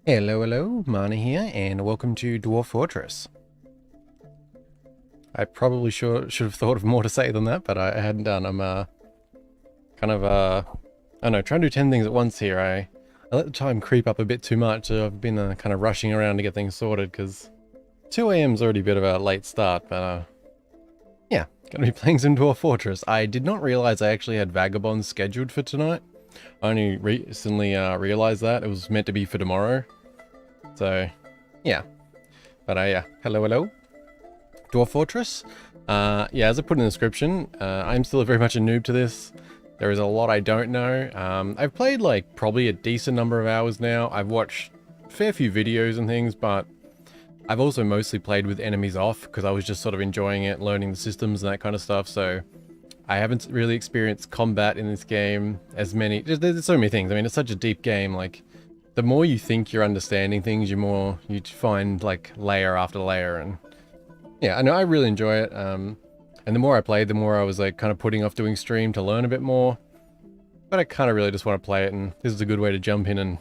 Hello, Mana here, and welcome to Dwarf Fortress. I probably should have thought of more to say than that, but I hadn't done. I'm kind of I don't know, trying to do 10 things at once here. I let the time creep up a bit too much, so I've been kind of rushing around to get things sorted, because 2 AM is already a bit of a late start, but yeah, gonna be playing some Dwarf Fortress. I did not realize I actually had Vagabonds scheduled for tonight. I only recently realized that. It was meant to be for tomorrow. So, yeah. But yeah, hello. Dwarf Fortress. Yeah, as I put in the description, I'm still very much a noob to this. There is a lot I don't know. I've played like probably a decent number of hours now. I've watched a fair few videos and things, but I've also mostly played with enemies off because I was just sort of enjoying it, learning the systems and that kind of stuff. So I haven't really experienced combat in this game as many. There's so many things. I mean, it's such a deep game. Like, the more you think you're understanding things, the more you find like layer after layer, and yeah, I know I really enjoy it. And the more I played, the more I was like kind of putting off doing stream to learn a bit more. But I kind of really just want to play it, and this is a good way to jump in and,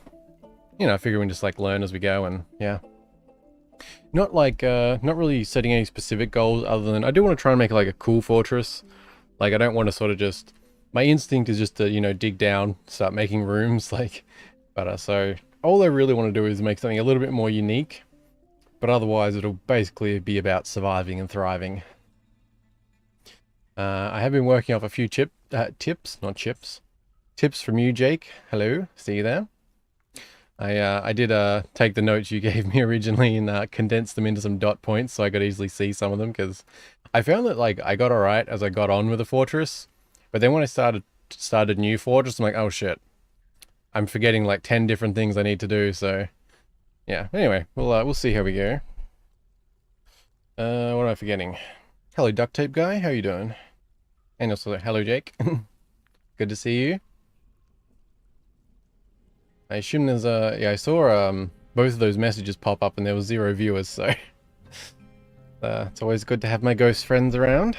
you know, I figure we can just like learn as we go, and yeah. Not like, not really setting any specific goals other than I do want to try and make like a cool fortress. Like, I don't want to sort of just, my instinct is just to, you know, dig down, start making rooms, like, but so all I really want to do is make something a little bit more unique, but otherwise it'll basically be about surviving and thriving. I have been working off a few tips from you, Jake. Hello, see you there. I did take the notes you gave me originally and condense them into some dot points so I could easily see some of them, because I found that like I got alright as I got on with the fortress, but then when I started a new fortress, I'm like, oh shit, I'm forgetting like 10 different things I need to do. So yeah, anyway, we'll see how we go. What am I forgetting? Hello, duct tape guy, how you doing? And also hello, Jake. Good to see you. I assume there's yeah, I saw both of those messages pop up and there was 0 viewers, so it's always good to have my ghost friends around.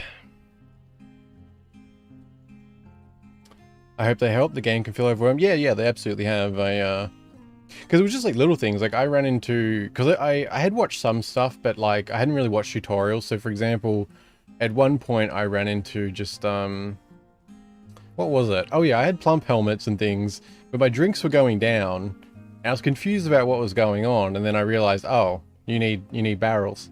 I hope they help. The game can feel overwhelmed. Yeah, they absolutely have. Because it was just like little things. Like I ran into, because I had watched some stuff, but like I hadn't really watched tutorials. So for example, at one point I ran into just what was it? Oh yeah, I had plump helmets and things, but my drinks were going down. I was confused about what was going on, and then I realized, oh, you need barrels.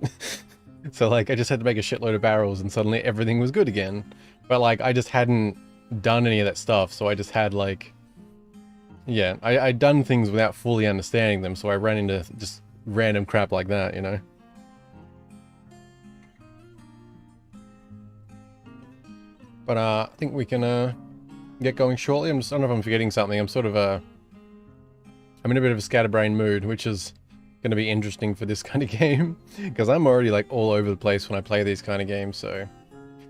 So like I just had to make a shitload of barrels, and suddenly everything was good again. But like I just hadn't done any of that stuff, so I just had like, yeah, I'd done things without fully understanding them, so I ran into just random crap like that, you know. But I think we can get going shortly. I don't know if I'm forgetting something. I'm sort of I'm in a bit of a scatterbrain mood, which is going to be interesting for this kind of game, because I'm already like all over the place when I play these kind of games, so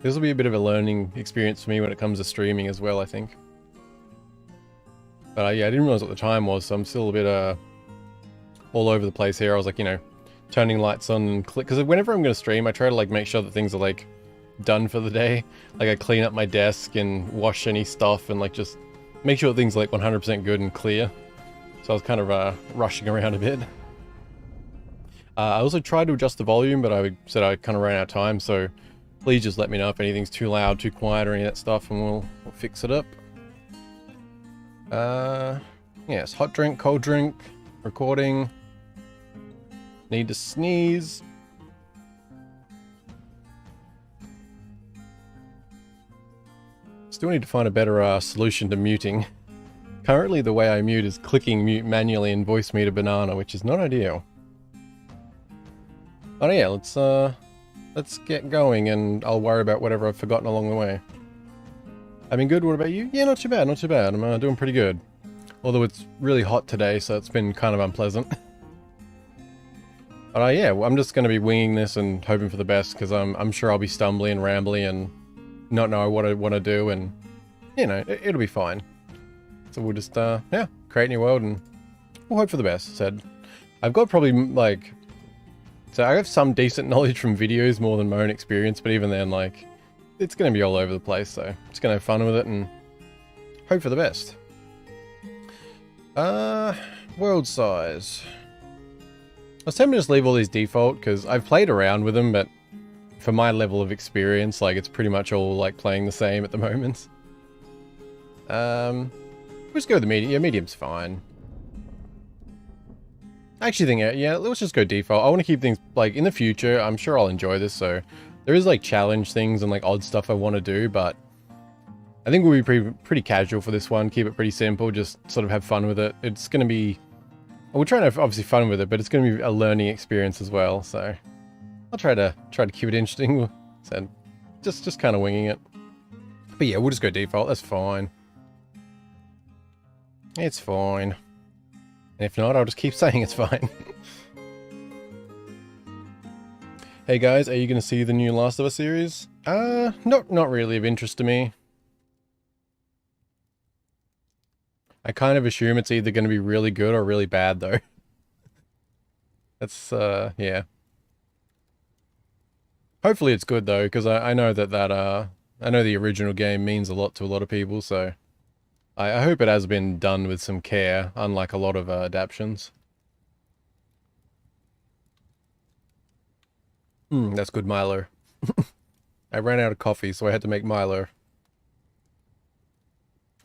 this will be a bit of a learning experience for me when it comes to streaming as well, I think. But yeah, I didn't realize what the time was, so I'm still a bit all over the place here. I was like, you know, turning lights on and click, because whenever I'm going to stream, I try to like make sure that things are like done for the day. Like I clean up my desk and wash any stuff and like just make sure things are like 100% good and clear. So I was kind of rushing around a bit. I also tried to adjust the volume, but I said I kind of ran out of time, so please just let me know if anything's too loud, too quiet, or any of that stuff, and we'll fix it up. Yes, hot drink, cold drink, recording. Need to sneeze. Still need to find a better solution to muting. Currently the way I mute is clicking mute manually in voice meter banana, which is not ideal. But yeah, let's get going, and I'll worry about whatever I've forgotten along the way. I've been good. What about you? Yeah, not too bad, not too bad. I'm doing pretty good. Although it's really hot today, so it's been kind of unpleasant. But yeah, I'm just going to be winging this and hoping for the best, because I'm sure I'll be stumbly and rambly and not know what I want to do, and you know, it'll be fine. So we'll just yeah, create a new world and we'll hope for the best. Said I've got probably like, so I have some decent knowledge from videos more than my own experience, but even then, like, it's going to be all over the place, so just going to have fun with it and hope for the best. Uh, world size. I was tempted to just leave all these default, because I've played around with them, but for my level of experience, like, it's pretty much all, like, playing the same at the moment. We'll just go with the medium. Yeah, medium's fine. I actually think, yeah, let's just go default. I want to keep things, like, in the future, I'm sure I'll enjoy this, so there is, like, challenge things and, like, odd stuff I want to do, but I think we'll be pretty casual for this one, keep it pretty simple, just sort of have fun with it. It's going to be, well, we're trying to have, obviously, fun with it, but it's going to be a learning experience as well, so I'll try to keep it interesting, so just kind of winging it. But yeah, we'll just go default, that's fine. It's fine. And if not, I'll just keep saying it's fine. Hey guys, are you going to see the new Last of Us series? Not really of interest to me. I kind of assume it's either going to be really good or really bad, though. That's, yeah. Hopefully it's good, though, because I know I know the original game means a lot to a lot of people, so I hope it has been done with some care, unlike a lot of adaptions. That's good Milo. I ran out of coffee, so I had to make Milo.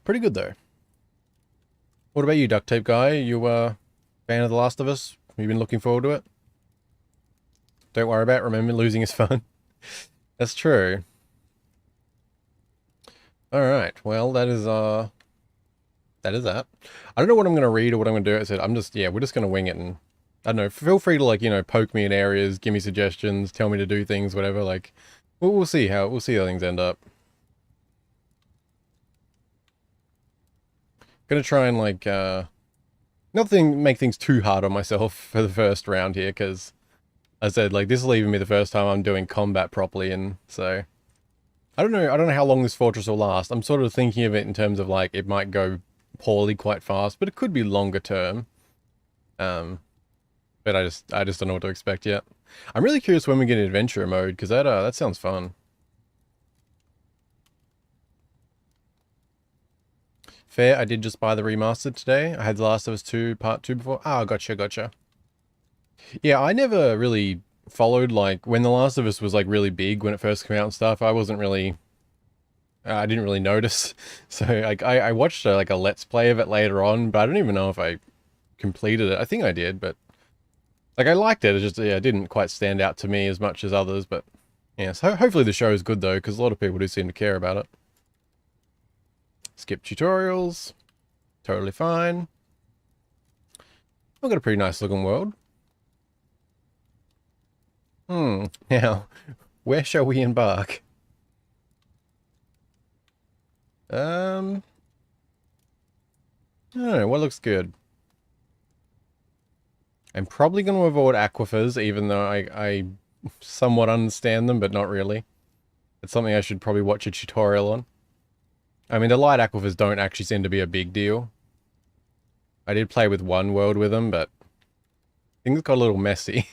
Pretty good, though. What about you, Duct Tape Guy? You, fan of The Last of Us? Have you been looking forward to it? Don't worry about it. Remember, losing is fun. That's true. Alright, well, that is that. I don't know what I'm going to read or what I'm going to do. I said, we're just going to wing it, and I don't know, feel free to, like, you know, poke me in areas, give me suggestions, tell me to do things, whatever, like, we'll see how things end up. Gonna try and, like, not make things too hard on myself for the first round here, because I said, like, this will even be the first time I'm doing combat properly, and so I don't know how long this fortress will last. I'm sort of thinking of it in terms of, like, it might go poorly quite fast, but it could be longer term. But I just don't know what to expect yet. I'm really curious when we get adventure mode, because that sounds fun. Fair, I did just buy the remastered today. I had The Last of Us 2 Part 2 before. Ah, gotcha. Yeah, I never really followed, like, when The Last of Us was, like, really big when it first came out and stuff, I wasn't really, I didn't really notice. So, like, I watched, like, a Let's Play of it later on, but I don't even know if I completed it. I think I did, but, like, I liked it. It just, yeah, it didn't quite stand out to me as much as others, but, yeah, so hopefully the show is good, though, because a lot of people do seem to care about it. Skip tutorials. Totally fine. I've got a pretty nice looking world. Now, where shall we embark? I don't know, what looks good? I'm probably going to avoid aquifers, even though I somewhat understand them, but not really. It's something I should probably watch a tutorial on. I mean, the light aquifers don't actually seem to be a big deal. I did play with one world with them, but things got a little messy.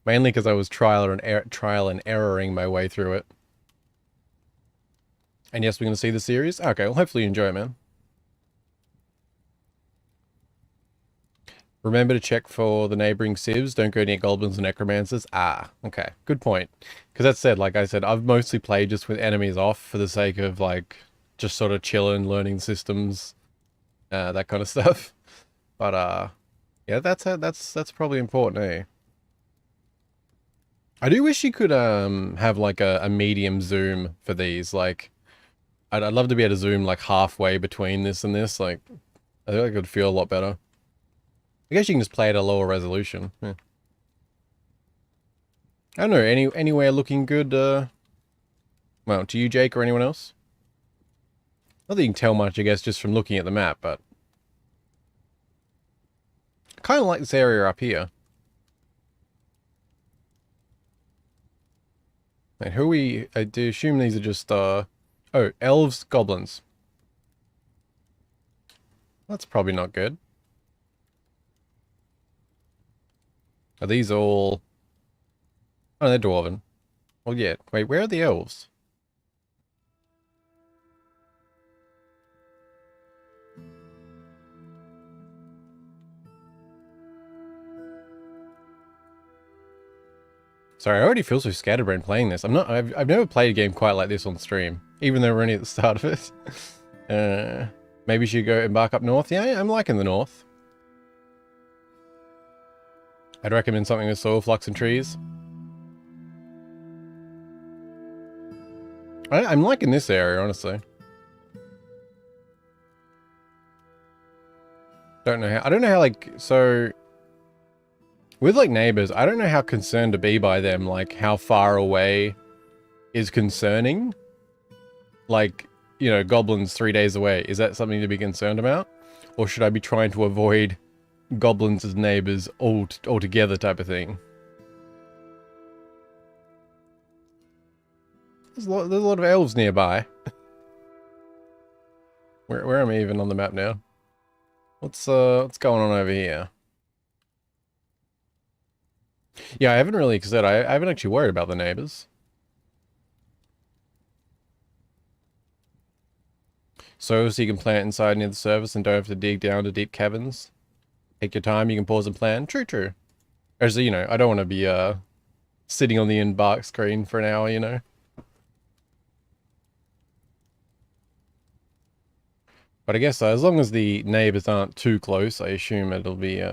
Mainly because I was trial and erroring my way through it. And yes, we're going to see the series? Okay, well, hopefully you enjoy it, man. Remember to check for the neighboring civs. Don't go near goblins and necromancers. Ah, okay. Good point. Because that said, like I said, I've mostly played just with enemies off for the sake of, like, just sort of chilling, learning systems, that kind of stuff. But, yeah, that's probably important, eh? I do wish you could, have, like, a medium zoom for these, like, I'd love to be able to zoom, like, halfway between this and this, like, I think it would feel a lot better. I guess you can just play at a lower resolution. Yeah. I don't know, anywhere looking good, well, to you, Jake, or anyone else? Not that you can tell much, I guess, just from looking at the map, but I kind of like this area up here. And who are we, I do assume these are just, oh, elves, goblins. That's probably not good. Are these all... Oh, they're dwarven. Well, yeah. Wait, where are the elves? Sorry, I already feel so scatterbrained playing this. I've never played a game quite like this on stream, even though we're only at the start of it. Maybe you should go embark up north. Yeah, I'm liking the north. I'd recommend something with soil, flux, and trees. I'm liking this area, honestly. I don't know how, like, so... With, like, neighbors, I don't know how concerned to be by them, like, how far away is concerning. Like, you know, goblins 3 days away. Is that something to be concerned about? Or should I be trying to avoid goblins as neighbors altogether type of thing? There's a lot of elves nearby. Where am I even on the map now? What's going on over here? Yeah, I haven't really, because I haven't actually worried about the neighbors. So you can plant inside near the surface and don't have to dig down to deep caverns. Take your time, you can pause and plan. True, true. As you know, I don't want to be sitting on the Embark screen for an hour, you know. But I guess as long as the neighbors aren't too close, I assume it'll be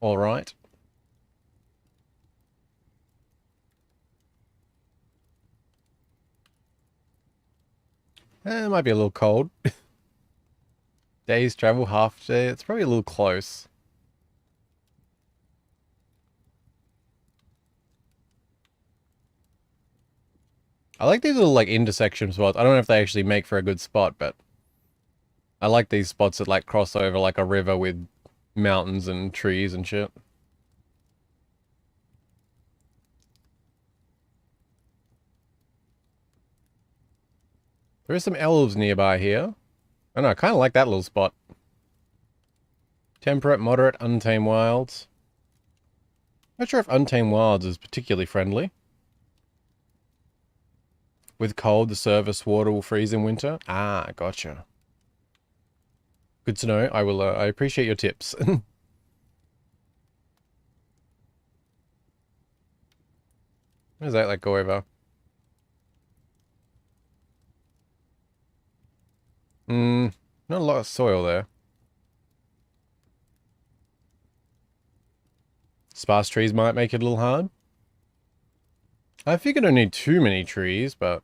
all right. It might be a little cold. Days travel, half day. It's probably a little close. I like these little, like, intersection spots. I don't know if they actually make for a good spot, but I like these spots that, like, cross over, like, a river with mountains and trees and shit. There is some elves nearby here. I know, I kind of like that little spot. Temperate, moderate, untamed wilds. Not sure if untamed wilds is particularly friendly. With cold, the surface water will freeze in winter. Ah, gotcha. Good to know. I will. I appreciate your tips. What does that like go over? Not a lot of soil there. Sparse trees might make it a little hard. I figured I don't need too many trees, but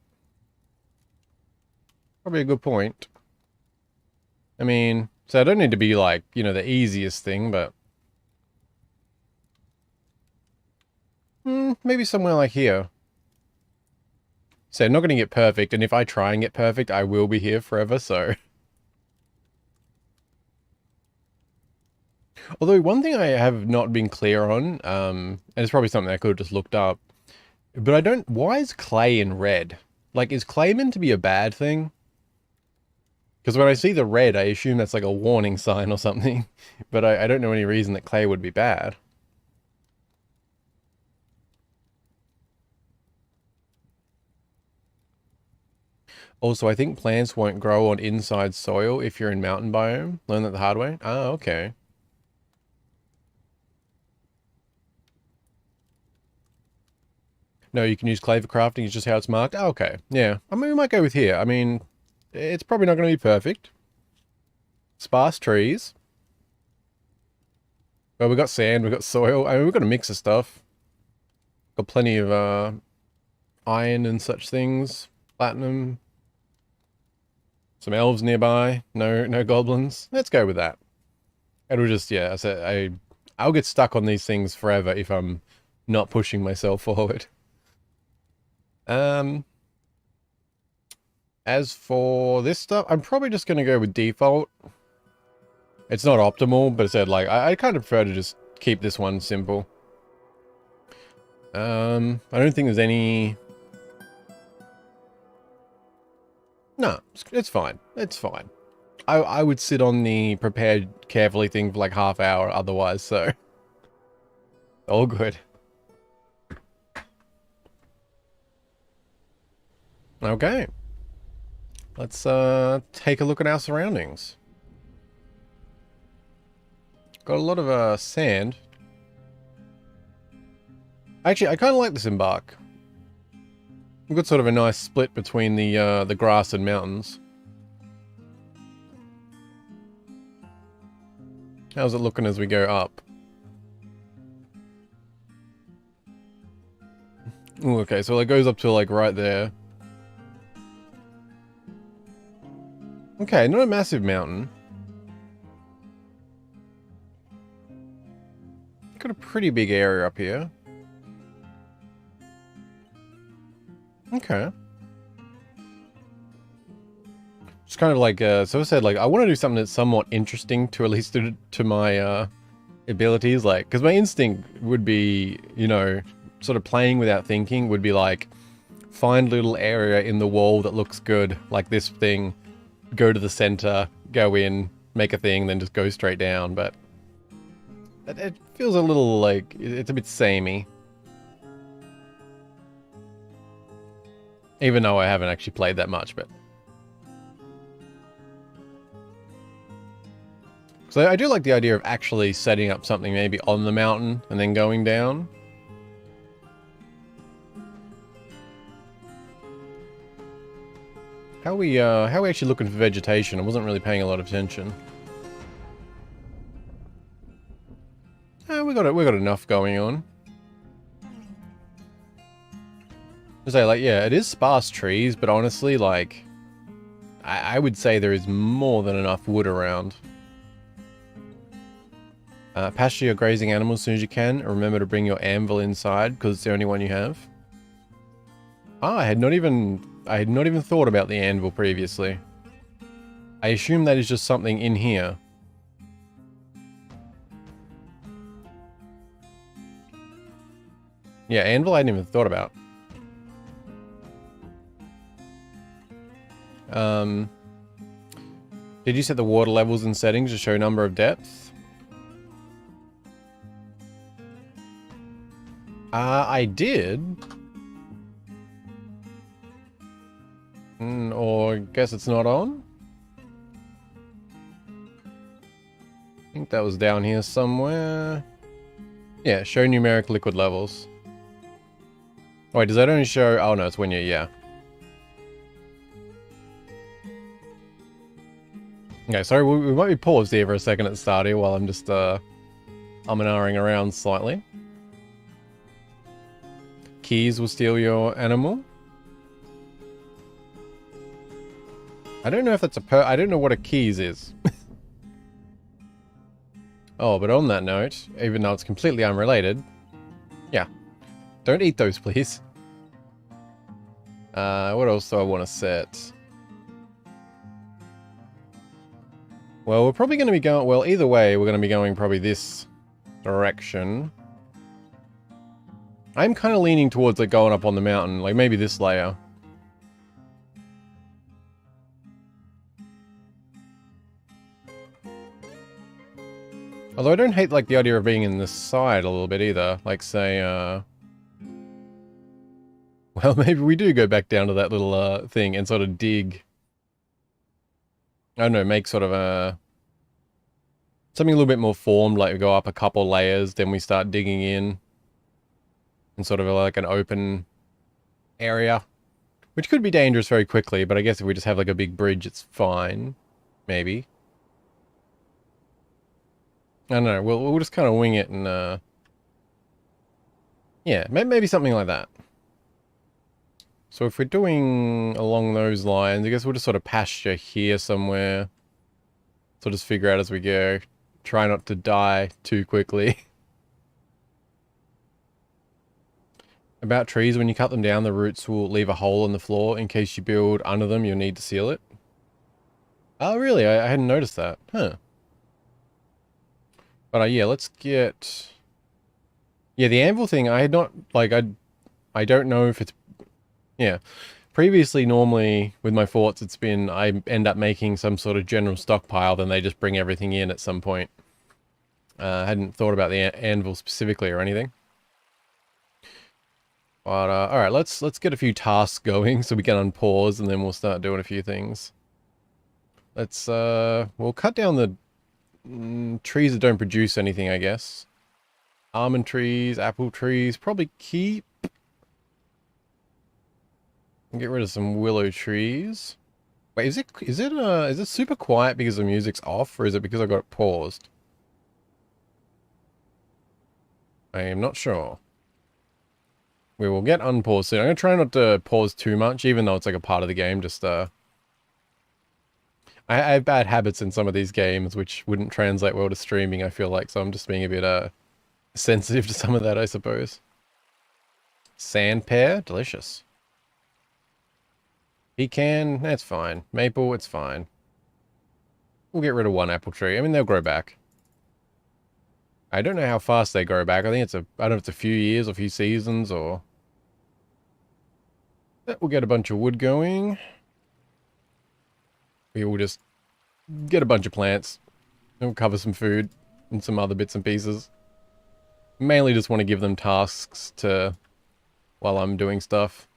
probably a good point. I mean, so I don't need to be like, you know, the easiest thing, but maybe somewhere like here. So I'm not going to get perfect, and if I try and get perfect, I will be here forever, so. Although one thing I have not been clear on, and it's probably something I could have just looked up, but I don't, why is clay in red? Like, is clay meant to be a bad thing? Because when I see the red, I assume that's like a warning sign or something, but I don't know any reason that clay would be bad. Also, I think plants won't grow on inside soil if you're in mountain biome. Learn that the hard way? Ah, okay. No, you can use clay for crafting, it's just how it's marked. Oh, okay, yeah. I mean, we might go with here. I mean, it's probably not going to be perfect. Sparse trees. Well, we got sand, we got soil. I mean, we've got a mix of stuff. Got plenty of iron and such things. Platinum. Some elves nearby. No goblins. Let's go with that. It'll just, yeah, I'll get stuck on these things forever if I'm not pushing myself forward. As for this stuff, I'm probably just going to go with default. It's not optimal, but I said, like, I kind of prefer to just keep this one simple. I don't think there's any... No, it's fine. It's fine. I would sit on the prepared carefully thing for like half hour otherwise, so... All good. Okay. Let's take a look at our surroundings. Got a lot of sand. Actually, I kind of like this Embark. We've got sort of a nice split between the grass and mountains. How's it looking as we go up? Ooh, okay, so it goes up to like right there. Okay, not a massive mountain. Got a pretty big area up here. Okay. Just kind of like, so I said, like, I want to do something that's somewhat interesting to at least to my abilities, like, because my instinct would be, you know, sort of playing without thinking would be like, find a little area in the wall that looks good, like this thing, go to the center, go in, make a thing, then just go straight down, but it feels a little like, it's a bit samey. Even though I haven't actually played that much, but... So I do like the idea of actually setting up something maybe on the mountain and then going down. How are we actually looking for vegetation? I wasn't really paying a lot of attention. We got enough going on. So like, yeah, it is sparse trees, but honestly, like, I would say there is more than enough wood around. Pasture your grazing animals as soon as you can. Remember to bring your anvil inside, because it's the only one you have. Ah, I had not even thought about the anvil previously. I assume that is just something in here. Yeah, anvil I hadn't even thought about. Did you set the water levels and settings to show number of depths? I did. Or I guess it's not on? I think that was down here somewhere. Yeah, show numeric liquid levels. Oh, wait, does that only show... Oh no, it's when you're... Yeah. Okay, sorry, we might be paused here for a second at the start here while I'm just umming and ahhing around slightly. Keys will steal your animal. I don't know if that's I don't know what a keys is. Oh, but on that note, even though it's completely unrelated, yeah, don't eat those, please. What else do I want to set? Well, we're probably going to be going... Well, either way, we're going to be going probably this direction. I'm kind of leaning towards like going up on the mountain, like maybe this layer. Although I don't hate like the idea of being in this side a little bit either. Like say, well, maybe we do go back down to that little thing and sort of dig. I don't know, make sort of a... something a little bit more formed, like we go up a couple layers, then we start digging in. And sort of like an open area. Which could be dangerous very quickly, but I guess if we just have like a big bridge, it's fine. Maybe. I don't know, we'll just kind of wing it and, yeah, maybe something like that. So if we're doing along those lines, I guess we'll just sort of pasture here somewhere. So just figure out as we go. Try not to die too quickly. About trees, when you cut them down, the roots will leave a hole in the floor. In case you build under them, you'll need to seal it. Oh, really? I hadn't noticed that. Huh. But yeah, let's get... Yeah, the anvil thing, I had not... Like, I don't know if it's... Yeah. Previously, normally, with my forts, it's been... I end up making some sort of general stockpile, then they just bring everything in at some point. I hadn't thought about the anvil specifically or anything. But, alright, let's get a few tasks going so we can unpause and then we'll start doing a few things. Let's, we'll cut down the trees that don't produce anything, I guess. Almond trees, apple trees, probably keep. Get rid of some willow trees. Wait, is it super quiet because the music's off, or is it because I got it paused? I am not sure. We will get unpaused soon. I'm gonna try not to pause too much, even though it's like a part of the game. Just I have bad habits in some of these games, which wouldn't translate well to streaming, I feel like, so I'm just being a bit sensitive to some of that, I suppose. Sand pear, delicious. Pecan, that's fine. Maple, it's fine. We'll get rid of one apple tree. I mean, they'll grow back. I don't know how fast they grow back. I think I don't know if it's a few years or a few seasons or... We'll get a bunch of wood going. We will just get a bunch of plants. And we'll cover some food and some other bits and pieces. Mainly just want to give them tasks to... while I'm doing stuff.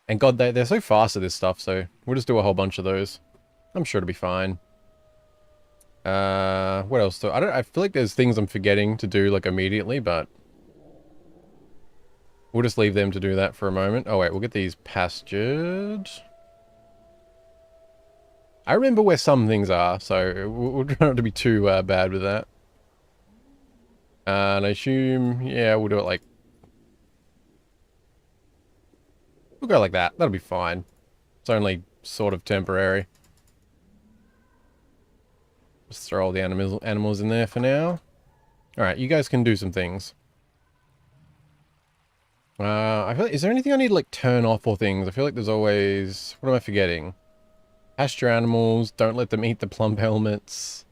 And god, they're so fast at this stuff, so we'll just do a whole bunch of those. I'm sure it'll be fine. What else? So I feel like there's things I'm forgetting to do, like, immediately, but... we'll just leave them to do that for a moment. Oh, wait, we'll get these pastured. I remember where some things are, so we'll try not to be too bad with that. And I assume, yeah, we'll do it like... we'll go like that. That'll be fine. It's only sort of temporary. Just throw all the animals in there for now. Alright, you guys can do some things. I feel like, is there anything I need to, like, turn off or things? I feel like there's always... what am I forgetting? Pasture animals, don't let them eat the plump helmets.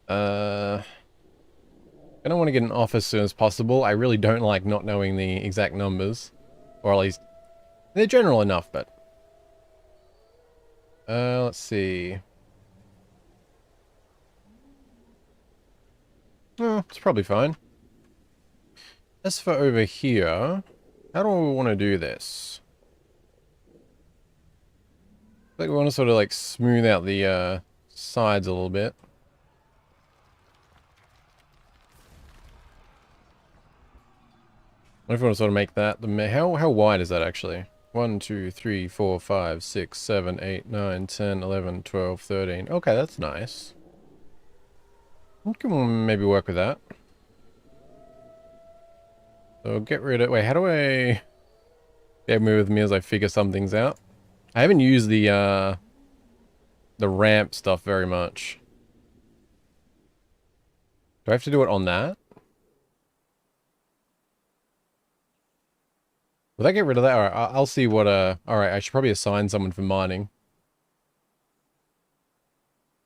I don't want to get an off as soon as possible. I really don't like not knowing the exact numbers. Or at least... they're general enough, but... let's see... oh, it's probably fine. As for over here, how do we want to do this? I think we want to sort of like smooth out the sides a little bit. I want to sort of make that the how wide is that actually? 1, 2, 3, 4, 5, 6, 7, 8, 9, 10, 11, 12, 13. Okay, that's nice. We can maybe work with that. So get rid of... wait, how do I... bear with me as I figure some things out? I haven't used the ramp stuff very much. Do I have to do it on that? Will that get rid of that? Alright, I'll see what... alright, I should probably assign someone for mining.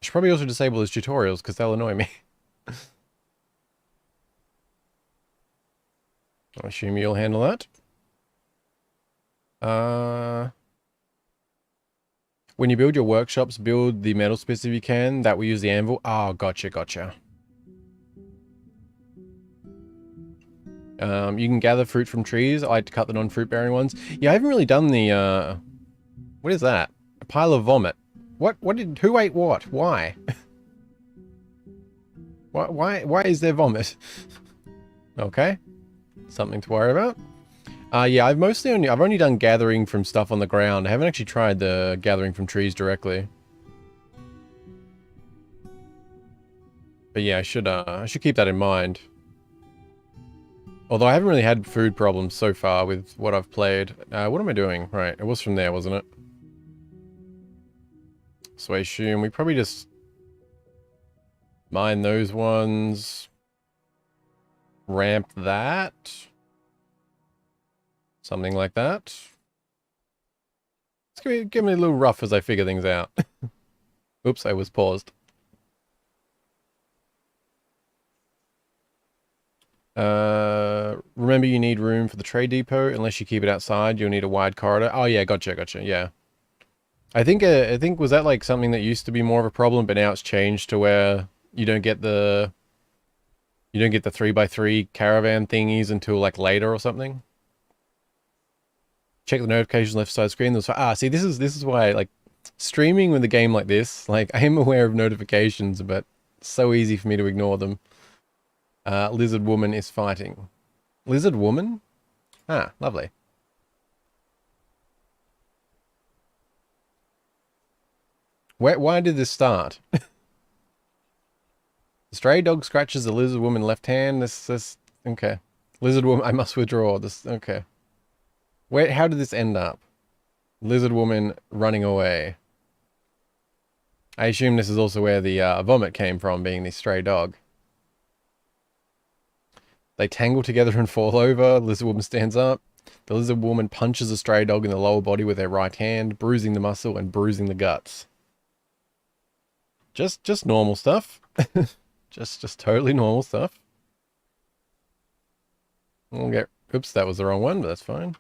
I should probably also disable those tutorials, because they'll annoy me. I assume you'll handle that. When you build your workshops, build the metal smiths if you can. That will use the anvil. Oh, gotcha, gotcha. You can gather fruit from trees. I like to cut the non-fruit bearing ones. Yeah, I haven't really done the, what is that? A pile of vomit. Who ate what? Why? Why is there vomit? Okay. Something to worry about. Yeah, I've only done gathering from stuff on the ground. I haven't actually tried the gathering from trees directly. But yeah, I should keep that in mind. Although I haven't really had food problems so far with what I've played. What am I doing? Right, it was from there, wasn't it? So I assume we probably just mine those ones. Ramp that. Something like that. It's give me a little rough as I figure things out. Oops, I was paused. Remember you need room for the trade depot. Unless you keep it outside, you'll need a wide corridor. Oh yeah, gotcha, yeah. I think was that like something that used to be more of a problem, but now it's changed to where you don't get the 3x3 caravan thingies until like later or something. Check the notifications left side screen. See, this is why, like, streaming with a game like this, like, I am aware of notifications, but it's so easy for me to ignore them. Lizard woman is fighting. Lizard woman? Ah, lovely. Why did this start? The stray dog scratches the lizard woman left hand. This, okay. Lizard woman, I must withdraw. This, okay. How did this end up? Lizard woman running away. I assume this is also where the vomit came from, being the stray dog. They tangle together and fall over. Lizard woman stands up. The lizard woman punches a stray dog in the lower body with her right hand, bruising the muscle and bruising the guts. Just normal stuff. just totally normal stuff. Okay. Oops, that was the wrong one, but that's fine.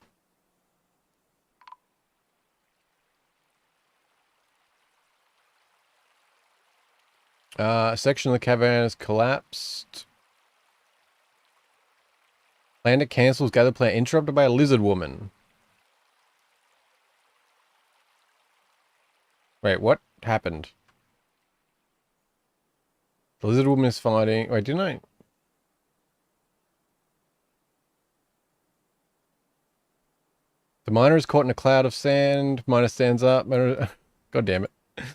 A section of the cavern has collapsed. Planet cancels, gather planet interrupted by a lizard woman. Wait, what happened? The lizard woman is fighting. Wait, didn't I? The miner is caught in a cloud of sand. Miner stands up. God damn it. That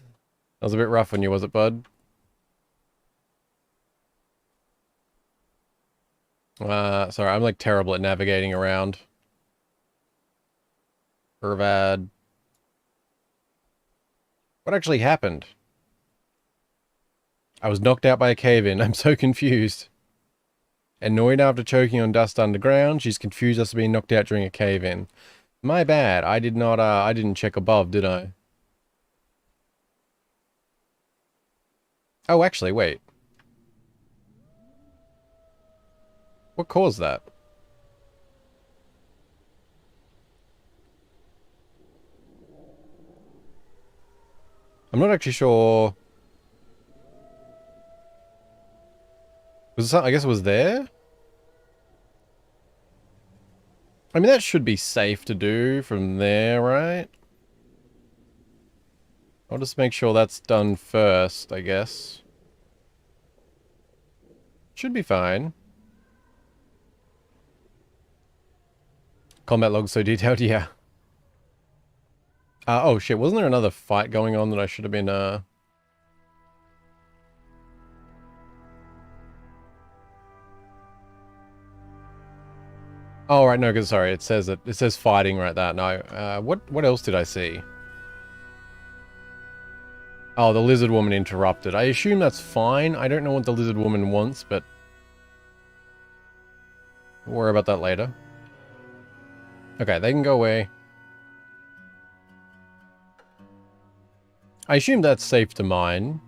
was a bit rough on you, was it, bud? Sorry, I'm like terrible at navigating around. Pervad. What actually happened? I was knocked out by a cave-in. I'm so confused. Annoyed after choking on dust underground. She's confused as to being knocked out during a cave-in. My bad. I did not, I didn't check above, did I? Oh, actually, wait. What caused that? I'm not actually sure. Was it, I guess it was there? I mean, that should be safe to do from there, right? I'll just make sure that's done first, I guess. Should be fine. Combat log so detailed, yeah. Oh shit, wasn't there another fight going on that I should have been, Oh, right, no, because, sorry, it says fighting right there. No, what else did I see? Oh, the lizard woman interrupted. I assume that's fine. I don't know what the lizard woman wants, but we'll worry about that later. Okay, they can go away. I assume that's safe to mine.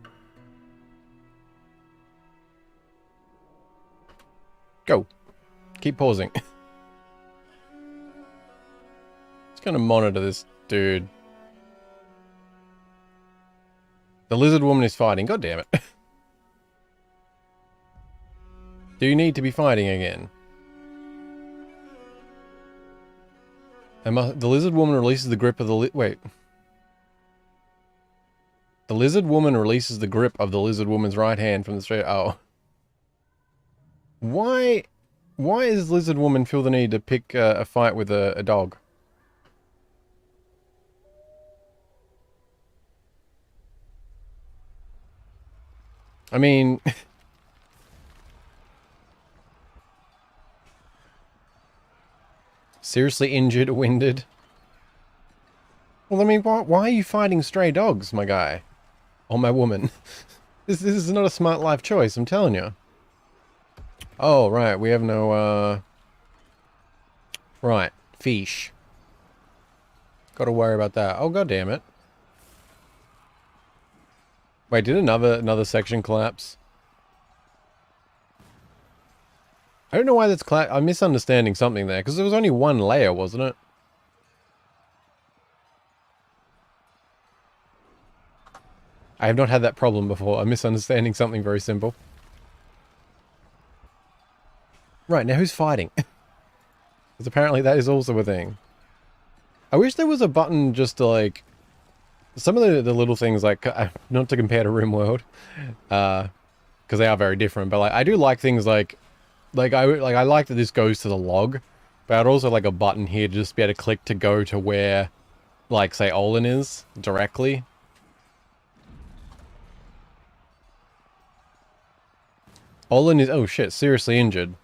Go. Keep pausing. Just gonna monitor this dude. The lizard woman is fighting. God damn it. Do you need to be fighting again? The lizard woman releases the grip of the wait. The lizard woman releases the grip of the lizard woman's right hand from the straight. Oh. Why does lizard woman feel the need to pick a fight with a dog? I mean... Seriously injured, winded? Well, I mean, why are you fighting stray dogs, my guy? Or my woman? This is not a smart life choice, I'm telling you. Oh, right, we have no, Right, fish. Gotta worry about that. Oh, god damn it. Wait, did another section collapse? I don't know why that's I'm misunderstanding something there, because there was only one layer, wasn't it? I have not had that problem before. I'm misunderstanding something very simple. Right, now who's fighting? Because apparently that is also a thing. I wish there was a button just to, like... Some of the little things, like... not to compare to RimWorld, because they are very different, but, like, I do like things like... I like that this goes to the log, but I'd also like a button here to just be able to click to go to where, like, say, Olin is directly. Olin is, oh shit, seriously injured.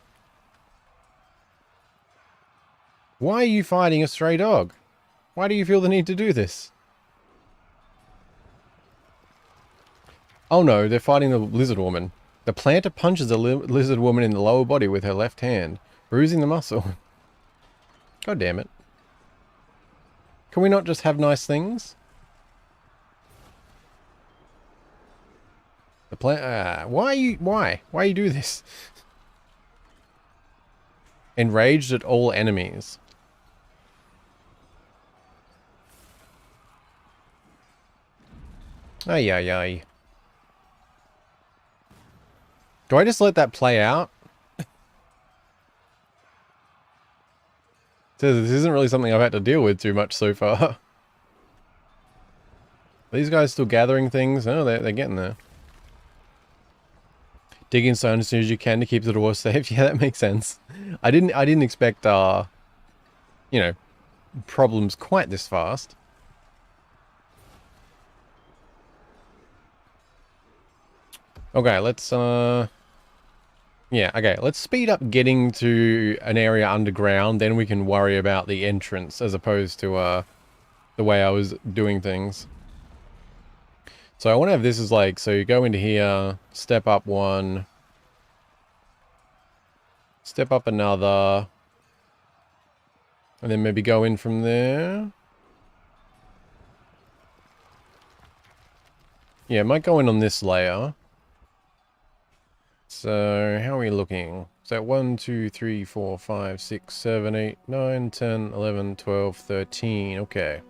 Why are you fighting a stray dog? Why do you feel the need to do this? Oh no, they're fighting the lizard woman. The planter punches the lizard woman in the lower body with her left hand, bruising the muscle. God damn it. Can we not just have nice things? The why you do this? Enraged at all enemies. Ay, ay, ay. Do I just let that play out? This isn't really something I've had to deal with too much so far. Are these guys still gathering things? No, they're getting there. Digging stone as soon as you can to keep the door safe. Yeah, that makes sense. I didn't expect you know, problems quite this fast. Okay, let's yeah, okay, let's speed up getting to an area underground, then we can worry about the entrance as opposed to the way I was doing things. So I want to have this as like, so you go into here, step up one, step up another, and then maybe go in from there. Yeah, might go in on this layer. So, how are we looking? So, 1, 2, 3, 4, 5, 6, 7, 8, 9, 10, 11, 12, 13. Okay.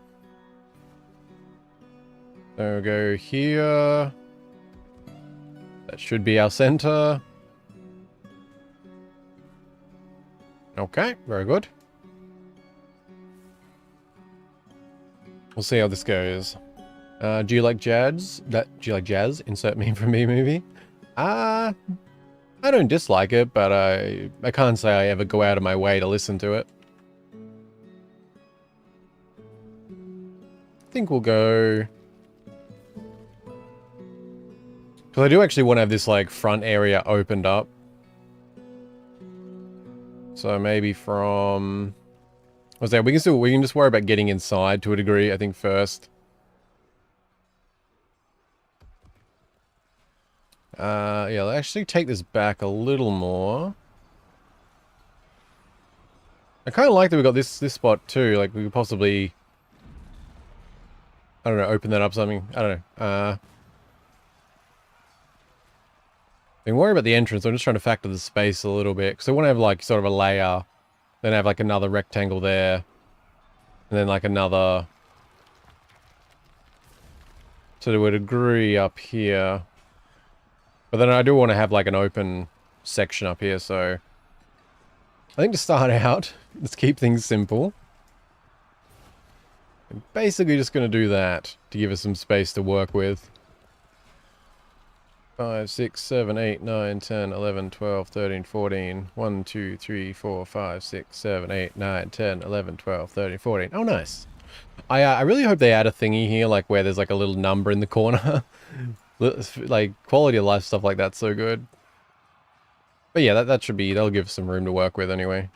So, go here. That should be our center. Okay, very good. We'll see how this goes. Do you like jazz? Do you like jazz? Insert meme from me movie. I don't dislike it, but I can't say I ever go out of my way to listen to it. I think we'll go... Because I do actually want to have this, like, front area opened up. So maybe from... What's that? We can just worry about getting inside to a degree, I think, first. Yeah, let's actually take this back a little more. I kind of like that we got this spot too. Like we could possibly, I don't know, open that up something. I don't know. Don't worry about the entrance. I'm just trying to factor the space a little bit because I want to have like sort of a layer, then have like another rectangle there, and then like another to a degree up here. But then I do want to have like an open section up here, so I think to start out, let's keep things simple. I'm basically just going to do that to give us some space to work with. 5, 6, 7, 8, 9, 10, 11, 12, 13, 14. 1, 2, 3, 4, 5, 6, 7, 8, 9, 10, 11, 12, 13, 14. Oh, nice. I really hope they add a thingy here, like where there's like a little number in the corner. Like, quality of life stuff like that's so good. But yeah, that should be, that'll give us some room to work with anyway.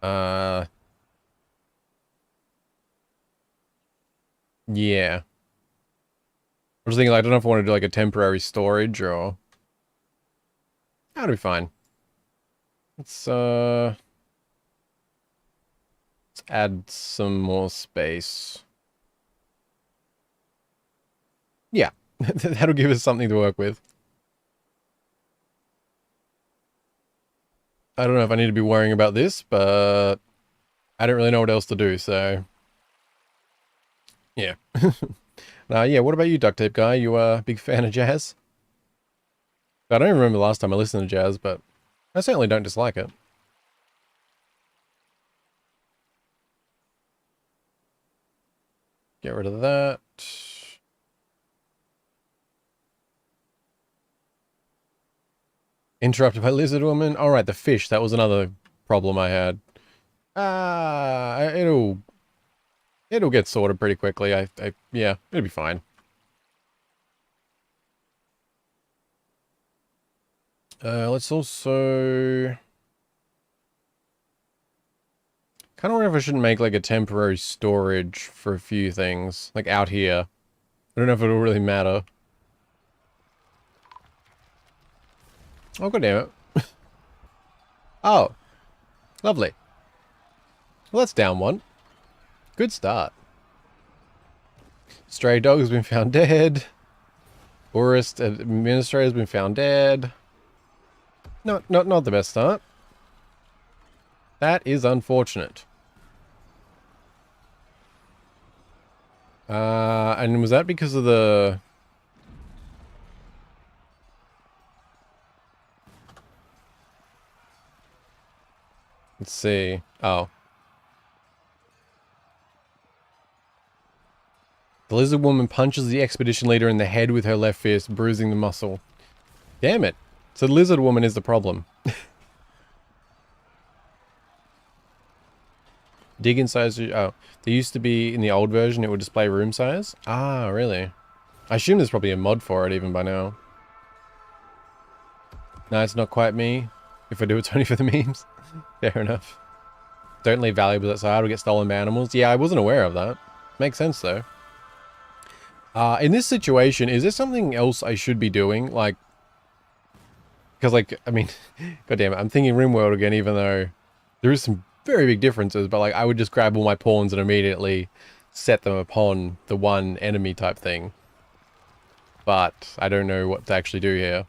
Yeah. I was thinking, like, I don't know if I want to do like a temporary storage or... That'll be fine. Let's add some more space. Yeah, that'll give us something to work with. I don't know if I need to be worrying about this, but I don't really know what else to do, so... Yeah. Yeah, what about you, duct tape guy? You a big fan of jazz? I don't even remember the last time I listened to jazz, but I certainly don't dislike it. Get rid of that. Interrupted by lizard woman. All right, the fish. That was another problem I had. It'll get sorted pretty quickly. Yeah, it'll be fine. Let's also kind of wonder if I shouldn't make like a temporary storage for a few things, like out here. I don't know if it'll really matter. Oh, god damn it. Oh, lovely. Well, that's down one. Good start. Stray dog has been found dead. Tourist administrator has been found dead. Not the best start. That is unfortunate. And was that because of the... Let's see. Oh. The lizard woman punches the expedition leader in the head with her left fist, bruising the muscle. Damn it. So the lizard woman is the problem. Dig in size. Oh, there used to be in the old version it would display room size. Ah, really? I assume there's probably a mod for it even by now. No, it's not quite me. If I do, it's only for the memes. Fair enough. Don't leave valuables outside or get stolen by animals. Yeah, I wasn't aware of that. Makes sense though. In this situation, is there something else I should be doing? Like, because like, I mean, god damn it, I'm thinking RimWorld again, even though there is some very big differences, but like I would just grab all my pawns and immediately set them upon the one enemy type thing. But I don't know what to actually do here.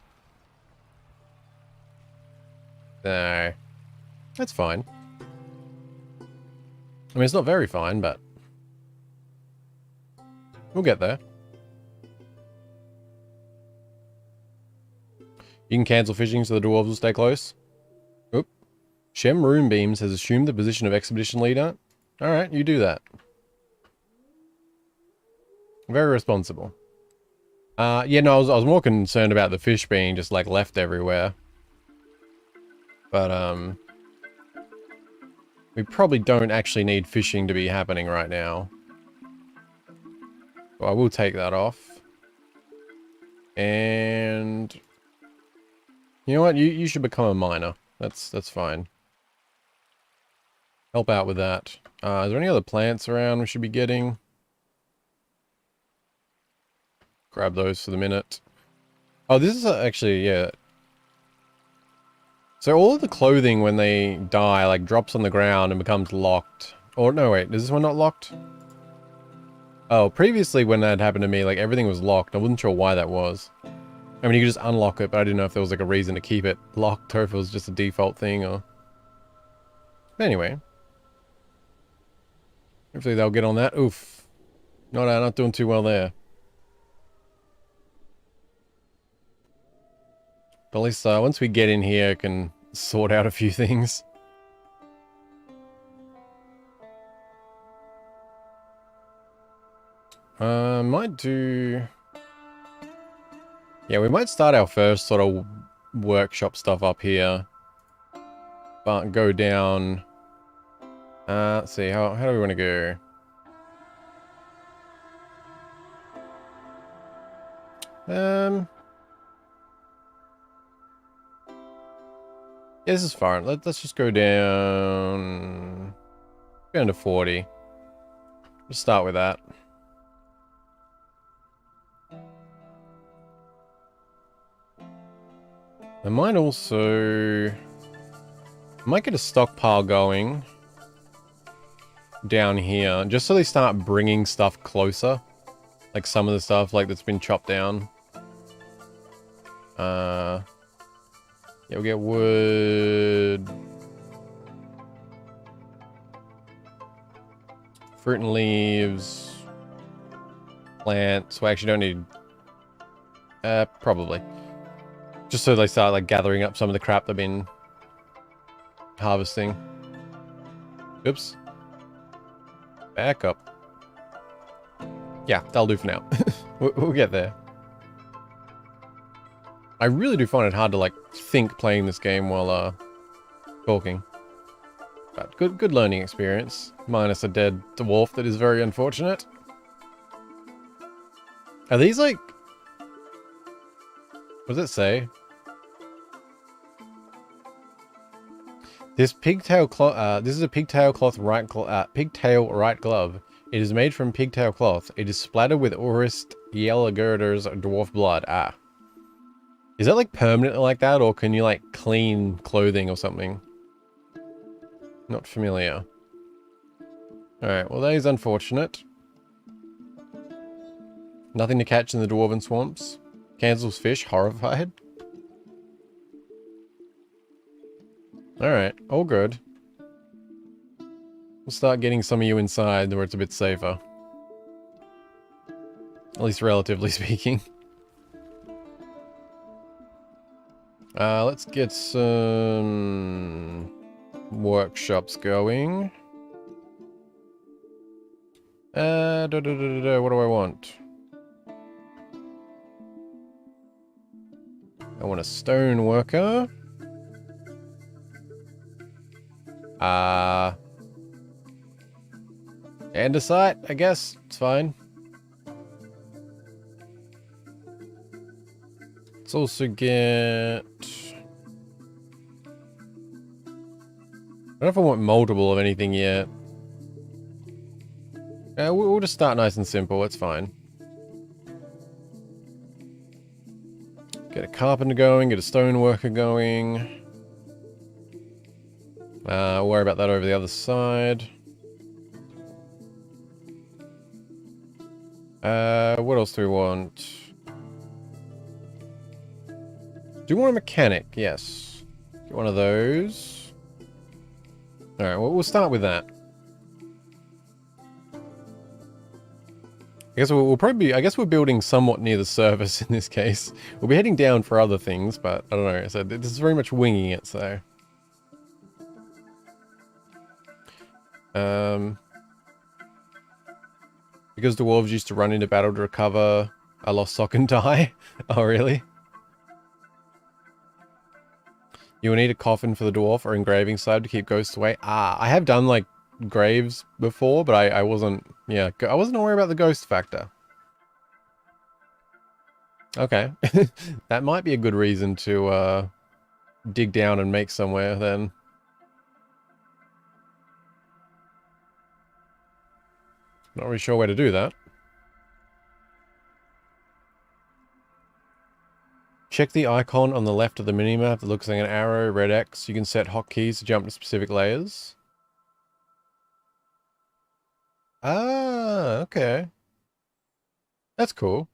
No. That's fine. I mean, it's not very fine, but we'll get there. You can cancel fishing so the dwarves will stay close. Oop. Shem Moonbeams has assumed the position of expedition leader. Alright, you do that. Very responsible. Yeah, no, I was more concerned about the fish being just, like, left everywhere. But, we probably don't actually need fishing to be happening right now. So I will take that off. And... you know what? You should become a miner. That's fine. Help out with that. Is there any other plants around we should be getting? Grab those for the minute. Oh, this is actually, yeah. So all of the clothing when they die, like, drops on the ground and becomes locked. Or, no, wait, is this one not locked? Oh, previously when that happened to me, like, everything was locked. I wasn't sure why that was. I mean, you could just unlock it, but I didn't know if there was, like, a reason to keep it locked or if it was just a default thing or... But anyway. Hopefully they'll get on that. Oof. Not doing too well there. But at least once we get in here, I can sort out a few things. Might do... yeah, we might start our first sort of workshop stuff up here. But go down... let's see, how do we want to go? Yeah, this is fine. Let's just go down... go to 40. Just start with that. I might also... I might get a stockpile going down here, just so they start bringing stuff closer. Like some of the stuff like that's been chopped down. Yeah, we'll get wood. Fruit and leaves. Plants. We actually don't need... probably. Just so they start, like, gathering up some of the crap they've been harvesting. Oops. Back up. Yeah, that'll do for now. We'll get there. I really do find it hard to, like, think playing this game while, talking. But good learning experience. Minus a dead dwarf that is very unfortunate. Are these, like... What does it say? This pigtail cloth, this is a pigtail right glove. It is made from pigtail cloth. It is splattered with Orist Yellowgirder's dwarf blood. Ah. Is that like permanent like that, or can you like clean clothing or something? Not familiar. Alright, well that is unfortunate. Nothing to catch in the dwarven swamps. Cancels fish, horrified. Alright, all good. We'll start getting some of you inside where it's a bit safer. At least relatively speaking. Let's get some workshops going. What do I want? I want a stone worker. Andesite, I guess. It's fine. Let's also get... I don't know if I want moldable of anything yet. We'll just start nice and simple. It's fine. Get a carpenter going. Get a stone worker going. We'll worry about that over the other side. What else do we want? Do we want a mechanic? Yes. Get one of those. Alright, well, we'll start with that. I guess we'll probably be, I guess we're building somewhat near the surface in this case. We'll be heading down for other things, but I don't know. So this is very much winging it, so. Because dwarves used to run into battle to recover a lost sock and die. Oh, really? You will need a coffin for the dwarf or engraving slab to keep ghosts away. Ah, I have done, like, graves before, but I wasn't, yeah, I wasn't aware about the ghost factor. Okay. That might be a good reason to, dig down and make somewhere, then. Not really sure where to do that. Check the icon on the left of the minimap that looks like an arrow, red X. You can set hotkeys to jump to specific layers. Ah, okay. That's cool.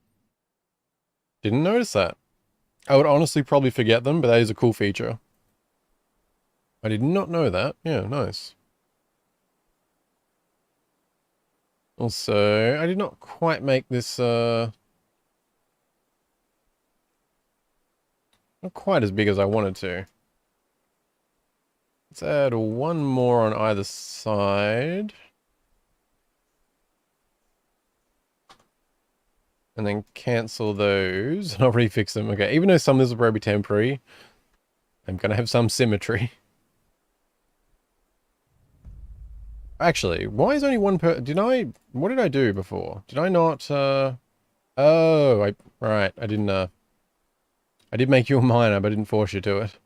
Didn't notice that. I would honestly probably forget them, but that is a cool feature. I did not know that. Yeah, nice. Also, I did not quite make this, not quite as big as I wanted to. Let's add one more on either side. And then cancel those, and I'll refix them. Okay, even though some of this will probably be temporary, I'm gonna have some symmetry. Actually, why is only one per... What did I do before? Did I not, Oh, right, I didn't, I did make you a miner, but I didn't force you to it.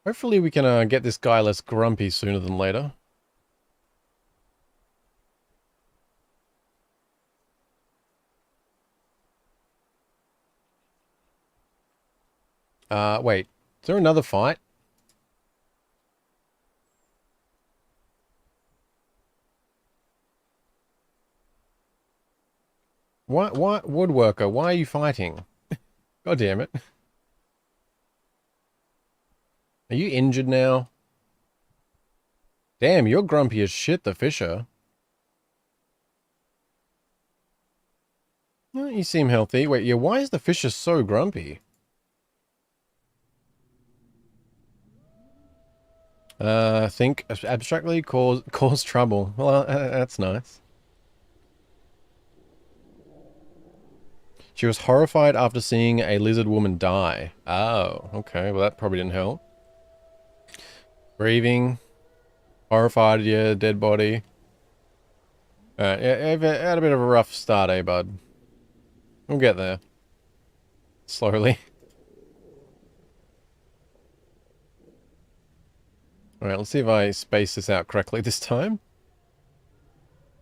Hopefully we can, get this guy less grumpy sooner than later. Wait. Is there another fight? What, woodworker, why are you fighting? God damn it. Are you injured now? Damn, you're grumpy as shit, the fisher. Well, you seem healthy. Wait, yeah, why is the fisher so grumpy? Think abstractly, cause, trouble. Well, that's nice. She was horrified after seeing a lizard woman die. Oh, okay. Well, that probably didn't help. Grieving. Horrified, yeah, dead body. Alright, yeah, had a bit of a rough start, eh, bud? We'll get there. Slowly. Alright, let's see if I space this out correctly this time.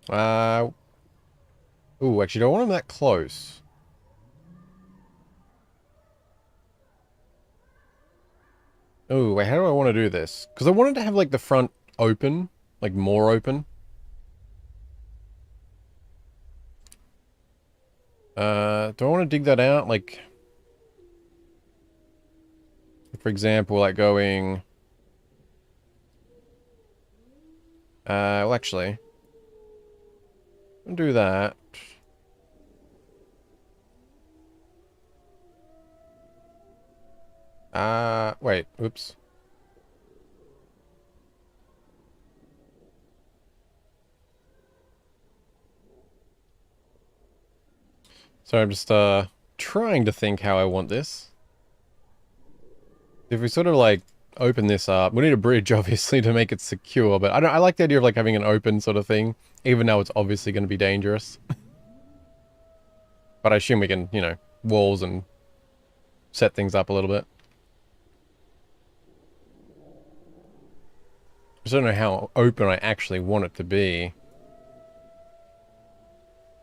Ooh, actually, don't want them that close. Ooh, wait, how do I want to do this? Because I wanted to have, like, the front open. Like, more open. Do I want to dig that out? Like, for example, like going... well, actually... I'll do that. Wait, oops. So I'm just, trying to think how I want this. If we sort of, like, open this up, we need a bridge, obviously, to make it secure, but I like the idea of, like, having an open sort of thing, even though it's obviously going to be dangerous. But I assume we can, you know, walls and set things up a little bit. I just don't know how open I actually want it to be.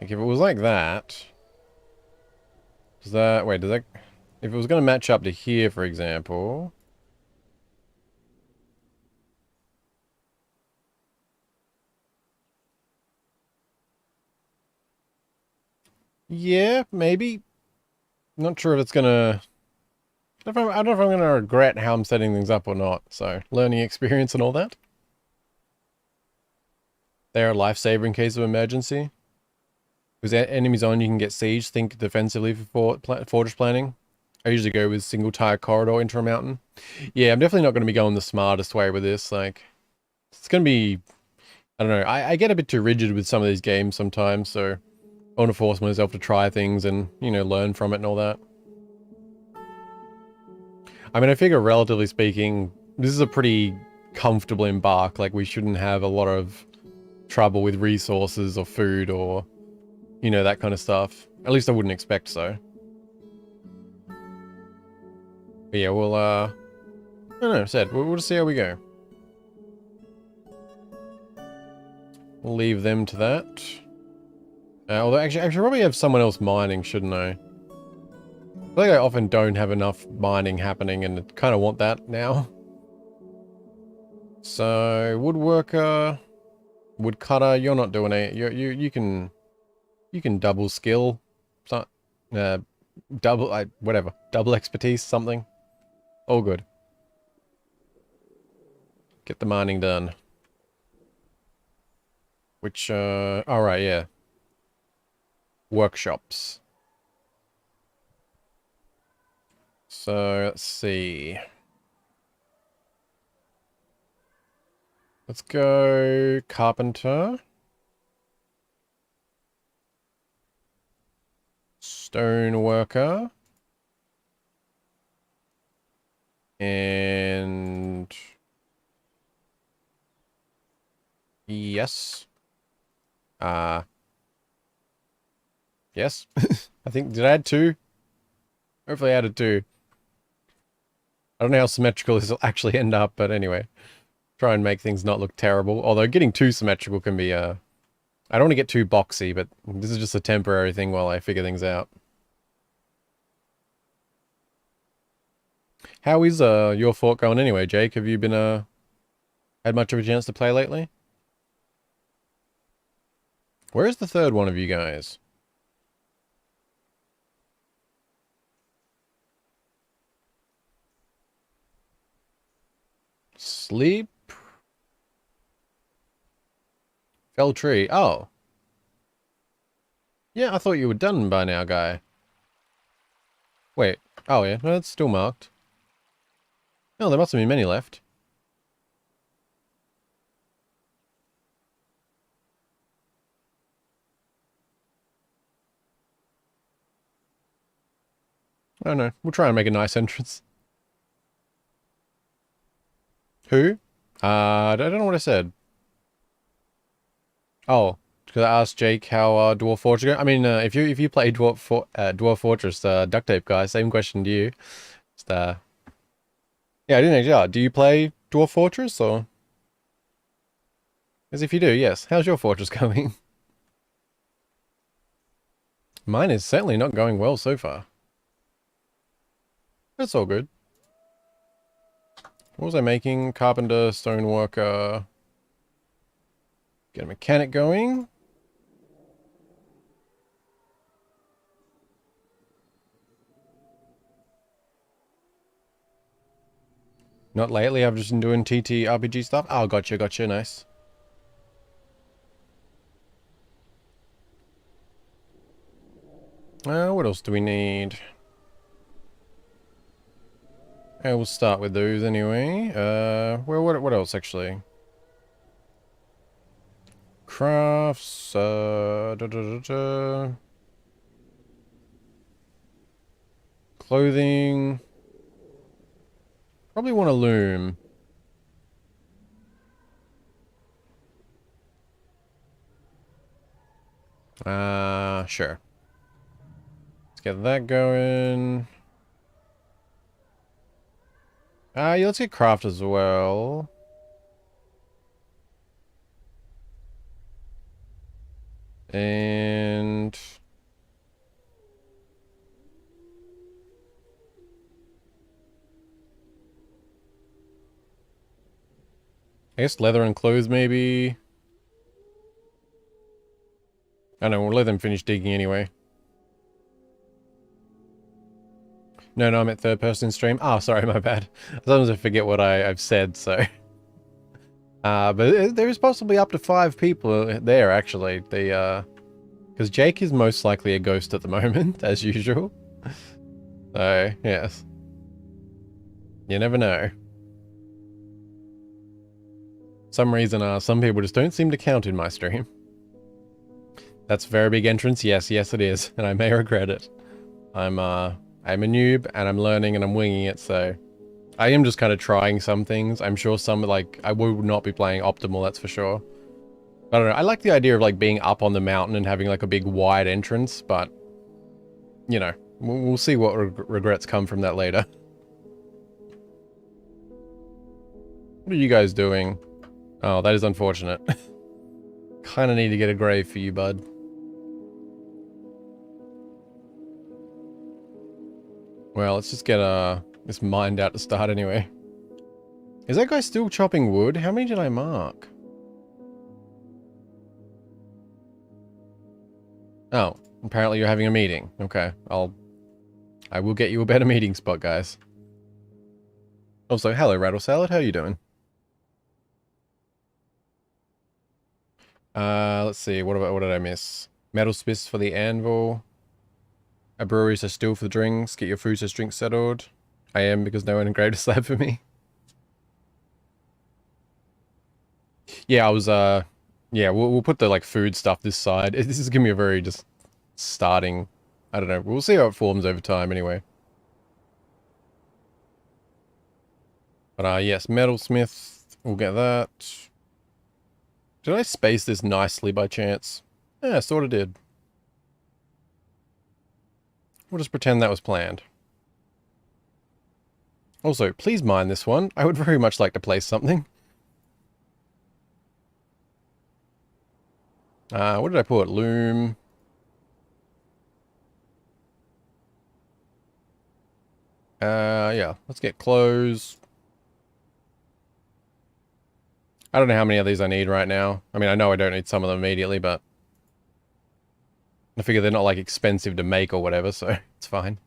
Like, if it was like that... Does that... Wait, does that... If it was going to match up to here, for example... Yeah, maybe. Not sure if it's going to... I don't know if I'm going to regret how I'm setting things up or not. So, learning experience and all that. They are a lifesaver in case of emergency. Because enemies on, you can get siege. Think defensively for fortress planning. I usually go with single tire corridor into a mountain. Yeah, I'm definitely not going to be going the smartest way with this. Like, it's going to be... I don't know. I get a bit too rigid with some of these games sometimes, so I want to force myself to try things and, you know, learn from it and all that. I mean, I figure relatively speaking, this is a pretty comfortable embark. Like, we shouldn't have a lot of trouble with resources or food or, you know, that kind of stuff. At least I wouldn't expect so. But yeah, we'll, I don't know, said, we'll just see how we go. We'll leave them to that. Although, actually, I should probably have someone else mining, shouldn't I? I feel like I often don't have enough mining happening and I kind of want that now. So, woodworker, woodcutter, you're not doing it. You can double skill. So, double, whatever. Double expertise, something. All good. Get the mining done. Which, alright, yeah. Workshops. So, let's see. Let's go carpenter. Stone worker. And... Yes. Yes. I think, did I add 2? Hopefully I added 2. I don't know how symmetrical this will actually end up, but anyway. Try and make things not look terrible. Although getting too symmetrical can be, I don't want to get too boxy, but this is just a temporary thing while I figure things out. How is, your fort going anyway, Jake? Have you been, had much of a chance to play lately? Where's the third one of you guys? Sleep? Fell tree. Oh. Yeah, I thought you were done by now, guy. Wait. Oh, yeah. No, it's still marked. Oh, there must have been many left. I don't know. We'll try and make a nice entrance. Who? I don't know what I said. Oh, because I asked Jake how Dwarf Fortress go. I mean, if you play Dwarf Fortress, duct tape guy, same question to you. Just, yeah, I didn't actually. Do you play Dwarf Fortress or? As if you do, yes. How's your fortress going? Mine is certainly not going well so far. That's all good. What was I making? Carpenter, stoneworker. Get a mechanic going. Not lately, I've just been doing TT RPG stuff. Oh, gotcha, nice. What else do we need? We'll start with those anyway. Well, what else actually? Crafts, clothing. Probably want a loom. Sure. Let's get that going. Yeah, let's get craft as well. And I guess leather and clothes maybe. I don't know, we'll let them finish digging anyway. No, I'm at third person stream. Oh, sorry, my bad. Sometimes I forget what I've said, so. But there is possibly up to 5 people there, actually. Because Jake is most likely a ghost at the moment, as usual. So, yes. You never know. Some reason, some people just don't seem to count in my stream. That's a very big entrance. Yes, it is. And I may regret it. I'm a noob, and I'm learning, and I'm winging it, so... I am just kind of trying some things. I'm sure some, like, I will not be playing optimal, that's for sure. I don't know. I like the idea of, like, being up on the mountain and having, like, a big wide entrance, but... You know, we'll see what regrets come from that later. What are you guys doing? Oh, that is unfortunate. Kinda need to get a grave for you, bud. Well, let's just get this mined out to start anyway. Is that guy still chopping wood? How many did I mark? Oh, apparently you're having a meeting. Okay, I will get you a better meeting spot, guys. Also, hello, Rattle Salad. How you doing? Let's see. What did I miss? Metal smiths for the anvil. A brewery's a still for the drinks. Get your food as drinks settled. I am because no one engraved a slab for me. Yeah, I was, yeah, we'll put the, like, food stuff this side. This is gonna be a very just starting, I don't know. We'll see how it forms over time anyway. But, yes, metalsmith. We'll get that. Did I space this nicely by chance? Yeah, I sort of did. We'll just pretend that was planned. Also, please mind this one. I would very much like to place something. What did I put? Loom. Yeah, let's get clothes. I don't know how many of these I need right now. I mean, I know I don't need some of them immediately, but I figure they're not, like, expensive to make or whatever, so it's fine.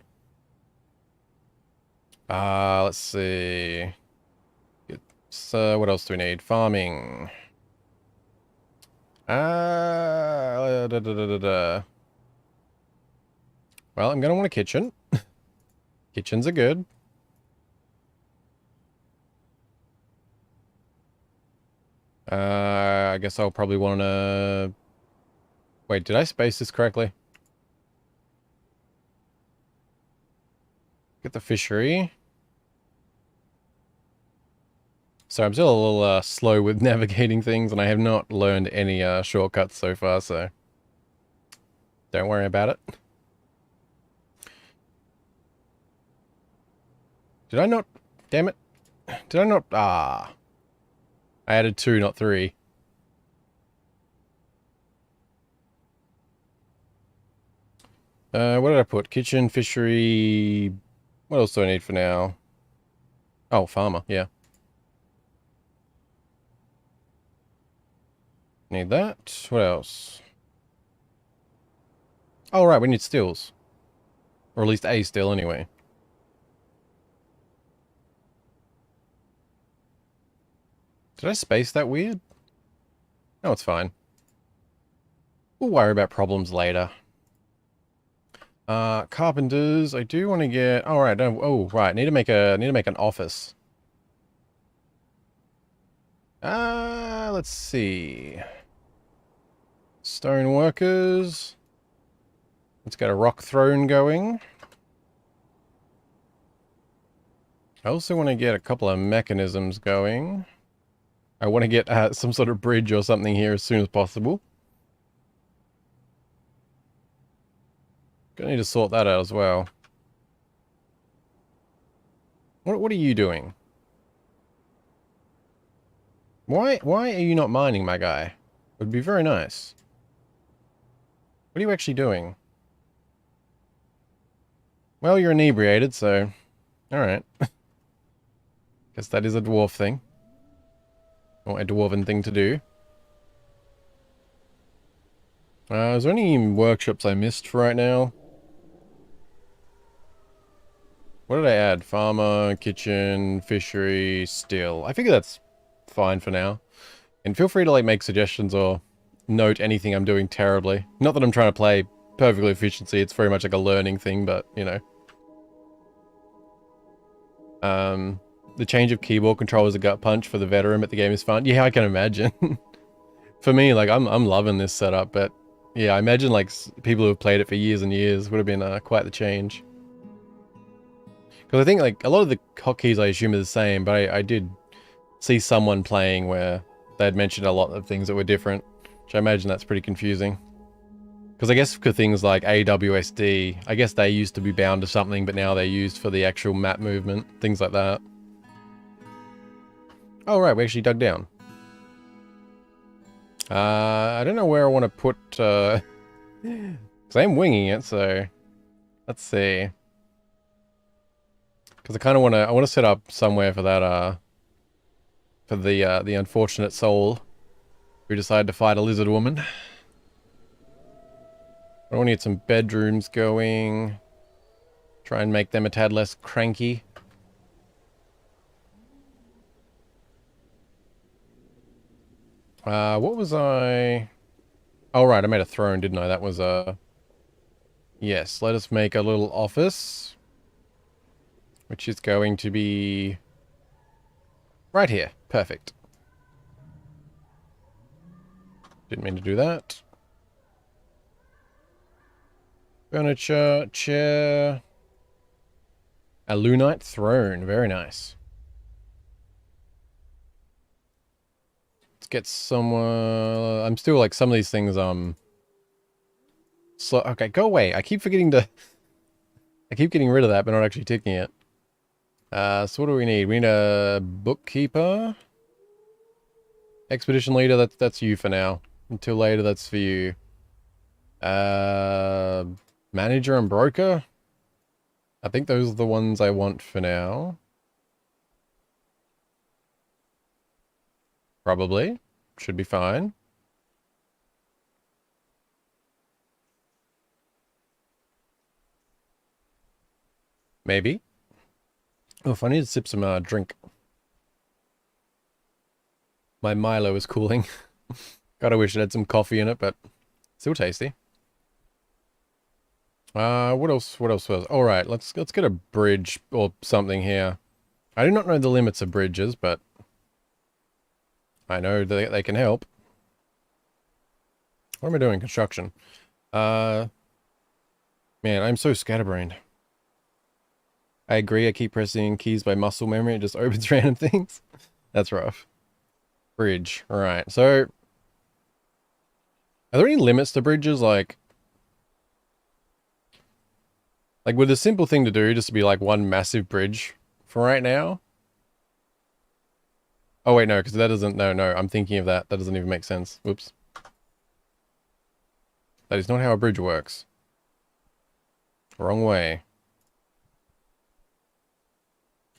Let's see. So, what else do we need? Farming. Well, I'm gonna want a kitchen. Kitchens are good. I guess I'll probably want to... Wait, did I space this correctly? Get the fishery. So I'm still a little slow with navigating things, and I have not learned any shortcuts so far, so don't worry about it. Did I not? Damn it. Did I not? Ah. I added 2, not 3. What did I put? Kitchen, fishery... What else do I need for now? Oh, farmer, yeah. Need that. What else? Oh, right, we need stills. Or at least a still, anyway. Did I space that weird? No, it's fine. We'll worry about problems later. Carpenters, I do want to get... Oh, right, right, need to make an office. Let's see. Stone workers. Let's get a rock throne going. I also want to get a couple of mechanisms going. I want to get some sort of bridge or something here as soon as possible. Gonna need to sort that out as well. What are you doing? Why are you not mining, my guy? Would be very nice. What are you actually doing? Well, you're inebriated, so... Alright. Guess that is a dwarf thing. Or a dwarven thing to do. Is there any workshops I missed for right now? What did I add? Farmer, kitchen, fishery, still. I figure that's fine for now. And feel free to like make suggestions or note anything I'm doing terribly. Not that I'm trying to play perfectly efficiency, it's very much like a learning thing, but you know. The change of keyboard control as a gut punch for the veteran, but the game is fun. Yeah, I can imagine. For me, like I'm loving this setup, but yeah, I imagine like people who have played it for years and years would have been quite the change. Because I think like a lot of the hotkeys I assume are the same, but I did see someone playing where they'd mentioned a lot of things that were different, which I imagine that's pretty confusing. Because I guess for things like AWSD, I guess they used to be bound to something, but now they're used for the actual map movement, things like that. Oh right, we actually dug down. I don't know where I want to put, because I'm winging it, so let's see. Because I kind of I want to set up somewhere for that, for the unfortunate soul who decided to fight a lizard woman. I want to get some bedrooms going. Try and make them a tad less cranky. What was I... Oh, right, I made a throne, didn't I? That was, yes, let us make a little office. Which is going to be... right here. Perfect. Didn't mean to do that. Furniture, chair... A lunite throne. Very nice. Let's get some... I'm still like some of these things, slow. Okay, go away. I keep forgetting to... I keep getting rid of that, but not actually ticking it. So what do we need? We need a bookkeeper. Expedition leader, that's you for now. Until later, that's for you. Manager and broker? I think those are the ones I want for now. Probably. Should be fine. Maybe. Oh, if I need to sip some drink. My Milo is cooling. God, I wish it had some coffee in it, but still tasty. What else? What else was? All right, let's get a bridge or something here. I do not know the limits of bridges, but I know they can help. What am I doing? Construction. Man, I'm so scatterbrained. I agree, I keep pressing keys by muscle memory, it just opens random things. That's rough. Bridge, alright, so... Are there any limits to bridges, like... Like, would the simple thing to do just be like one massive bridge for right now? Oh wait, no, because that doesn't, no, I'm thinking of that. That doesn't even make sense. Whoops. That is not how a bridge works. Wrong way.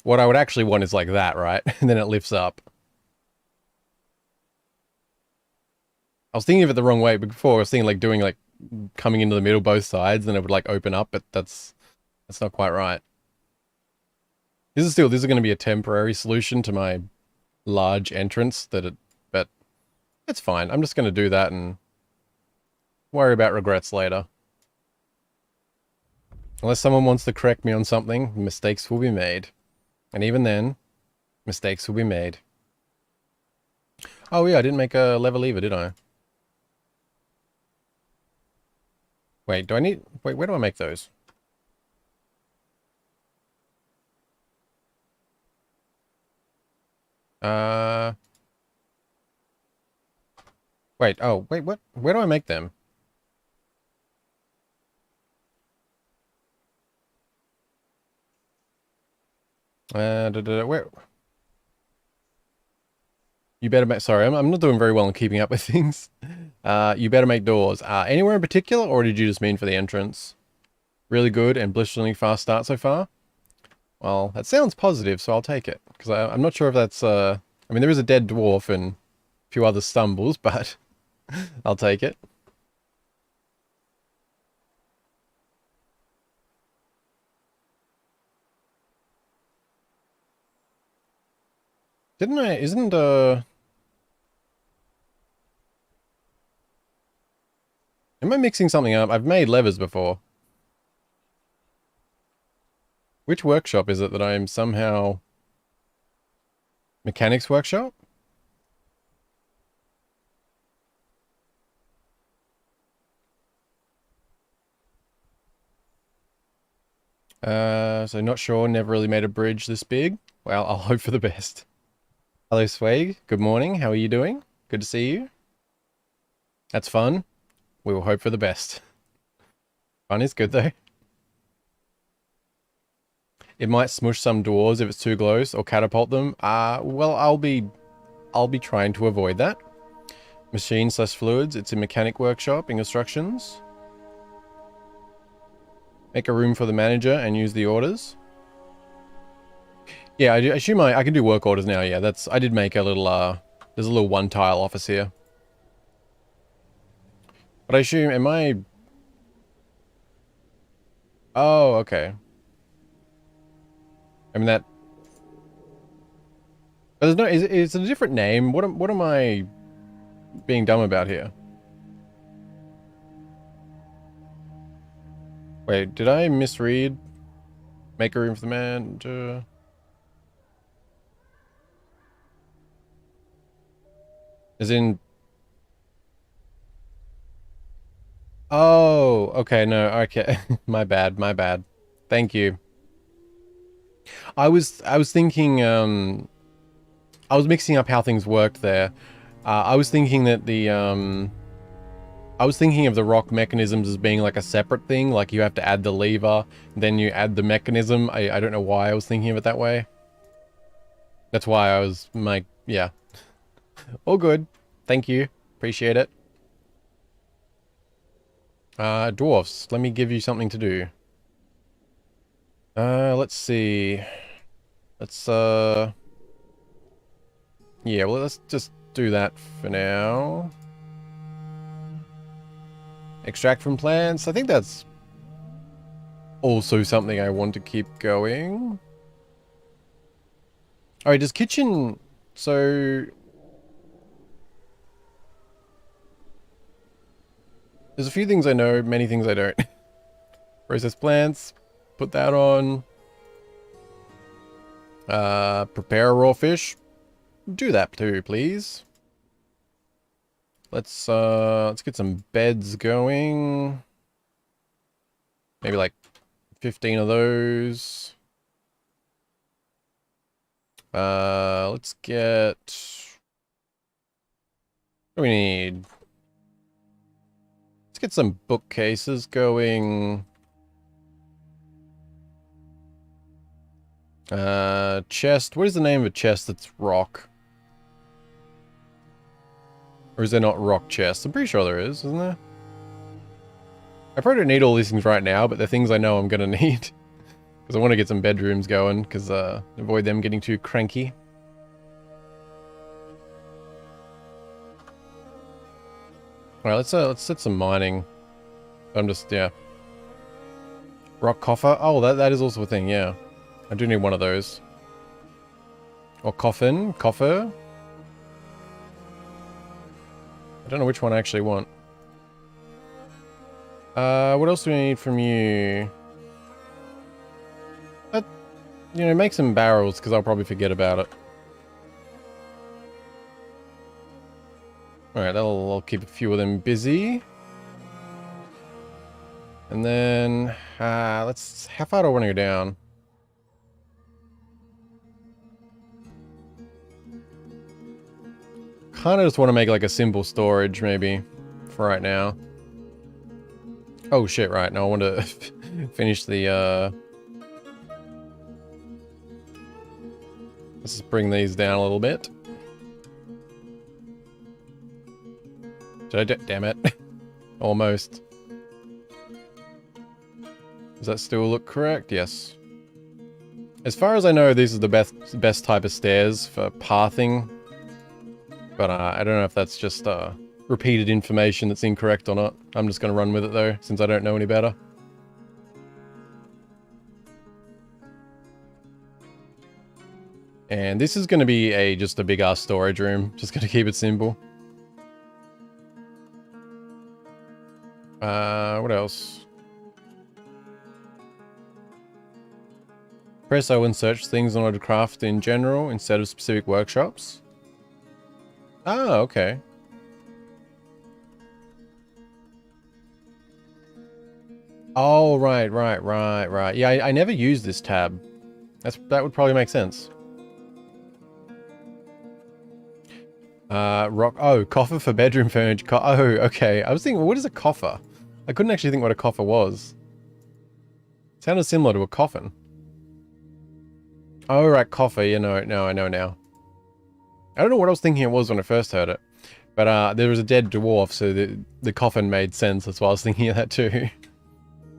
What I would actually want is like that, right? And then it lifts up. I was thinking of it the wrong way, but before I was thinking like doing like coming into the middle both sides, then it would like open up, but that's not quite right. This is going to be a temporary solution to my large entrance but it's fine. I'm just going to do that and worry about regrets later. Unless someone wants to correct me on something, mistakes will be made. And even then, mistakes will be made. Oh yeah, I didn't make a lever lever, did I? Wait, wait, where do I make those? Wait, oh, wait, what? Where do I make them? Where? You better make, sorry, I'm not doing very well in keeping up with things. You better make doors. Anywhere in particular, or did you just mean for the entrance? Really good and blisteringly fast start so far? Well, that sounds positive, so I'll take it. Because I'm not sure if that's, I mean, there is a dead dwarf and a few other stumbles, but I'll take it. Didn't I, isn't, am I mixing something up? I've made levers before. Which workshop is it that I'm somehow... Mechanics workshop? So not sure, never really made a bridge this big. Well, I'll hope for the best. Hello, Swag. Good morning. How are you doing? Good to see you. That's fun. We will hope for the best. Fun is good, though. It might smush some dwarves if it's too close, or catapult them. Well, I'll be trying to avoid that. Machine/fluids. It's a mechanic workshop. Instructions. Make a room for the manager and use the orders. Yeah, I assume I can do work orders now. Yeah, I did make a little, there's a little one tile office here. But I assume, am I... Oh, okay. I mean that... But there's no, it's a different name. What am I being dumb about here? Wait, did I misread? Make a room for the manager... As in... Oh, okay, no, okay. My bad, my bad. Thank you. I was thinking, I was mixing up how things worked there. I was thinking that I was thinking of the rock mechanisms as being like a separate thing, like you have to add the lever, then you add the mechanism. I don't know why I was thinking of it that way. That's why I was, yeah. All good. Thank you. Appreciate it. Dwarfs, let me give you something to do. Let's see. Let's, yeah, well, let's just do that for now. Extract from plants. I think that's also something I want to keep going. Alright, does kitchen... So... There's a few things I know, many things I don't. Process plants. Put that on. Prepare a raw fish. Do that too, please. Let's get some beds going. Maybe like 15 of those. Let's get... What do we need? Let's get some bookcases going. Chest. What is the name of a chest that's rock? Or is there not rock chests? I'm pretty sure there is, isn't there? I probably don't need all these things right now, but they're things I know I'm gonna need. Because I want to get some bedrooms going, because avoid them getting too cranky. Alright, let's set some mining. I'm just, yeah. Rock coffer. Oh, that is also a thing, yeah. I do need one of those. Or coffin. Coffer. I don't know which one I actually want. What else do we need from you? You know, make some barrels, because I'll probably forget about it. Alright, I'll keep a few of them busy. And then, how far do I want to go down? Kind of just want to make like a simple storage, maybe, for right now. Oh shit, right, now I want to finish the, let's just bring these down a little bit. Damn it. Almost. Does that still look correct? Yes. As far as I know, these are the best type of stairs for pathing. But I don't know if that's just repeated information that's incorrect or not. I'm just going to run with it though, since I don't know any better. And this is going to be just a big ass storage room. Just going to keep it simple. What else? Press O and search things in order to craft in general instead of specific workshops. Oh, okay. Oh, right. Yeah, I never used this tab. That would probably make sense. Rock. Oh, coffer for bedroom furniture. Oh, okay. I was thinking, what is a coffer? I couldn't actually think what a coffer was. It sounded similar to a coffin. Oh, right, coffer. You know, no, I know now. I don't know what I was thinking it was when I first heard it. But there was a dead dwarf, so the coffin made sense. That's why I was thinking of that too.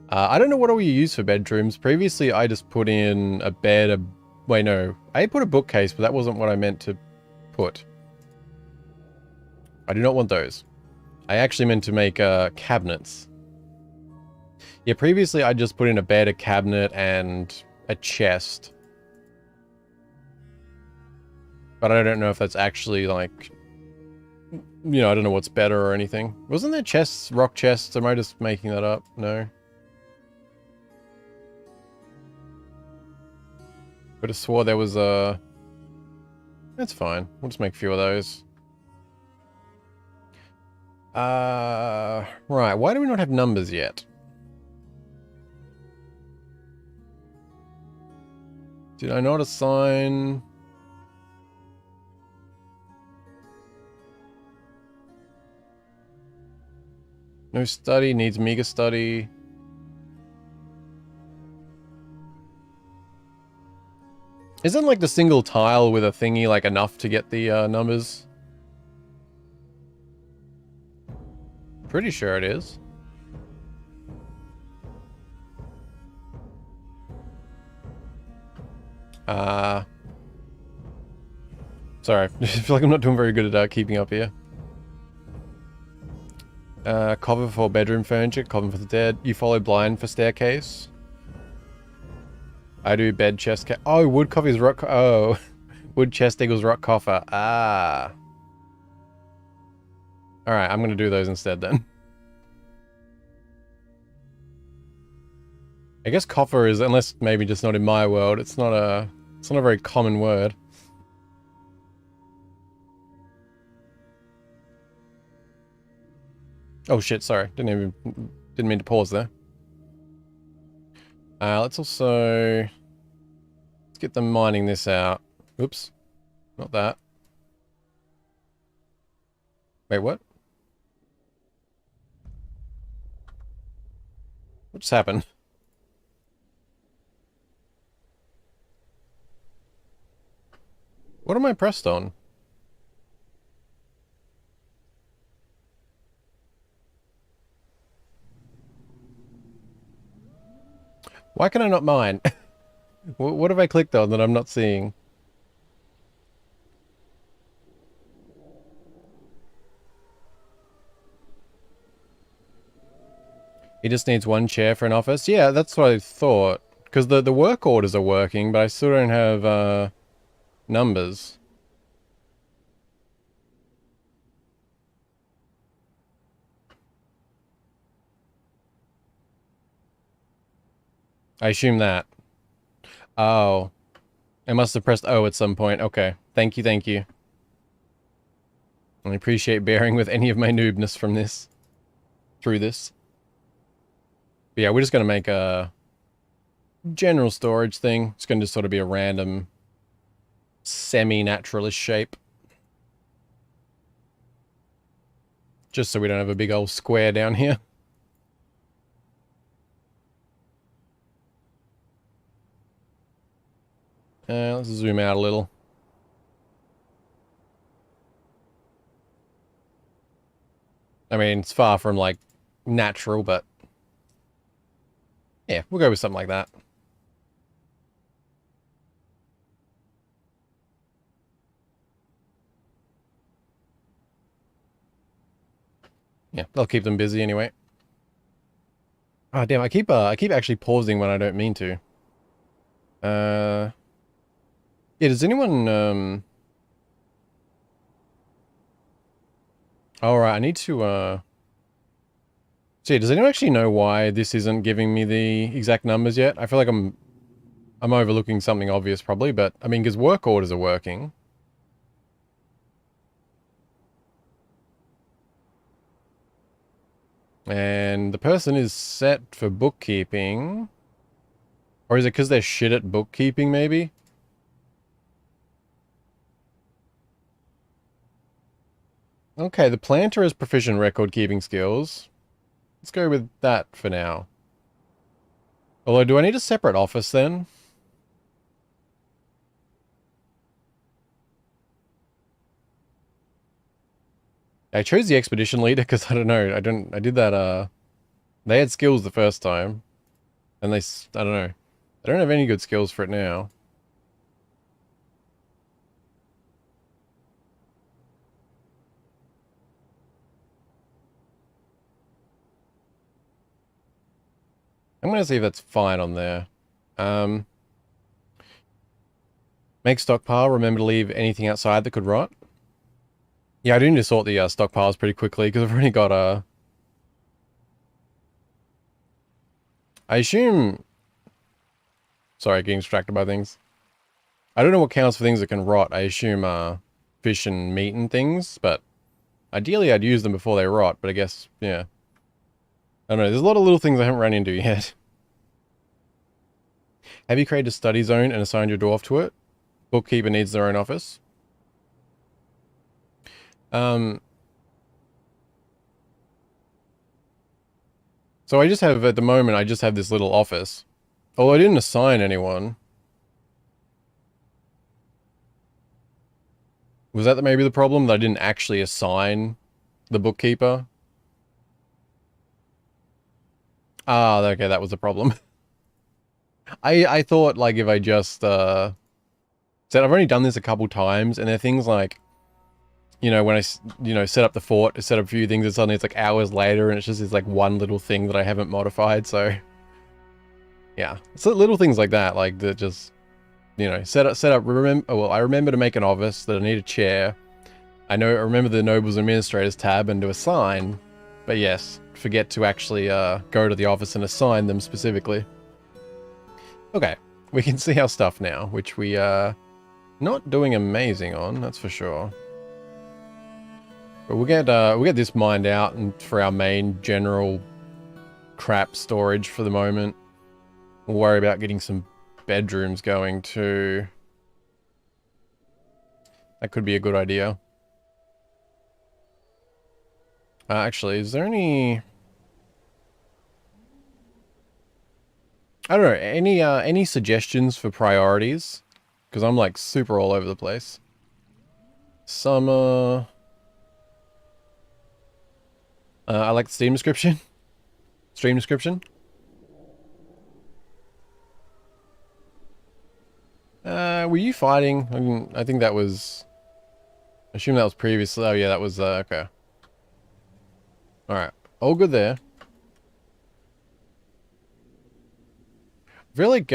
I don't know what all you use for bedrooms. Previously, I just put in a bed, wait, no. I put a bookcase, but that wasn't what I meant to put. I do not want those. I actually meant to make cabinets. Yeah, previously I just put in a bed, a cabinet, and a chest. But I don't know if that's actually, like... You know, I don't know what's better or anything. Wasn't there chests, rock chests? Am I just making that up? No. But I swore there was a... That's fine. We'll just make a few of those. Right. Why do we not have numbers yet? Did I not assign... No study, needs mega study. Isn't like the single tile with a thingy like enough to get the numbers? Pretty sure it is. Sorry, I feel like I'm not doing very good at keeping up here. Cover for bedroom furniture, cover for the dead. You follow blind for staircase. I do bed, chest, oh, wood coffer is rock, oh. Wood chest equals rock coffer, ah. Alright, I'm gonna do those instead then. I guess coffer is, unless maybe just not in my world, it's not a very common word. Oh shit, sorry. Didn't mean to pause there. Let's get them mining this out. Oops. Not that. Wait, what? What just happened? What am I pressed on? Why can I not mine? What have I clicked on that I'm not seeing? He just needs one chair for an office? Yeah, that's what I thought. Because the work orders are working, but I still don't have, numbers. I assume that. Oh. I must have pressed O at some point. Okay. Thank you, thank you. I appreciate bearing with any of my noobness from this. Through this. But yeah, we're just going to make a general storage thing. It's going to just sort of be a random semi-naturalist shape. Just so we don't have a big old square down here. Let's zoom out a little. I mean, it's far from, like, natural, but... yeah, we'll go with something like that. Yeah, they'll keep them busy anyway. Oh, damn, I keep actually pausing when I don't mean to. Yeah, does anyone, alright, I need to, see, does anyone actually know why this isn't giving me the exact numbers yet? I feel like I'm overlooking something obvious probably, but, I mean, because work orders are working. And the person is set for bookkeeping. Or is it because they're shit at bookkeeping, maybe? Okay, the planter has proficient record-keeping skills. Let's go with that for now. Although, do I need a separate office then? I chose the expedition leader because I don't know. I did that, they had skills the first time. And I don't know. I don't have any good skills for it now. I'm going to see if that's fine on there. Make stockpile. Remember to leave anything outside that could rot. Yeah, I do need to sort the stockpiles pretty quickly because I've already got I assume... sorry, getting distracted by things. I don't know what counts for things that can rot. I assume fish and meat and things, but ideally I'd use them before they rot, but I guess, yeah. I don't know, there's a lot of little things I haven't run into yet. Have you created a study zone and assigned your dwarf to it? Bookkeeper needs their own office. So I just have, at the moment, I just have this little office. Although I didn't assign anyone. Was that maybe the problem? That I didn't actually assign the bookkeeper? Ah, okay, that was the problem. I thought, like, if I just, said I've only done this a couple times, and there are things like, you know, when I, you know, set up the fort, set up a few things, and suddenly it's like hours later, and it's just this, like, one little thing that I haven't modified, so... yeah. So little things like that, like, that just, you know, set up, well, I remember to make an office, that I need a chair. I remember the Nobles Administrators tab and to assign, but yes, forget to actually, go to the office and assign them specifically. Okay, we can see our stuff now, which we are not doing amazing on, that's for sure. But we'll get this mined out and for our main general crap storage for the moment. We'll worry about getting some bedrooms going too. That could be a good idea. Actually, is there any... I don't know, any suggestions for priorities? Because I'm like super all over the place. Summer... I like the Steam description. Stream description. Were you fighting? I mean, I think that was... I assume that was previously. Oh yeah, that was, okay. Alright. All good there. I feel like,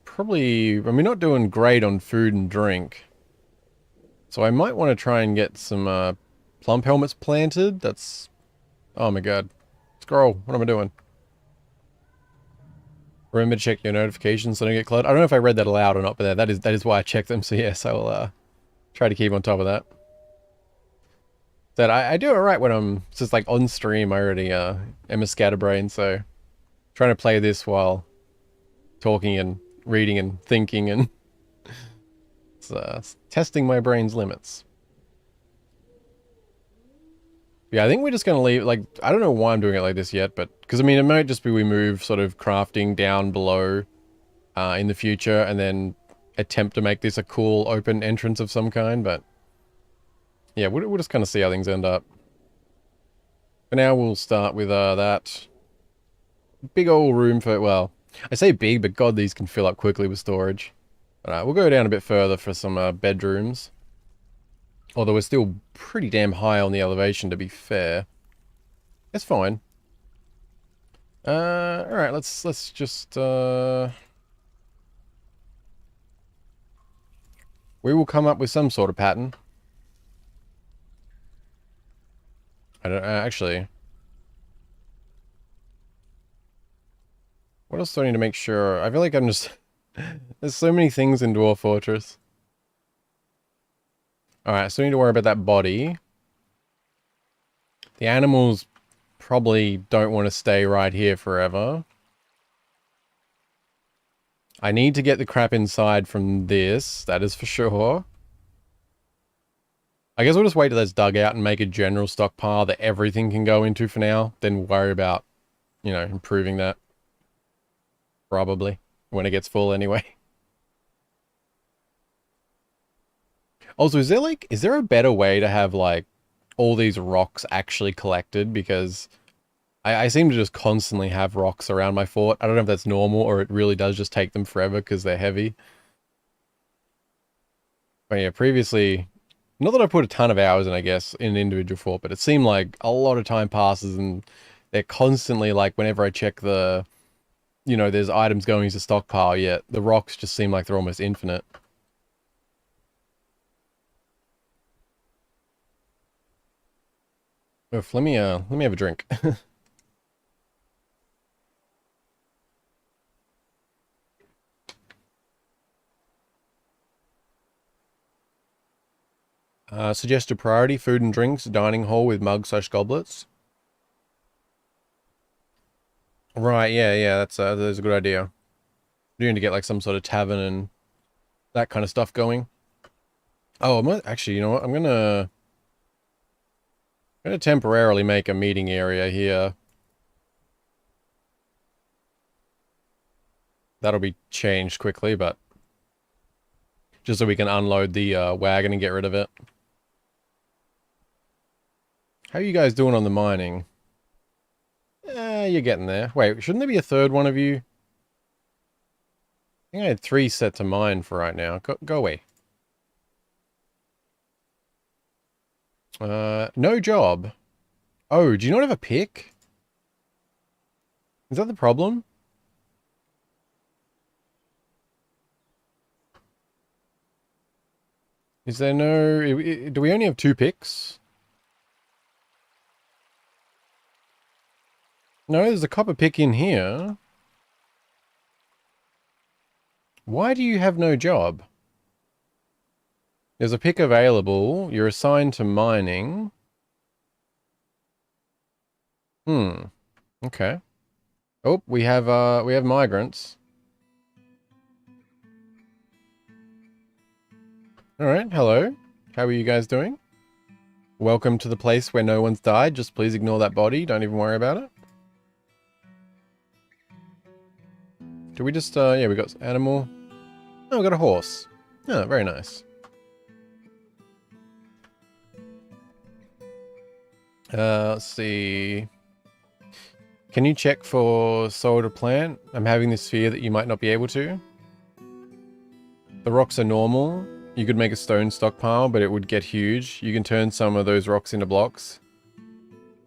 probably... I mean, not doing great on food and drink. So I might want to try and get some, plump helmets planted. That's... Oh my god. Scroll. What am I doing? Remember to check your notifications so I don't get cluttered. I don't know if I read that aloud or not, but that is why I checked them. So yes, I will, try to keep on top of that. That I do it right when I'm just like on stream. I already, am a scatterbrain, so... Trying to play this while talking and reading and thinking and... it's testing my brain's limits. Yeah, I think we're just going to leave, like, I don't know why I'm doing it like this yet, but, because I mean, it might just be we move sort of crafting down below in the future and then attempt to make this a cool open entrance of some kind, but yeah, we'll just kind of see how things end up. For now, we'll start with that big old room for, well, I say big, but god, these can fill up quickly with storage. Alright, we'll go down a bit further for some bedrooms. Although we're still pretty damn high on the elevation, to be fair. It's fine. Alright, let's just, we will come up with some sort of pattern. I don't, actually... What else do I need to make sure? I feel like I'm just... There's so many things in Dwarf Fortress. Alright, so we need to worry about that body. The animals probably don't want to stay right here forever. I need to get the crap inside from this, that is for sure. I guess we'll just wait till that's dug out and make a general stockpile that everything can go into for now. Then worry about, you know, improving that. Probably. When it gets full anyway. Also, is there a better way to have, like, all these rocks actually collected? Because I seem to just constantly have rocks around my fort. I don't know if that's normal or it really does just take them forever because they're heavy. But yeah, previously, not that I put a ton of hours in, I guess, in an individual fort, but it seemed like a lot of time passes and they're constantly, like, whenever I check the, you know, there's items going into stockpile, yet the rocks just seem like they're almost infinite. Oof, let me have a drink. Suggested priority, food and drinks, dining hall with mugs/goblets. Right, yeah, that's a good idea. You need to get like some sort of tavern and that kind of stuff going. Oh, actually, you know what? I'm gonna temporarily make a meeting area here. That'll be changed quickly, but just so we can unload the wagon and get rid of it. How are you guys doing on the mining? You're getting there. Wait, shouldn't there be a third one of you? I think I had 3 set to mine for right now. Go away. No job. Oh, do you not have a pick? Is that the problem? Is there no... Do we only have 2 picks? No, there's a copper pick in here. Why do you have no job? There's a pick available. You're assigned to mining. Okay. Oh, we have migrants. Alright, hello. How are you guys doing? Welcome to the place where no one's died. Just please ignore that body. Don't even worry about it. Do we just, yeah, we got animal. Oh, we got a horse. Oh, very nice. Let's see. Can you check for soil to plant? I'm having this fear that you might not be able to. The rocks are normal. You could make a stone stockpile, but it would get huge. You can turn some of those rocks into blocks.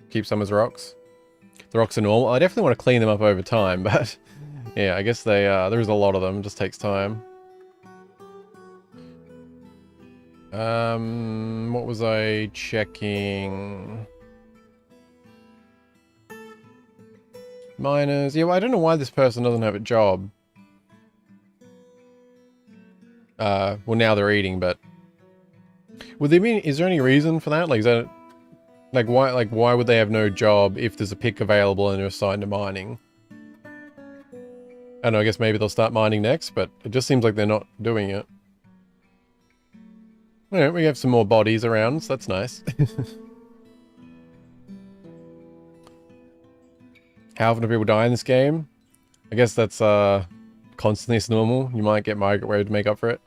Keep some as rocks. The rocks are normal. I definitely want to clean them up over time, but yeah, I guess they there's a lot of them. It just takes time. What was I checking? Miners. Yeah, well, I don't know why this person doesn't have a job. Well, now they're eating, but would they mean? Is there any reason for that? Like, is that like why? Like, why would they have no job if there's a pick available and they're assigned to mining? I don't know. I guess maybe they'll start mining next, but it just seems like they're not doing it. Yeah, we have some more bodies around, so that's nice. How often do people die in this game? I guess that's constantly it's normal. You might get Margaret to make up for it.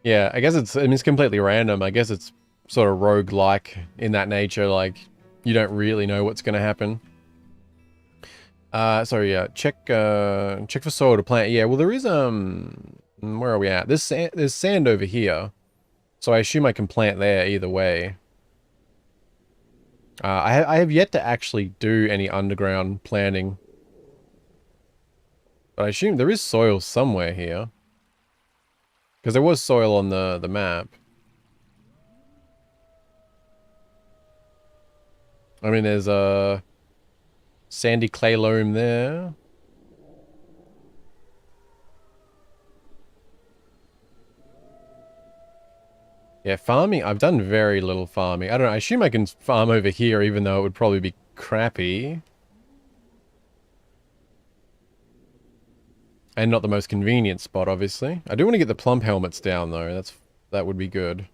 Yeah, I guess it's, I mean, it's completely random. I guess it's sort of rogue-like in that nature, like, you don't really know what's going to happen. So yeah, check for soil to plant. Yeah, well there is, where are we at? There's sand over here. So I assume I can plant there either way. I have yet to actually do any underground planting. But I assume there is soil somewhere here. Because there was soil on the map. I mean, there's a sandy clay loam there. Yeah, farming. I've done very little farming. I don't know. I assume I can farm over here, even though it would probably be crappy. And not the most convenient spot, obviously. I do want to get the plump helmets down, though. That would be good.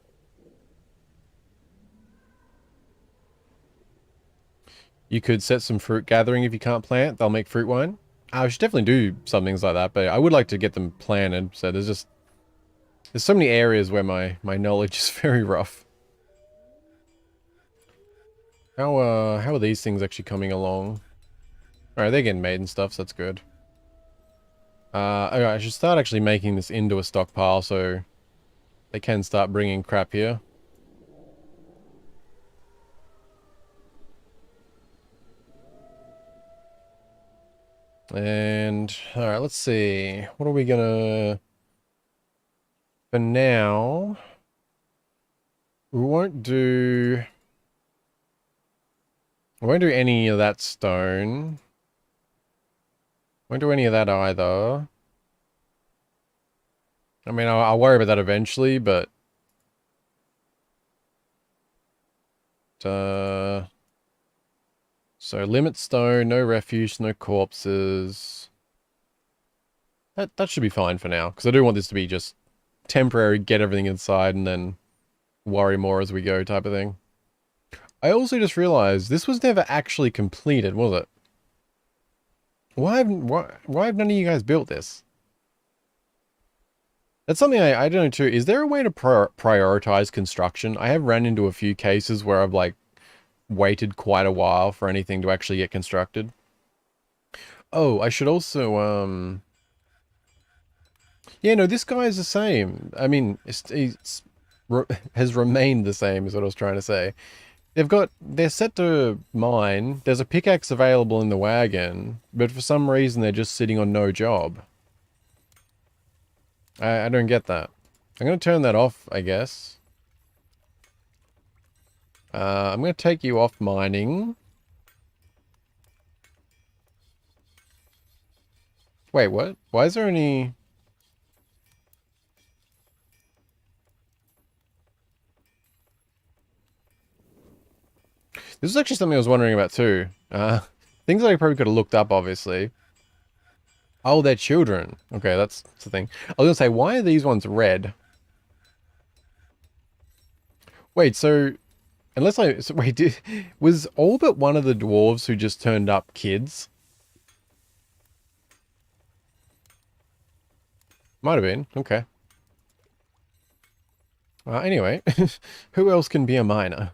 You could set some fruit gathering if you can't plant. They'll make fruit wine. I should definitely do some things like that, but I would like to get them planted. So there's so many areas where my knowledge is very rough. How are these things actually coming along? Alright, they're getting made and stuff, so that's good. Okay, I should start actually making this into a stockpile so they can start bringing crap here. And, alright, let's see. What are we gonna... For now... We won't do any of that stone. Won't do any of that either. I mean, I'll worry about that eventually, but... So limit stone, no refuse, no corpses. That should be fine for now, because I do want this to be just temporary, get everything inside, and then worry more as we go type of thing. I also just realized this was never actually completed, was it? Why have none of you guys built this? That's something I don't know too. Is there a way to prioritize construction? I have ran into a few cases where I've like waited quite a while for anything to actually get constructed. Oh, I should also yeah, no, this guy is the same. I mean, has remained the same is what I was trying to say. They're set to mine. There's a pickaxe available in the wagon, but for some reason they're just sitting on no job. I don't get that. I'm going to turn that off, I guess. I'm going to take you off mining. Wait, what? Why is there any... This is actually something I was wondering about too. Things that I probably could have looked up, obviously. Oh, they're children. Okay, that's the thing. I was going to say, why are these ones red? Wait, so unless I so wait, was all but one of the dwarves who just turned up kids? Might have been. Okay. Anyway, who else can be a miner?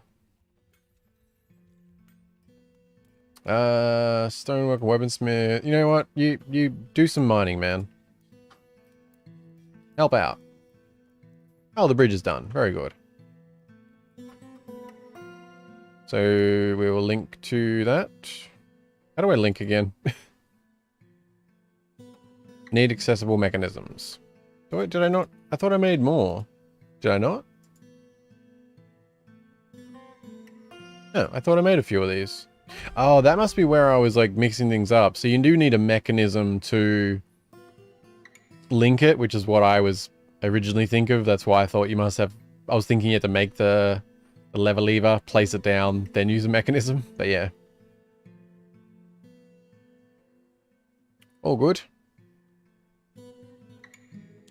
Stonework, weaponsmith. You know what? You do some mining, man. Help out. Oh, the bridge is done. Very good. So we will link to that. How do I link again? Need accessible mechanisms. Wait, did I not? I thought I made more. Did I not? No, I thought I made a few of these. Oh, that must be where I was like mixing things up. So you do need a mechanism to link it, which is what I was originally thinking of. That's why I thought you must have... I was thinking you had to make the lever lever, place it down, then use a mechanism. But yeah. All good.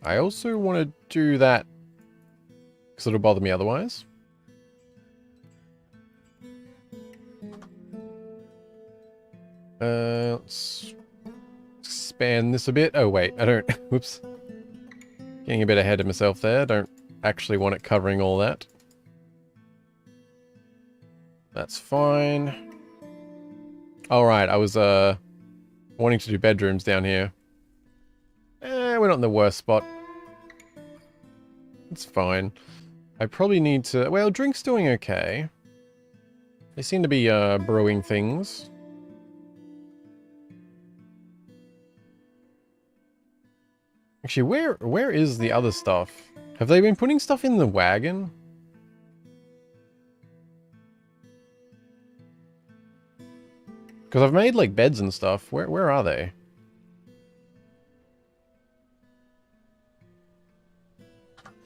I also want to do that because it'll bother me otherwise. Let's expand this a bit. Oh, wait, I don't... Whoops. Getting a bit ahead of myself there. Don't actually want it covering all that. That's fine. Alright, I was, wanting to do bedrooms down here. We're not in the worst spot. It's fine. I probably need to... Well, drink's doing okay. They seem to be, brewing things. Actually, where is the other stuff? Have they been putting stuff in the wagon? Because I've made, like, beds and stuff. Where are they?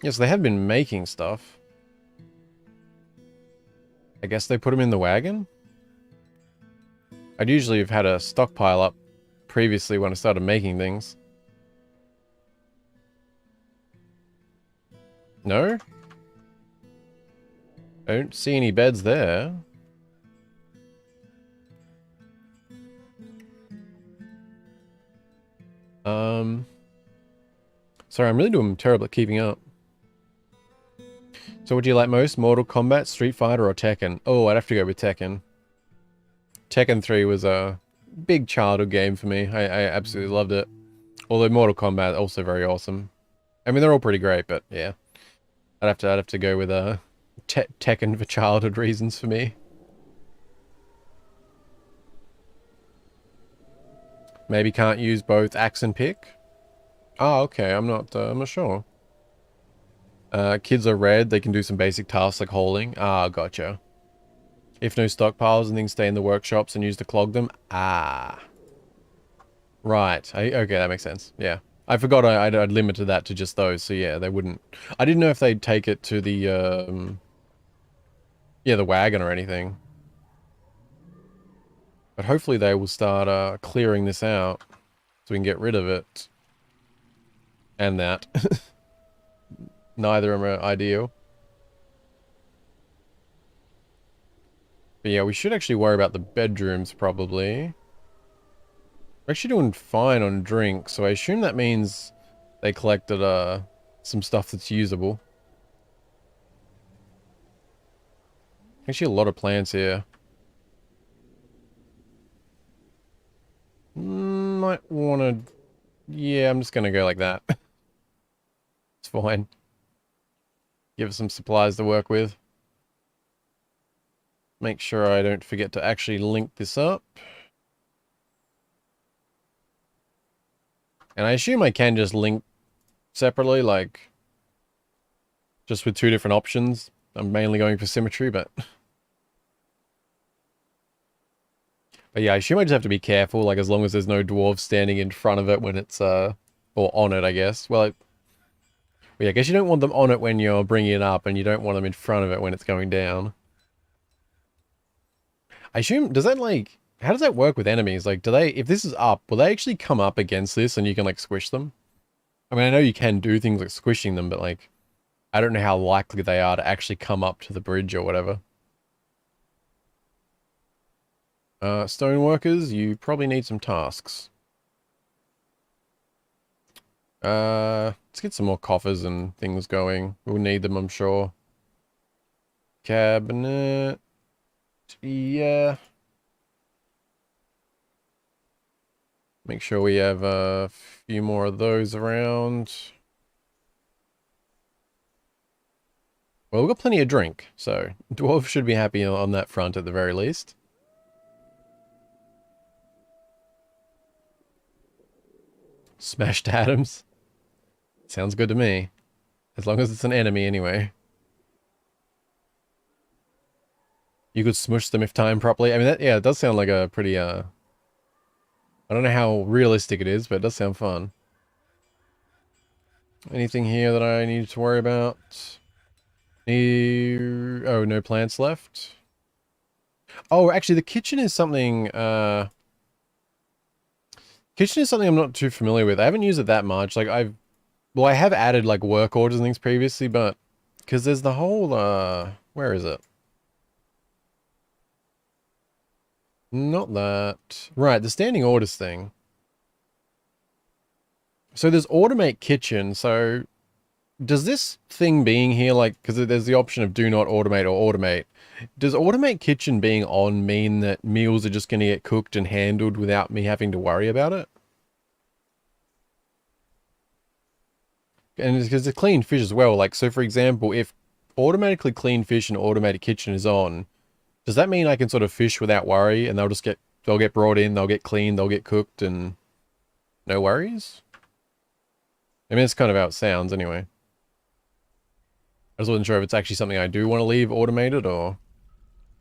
Yes, they have been making stuff. I guess they put them in the wagon? I'd usually have had a stockpile up previously when I started making things. No? I don't see any beds there. Sorry, I'm really doing terrible at keeping up. So what do you like most? Mortal Kombat, Street Fighter, or Tekken? Oh, I'd have to go with Tekken. Tekken 3 was a big childhood game for me. I absolutely loved it. Although Mortal Kombat also very awesome. I mean, they're all pretty great, but yeah. I'd have to go with Tekken for childhood reasons for me. Maybe can't use both axe and pick. Oh, okay. I'm not sure. Kids are red. They can do some basic tasks like hauling. Ah, gotcha. If no stockpiles and things stay in the workshops and used to clog them. Ah. Right. Okay, that makes sense. Yeah. I forgot I'd limited that to just those, so yeah, they wouldn't... I didn't know if they'd take it to the, yeah, the wagon or anything. But hopefully they will start, clearing this out, so we can get rid of it. And that. Neither are ideal. But yeah, we should actually worry about the bedrooms, probably. We're actually doing fine on drink, so I assume that means they collected some stuff that's usable. Actually, a lot of plants here. Might want to... Yeah, I'm just going to go like that. It's fine. Give us some supplies to work with. Make sure I don't forget to actually link this up. And I assume I can just link separately, like, just with two different options. I'm mainly going for symmetry, but... But yeah, I assume I just have to be careful, like, as long as there's no dwarves standing in front of it when it's, or on it, I guess. Well, yeah, I guess you don't want them on it when you're bringing it up, and you don't want them in front of it when it's going down. I assume, does that, like... How does that work with enemies? Like, do they, if this is up, will they actually come up against this and you can, like, squish them? I mean, I know you can do things like squishing them, but, like, I don't know how likely they are to actually come up to the bridge or whatever. Stoneworkers, you probably need some tasks. Let's get some more coffers and things going. We'll need them, I'm sure. Cabinet. Yeah. Make sure we have a few more of those around. Well, we've got plenty of drink, so Dwarf should be happy on that front at the very least. Smashed atoms. Sounds good to me. As long as it's an enemy anyway. You could smush them if timed properly. I mean, that, yeah, it does sound like a pretty, I don't know how realistic it is, but it does sound fun. Anything here that I need to worry about? Oh, no plants left. Oh, actually, the kitchen is something, kitchen is something I'm not too familiar with. I haven't used it that much. Like, well, I have added, like, work orders and things previously, but, because there's the whole, where is it? Not that. Right, the standing orders thing. So there's automate kitchen, so does this thing being here, like, because there's the option of do not automate or automate. Does automate kitchen being on mean that meals are just going to get cooked and handled without me having to worry about it? And because it's clean fish as well, like, so for example, if automatically clean fish and automated kitchen is on, does that mean I can sort of fish without worry and they'll get brought in, they'll get cleaned, they'll get cooked and no worries? I mean, it's kind of how it sounds anyway. I just wasn't sure if it's actually something I do want to leave automated or...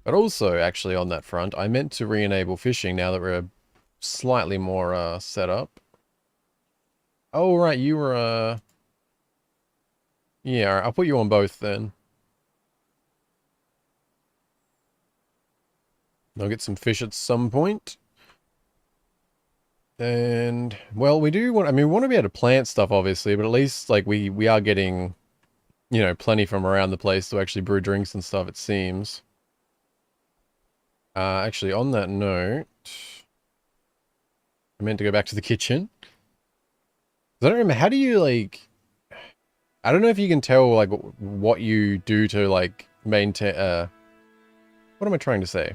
But also, actually, on that front, I meant to re-enable fishing now that we're slightly more set up. Oh, right, you were... Yeah, I'll put you on both then. I'll get some fish at some point. And, well, we do want... I mean, we want to be able to plant stuff, obviously, but at least, like, we are getting, you know, plenty from around the place to actually brew drinks and stuff, it seems. Actually, on that note... I meant to go back to the kitchen. I don't remember, how do you, like... I don't know if you can tell, like, what you do to, like, maintain... what am I trying to say?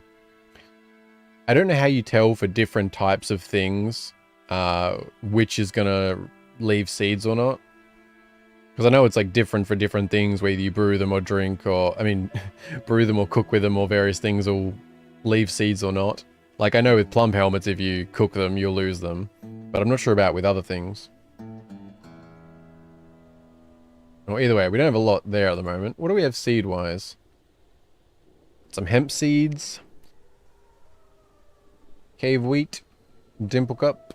I don't know how you tell for different types of things, which is gonna leave seeds or not. Because I know it's, like, different for different things, whether you brew them or drink, or, I mean, brew them or cook with them, or various things will leave seeds or not. Like, I know with plum helmets, if you cook them, you'll lose them. But I'm not sure about with other things. Well, either way, we don't have a lot there at the moment. What do we have seed-wise? Some hemp seeds. Cave wheat. Dimple cup.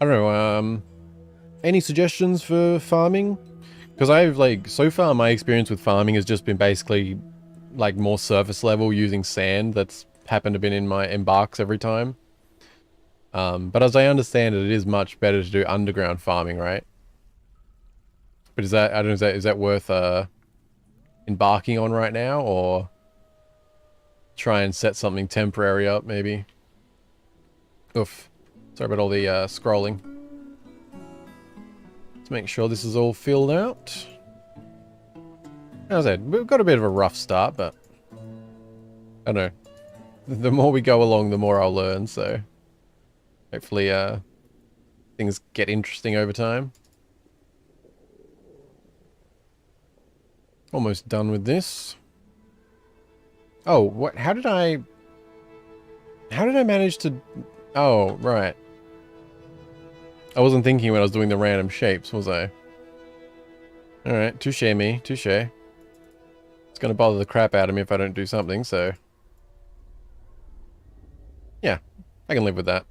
I don't know, any suggestions for farming? Because I've, like, so far my experience with farming has just been basically, like, more surface level using sand that's happened to have been in my embarks every time. But as I understand it, it is much better to do underground farming, right? But is that, I don't know, is that worth, embarking on right now, or try and set something temporary up, maybe? Oof. Sorry about all the, scrolling. Let's make sure this is all filled out. As I said, we've got a bit of a rough start, but... I don't know. The more we go along, the more I'll learn, so... Hopefully, things get interesting over time. Almost done with this. Oh, what? How did I manage to... Oh, right. I wasn't thinking when I was doing the random shapes, was I? Alright, touche me, touche. It's gonna bother the crap out of me if I don't do something, so... Yeah, I can live with that.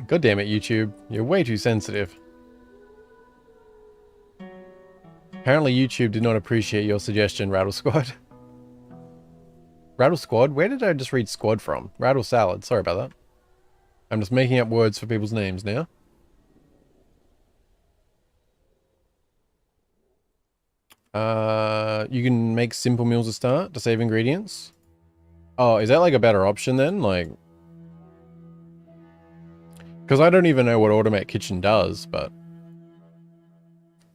God damn it, YouTube. You're way too sensitive. Apparently YouTube did not appreciate your suggestion, Rattle Squad. Rattle squad? Where did I just read squad from? Rattle salad. Sorry about that. I'm just making up words for people's names now. You can make simple meals to start to save ingredients. Oh, is that like a better option then? Like, because I don't even know what Automate Kitchen does, but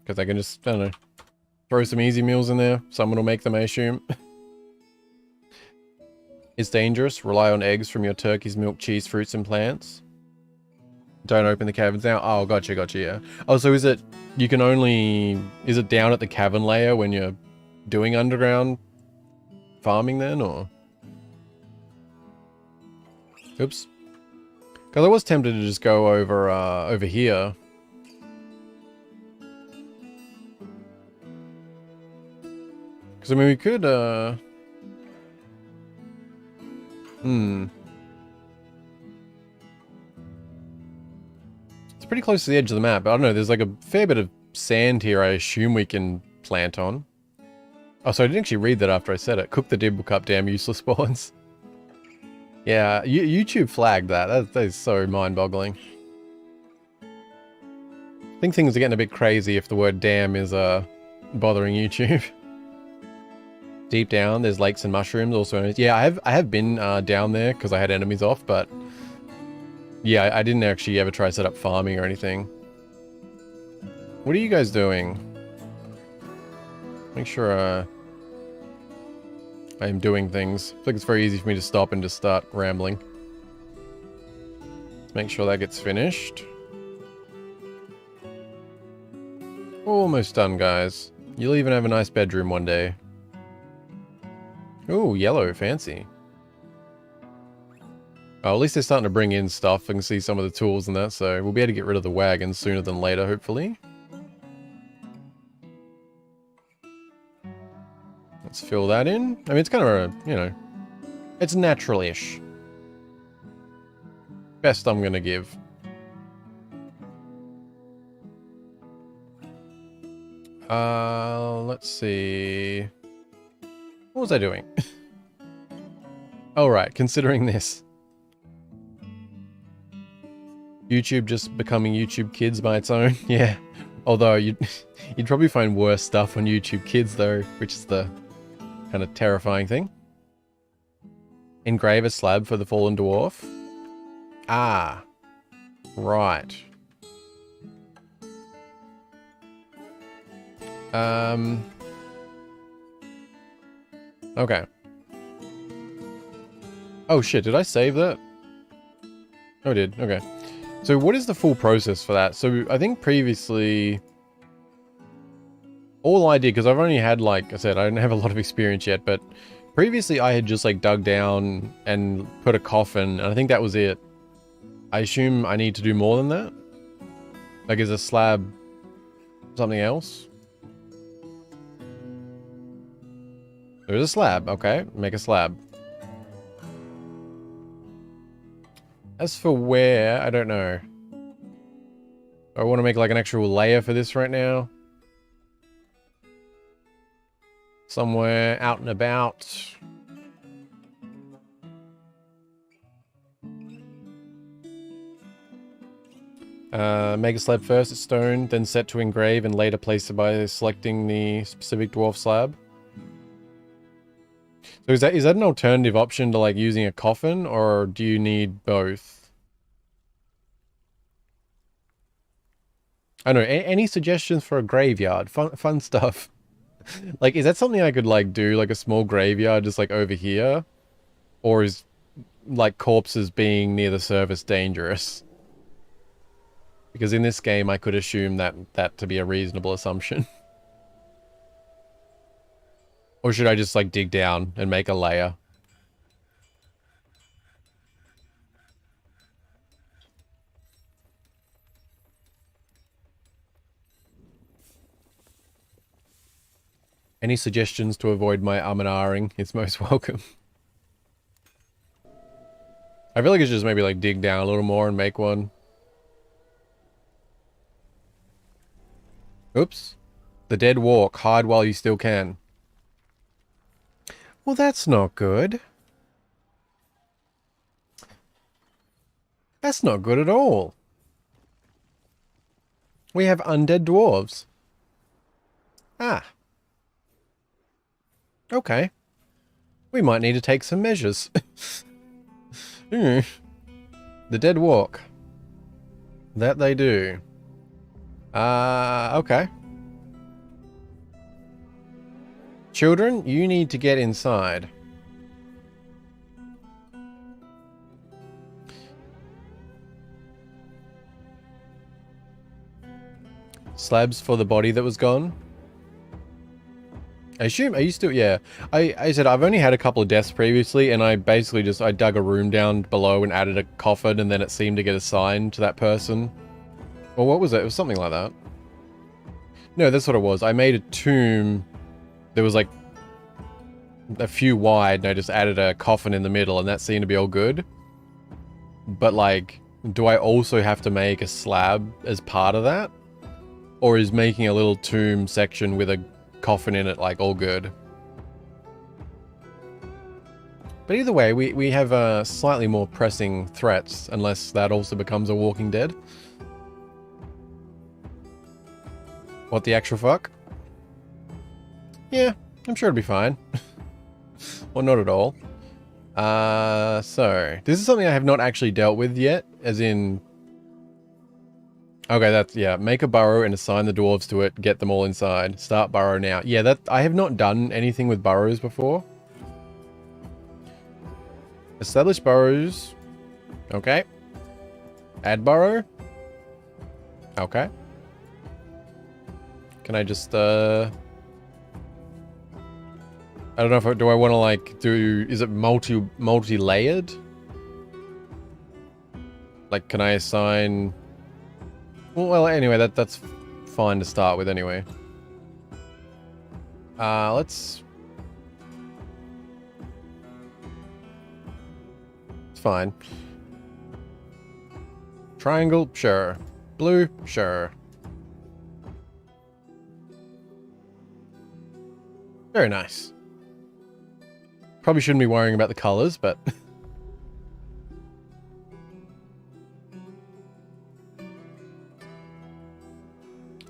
because I can just, I don't know, throw some easy meals in there. Someone will make them, I assume. It's dangerous. Rely on eggs from your turkey's milk, cheese, fruits, and plants. Don't open the caverns now. Oh, gotcha, yeah. Oh, so is it, you can only, is it down at the cavern layer when you're doing underground farming then, or? Oops. Because I was tempted to just go over, over here. Because, I mean, we could, It's pretty close to the edge of the map, but I don't know, there's like a fair bit of sand here I assume we can plant on. Oh, so I didn't actually read that after I said it. Cook the dibble cup, damn useless spawns. Yeah, YouTube flagged that. That is so mind-boggling. I think things are getting a bit crazy if the word damn is bothering YouTube. Deep down, there's lakes and mushrooms also. Yeah, I have been down there because I had enemies off, but yeah, I didn't actually ever try to set up farming or anything. What are you guys doing? Make sure I am doing things. I feel like it's very easy for me to stop and just start rambling. Let's make sure that gets finished. Almost done, guys. You'll even have a nice bedroom one day. Ooh, yellow, fancy. Oh, at least they're starting to bring in stuff. I can see some of the tools and that, so we'll be able to get rid of the wagon sooner than later, hopefully. Let's fill that in. I mean, it's kind of a, you know, it's natural-ish. Best I'm gonna give. Let's see. What was I doing? Oh, right, considering this. YouTube just becoming YouTube Kids by its own. Yeah. Although you'd probably find worse stuff on YouTube Kids though, which is the kind of terrifying thing. Engrave a slab for the fallen dwarf. Ah. Right. Okay. Oh shit, did I save that? Oh, I did. Okay. So what is the full process for that? So I think previously all I did, because I've only had, like I said, I don't have a lot of experience yet, but previously I had just like dug down and put a coffin, and I think that was it. I assume I need to do more than that? Like, is a slab something else? There's a slab. Okay, make a slab. As for where, I don't know. I want to make like an actual layer for this right now. Somewhere out and about. Make a slab first, it's stone, then set to engrave and later place it by selecting the specific dwarf slab. So is that an alternative option to like using a coffin, or do you need both? I don't know, any suggestions for a graveyard? Fun stuff. Like, is that something I could like do, like a small graveyard just like over here? Or is like corpses being near the surface dangerous? Because in this game I could assume that to be a reasonable assumption. Or should I just like dig down and make a layer? Any suggestions to avoid my and ahhing is most welcome. I feel like it's just maybe like dig down a little more and make one. Oops. The dead walk. Hide while you still can. Well, that's not good. That's not good at all. We have undead dwarves. Ah. Okay. We might need to take some measures. The dead walk. That they do. Okay. Children, you need to get inside. Slabs for the body that was gone. I assume, are you still, yeah. I said I've only had a couple of deaths previously, and I basically just, I dug a room down below and added a coffin, and then it seemed to get assigned to that person. Or what was it? It was something like that. No, that's what it was. I made a tomb. There was like a few wide, and I just added a coffin in the middle, and that seemed to be all good. But like, do I also have to make a slab as part of that? Or is making a little tomb section with a coffin in it like all good? But either way, we have slightly more pressing threats, unless that also becomes a Walking Dead. What the actual fuck? Yeah, I'm sure it'll be fine. Or not at all. So, this is something I have not actually dealt with yet, as in... Okay, that's, yeah, make a burrow and assign the dwarves to it, get them all inside. Start burrow now. Yeah, that, I have not done anything with burrows before. Establish burrows. Okay. Add burrow. Okay. Can I just, I don't know if do I want to like do, is it multi-layered? Like, can I assign... Well, anyway, that's fine to start with anyway. Let's... It's fine. Triangle, sure. Blue, sure. Very nice. Probably shouldn't be worrying about the colors, but...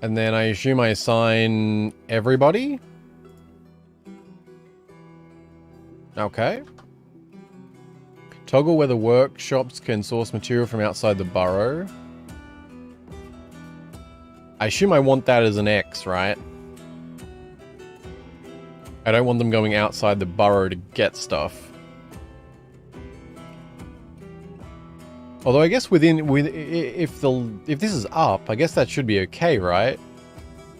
And then I assume I assign everybody? Okay. Toggle whether workshops can source material from outside the burrow. I assume I want that as an X, right? I don't want them going outside the burrow to get stuff. Although I guess if this is up, I guess that should be okay, right?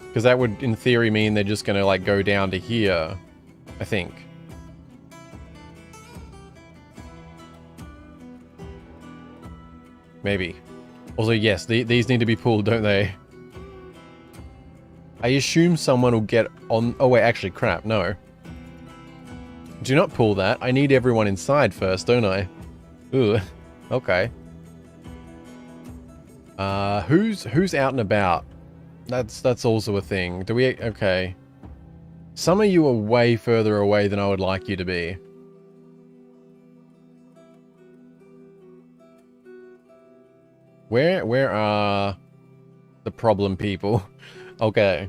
Because that would, in theory, mean they're just gonna like go down to here, I think. Maybe. Also, yes, these need to be pulled, don't they? I assume someone will get on... Oh wait, actually, crap, no. Do not pull that. I need everyone inside first, don't I? Ugh. Okay. Who's out and about? That's also a thing. Do we... Okay. Some of you are way further away than I would like you to be. Where are the problem people? Okay.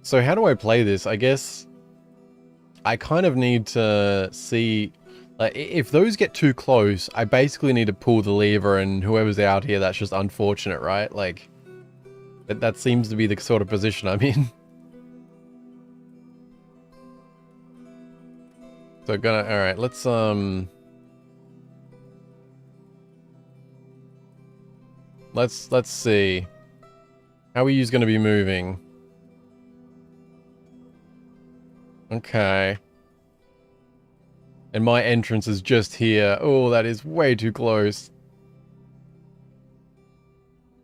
So how do I play this? I guess I kind of need to see... Like, if those get too close, I basically need to pull the lever, and whoever's out here, that's just unfortunate, right? Like, that seems to be the sort of position I'm in. So alright, let's see. How are you gonna be moving? Okay. And my entrance is just here. Oh, that is way too close.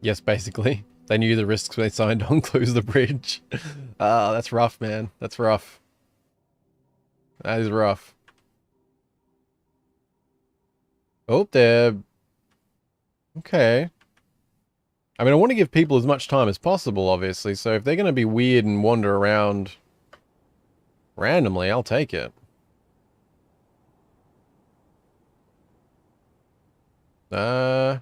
Yes, basically. They knew the risks when they signed on close the bridge. Ah, that's rough, man. That's rough. That is rough. Oh, they're... Okay. I mean, I want to give people as much time as possible, obviously, so if they're going to be weird and wander around randomly, I'll take it. Okay,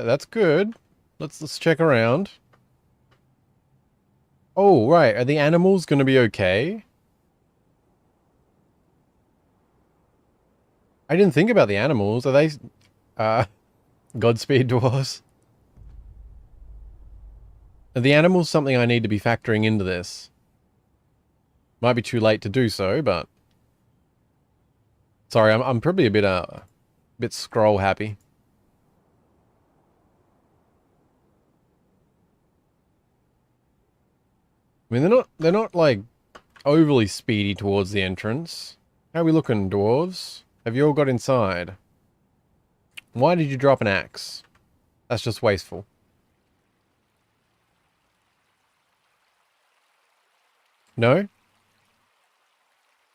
that's good. Let's check around. Oh, right. Are the animals going to be okay? I didn't think about the animals. Are they... Godspeed dwarves? Are the animals something I need to be factoring into this? Might be too late to do so, but... Sorry, I'm probably a bit scroll happy. I mean, they're not like overly speedy towards the entrance. How are we looking, dwarves? Have you all got inside? Why did you drop an axe? That's just wasteful. No?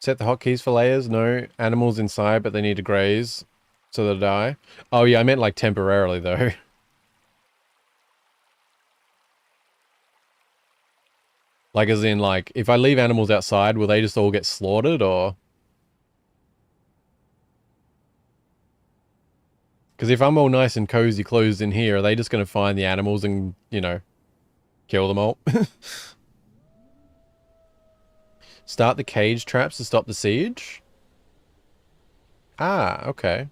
Set the hotkeys for layers? No. Animals inside, but they need to graze, so they'll die. Oh yeah, I meant like temporarily though. Like as in like, if I leave animals outside, will they just all get slaughtered or? Because if I'm all nice and cozy closed in here, are they just going to find the animals and, you know, kill them all? Start the cage traps to stop the siege? Ah, okay.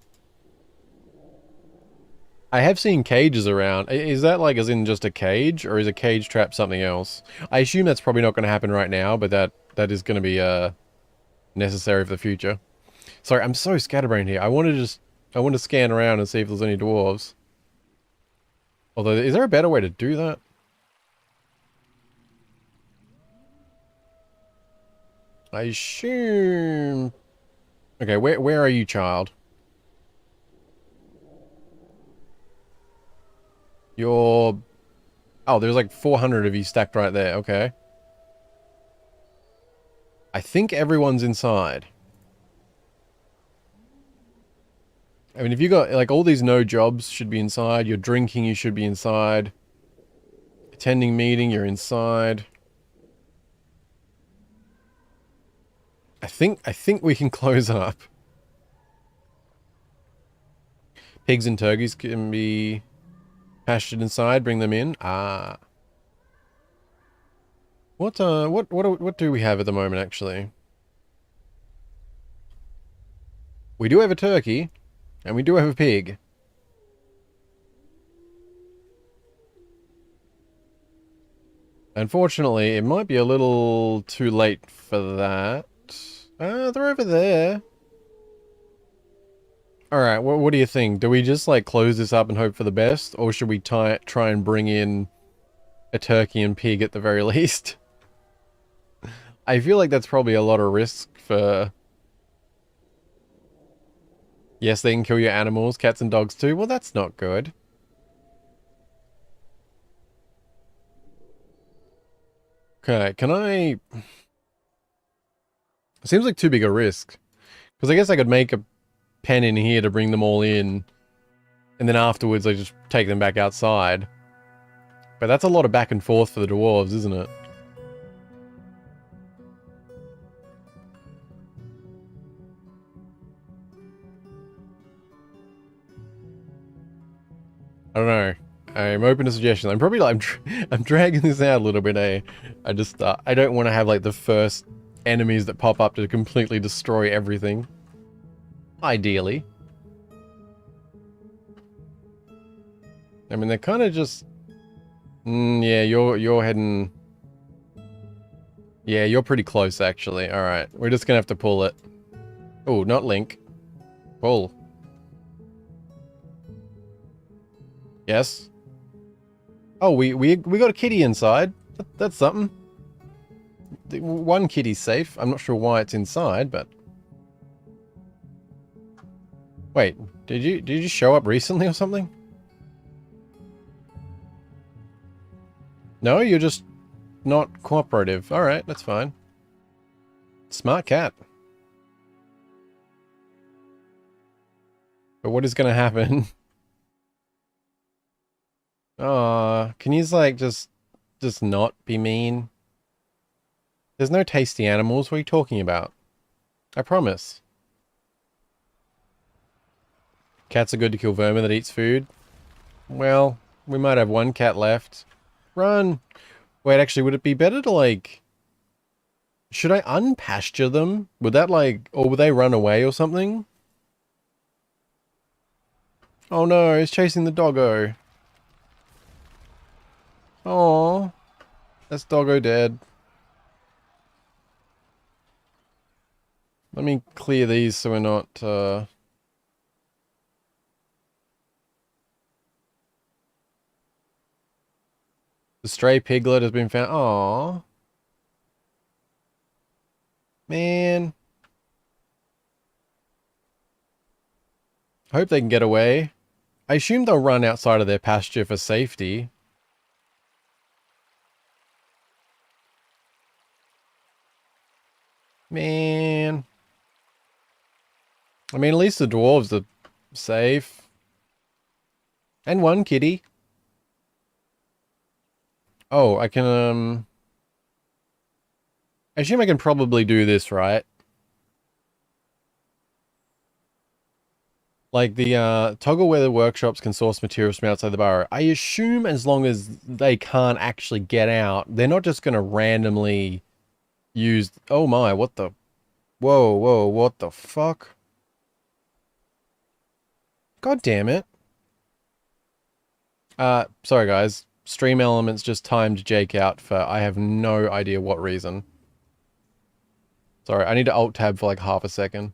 I have seen cages around. Is that like as in just a cage, or is a cage trap something else? I assume that's probably not going to happen right now, but that is going to be necessary for the future. Sorry, I'm so scatterbrained here. I want to scan around and see if there's any dwarves. Although, is there a better way to do that? I assume... Okay, where are you, child? You're... Oh, there's like 400 of you stacked right there. Okay. I think everyone's inside. I mean, if you got, like, all these no jobs should be inside. You're drinking, you should be inside. Attending meeting, you're inside. I think we can close up. Pigs and turkeys can be pastured inside. Bring them in. Ah. What do we have at the moment, actually? We do have a turkey, and we do have a pig. Unfortunately, it might be a little too late for that. They're over there. Alright, what do you think? Do we just, like, close this up and hope for the best? Or should we try and bring in a turkey and pig at the very least? I feel like that's probably a lot of risk for... Yes, they can kill your animals, cats and dogs too. Well, that's not good. Okay, can I... It seems like too big a risk. Because I guess I could make a pen in here to bring them all in. And then afterwards I just take them back outside. But that's a lot of back and forth for the dwarves, isn't it? I don't know. I'm open to suggestions. I'm probably like, I'm dragging this out a little bit, eh? I just, I don't want to have like the first enemies that pop up to completely destroy everything. Ideally. I mean, they're kind of just... yeah, you're heading... Yeah, you're pretty close, actually. Alright, we're just gonna have to pull it. Oh, not Link. Pull. Yes? Oh, we got a kitty inside. That's something. One kitty's safe. I'm not sure why it's inside, but... Wait, did you show up recently or something? No, you're just not cooperative. Alright, that's fine. Smart cat. But what is gonna happen? Aw, can you like just not be mean? There's no tasty animals. What are you talking about? I promise. Cats are good to kill vermin that eats food. Well, we might have one cat left. Run! Wait, actually, would it be better to, like... Should I unpasture them? Would that, like... Or would they run away or something? Oh no, he's chasing the doggo. Oh, that's doggo dead. Let me clear these so we're not, The stray piglet has been found. Aww. Man. Hope they can get away. I assume they'll run outside of their pasture for safety. Man. I mean, at least the dwarves are safe. And one kitty. Oh, I can, I assume I can probably do this, right? Like the, toggle where the workshops can source materials from outside the burrow. I assume as long as they can't actually get out, they're not just going to randomly use... Oh my, what the... Whoa, whoa, what the fuck? God damn it. Sorry guys. Stream Elements just timed Jake out for I have no idea what reason. Sorry, I need to alt-tab for like half a second.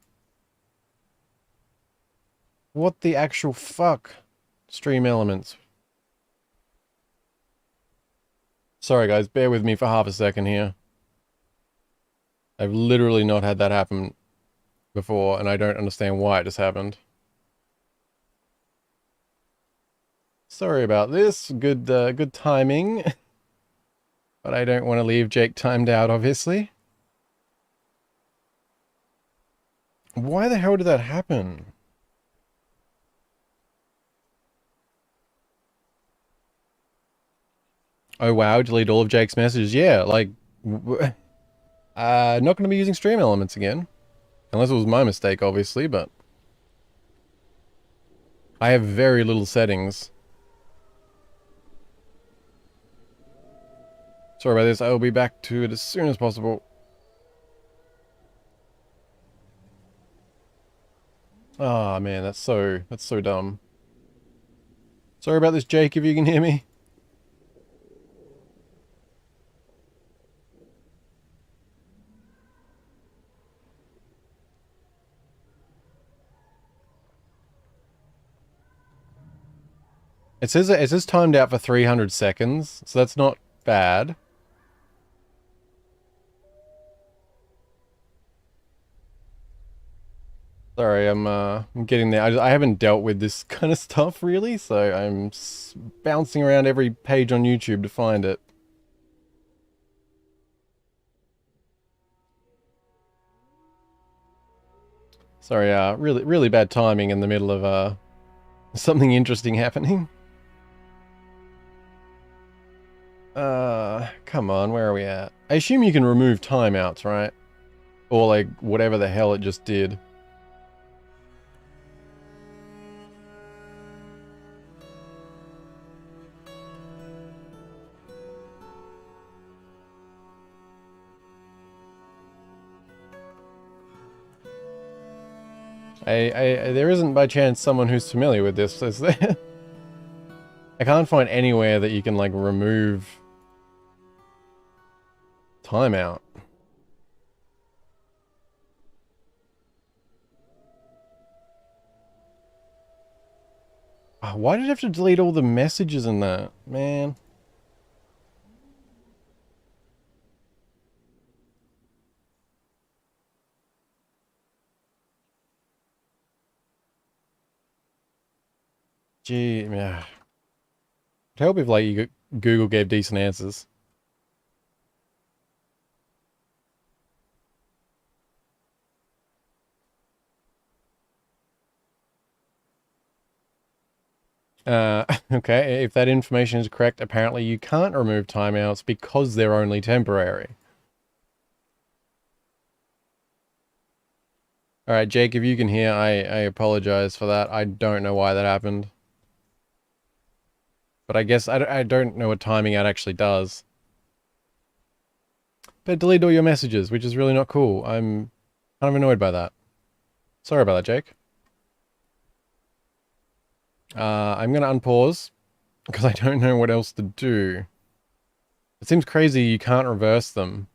What the actual fuck? Stream Elements. Sorry guys, bear with me for half a second here. I've literally not had that happen before, and I don't understand why it just happened. Sorry about this. Good timing. But I don't want to leave Jake timed out, obviously. Why the hell did that happen? Oh wow, delete all of Jake's messages. Yeah, like... not going to be using Stream Elements again. Unless it was my mistake, obviously, but... I have very little settings. Sorry about this, I will be back to it as soon as possible. Ah, man, that's so dumb. Sorry about this, Jake, if you can hear me. It says timed out for 300 seconds, so that's not bad. Sorry, I'm getting there. I haven't dealt with this kind of stuff really, so I'm bouncing around every page on YouTube to find it. Sorry, really bad timing in the middle of something interesting happening. Come on, where are we at? I assume you can remove timeouts, right? Or like whatever the hell it just did. There isn't by chance someone who's familiar with this, is there? I can't find anywhere that you can like remove timeout. Oh, why did I have to delete all the messages in that, man? Gee, yeah. I'd help if like Google gave decent answers. Okay, if that information is correct, apparently you can't remove timeouts because they're only temporary. Alright, Jake, if you can hear, I apologize for that. I don't know why that happened. But I guess I don't know what timing out actually does. But delete all your messages, which is really not cool. I'm kind of annoyed by that. Sorry about that, Jake. I'm gonna unpause, because I don't know what else to do. It seems crazy you can't reverse them.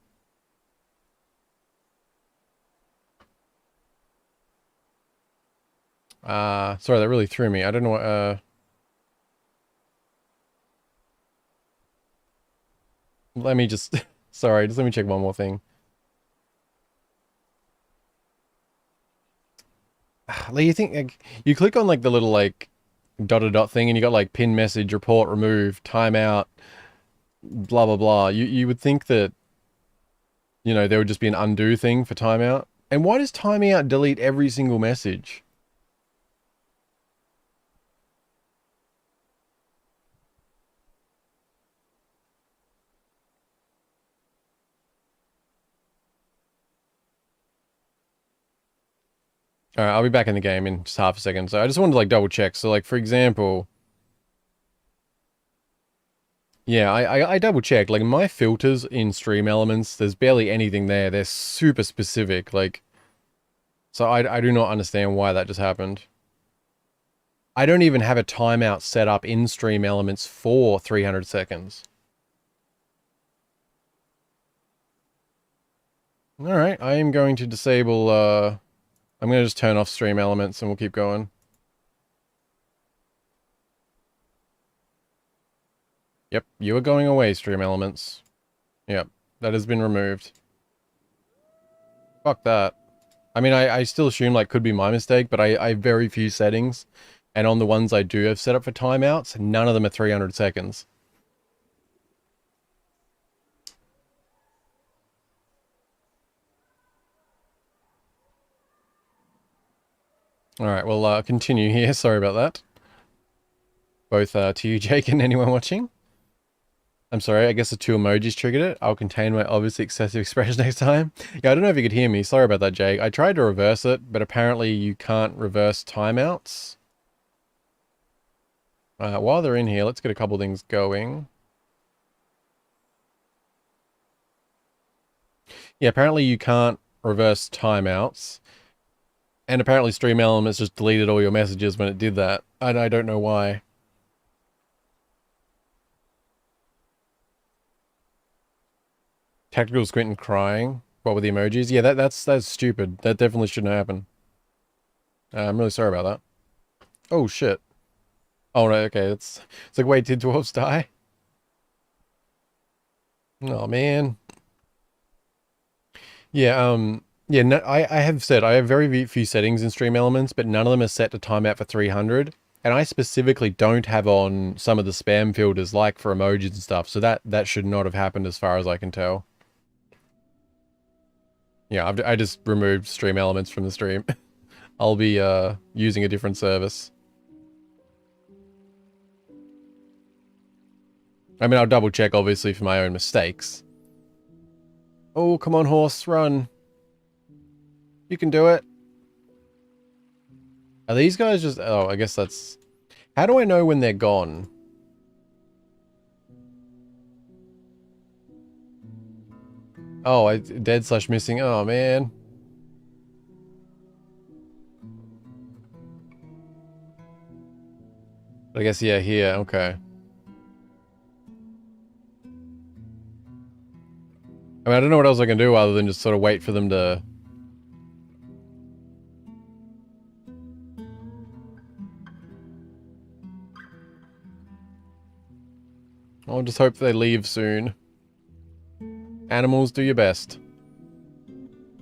Sorry, that really threw me. I don't know what, let me just, sorry, just let me check one more thing. Like, you think, like, you click on, like, the little, like, dotted dot thing, and you got, like, pin message, report, remove, timeout, blah, blah, blah. You would think that, you know, there would just be an undo thing for timeout. And why does timeout delete every single message? Alright, I'll be back in the game in just half a second. So I just wanted to, like, double check. So, like, for example, yeah, I double checked. Like, my filters in Stream Elements, there's barely anything there. They're super specific. Like, so I do not understand why that just happened. I don't even have a timeout set up in Stream Elements for 300 seconds. Alright, I am going to disable, I'm going to just turn off Stream Elements and we'll keep going. Yep, you are going away, Stream Elements. Yep, that has been removed. Fuck that. I mean, I still assume, like, could be my mistake, but I have very few settings. And on the ones I do have set up for timeouts, none of them are 300 seconds. Alright, well, continue here. Sorry about that. Both to you, Jake, and anyone watching. I'm sorry, I guess the two emojis triggered it. I'll contain my obviously excessive expression next time. Yeah, I don't know if you could hear me. Sorry about that, Jake. I tried to reverse it, but apparently you can't reverse timeouts. While they're in here, let's get a couple things going. Yeah, apparently you can't reverse timeouts. And apparently Stream Elements just deleted all your messages when it did that. And I don't know why. Tactical squint and crying. What with the emojis? Yeah, that's stupid. That definitely shouldn't happen. I'm really sorry about that. Oh shit. Oh no, okay, it's like, wait, did dwarves die? Oh man. Yeah, yeah, no, I have said I have very few settings in Stream Elements, but none of them are set to timeout for 300. And I specifically don't have on some of the spam filters, like for emojis and stuff, so that should not have happened as far as I can tell. Yeah, I just removed Stream Elements from the stream. I'll be using a different service. I mean, I'll double check, obviously, for my own mistakes. Oh, come on, horse, run. You can do it. Are these guys just... Oh, I guess that's... How do I know when they're gone? Oh, dead slash missing. Oh, man. I guess, yeah, here. Okay. I mean, I don't know what else I can do other than just sort of wait for them to... I'll just hope they leave soon. Animals, do your best.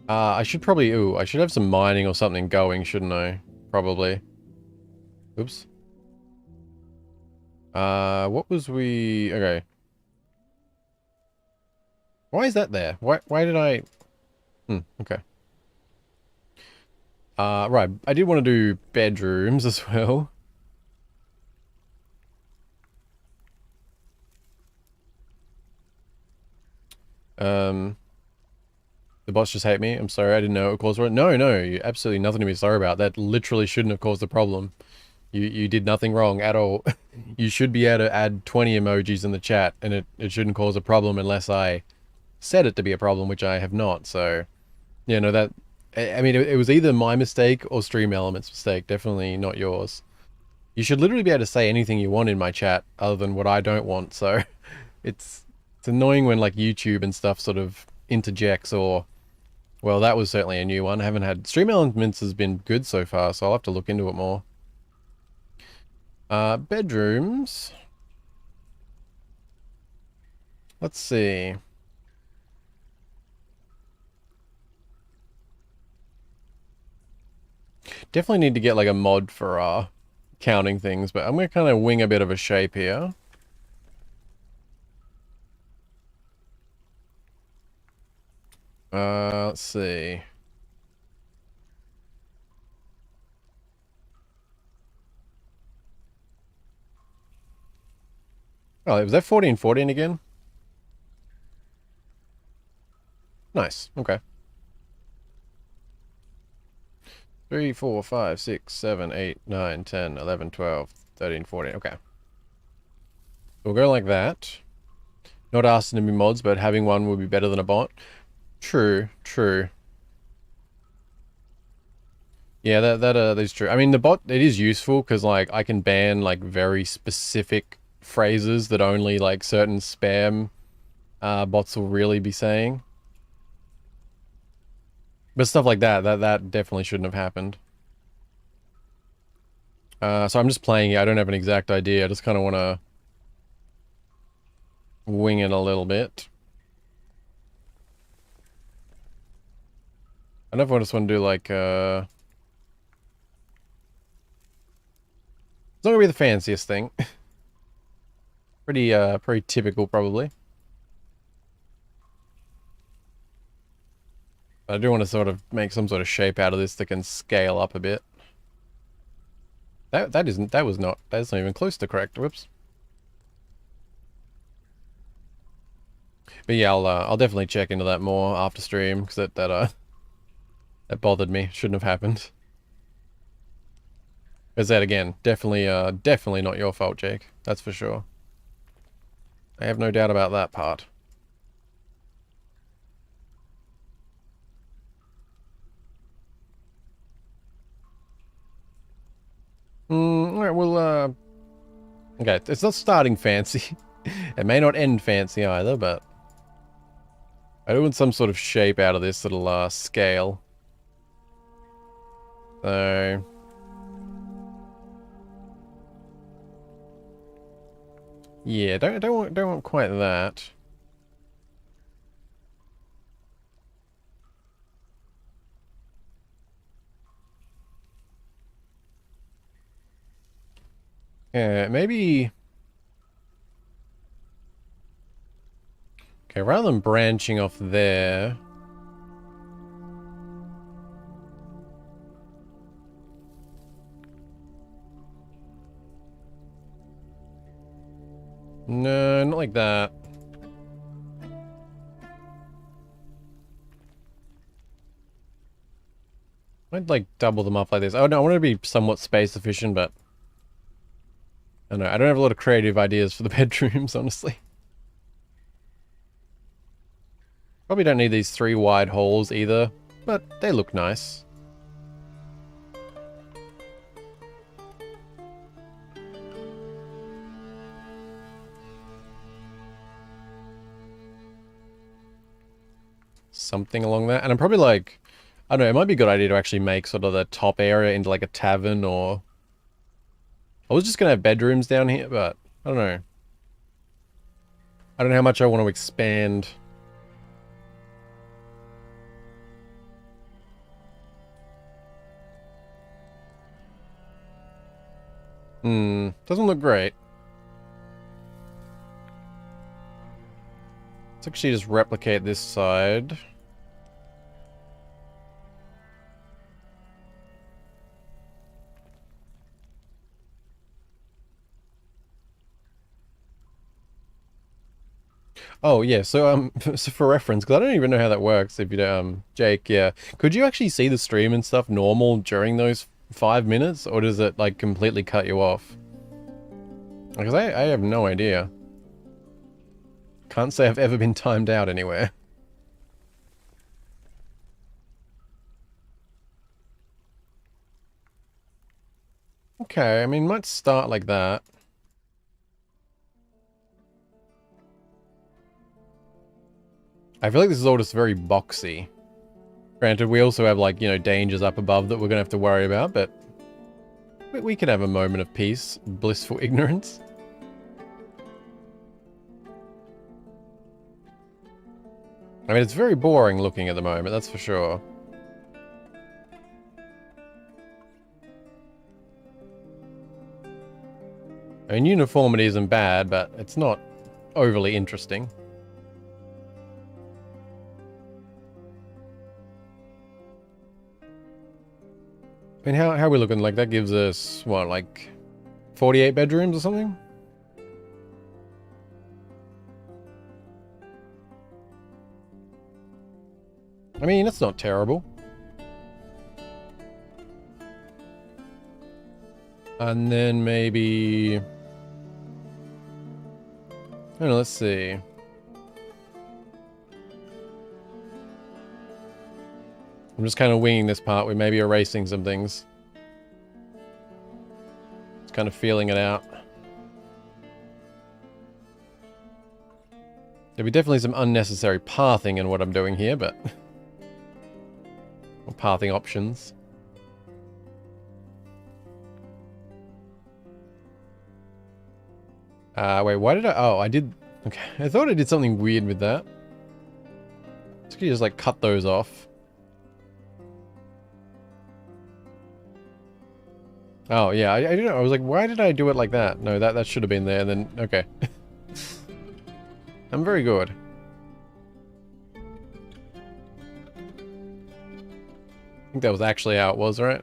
I should probably... Ooh, I should have some mining or something going, shouldn't I? Probably. Oops. What was we... Okay. Why is that there? Why did I... Okay. Right. I did want to do bedrooms as well. Um... The bots just hate me. I'm sorry, I didn't know it would cause... No, no, you absolutely nothing to be sorry about. That literally shouldn't have caused the problem. You did nothing wrong at all. You should be able to add 20 emojis in the chat, and it shouldn't cause a problem unless I said it to be a problem, which I have not. So, yeah, no, that... I mean, it was either my mistake or Stream Element's mistake. Definitely not yours. You should literally be able to say anything you want in my chat other than what I don't want. So, it's annoying when, like, YouTube and stuff sort of interjects or... Well, that was certainly a new one. I haven't had... Stream Elements has been good so far, so I'll have to look into it more. Bedrooms. Let's see. Definitely need to get like a mod for counting things, but I'm gonna kind of wing a bit of a shape here. Let's see. Oh, was that 14, 14 again? Nice. Okay. 3, 4, 5, 6, 7, 8, 9, 10, 11, 12, 13, 14. Okay. We'll go like that. Not asking to be mods, but having one would be better than a bot. True, true. Yeah, that is true. I mean, the bot, it is useful because, like, I can ban, like, very specific phrases that only, like, certain spam bots will really be saying. But stuff like that definitely shouldn't have happened. So I'm just playing it. I don't have an exact idea. I just kind of want to wing it a little bit. I never just want to do, like, it's not gonna be the fanciest thing. Pretty typical, probably. I do want to sort of make some sort of shape out of this that can scale up a bit. That's not even close to correct. Whoops. But yeah, I'll definitely check into that more after stream because that bothered me. Shouldn't have happened. As that again, definitely not your fault, Jake. That's for sure. I have no doubt about that part. Alright, well, okay, it's not starting fancy. It may not end fancy either, but I do want some sort of shape out of this that'll, scale. So... Yeah, don't want quite that. Yeah, maybe... Okay, rather than branching off there... No, not like that. I'd like double them up like this. Oh no, I want to be somewhat space efficient, but... I don't know, I don't have a lot of creative ideas for the bedrooms, honestly. Probably don't need these 3 wide halls either, but they look nice. Something along that. And I'm probably like... I don't know, it might be a good idea to actually make sort of the top area into like a tavern or... I was just gonna have bedrooms down here, but I don't know. I don't know how much I want to expand. Doesn't look great. Let's actually just replicate this side. Oh yeah, so so for reference, because I don't even know how that works. If you don't, Jake, yeah, could you actually see the stream and stuff normal during those 5 minutes, or does it like completely cut you off? Because I have no idea. Can't say I've ever been timed out anywhere. Okay, I mean, might start like that. I feel like this is all just very boxy. Granted, we also have, like, you know, dangers up above that we're gonna have to worry about, but we can have a moment of peace, blissful ignorance. I mean, it's very boring looking at the moment, that's for sure. I mean, uniformity isn't bad, but it's not overly interesting. I mean, how are we looking? Like, that gives us, what, like 48 bedrooms or something? I mean, it's not terrible. And then maybe... I don't know, let's see. I'm just kind of winging this part. We may be erasing some things. Just kind of feeling it out. There'll be definitely some unnecessary pathing in what I'm doing here, but... or pathing options. Wait, why did I... oh, I did... okay, I thought I did something weird with that. So you just, like, cut those off. Oh, yeah, I don't know. I was like, why did I do it like that? No, that should have been there, then... okay. I'm very good. I think that was actually how it was, right?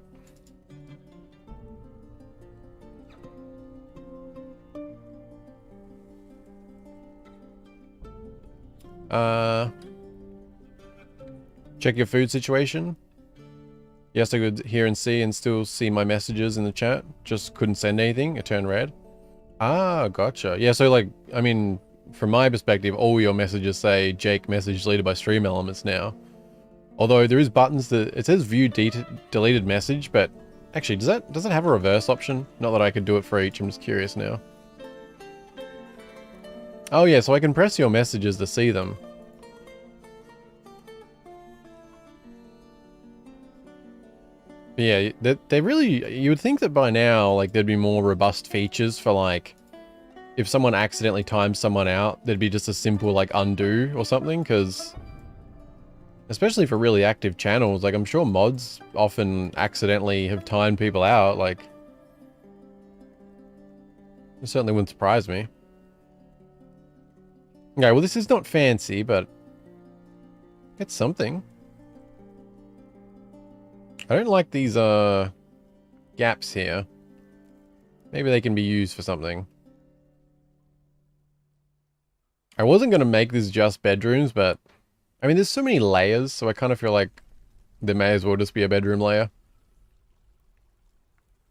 Check your food situation. Yes, I could hear and see and still see my messages in the chat. Just couldn't send anything. It turned red. Ah, gotcha. Yeah, so like, I mean, from my perspective, all your messages say Jake message deleted by Stream Elements now. Although there is buttons that, it says view deleted message, but actually, does it have a reverse option? Not that I could do it for each, I'm just curious now. Oh yeah, so I can press your messages to see them. Yeah, they really, you would think that by now, like, there'd be more robust features for, like, if someone accidentally times someone out, there'd be just a simple, like, undo or something, because... especially for really active channels, like, I'm sure mods often accidentally have timed people out, like... it certainly wouldn't surprise me. Okay, well, this is not fancy, but... it's something. I don't like these, gaps here. Maybe they can be used for something. I wasn't going to make this just bedrooms, but... I mean, there's so many layers, so I kind of feel like there may as well just be a bedroom layer.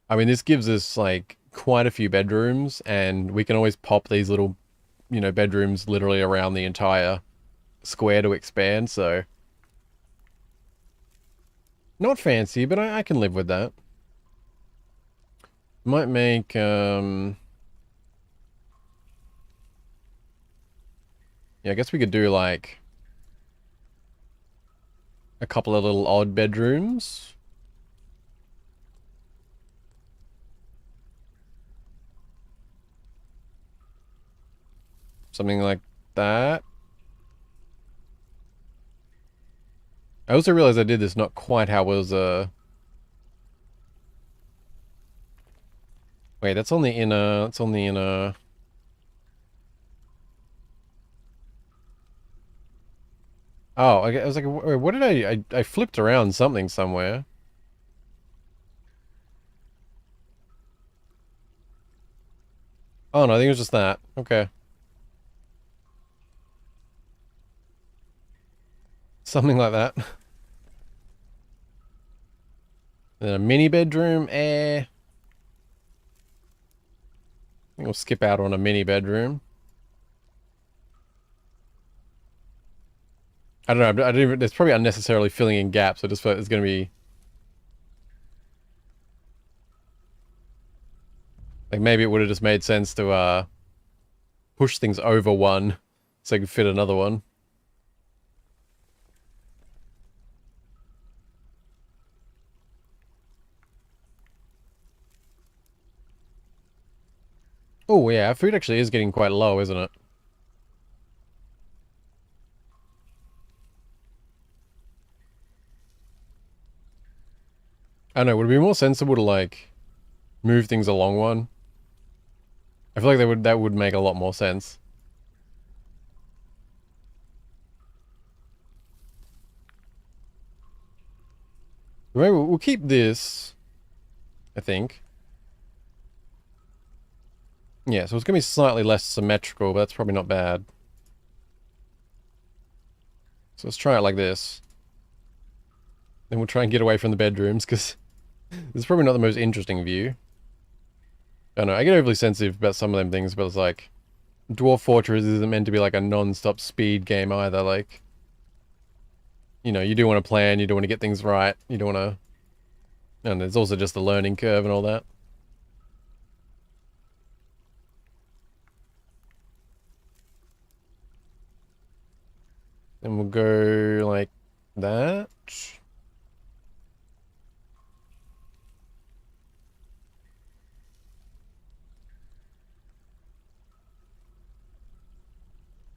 I mean, this gives us, like, quite a few bedrooms, and we can always pop these little, you know, bedrooms literally around the entire square to expand, so... not fancy, but I can live with that. Might make, yeah, I guess we could do, like, a couple of little odd bedrooms. Something like that. I also realized I did this not quite how it was, wait, that's on the inner, that's on the inner... oh, I was like, wait, what did I flipped around something somewhere. Oh no, I think it was just that. Okay. Something like that. Then a mini bedroom, I think we'll skip out on a mini bedroom. I don't know, it's probably unnecessarily filling in gaps. I just feel like it's going to be... Like, maybe it would have just made sense to, push things over one so I could fit another one. Oh, yeah, our food actually is getting quite low, isn't it? I don't know, would it be more sensible to, like, move things along one? I feel like that would make a lot more sense. Maybe we'll keep this, I think. Yeah, so it's going to be slightly less symmetrical, but that's probably not bad. So let's try it like this. Then we'll try and get away from the bedrooms, because this is probably not the most interesting view. I don't know, I get overly sensitive about some of them things, but it's like... Dwarf Fortress isn't meant to be like a non-stop speed game either, like... You know, you do want to plan, you do want to get things right, you don't want to... And there's also just the learning curve and all that. And we'll go like that.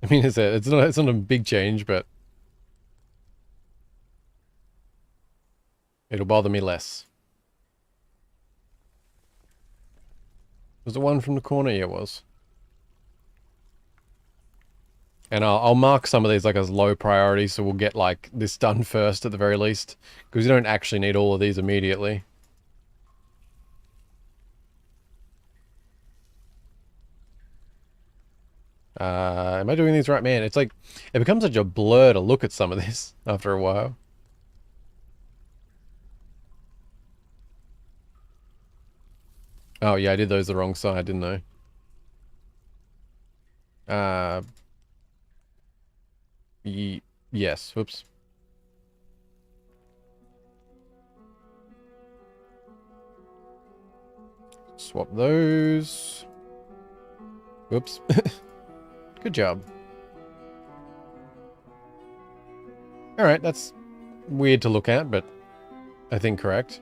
I mean, it's not a big change, but it'll bother me less. Was the one from the corner? Yeah, it was. And I'll mark some of these like as low priority, so we'll get like this done first at the very least, because you don't actually need all of these immediately. Am I doing these right? Man, it's like, it becomes such a blur to look at some of this after a while. Oh yeah, I did those the wrong side, didn't I? Yes, whoops. Swap those. Whoops. Good job. Alright, that's weird to look at, but I think correct.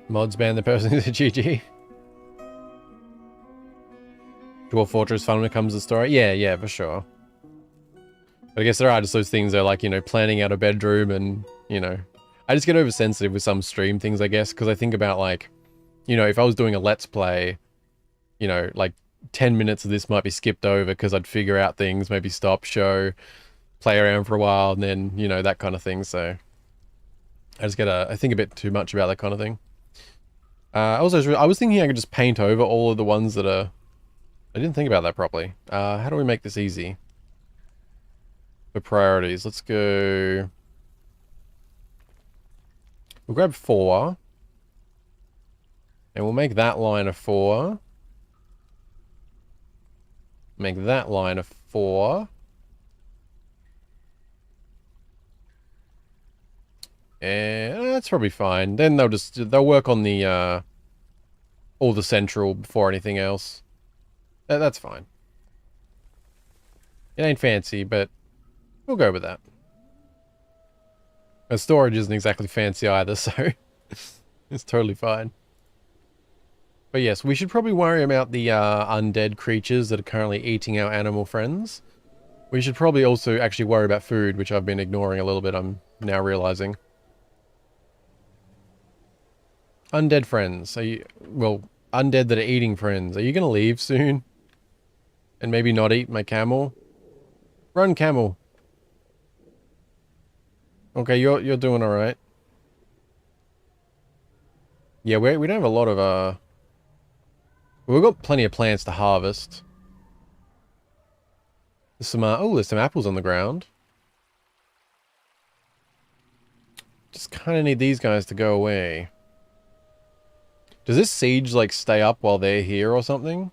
Mods ban the person who's a GG. Dwarf Fortress fun when it comes to story. Yeah, for sure. But I guess there are just those things that are like, you know, planning out a bedroom and, you know... I just get oversensitive with some stream things, I guess, because I think about, like, you know, if I was doing a Let's Play, you know, like, 10 minutes of this might be skipped over because I'd figure out things, maybe stop, show, play around for a while, and then, you know, that kind of thing, so... I think a bit too much about that kind of thing. I was thinking I could just paint over all of the ones that are... I didn't think about that properly. How do we make this easy? For priorities, let's go... We'll grab 4. And we'll make that line a 4. Make that line a 4. And that's probably fine. Then they'll work on the, all the central before anything else. That's fine. It ain't fancy, but we'll go with that. And storage isn't exactly fancy either, so it's totally fine. But yes, we should probably worry about the undead creatures that are currently eating our animal friends. We should probably also actually worry about food, which I've been ignoring a little bit, I'm now realizing. Undead friends. Well, undead that are eating friends. Are you going to leave soon? And maybe not eat my camel? Run, camel. Okay, you're doing alright. Yeah, we don't have a lot of, we've got plenty of plants to harvest. There's some, oh, there's some apples on the ground. Just kind of need these guys to go away. Does this siege, like, stay up while they're here or something?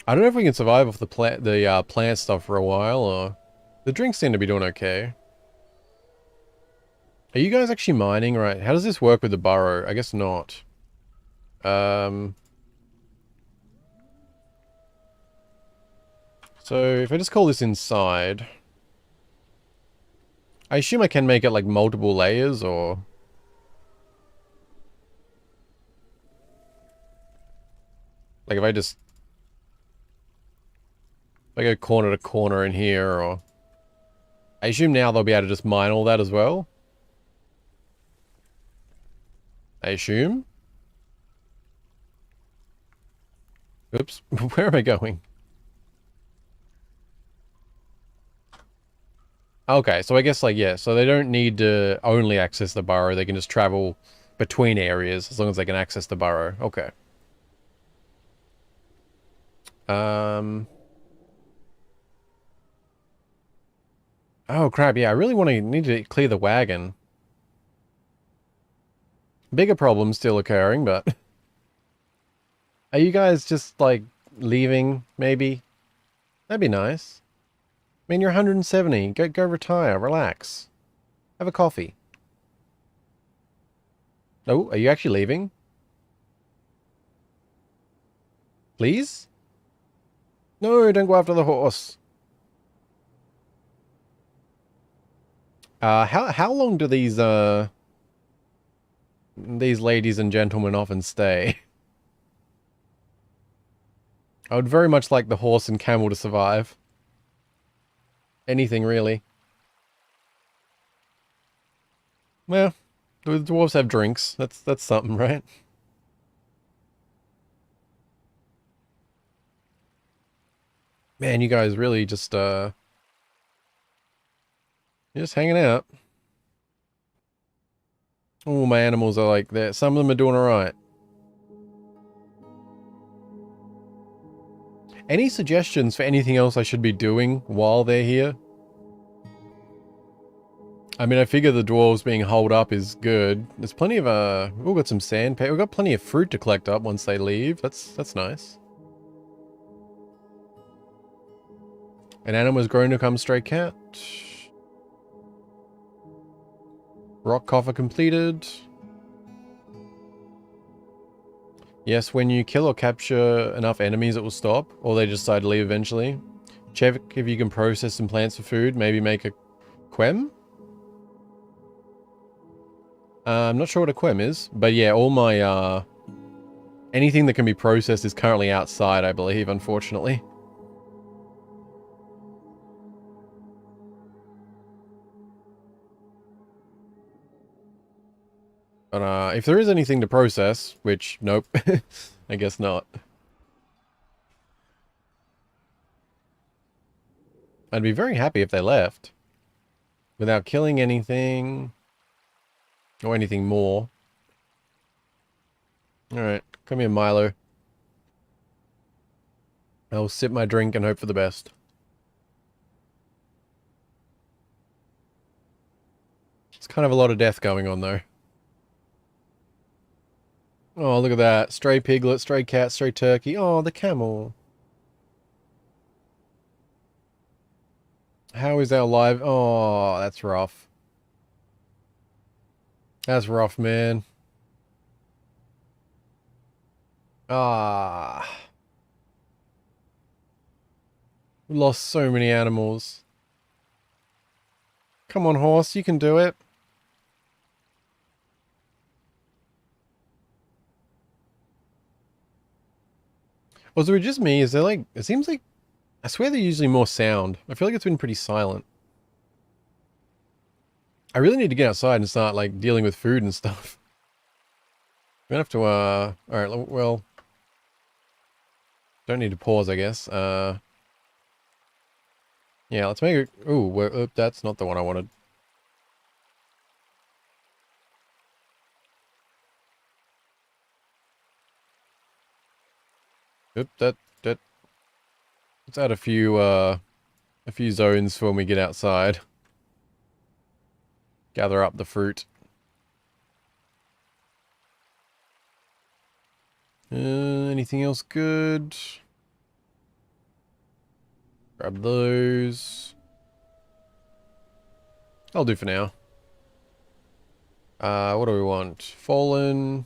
I don't know if we can survive off the plant stuff for a while, or... The drinks seem to be doing okay. Are you guys actually mining? Right, how does this work with the burrow? I guess not. So, if I just call this inside... I assume I can make it, like, multiple layers, or... Like, if I just... If I go corner to corner in here, or... I assume now they'll be able to just mine all that as well? I assume? Oops, where am I going? Okay, so I guess, like, yeah, so they don't need to only access the burrow, they can just travel between areas as long as they can access the burrow. Okay. Oh, crap, yeah, I really need to clear the wagon. Bigger problems still occurring, but... Are you guys just, like, leaving, maybe? That'd be nice. I mean, you're 170. Go retire. Relax. Have a coffee. Oh, are you actually leaving? Please? No, don't go after the horse. How long do these ladies and gentlemen often stay? I would very much like the horse and camel to survive. Anything, really. Well, the dwarves have drinks. That's something, right? Man, you guys really just, you're just hanging out. Oh, my animals are like that. Some of them are doing alright. Any suggestions for anything else I should be doing while they're here? I mean, I figure the dwarves being holed up is good. There's plenty of, we've got some sandpaper. We've got plenty of fruit to collect up once they leave. That's nice. An animal has grown to become stray cat. Rock coffer completed. Yes, when you kill or capture enough enemies, it will stop, or they decide to leave eventually. Check if you can process some plants for food. Maybe make a quem? I'm not sure what a quem is, but yeah, all my, anything that can be processed is currently outside, I believe, unfortunately. But, if there is anything to process, which, nope, I guess not. I'd be very happy if they left. Without killing anything. Or anything more. Alright, come here, Milo. I'll sip my drink and hope for the best. It's kind of a lot of death going on, though. Oh, look at that. Stray piglet, stray cat, stray turkey. Oh, the camel. How is our live? Oh, that's rough. That's rough, man. Ah. We lost so many animals. Come on, horse, you can do it. Was it just me? Is there like... It seems like... I swear they're usually more sound. I feel like it's been pretty silent. I really need to get outside and start, like, dealing with food and stuff. I'm gonna have to, alright, well... Don't need to pause, I guess. Yeah, let's make it... Ooh, that's not the one I wanted. Oop, that. Let's add a few zones for when we get outside. Gather up the fruit. Anything else good? Grab those. I'll do for now. What do we want? Fallen.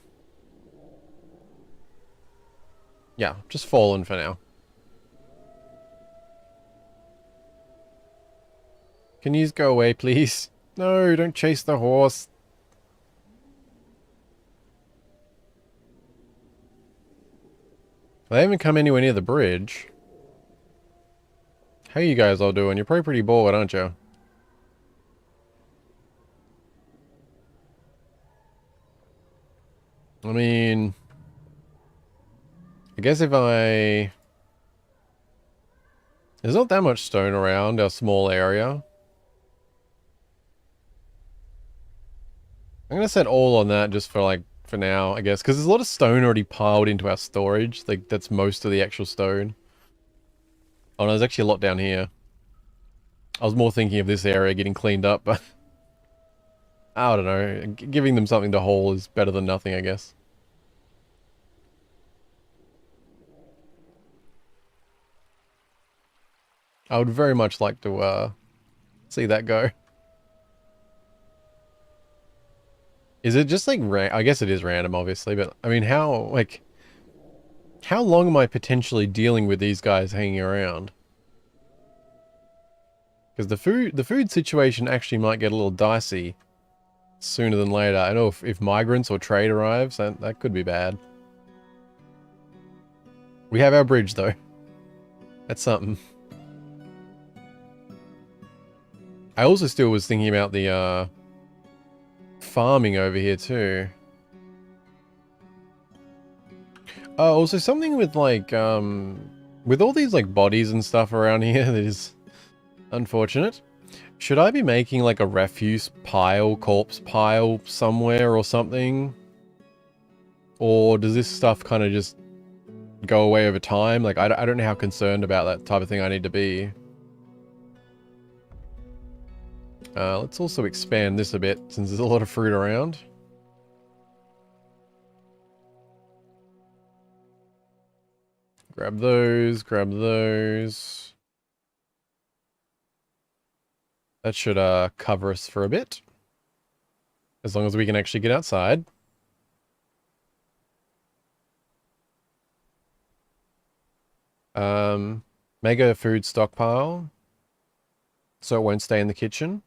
Yeah, just fallen for now. Can you go away, please? No, don't chase the horse. They haven't come anywhere near the bridge. How you guys all doing? You're probably pretty bored, aren't you? I mean, I guess if I... There's not that much stone around our small area. I'm gonna set all on that just for like, for now, I guess. Because there's a lot of stone already piled into our storage. Like, that's most of the actual stone. Oh no, there's actually a lot down here. I was more thinking of this area getting cleaned up, but... I don't know. Giving them something to haul is better than nothing, I guess. I would very much like to, see that go. Is it just like I guess it is random, obviously, but I mean, how long am I potentially dealing with these guys hanging around? Because the food situation actually might get a little dicey sooner than later. I know if migrants or trade arrives, that could be bad. We have our bridge though. That's something. I also still was thinking about the farming over here too. Also something with like with all these like bodies and stuff around here that is unfortunate. Should I be making like a refuse pile, corpse pile somewhere or something? Or does this stuff kind of just go away over time? Like I don't know how concerned about that type of thing I need to be. Let's also expand this a bit, since there's a lot of fruit around. Grab those, grab those. That should cover us for a bit. As long as we can actually get outside. Make a food stockpile, so it won't stay in the kitchen.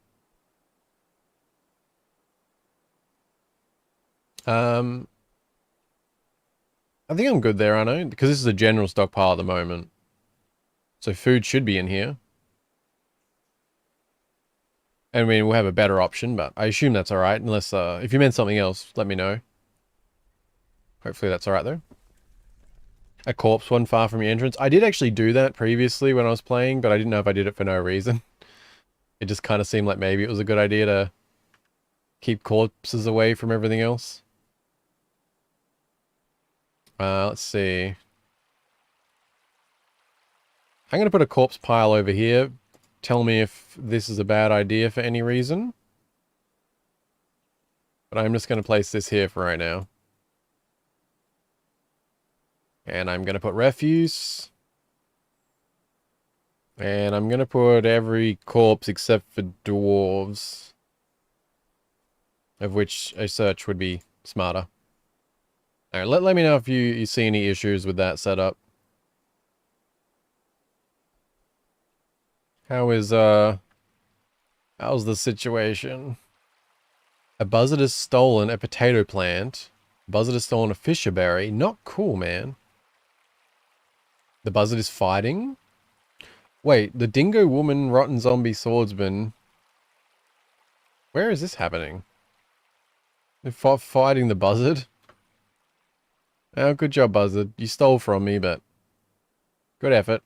I think I'm good there, aren't I? Because this is a general stockpile at the moment. So food should be in here. I mean, we'll have a better option, but I assume that's alright. Unless, if you meant something else, let me know. Hopefully that's alright, though. A corpse one far from your entrance. I did actually do that previously when I was playing, but I didn't know if I did it for no reason. It just kind of seemed like maybe it was a good idea to keep corpses away from everything else. Let's see. I'm going to put a corpse pile over here. Tell me if this is a bad idea for any reason. But I'm just going to place this here for right now. And I'm going to put refuse. And I'm going to put every corpse except for dwarves. Of which a search would be smarter. Alright, let me know if you see any issues with that setup. How's the situation? A buzzard has stolen a potato plant. A buzzard has stolen a fisher berry. Not cool, man. The buzzard is fighting? Wait, the dingo woman, rotten zombie swordsman. Where is this happening? They're fighting the buzzard? Oh, good job, buzzard. You stole from me, but good effort.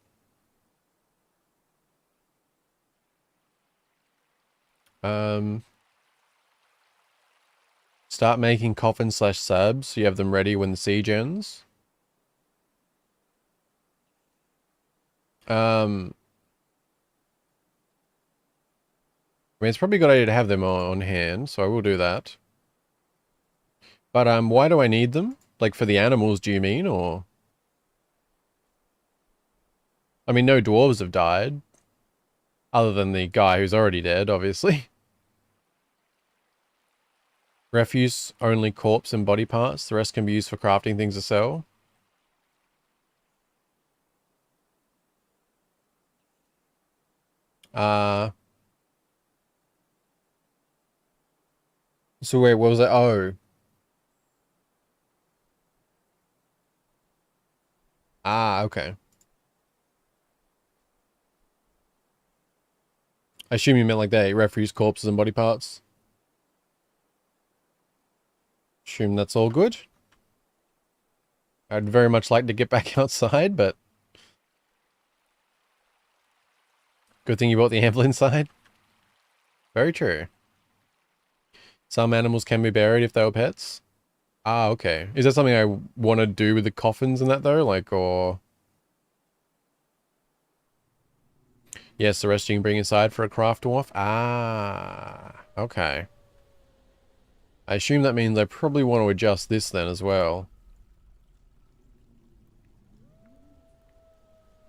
Start making coffins/slabs so you have them ready when the siege ends. I mean, it's probably a good idea to have them on hand, so I will do that. But, why do I need them? Like, for the animals, do you mean, or? I mean, no dwarves have died. Other than the guy who's already dead, obviously. Refuse, only corpse and body parts. The rest can be used for crafting things to sell. So wait, what was that? Oh. Okay. I assume you meant like that, refuse, corpses, and body parts. Assume that's all good. I'd very much like to get back outside, but... Good thing you bought the anvil inside. Very true. Some animals can be buried if they were pets. Okay. Is that something I want to do with the coffins and that though? Like, or... Yes, the rest you can bring inside for a craft dwarf. Okay. I assume that means I probably want to adjust this then as well.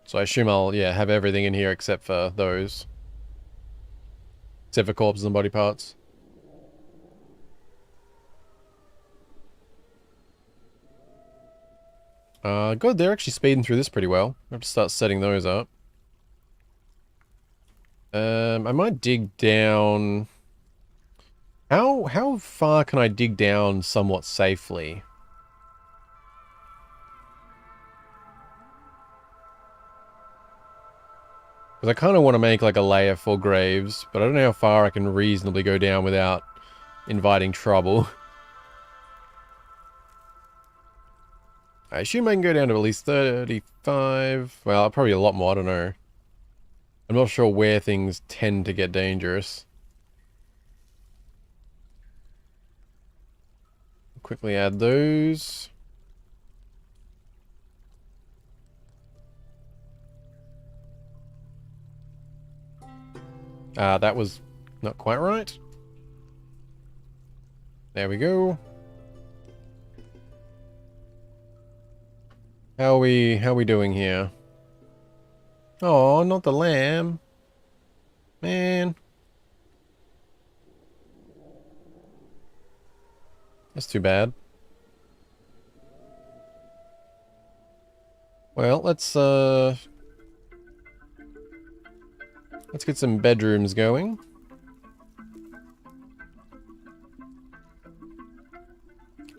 So I assume I'll, yeah, have everything in here except for those. Except for corpses and body parts. Good, they're actually speeding through this pretty well. I have to start setting those up. I might dig down... How far can I dig down somewhat safely? Because I kind of want to make like a layer for graves, but I don't know how far I can reasonably go down without inviting trouble. I assume I can go down to at least 35. Well, probably a lot more, I don't know. I'm not sure where things tend to get dangerous. Quickly add those. That was not quite right. There we go. How are we doing here? Oh, not the lamb. Man. That's too bad. Well, let's get some bedrooms going.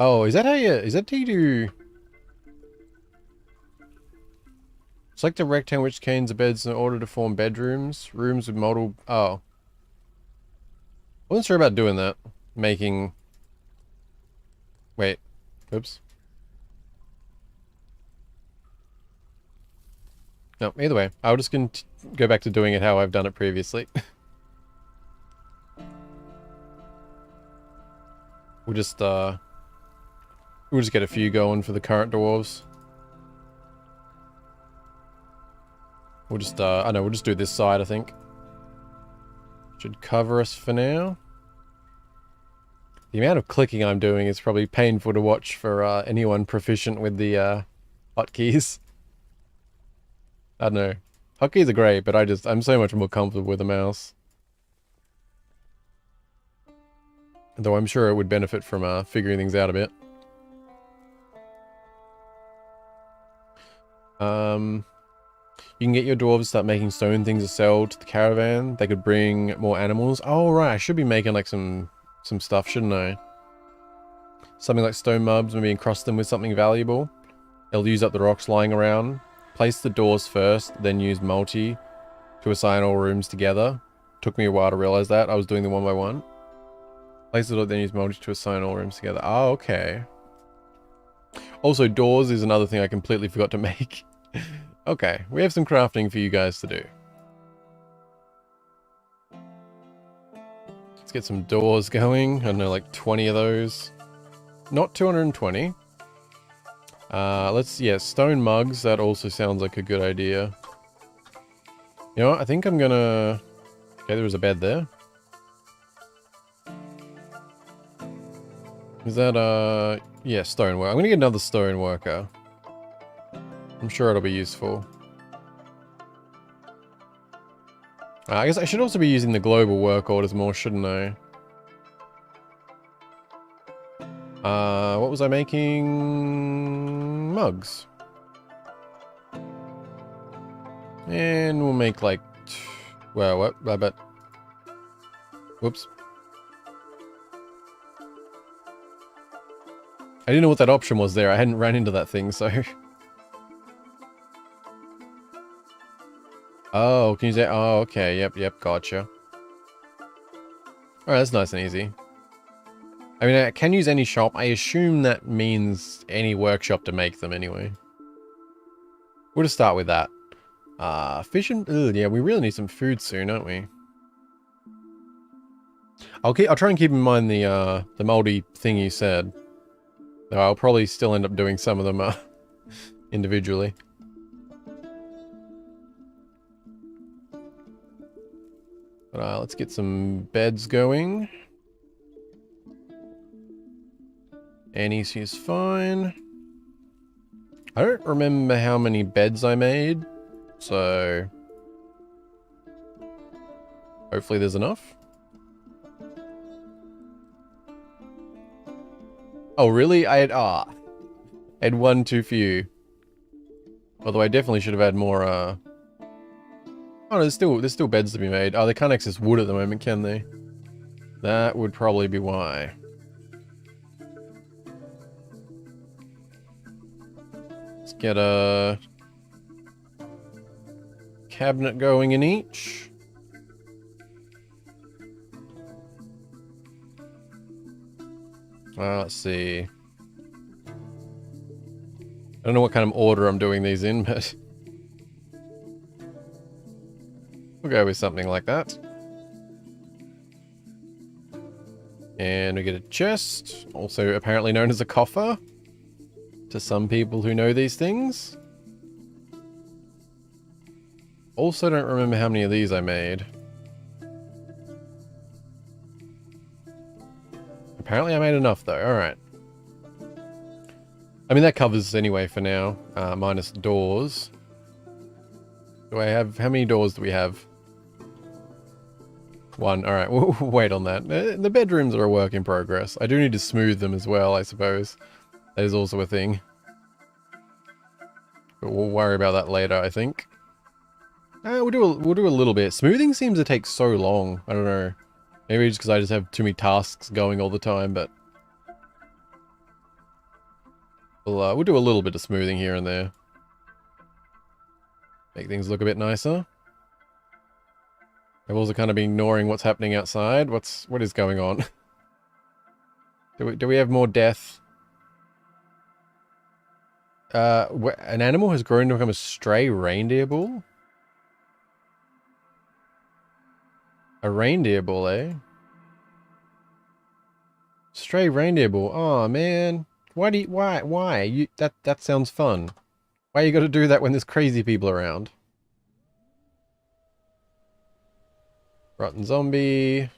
Oh, is that how you do... Select a rectangle which contains the beds in order to form bedrooms. Rooms with multiple... Oh. I wasn't sure about doing that. Making... Wait. Oops. No, either way. I'll just go back to doing it how I've done it previously. We'll just get a few going for the current dwarves. We'll just, I know, we'll just do this side, I think. Should cover us for now. The amount of clicking I'm doing is probably painful to watch for anyone proficient with the hotkeys. I don't know. Hotkeys are great, but I'm so much more comfortable with a mouse. Though I'm sure it would benefit from figuring things out a bit. You can get your dwarves to start making stone things to sell to the caravan. They could bring more animals. Oh, right. I should be making like some stuff, shouldn't I? Something like stone mobs, maybe encrust them with something valuable. They'll use up the rocks lying around. Place the doors first, then use multi to assign all rooms together. Took me a while to realize that. I was doing them one by one. Place the door, then use multi to assign all rooms together. Oh, okay. Also, doors is another thing I completely forgot to make. Okay, we have some crafting for you guys to do. Let's get some doors going. I don't know, like 20 of those. Not 220. Yeah, stone mugs. That also sounds like a good idea. You know what? I think I'm gonna... Okay, there was a bed there. Is that, yeah, stonework. I'm gonna get another stone worker. I'm sure it'll be useful. I guess I should also be using the global work orders more, shouldn't I? What was I making? Mugs. And we'll make like... Well, what? I bet... Whoops. I didn't know what that option was there. I hadn't ran into that thing, so... Oh, can you say... Oh, okay. Yep, gotcha. Alright, that's nice and easy. I mean, I can use any shop. I assume that means any workshop to make them anyway. We'll just start with that. Fish and... Ugh, yeah, we really need some food soon, don't we? I'll try and keep in mind the moldy thing you said. Though I'll probably still end up doing some of them individually. But let's get some beds going. NEC is fine. I don't remember how many beds I made, so hopefully there's enough. Oh really? I had one too few. Although I definitely should have had more. Oh, no, there's still beds to be made. Oh, they can't access wood at the moment, can they? That would probably be why. Let's get a cabinet going in each. Let's see. I don't know what kind of order I'm doing these in, but we'll go with something like that. And we get a chest, also apparently known as a coffer, to some people who know these things. Also don't remember how many of these I made. Apparently I made enough though, alright. I mean that covers anyway for now, minus doors. Do I have, how many doors do we have? One, alright, we'll wait on that. The bedrooms are a work in progress. I do need to smooth them as well, I suppose. That is also a thing. But we'll worry about that later, I think. We'll do a little bit. Smoothing seems to take so long. I don't know. Maybe just because I just have too many tasks going all the time, but... We'll do a little bit of smoothing here and there. Make things look a bit nicer. I've also kind of been ignoring what's happening outside. What is going on? Do we have more death? An animal has grown to become a stray reindeer bull? A reindeer bull, eh? Stray reindeer bull. Oh man. Why? That sounds fun. Why you gotta do that when there's crazy people around? Rotten zombie.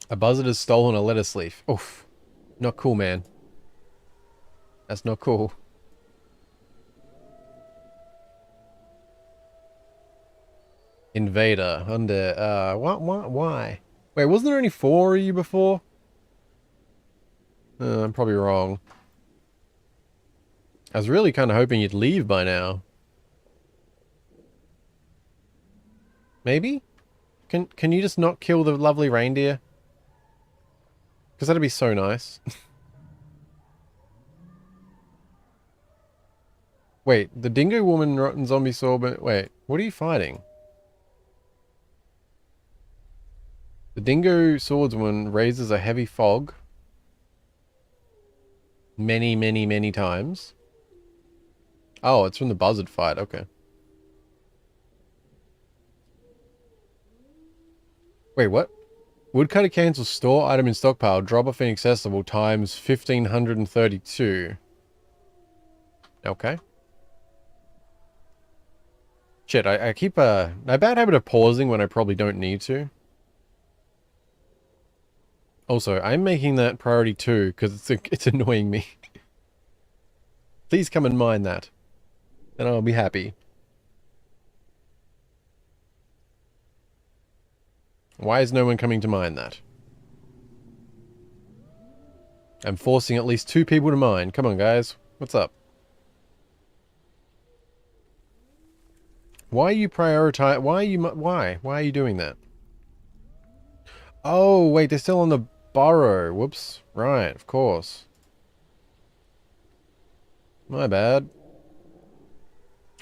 A buzzard has stolen a lettuce leaf. Oof. Not cool, man. That's not cool. Invader. Under, why? Wait, wasn't there only 4 of you before? I'm probably wrong. I was really kind of hoping you'd leave by now. Maybe? Can you just not kill the lovely reindeer? Because that'd be so nice. Wait, the dingo woman rotten zombie sword. Wait, what are you fighting? The dingo swordswoman raises a heavy fog. Many times. Oh, it's from the buzzard fight. Okay. Wait, what? Woodcutter cancels store item in stockpile. Drop off inaccessible times 1532. Okay. Shit, I keep a bad habit of pausing when I probably don't need to. Also, I'm making that priority 2 because it's annoying me. Please come and mine that, and I'll be happy. Why is no one coming to mine that? I'm forcing at least 2 people to mine. Come on, guys. What's up? Why are you prioritize? Why are you doing that? Oh, wait, they're still on the burrow. Whoops. Right, of course. My bad.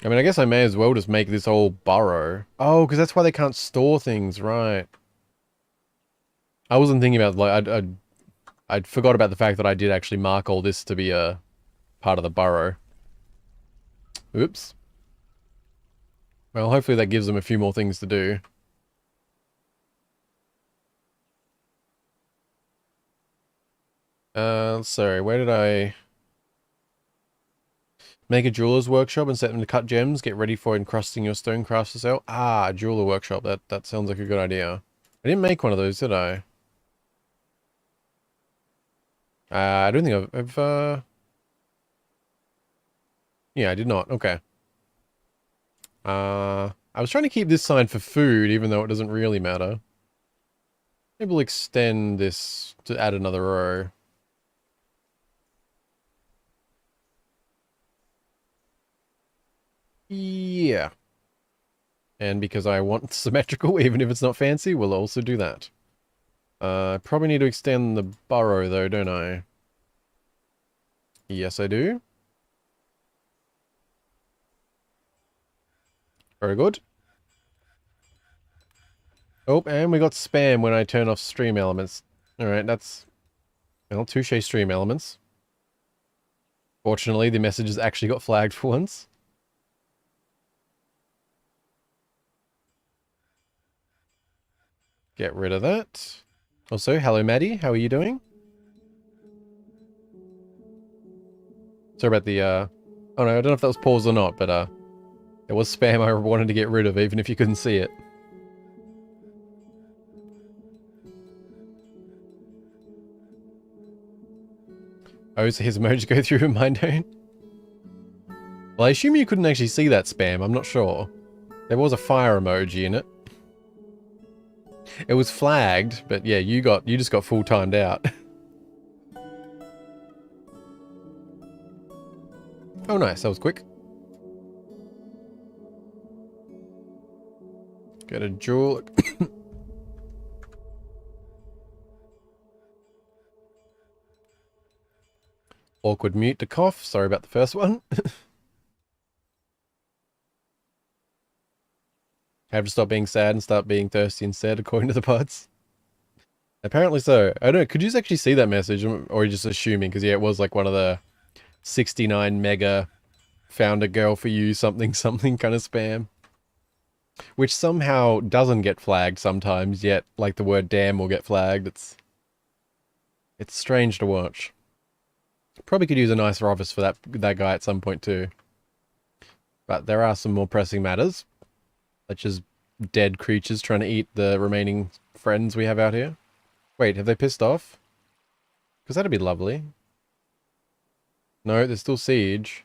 I mean, I guess I may as well just make this whole burrow. Oh, because that's why they can't store things, right. I wasn't thinking about, like, I'd forgot about the fact that I did actually mark all this to be a part of the burrow. Oops. Well, hopefully that gives them a few more things to do. Sorry, where did I... Make a jeweler's workshop and set them to cut gems. Get ready for encrusting your stone crafts to sell. Ah, jeweler workshop. That sounds like a good idea. I didn't make one of those, did I? I don't think I've Yeah, I did not. Okay. I was trying to keep this sign for food, even though it doesn't really matter. Maybe we'll extend this to add another row. Yeah. And because I want symmetrical, even if it's not fancy, we'll also do that. I probably need to extend the burrow though, don't I? Yes, I do. Very good. Oh, and we got spam when I turn off stream elements. Alright, that's... Well, touche stream elements. Fortunately, the messages actually got flagged for once. Get rid of that. Also, hello Maddie, how are you doing? Sorry about the, Oh no, I don't know if that was paused or not, but, it was spam I wanted to get rid of, even if you couldn't see it. Oh, so his emojis go through and mine don't? Well, I assume you couldn't actually see that spam, I'm not sure. There was a fire emoji in it. It was flagged, but yeah, you just got full timed out. Oh nice, that was quick. Get a jewel. Awkward mute to cough, sorry about the first one. Have to stop being sad and start being thirsty instead, according to the pods. Apparently so. I don't know, could you actually see that message? Or are you just assuming? Because yeah, it was like one of the 69 mega found a girl for you something something kind of spam. Which somehow doesn't get flagged sometimes, yet like the word damn will get flagged. It's strange to watch. Probably could use a nicer office for that guy at some point too. But there are some more pressing matters. Such as dead creatures trying to eat the remaining friends we have out here. Wait, have they pissed off? Because that'd be lovely. No, there's still siege.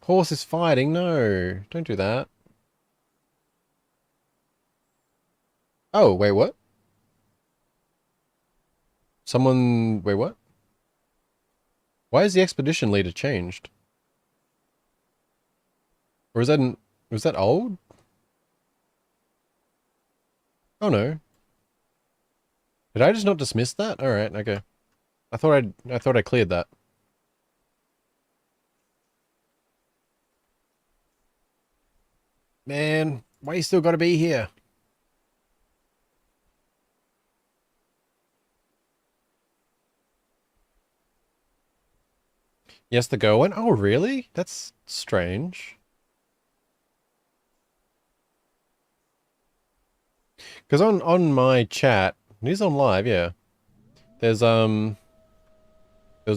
Horse is fighting, no. Don't do that. Oh, wait, what? Someone... Wait, what? Why is the expedition leader changed? Or is that was that old? Oh no. Did I just not dismiss that? Alright, okay. I thought I cleared that. Man, why you still gotta be here? Yes, the go one? Oh, really? That's strange. Because on my chat, it is on live, yeah. There's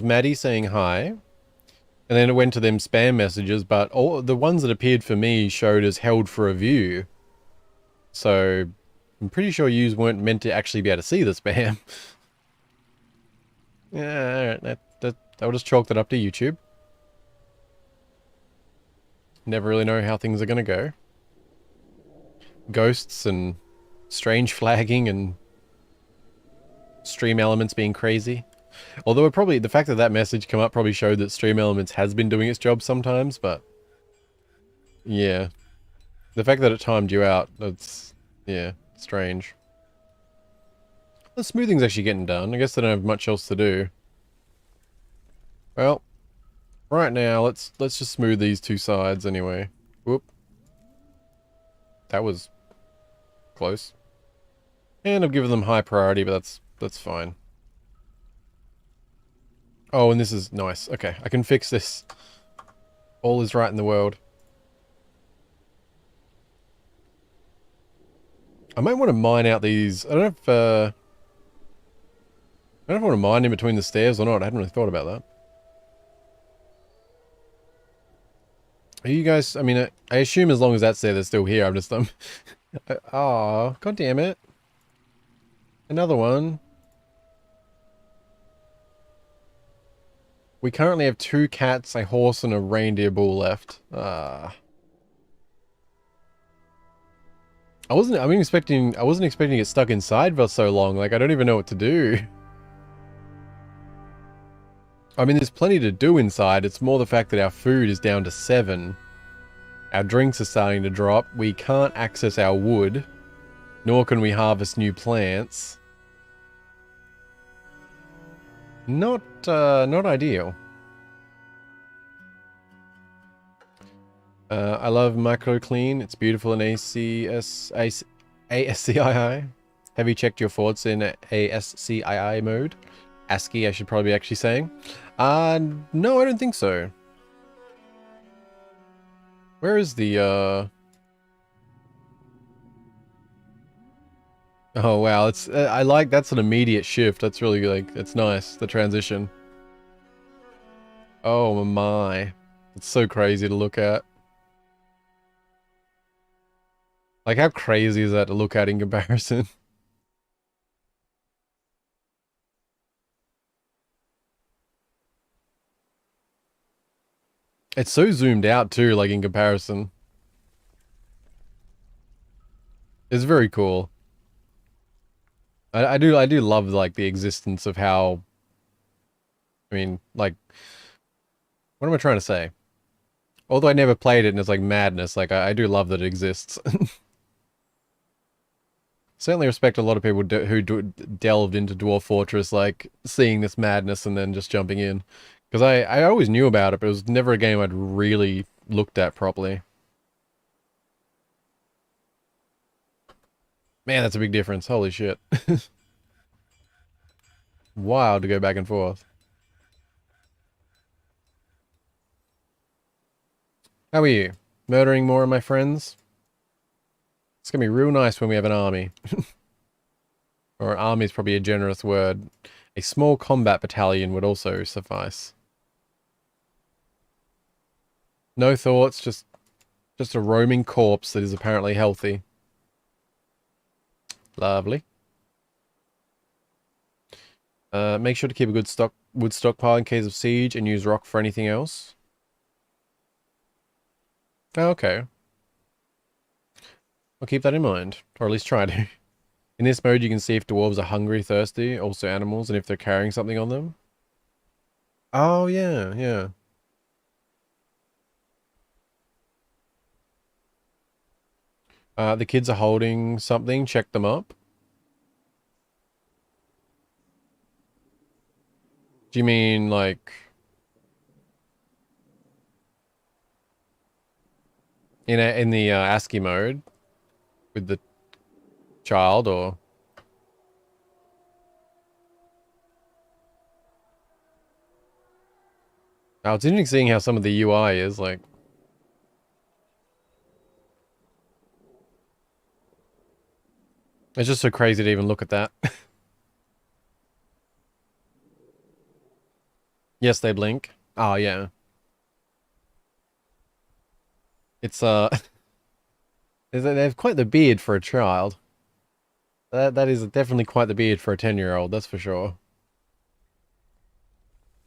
Maddie saying hi. And then it went to them spam messages, but all the ones that appeared for me showed as held for review. So I'm pretty sure yous weren't meant to actually be able to see the spam. Yeah, alright, I'll just chalk that up to YouTube. Never really know how things are gonna go. Ghosts and strange flagging and stream elements being crazy. Although it probably, the fact that that message come up probably showed that stream elements has been doing its job sometimes, but yeah. The fact that it timed you out, that's, yeah, strange. The smoothing's actually getting done. I guess they don't have much else to do. Well, right now, let's just smooth these two sides anyway. Whoop. That was close. And I've given them high priority, but that's fine. Oh, and this is nice. Okay, I can fix this. All is right in the world. I might want to mine out these. I don't know if I want to mine in between the stairs or not. I hadn't really thought about that. Are you guys, I mean, I assume as long as that's there, they're still here. I'm just, oh, god damn it. Another one. We currently have 2 cats, a horse, and a reindeer bull left. I wasn't expecting to get stuck inside for so long. Like, I don't even know what to do. I mean, there's plenty to do inside. It's more the fact that our food is down to 7. Our drinks are starting to drop. We can't access our wood. Nor can we harvest new plants. Not ideal. I love microclean. It's beautiful in ASCII. Have you checked your thoughts in ASCII mode? ASCII, I should probably be actually saying. No, I don't think so. Where is the, Oh, wow, it's, I like, that's an immediate shift. That's really, like, it's nice, the transition. Oh my. It's so crazy to look at. Like, how crazy is that to look at in comparison? It's so zoomed out too, like, in comparison. It's very cool. I do love, like, the existence of how... I mean, like... What am I trying to say? Although I never played it and it's like madness, like, I do love that it exists. Certainly respect a lot of people who delved into Dwarf Fortress, like, seeing this madness and then just jumping in. Because I always knew about it, but it was never a game I'd really looked at properly. Man, that's a big difference. Holy shit. Wild to go back and forth. How are you? Murdering more of my friends? It's gonna be real nice when we have an army. Or army is probably a generous word. A small combat battalion would also suffice. No thoughts, just a roaming corpse that is apparently healthy. Lovely. Make sure to keep a good wood stockpile in case of siege and use rock for anything else. Oh, okay. I'll keep that in mind, or at least try to. In this mode, you can see if dwarves are hungry, thirsty, also animals, and if they're carrying something on them. Oh, yeah, yeah. The kids are holding something. Check them up. Do you mean, like... in the ASCII mode? With the child, or... Oh, it's interesting seeing how some of the UI is, like... It's just so crazy to even look at that. Yes, they blink. Oh, yeah. It's, they have quite the beard for a child. That is definitely quite the beard for a 10-year-old, that's for sure.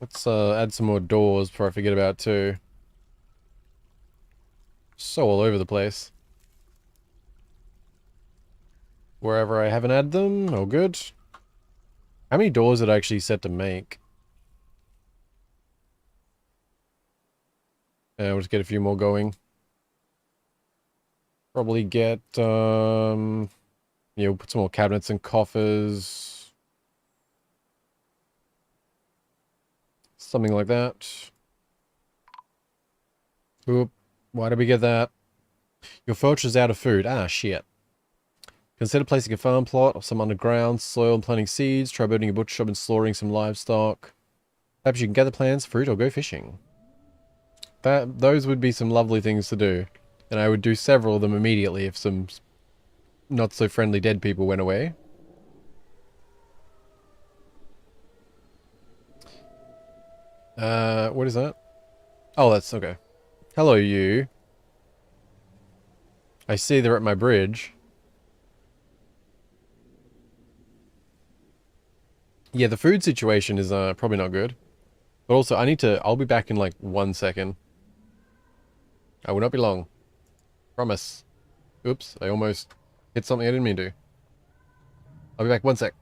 Let's, add some more doors before I forget about it too. So all over the place. Wherever I haven't added them, oh good. How many doors did I actually set to make? We'll just get a few more going. Probably get, yeah, we'll put some more cabinets and coffers. Something like that. Oop, why did we get that? Your fortress is out of food. Ah, shit. Consider placing a farm plot or some underground soil and planting seeds. Try building a butcher shop and slaughtering some livestock. Perhaps you can gather plants, fruit, or go fishing. Those would be some lovely things to do. And I would do several of them immediately if some not so friendly dead people went away. What is that? Oh, that's okay. Hello, you. I see they're at my bridge. Yeah, the food situation is probably not good. But also, I'll be back in like 1 second. I will not be long. Promise. Oops, I almost hit something I didn't mean to. I'll be back 1 sec.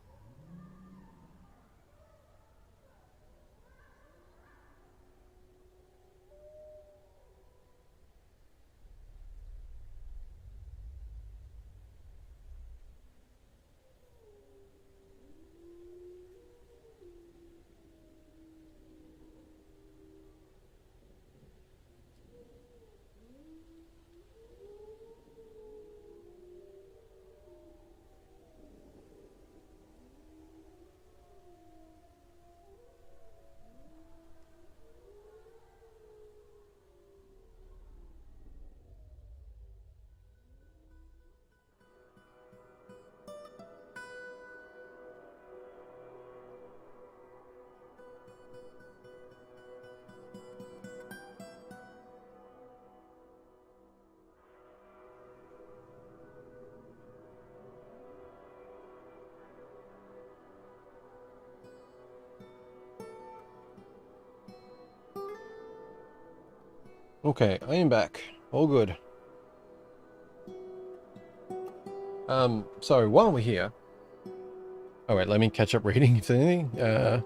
Okay, I am back. All good. So while we're here... Oh wait, let me catch up reading if there's anything.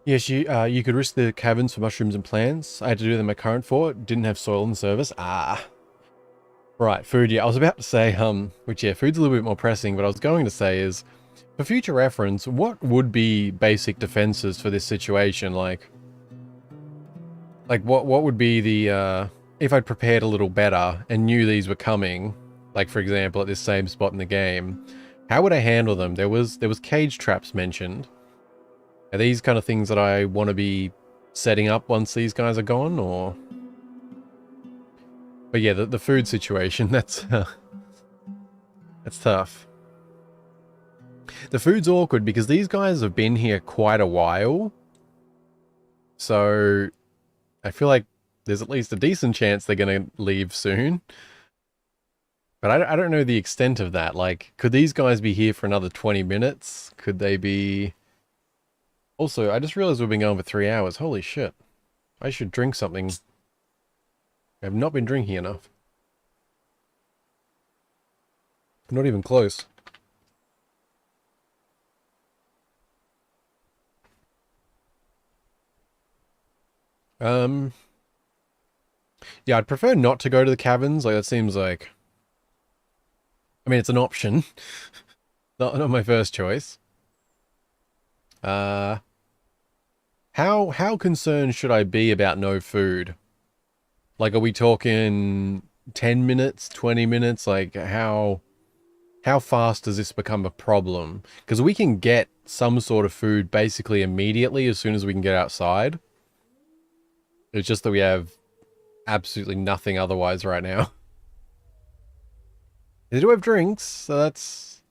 Yes, you could risk the caverns for mushrooms and plants. I had to do them in my current fort. Didn't have soil in the service. Ah. Right, food, yeah. I was about to say, which yeah, food's a little bit more pressing, but I was going to say is, for future reference, what would be basic defenses for this situation? Like what would be the, if I'd prepared a little better and knew these were coming, like for example, at this same spot in the game, how would I handle them? There was cage traps mentioned. Are these kind of things that I want to be setting up once these guys are gone, or... But yeah, the food situation, that's tough. The food's awkward because these guys have been here quite a while. So I feel like there's at least a decent chance they're going to leave soon. But I don't know the extent of that. Like, could these guys be here for another 20 minutes? Could they be... Also, I just realized we've been going for 3 hours. Holy shit. I should drink something. I have not been drinking enough. Not even close. Yeah, I'd prefer not to go to the caverns. Like, that seems like... I mean, it's an option. Not my first choice. How concerned should I be about no food? Like, are we talking 10 minutes, 20 minutes? Like, how fast does this become a problem? Because we can get some sort of food basically immediately as soon as we can get outside. It's just that we have absolutely nothing otherwise right now. They do have drinks, so that's...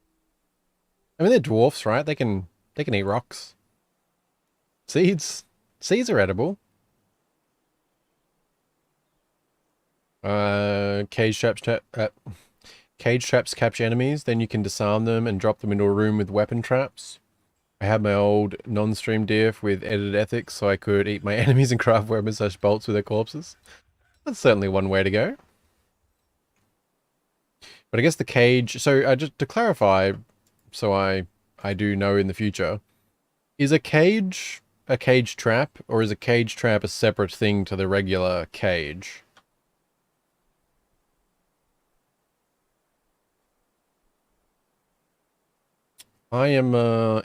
I mean, they're dwarfs, right? They can eat rocks. Seeds. Seeds are edible. Cage traps capture enemies, then you can disarm them and drop them into a room with weapon traps. I had my old non-stream diff with edited ethics, so I could eat my enemies and craft weapons such bolts with their corpses. That's certainly one way to go. But I guess the cage... So, just to clarify, so I do know in the future, is a cage trap, or is a cage trap a separate thing to the regular cage? I am,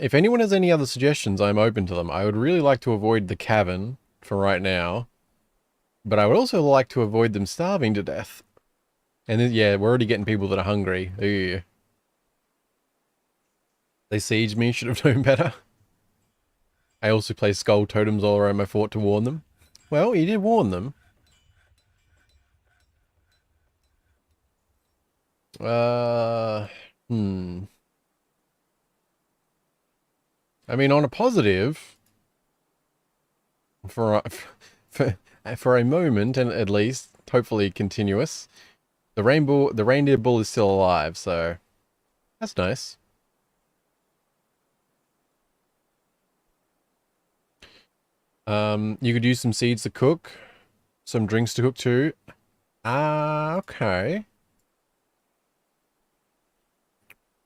if anyone has any other suggestions, I'm open to them. I would really like to avoid the cavern for right now, but I would also like to avoid them starving to death. And then, yeah, we're already getting people that are hungry. Ew. They sieged me, should have known better. I also placed skull totems all around my fort to warn them. Well, you did warn them. Hmm. I mean, on a positive, for a moment, and at least, hopefully continuous, the reindeer bull is still alive, so that's nice. You could use some seeds to cook, some drinks to cook too. Ah, okay.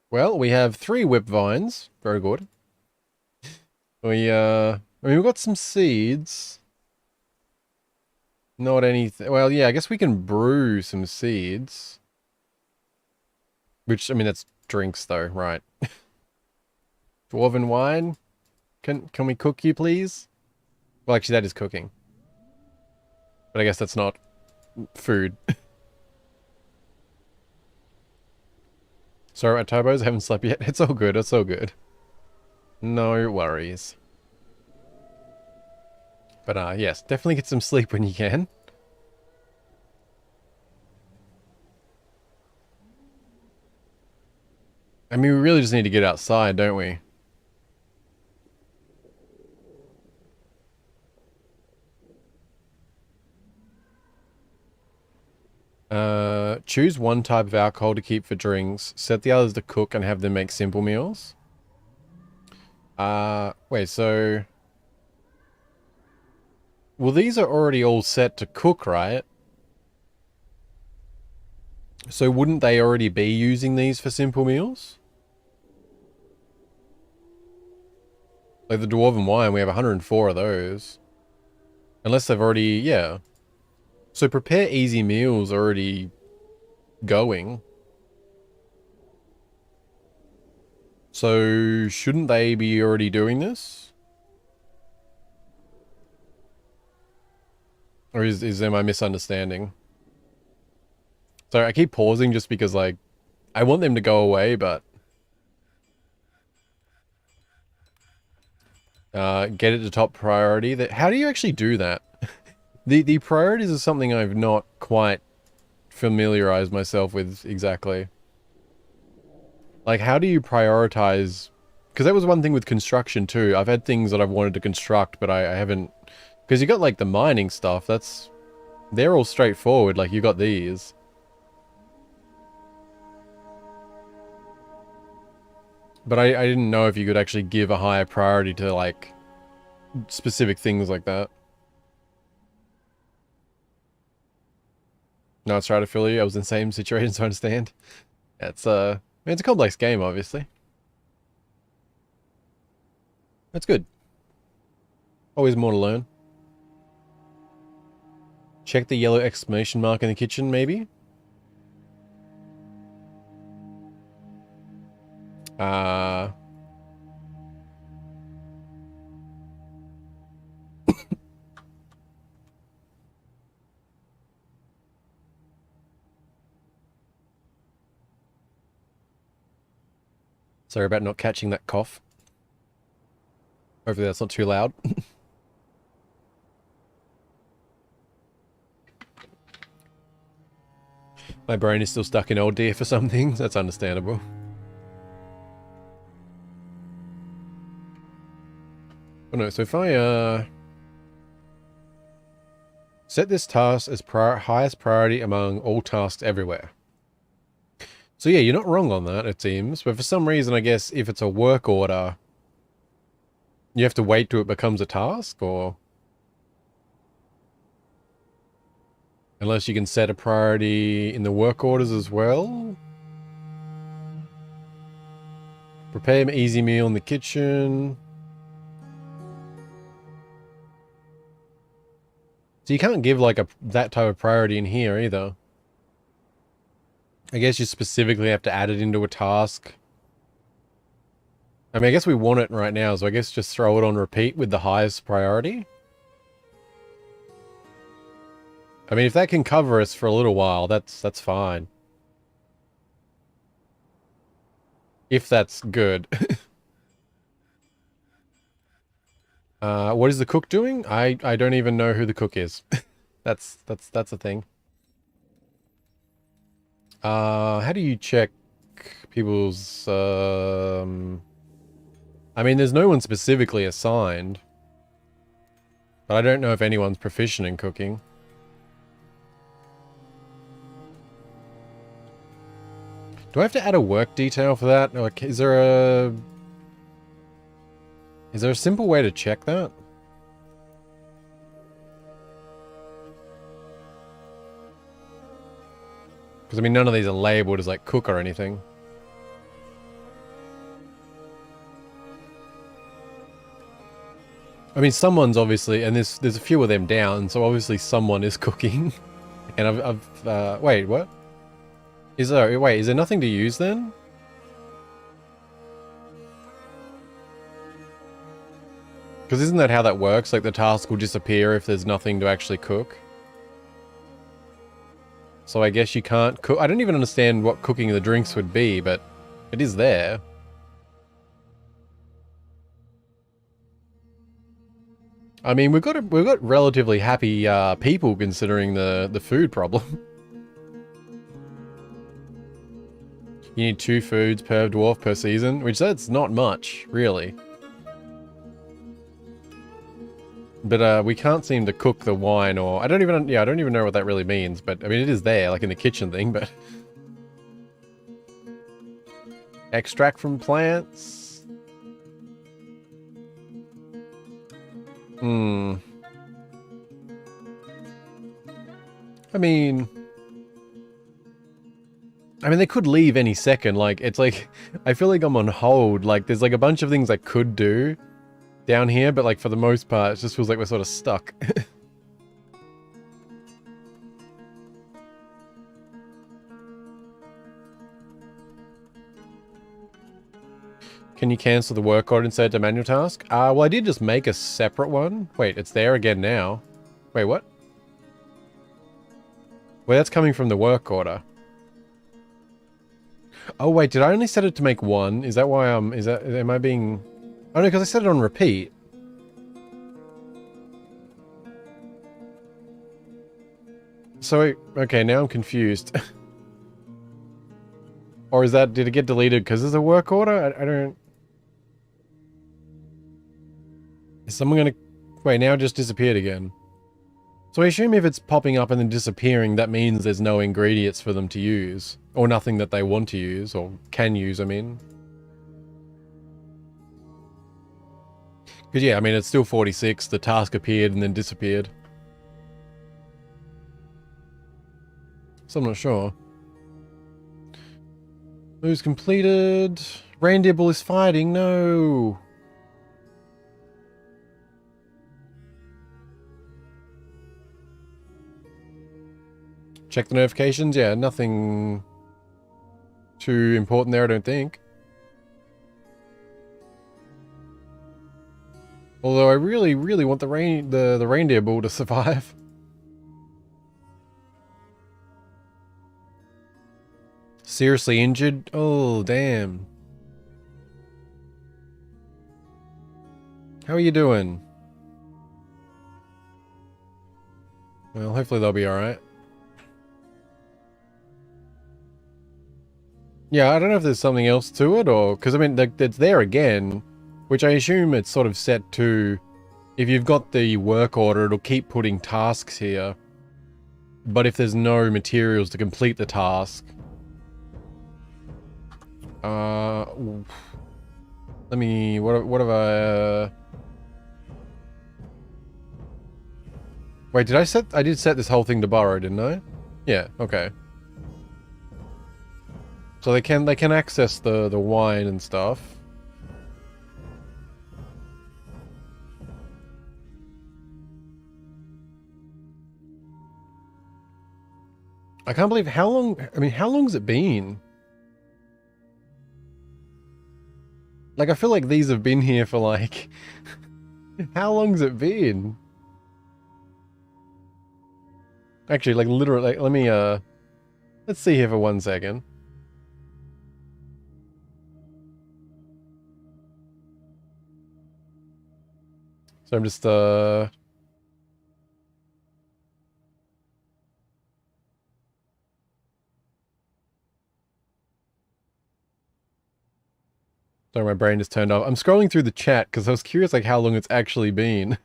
Well, we have 3 whip vines. Very good. I mean, we've got some seeds. Not anything. Well, yeah, I guess we can brew some seeds. Which, I mean, that's drinks though, right? Dwarven wine? Can we cook you, please? Well, actually, that is cooking. But I guess that's not food. Sorry, my turbos, I haven't slept yet. It's all good, it's all good. No worries. But, yes, definitely get some sleep when you can. I mean, we really just need to get outside, don't we? Choose one type of alcohol to keep for drinks. Set the others to cook and have them make simple meals. Wait, so... Well, these are already all set to cook, right? So wouldn't they already be using these for simple meals? Like the Dwarven wine, we have 104 of those. Unless they've already... Yeah. So prepare easy meals already going. So shouldn't they be already doing this? Or is there my misunderstanding? Sorry, I keep pausing just because, like, I want them to go away, but... get it to top priority. How do you actually do that? The priorities is something I've not quite familiarized myself with exactly. Like, how do you prioritize? Because that was one thing with construction too. I've had things that I've wanted to construct, but I haven't... Because you got, like, the mining stuff. They're all straightforward. Like, you got these. But I didn't know if you could actually give a higher priority to, like, specific things like that. No, it's right, Philly. I was in the same situation, so I understand. Yeah, it's a complex game, obviously. That's good. Always more to learn. Check the yellow exclamation mark in the kitchen, maybe? Sorry about not catching that cough. Hopefully that's not too loud. My brain is still stuck in old deer for some things. That's understandable. Oh no, so if I, Set this task as highest priority among all tasks everywhere. So yeah, you're not wrong on that, it seems. But for some reason, I guess if it's a work order, you have to wait till it becomes a task, or... Unless you can set a priority in the work orders as well. Prepare an easy meal in the kitchen. So you can't give like that type of priority in here either. I guess you specifically have to add it into a task. I mean, I guess we want it right now, so I guess just throw it on repeat with the highest priority. I mean, if that can cover us for a little while, that's fine. If that's good. What is the cook doing? I don't even know who the cook is. That's a thing. How do you check people's, I mean, there's no one specifically assigned. But I don't know if anyone's proficient in cooking. Do I have to add a work detail for that? Like, is there a simple way to check that? Because, I mean, none of these are labeled as, like, cook or anything. I mean, someone's obviously, and there's a few of them down, so obviously someone is cooking. And wait, what? Is there nothing to use then? Because isn't that how that works? Like, the task will disappear if there's nothing to actually cook. So I guess you can't cook. I don't even understand what cooking the drinks would be, but it is there. I mean, we've got relatively happy people considering the food problem. You need 2 foods per dwarf per season, which that's not much, really. But we can't seem to cook the wine, or I don't even know what that really means. But I mean, it is there, like in the kitchen thing. But extract from plants. I mean, they could leave any second. Like, it's like, I feel like I'm on hold. Like, there's like a bunch of things I could do down here, but like for the most part, it just feels like we're sort of stuck. Can you cancel the work order instead of manual task? Well, I did just make a separate one. Wait, it's there again now. Wait, what? Well, that's coming from the work order. Oh, wait, did I only set it to make one? Is that why am I being... Oh, no, because I set it on repeat. So, okay, now I'm confused. Or did it get deleted because there's a work order? I don't... Is someone gonna... Wait, now it just disappeared again. So I assume if it's popping up and then disappearing, that means there's no ingredients for them to use. Or nothing that they want to use, or can use, I mean. Because yeah, I mean, it's still 46, the task appeared and then disappeared. So I'm not sure. Who's completed? Reindeer Bull is fighting, no! Check the notifications, yeah, nothing too important there, I don't think. Although I really, really want the reindeer bull to survive. Seriously injured? Oh, damn. How are you doing? Well, hopefully they'll be alright. Yeah, I don't know if there's something else to it, or... Because, I mean, it's there again, which I assume it's sort of set to... If you've got the work order, it'll keep putting tasks here. but if there's no materials to complete the task, let me, what have I, wait, I did set this whole thing to borrow, didn't I? Yeah, okay. So they can access the wine and stuff. I can't believe how long has it been? Like, I feel like these have been here for like, how long's it been? Actually, like literally, like, let me, let's see here for 1 second. So I'm just, sorry, my brain just turned off. I'm scrolling through the chat because I was curious like how long it's actually been.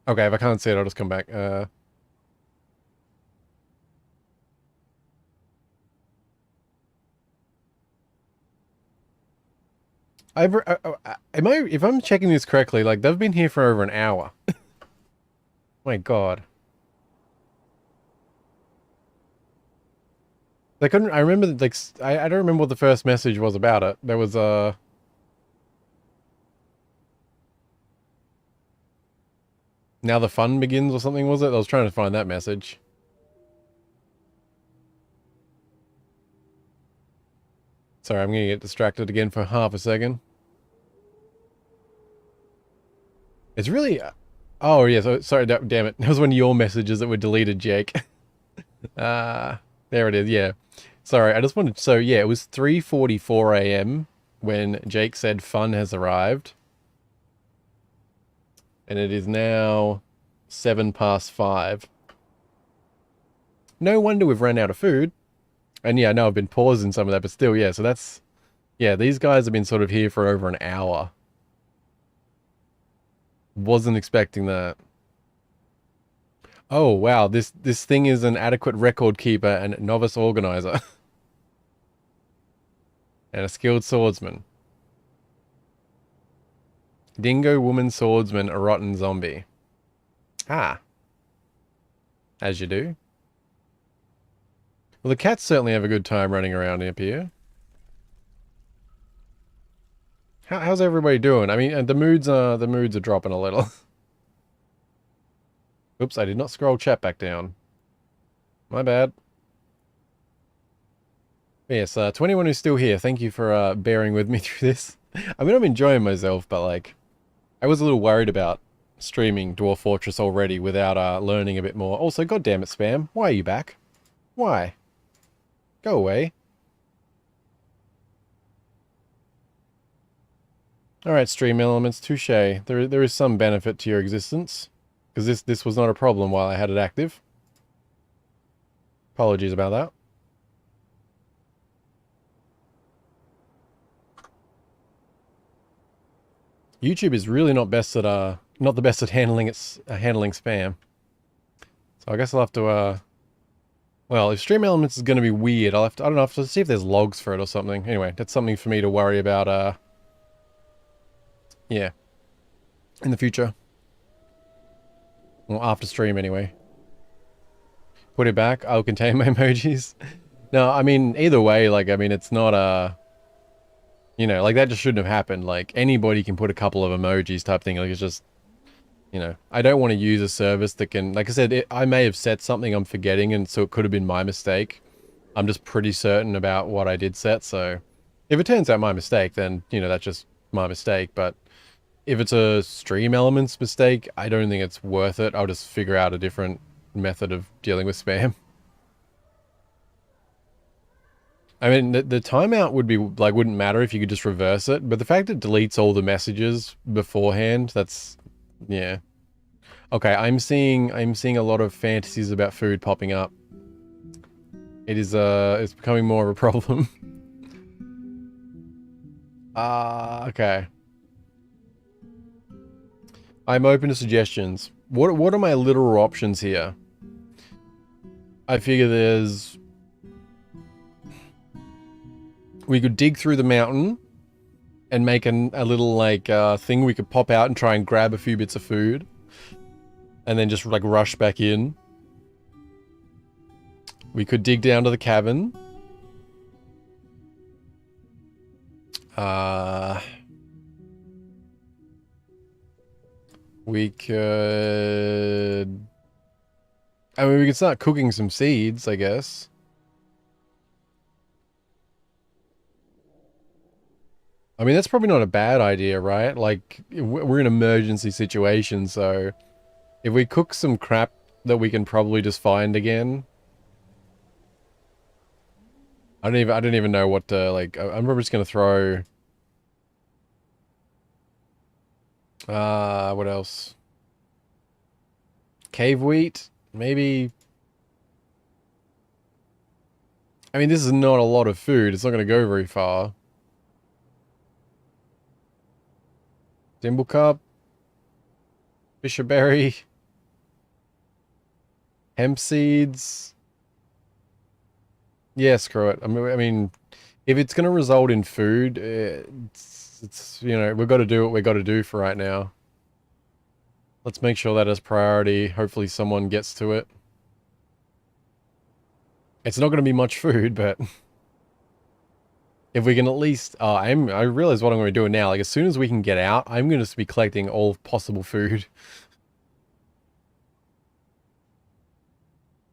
Okay, if I can't see it, I'll just come back. If I'm checking this correctly, like they've been here for over an hour. My God. They couldn't, I remember, like, I don't remember what the first message was about it. There was, now the fun begins or something, was it? I was trying to find that message. Sorry, I'm gonna get distracted again for half a second. It's really, oh yeah, so, sorry, damn it. That was one of your messages that were deleted, Jake. There it is, yeah. Sorry, I just wanted, so yeah, it was 3:44 a.m. when Jake said fun has arrived. And it is now 5:07. No wonder we've run out of food. And yeah, I know I've been pausing some of that, but still, yeah, so that's, yeah, these guys have been sort of here for over an hour. Wasn't expecting that. Oh, wow, this thing is an adequate record keeper and novice organizer. And a skilled swordsman. Dingo woman swordsman, a rotten zombie. Ah. As you do. Well, the cats certainly have a good time running around up here. How's everybody doing? I mean, the moods are dropping a little. Oops, I did not scroll chat back down. My bad. Yes, to anyone who's still here, thank you for bearing with me through this. I mean, I'm enjoying myself, but like, I was a little worried about streaming Dwarf Fortress already without learning a bit more. Also, goddamn it, Spam, why are you back? Why? Go away. Alright, stream elements, touche. There is some benefit to your existence. Because this was not a problem while I had it active. Apologies about that. YouTube is really not the best at handling spam. So I guess I'll have to well, if stream elements is going to be weird, I don't know, I'll have to see if there's logs for it or something. Anyway, that's something for me to worry about yeah, in the future. Well, after stream anyway. Put it back, I'll contain my emojis. No, I mean, either way, like, I mean, it's not, you know, like, that just shouldn't have happened. Like, anybody can put a couple of emojis type thing. Like, it's just, you know, I don't want to use a service that can, like I said, I may have set something I'm forgetting, and so it could have been my mistake. I'm just pretty certain about what I did set, so if it turns out my mistake, then, you know, that's just my mistake. But if it's a stream elements mistake, I don't think it's worth it. I'll just figure out a different method of dealing with spam. I mean, the timeout would be, like, wouldn't matter if you could just reverse it, but the fact it deletes all the messages beforehand, that's, yeah. Okay, I'm seeing a lot of fantasies about food popping up. It is, it's becoming more of a problem. Okay. I'm open to suggestions. What are my literal options here? I figure there's... We could dig through the mountain and make a little, like, thing we could pop out and try and grab a few bits of food. And then just, like, rush back in. We could dig down to the cavern. We could... I mean, we could start cooking some seeds, I guess. I mean, that's probably not a bad idea, right? Like, we're in an emergency situation, so... If we cook some crap that we can probably just find again... I don't even know what to, like... I'm probably just gonna throw... what else? Cave wheat? Maybe... I mean, this is not a lot of food. It's not gonna go very far. Dimblecup? Fisherberry? Hemp seeds? Yeah, screw it. I mean, if it's going to result in food, it's, you know, we've got to do what we've got to do for right now. Let's make sure that is priority. Hopefully someone gets to it. It's not going to be much food, but... If we can at least... I realize what I'm going to be doing now. Like, as soon as we can get out, I'm going to be collecting all possible food.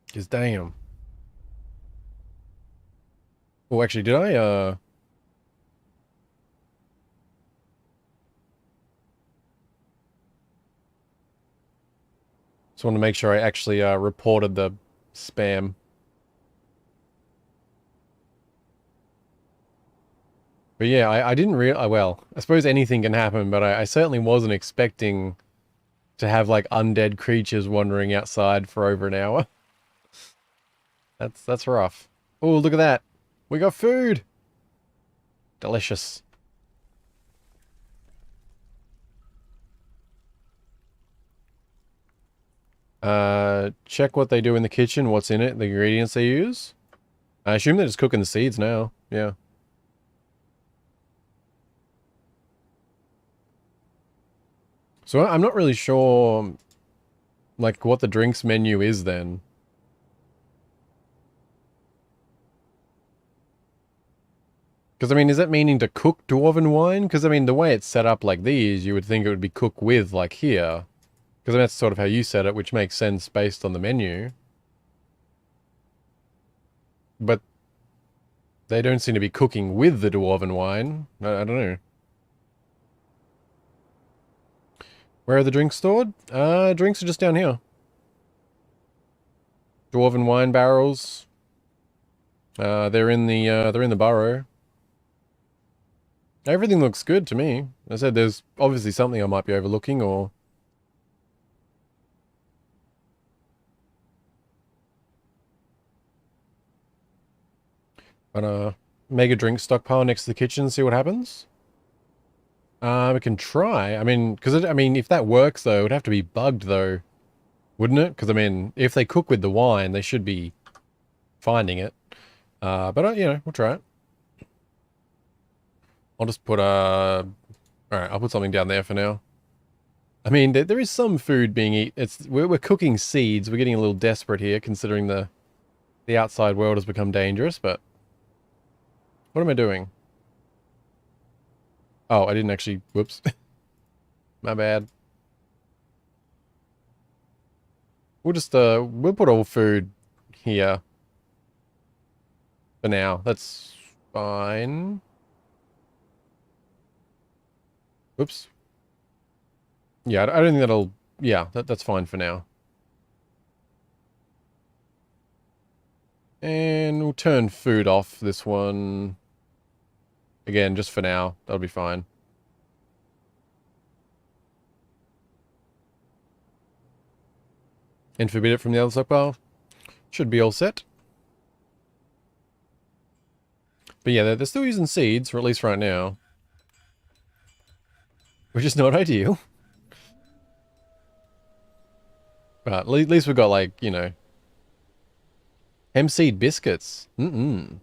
Because damn. Oh, actually, did I, just want to make sure I actually, reported the spam. But yeah, I didn't well, I suppose anything can happen, but I certainly wasn't expecting to have, like, undead creatures wandering outside for over an hour. That's rough. Oh, look at that. We got food! Delicious. Check what they do in the kitchen, what's in it, the ingredients they use. I assume they're just cooking the seeds now. Yeah. So I'm not really sure, like, what the drinks menu is then. Because, I mean, is that meaning to cook dwarven wine? Because, I mean, the way it's set up like these, you would think it would be cooked with, like, here. Because that's sort of how you said it, which makes sense based on the menu. But they don't seem to be cooking with the dwarven wine. I don't know. Where are the drinks stored? Drinks are just down here. Dwarven wine barrels. They're in the burrow. Everything looks good to me. I said there's obviously something I might be overlooking, or... But, mega drink stockpile next to the kitchen, see what happens? We can try. I mean, because, I mean, if that works, though, it would have to be bugged, though. Wouldn't it? Because, I mean, if they cook with the wine, they should be finding it. But, you know, we'll try it. I'll just put alright, I'll put something down there for now. I mean, there is some food being eaten. We're cooking seeds. We're getting a little desperate here, considering the outside world has become dangerous, but... What am I doing? Oh, I didn't actually... Whoops. My bad. We'll just, we'll put all food here. For now. That's fine. Whoops. Yeah, I don't think that'll... Yeah, that's fine for now. And we'll turn food off this one. Again, just for now. That'll be fine. And forbid it from the other stockpile. Should be all set. But yeah, they're still using seeds, or at least right now. which is not ideal. But at least we've got, like, you know, hemp seed biscuits. Mm-mm.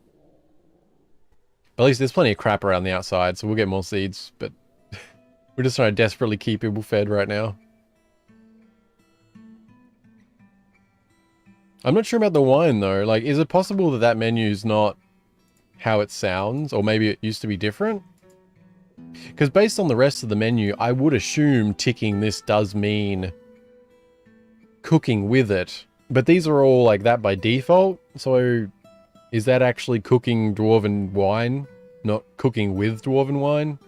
But at least there's plenty of crap around the outside, so we'll get more seeds. But we're just trying to desperately keep people fed right now. I'm not sure about the wine, though. Like, is it possible that that menu's not how it sounds? Or maybe it used to be different? Because based on the rest of the menu, I would assume ticking this does mean cooking with it. But these are all like that by default. So is that actually cooking dwarven wine? Not cooking with dwarven wine?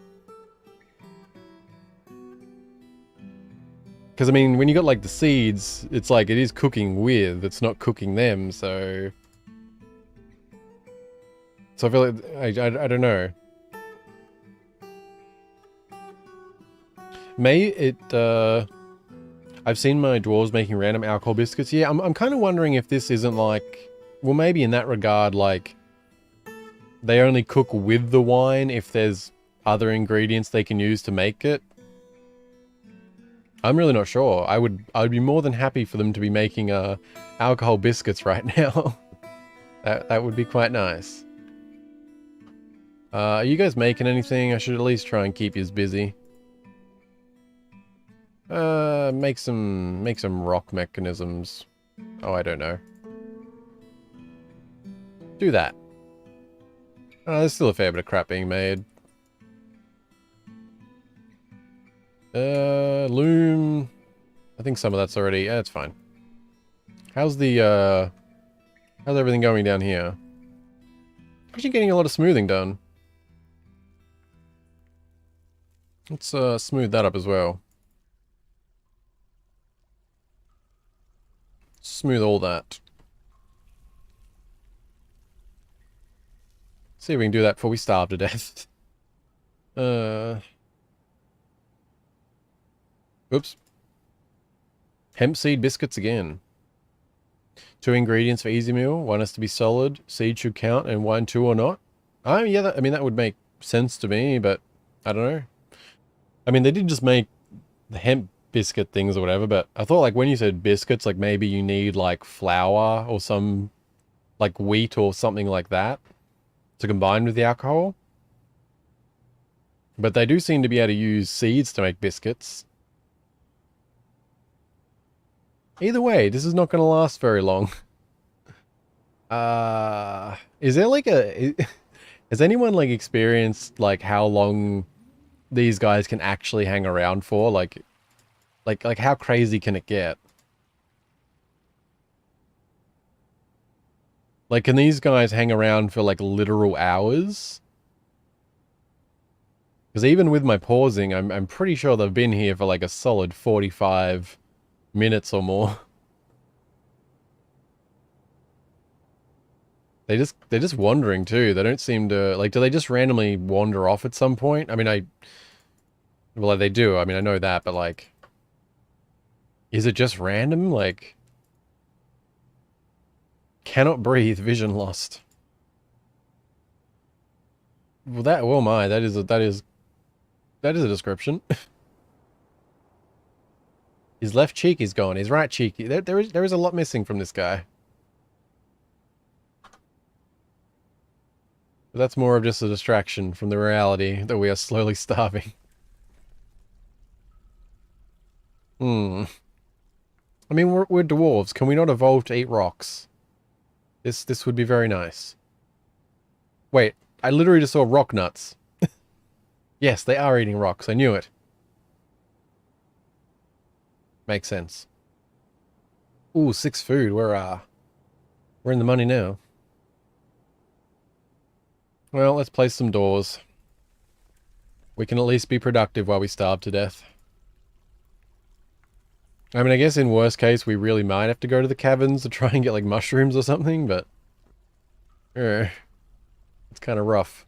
Because, I mean, when you got, like, the seeds, it's like it is cooking with. It's not cooking them, so... So I feel like... I don't know. I've seen my dwarves making random alcohol biscuits. Yeah, I'm kind of wondering if this isn't like... Well, maybe in that regard, like... They only cook with the wine if there's other ingredients they can use to make it. I'm really not sure. I would be more than happy for them to be making alcohol biscuits right now. that would be quite nice. Are you guys making anything? I should at least try and keep you busy. Make some rock mechanisms. Oh, I don't know. Do that. There's still a fair bit of crap being made. Loom. I think some of that's already... Yeah, it's fine. How's the, how's everything going down here? Actually getting a lot of smoothing done. Let's, smooth that up as well. Smooth all that. See if we can do that before we starve to death. Oops. Hemp seed biscuits again. 2 ingredients for easy meal. One has to be solid. Seed should count, and wine 2 or not. Yeah, I mean, that would make sense to me, but I don't know. I mean, they did just make the hemp biscuit things or whatever, but I thought, like, when you said biscuits, like, maybe you need, like, flour or some, like, wheat or something like that to combine with the alcohol. But they do seem to be able to use seeds to make biscuits. Either way, this is not going to last very long. Is there, like, has anyone, like, experienced, like, how long these guys can actually hang around for? Like how crazy can it get? Like, can these guys hang around for, like, literal hours? Because even with my pausing, I'm pretty sure they've been here for, like, a solid 45 minutes or more. They're just wandering too. They don't seem to, like, do they just randomly wander off at some point? I mean, well, they do. I mean, I know that, but, like, is it just random? Like, cannot breathe, vision lost. Well, that is a description. His left cheek is gone. His right cheek, there is a lot missing from this guy. But that's more of just a distraction from the reality that we are slowly starving. I mean, we're dwarves. Can we not evolve to eat rocks? This would be very nice. Wait, I literally just saw rock nuts. Yes, they are eating rocks. I knew it. Makes sense. Ooh, 6 food. We're in the money now. Well, let's place some doors. We can at least be productive while we starve to death. I mean, I guess in worst case, we really might have to go to the caverns to try and get, like, mushrooms or something, but... it's kind of rough.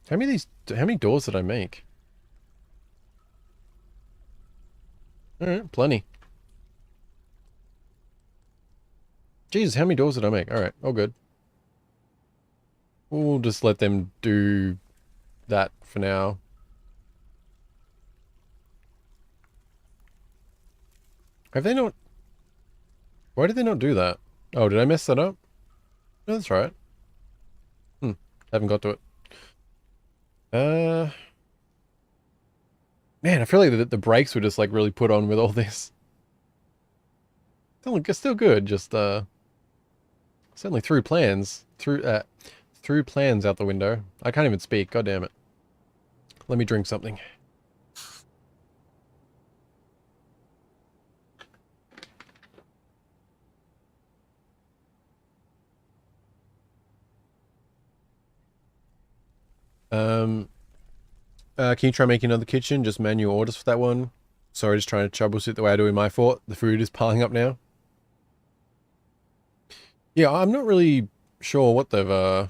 How many doors did I make? Alright, plenty. Jesus, how many doors did I make? Alright, all good. We'll just let them do that for now. Have they not... Why did they not do that? Oh, did I mess that up? No, that's right. Haven't got to it. Man, I feel like the brakes were just like really put on with all this. Still good, just certainly threw plans. Threw plans out the window. I can't even speak, god damn it. Let me drink something. Can you try making another kitchen? Just manual orders for that one. Sorry, just trying to troubleshoot the way I do in my fort. The food is piling up now. Yeah, I'm not really sure what they've,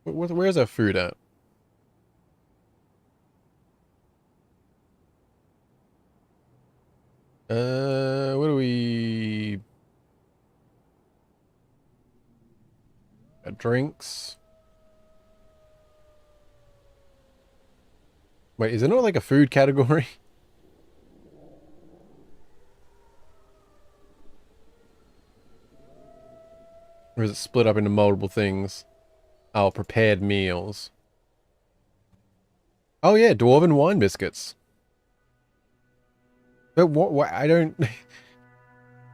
where's our food at? What do we... drinks. Wait, is it not like a food category? Or is it split up into multiple things? Oh, prepared meals. Oh yeah, dwarven wine biscuits. But what I don't...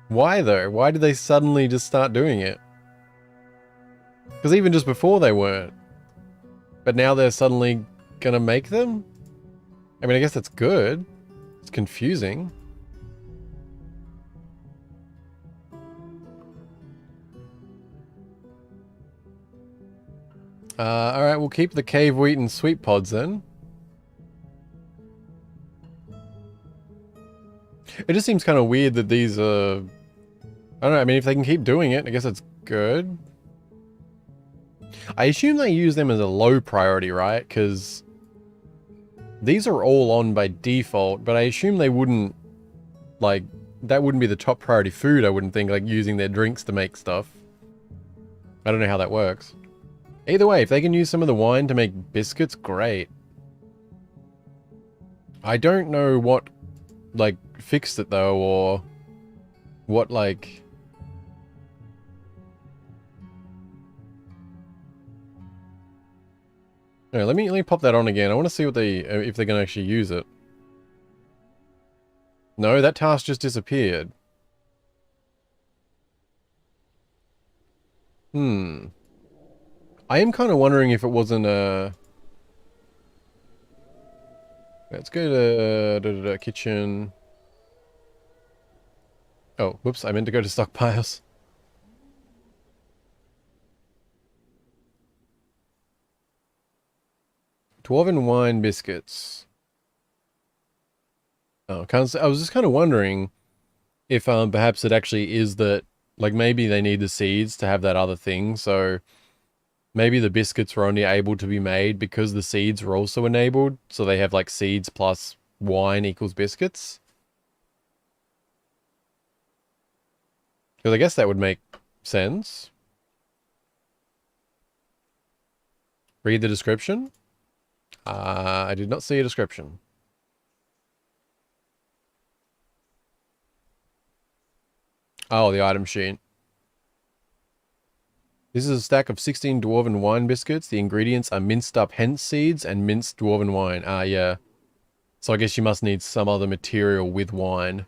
Why though? Why did they suddenly just start doing it? Because even just before they weren't. But now they're suddenly gonna make them? I mean, I guess that's good. It's confusing. Alright, we'll keep the cave wheat and sweet pods then. It just seems kind of weird that these are... I don't know, I mean, if they can keep doing it, I guess it's good. I assume they use them as a low priority, right? Because these are all on by default, but I assume they wouldn't, like, that wouldn't be the top priority food, I wouldn't think, like, using their drinks to make stuff. I don't know how that works. Either way, if they can use some of the wine to make biscuits, great. I don't know what, like, fixed it, though, or what, like... No, let me pop that on again. I want to see what they, if they're going to actually use it. No, that task just disappeared. I am kind of wondering if it wasn't a... Let's go to kitchen. Oh, whoops, I meant to go to stockpiles. Dwarven wine biscuits. Oh, I was just kind of wondering if perhaps it actually is that, like, maybe they need the seeds to have that other thing, so maybe the biscuits were only able to be made because the seeds were also enabled, so they have, like, seeds plus wine equals biscuits. Because I guess that would make sense. Read the description? I did not see a description. Oh, the item sheet. This is a stack of 16 dwarven wine biscuits. The ingredients are minced up hemp seeds and minced dwarven wine. Ah, yeah. So I guess you must need some other material with wine.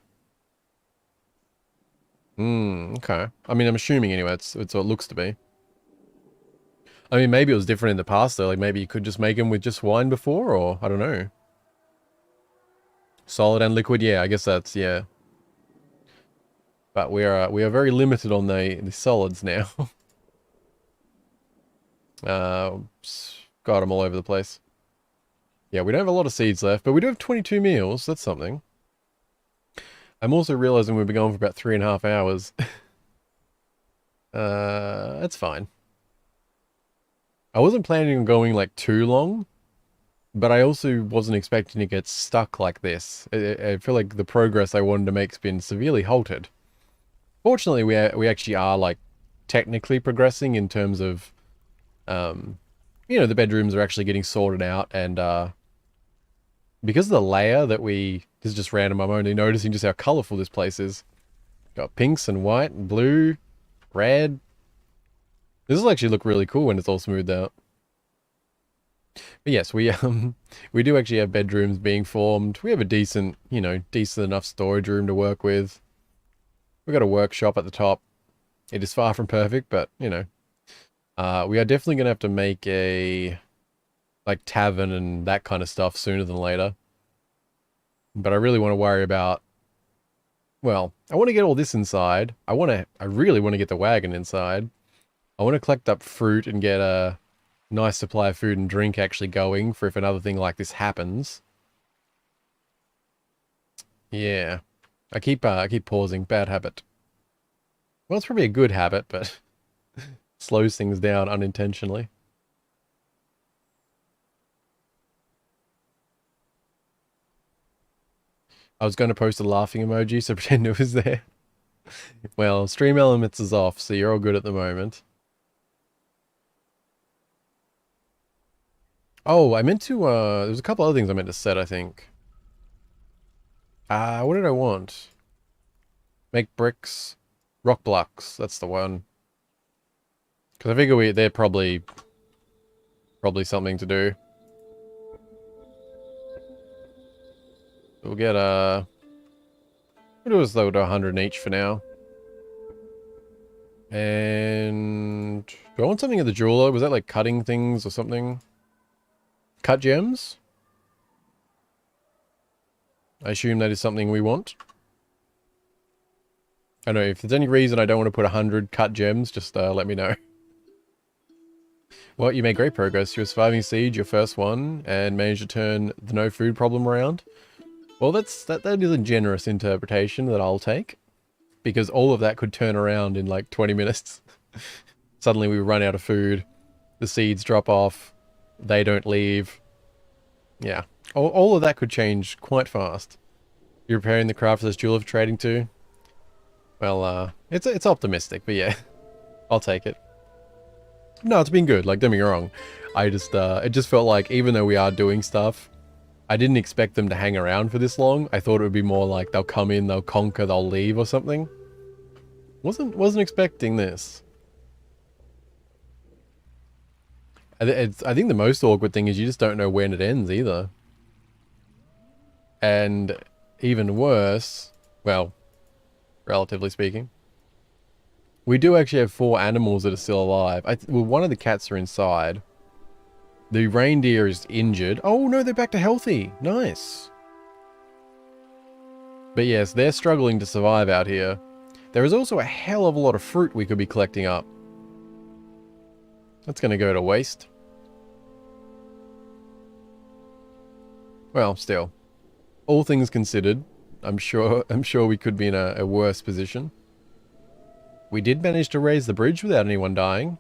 Okay. I mean, I'm assuming anyway, it's what it looks to be. I mean, maybe it was different in the past though. Like maybe you could just make them with just wine before, or I don't know. Solid and liquid, yeah, I guess that's, yeah. But we are very limited on the solids now. Got them all over the place. Yeah, we don't have a lot of seeds left, but we do have 22 meals. That's something. I'm also realizing we've been going for about 3.5 hours. That's fine. I wasn't planning on going like too long, but I also wasn't expecting to get stuck like this. I feel like the progress I wanted to make's been severely halted. Fortunately, we actually are like technically progressing in terms of you know, the bedrooms are actually getting sorted out, and because of the layer that this is just random, I'm only noticing just how colourful this place is. Got pinks and white and blue, red. This will actually look really cool when it's all smoothed out. But yes, we do actually have bedrooms being formed. We have a decent, you know, decent enough storage room to work with. We've got a workshop at the top. It is far from perfect, but, you know. We are definitely going to have to make a, like, tavern and that kind of stuff sooner than later. But I really want to worry about, well, I want to get all this inside. I really want to get the wagon inside. I want to collect up fruit and get a nice supply of food and drink actually going for if another thing like this happens. Yeah. I keep pausing. Bad habit. Well, it's probably a good habit, but slows things down unintentionally. I was going to post a laughing emoji, so pretend it was there. Well, Stream Elements is off, so you're all good at the moment. Oh, I meant to, there's a couple other things I meant to set, I think. What did I want? Make bricks. Rock blocks, that's the one. Because I figure they're probably something to do. We'll get we'll do as though to 100 each for now. And do I want something at the jeweler? Was that like cutting things or something? Cut gems? I assume that is something we want. I don't know, if there's any reason I don't want to put 100 cut gems, just let me know. Well, you made great progress. You're surviving siege, your first one, and managed to turn the no food problem around. Well, that is a generous interpretation that I'll take. Because all of that could turn around in like 20 minutes. Suddenly we run out of food. The seeds drop off. They don't leave. Yeah. All of that could change quite fast. You're preparing the craft for this jewel of trading too? Well, it's optimistic, but yeah. I'll take it. No, it's been good, like, don't get me wrong. I just, it just felt like, even though we are doing stuff, I didn't expect them to hang around for this long. I thought it would be more like, they'll come in, they'll conquer, they'll leave or something. Wasn't expecting this. I think the most awkward thing is you just don't know when it ends either. And even worse, well, relatively speaking, we do actually have 4 animals that are still alive. Well, one of the cats are inside. The reindeer is injured. Oh no, they're back to healthy. Nice. But yes, they're struggling to survive out here. There is also a hell of a lot of fruit we could be collecting up. That's going to go to waste. Well, still. All things considered, I'm sure we could be in a worse position. We did manage to raise the bridge without anyone dying.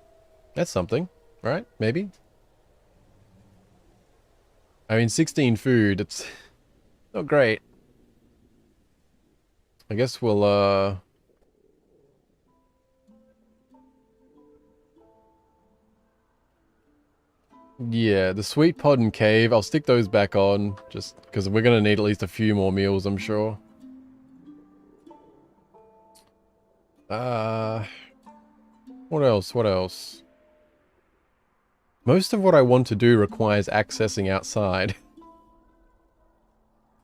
That's something, right? Maybe? I mean, 16 food, it's not great. I guess we'll, yeah, the sweet pod and cave, I'll stick those back on, just because we're going to need at least a few more meals, I'm sure. What else? What else? Most of what I want to do requires accessing outside.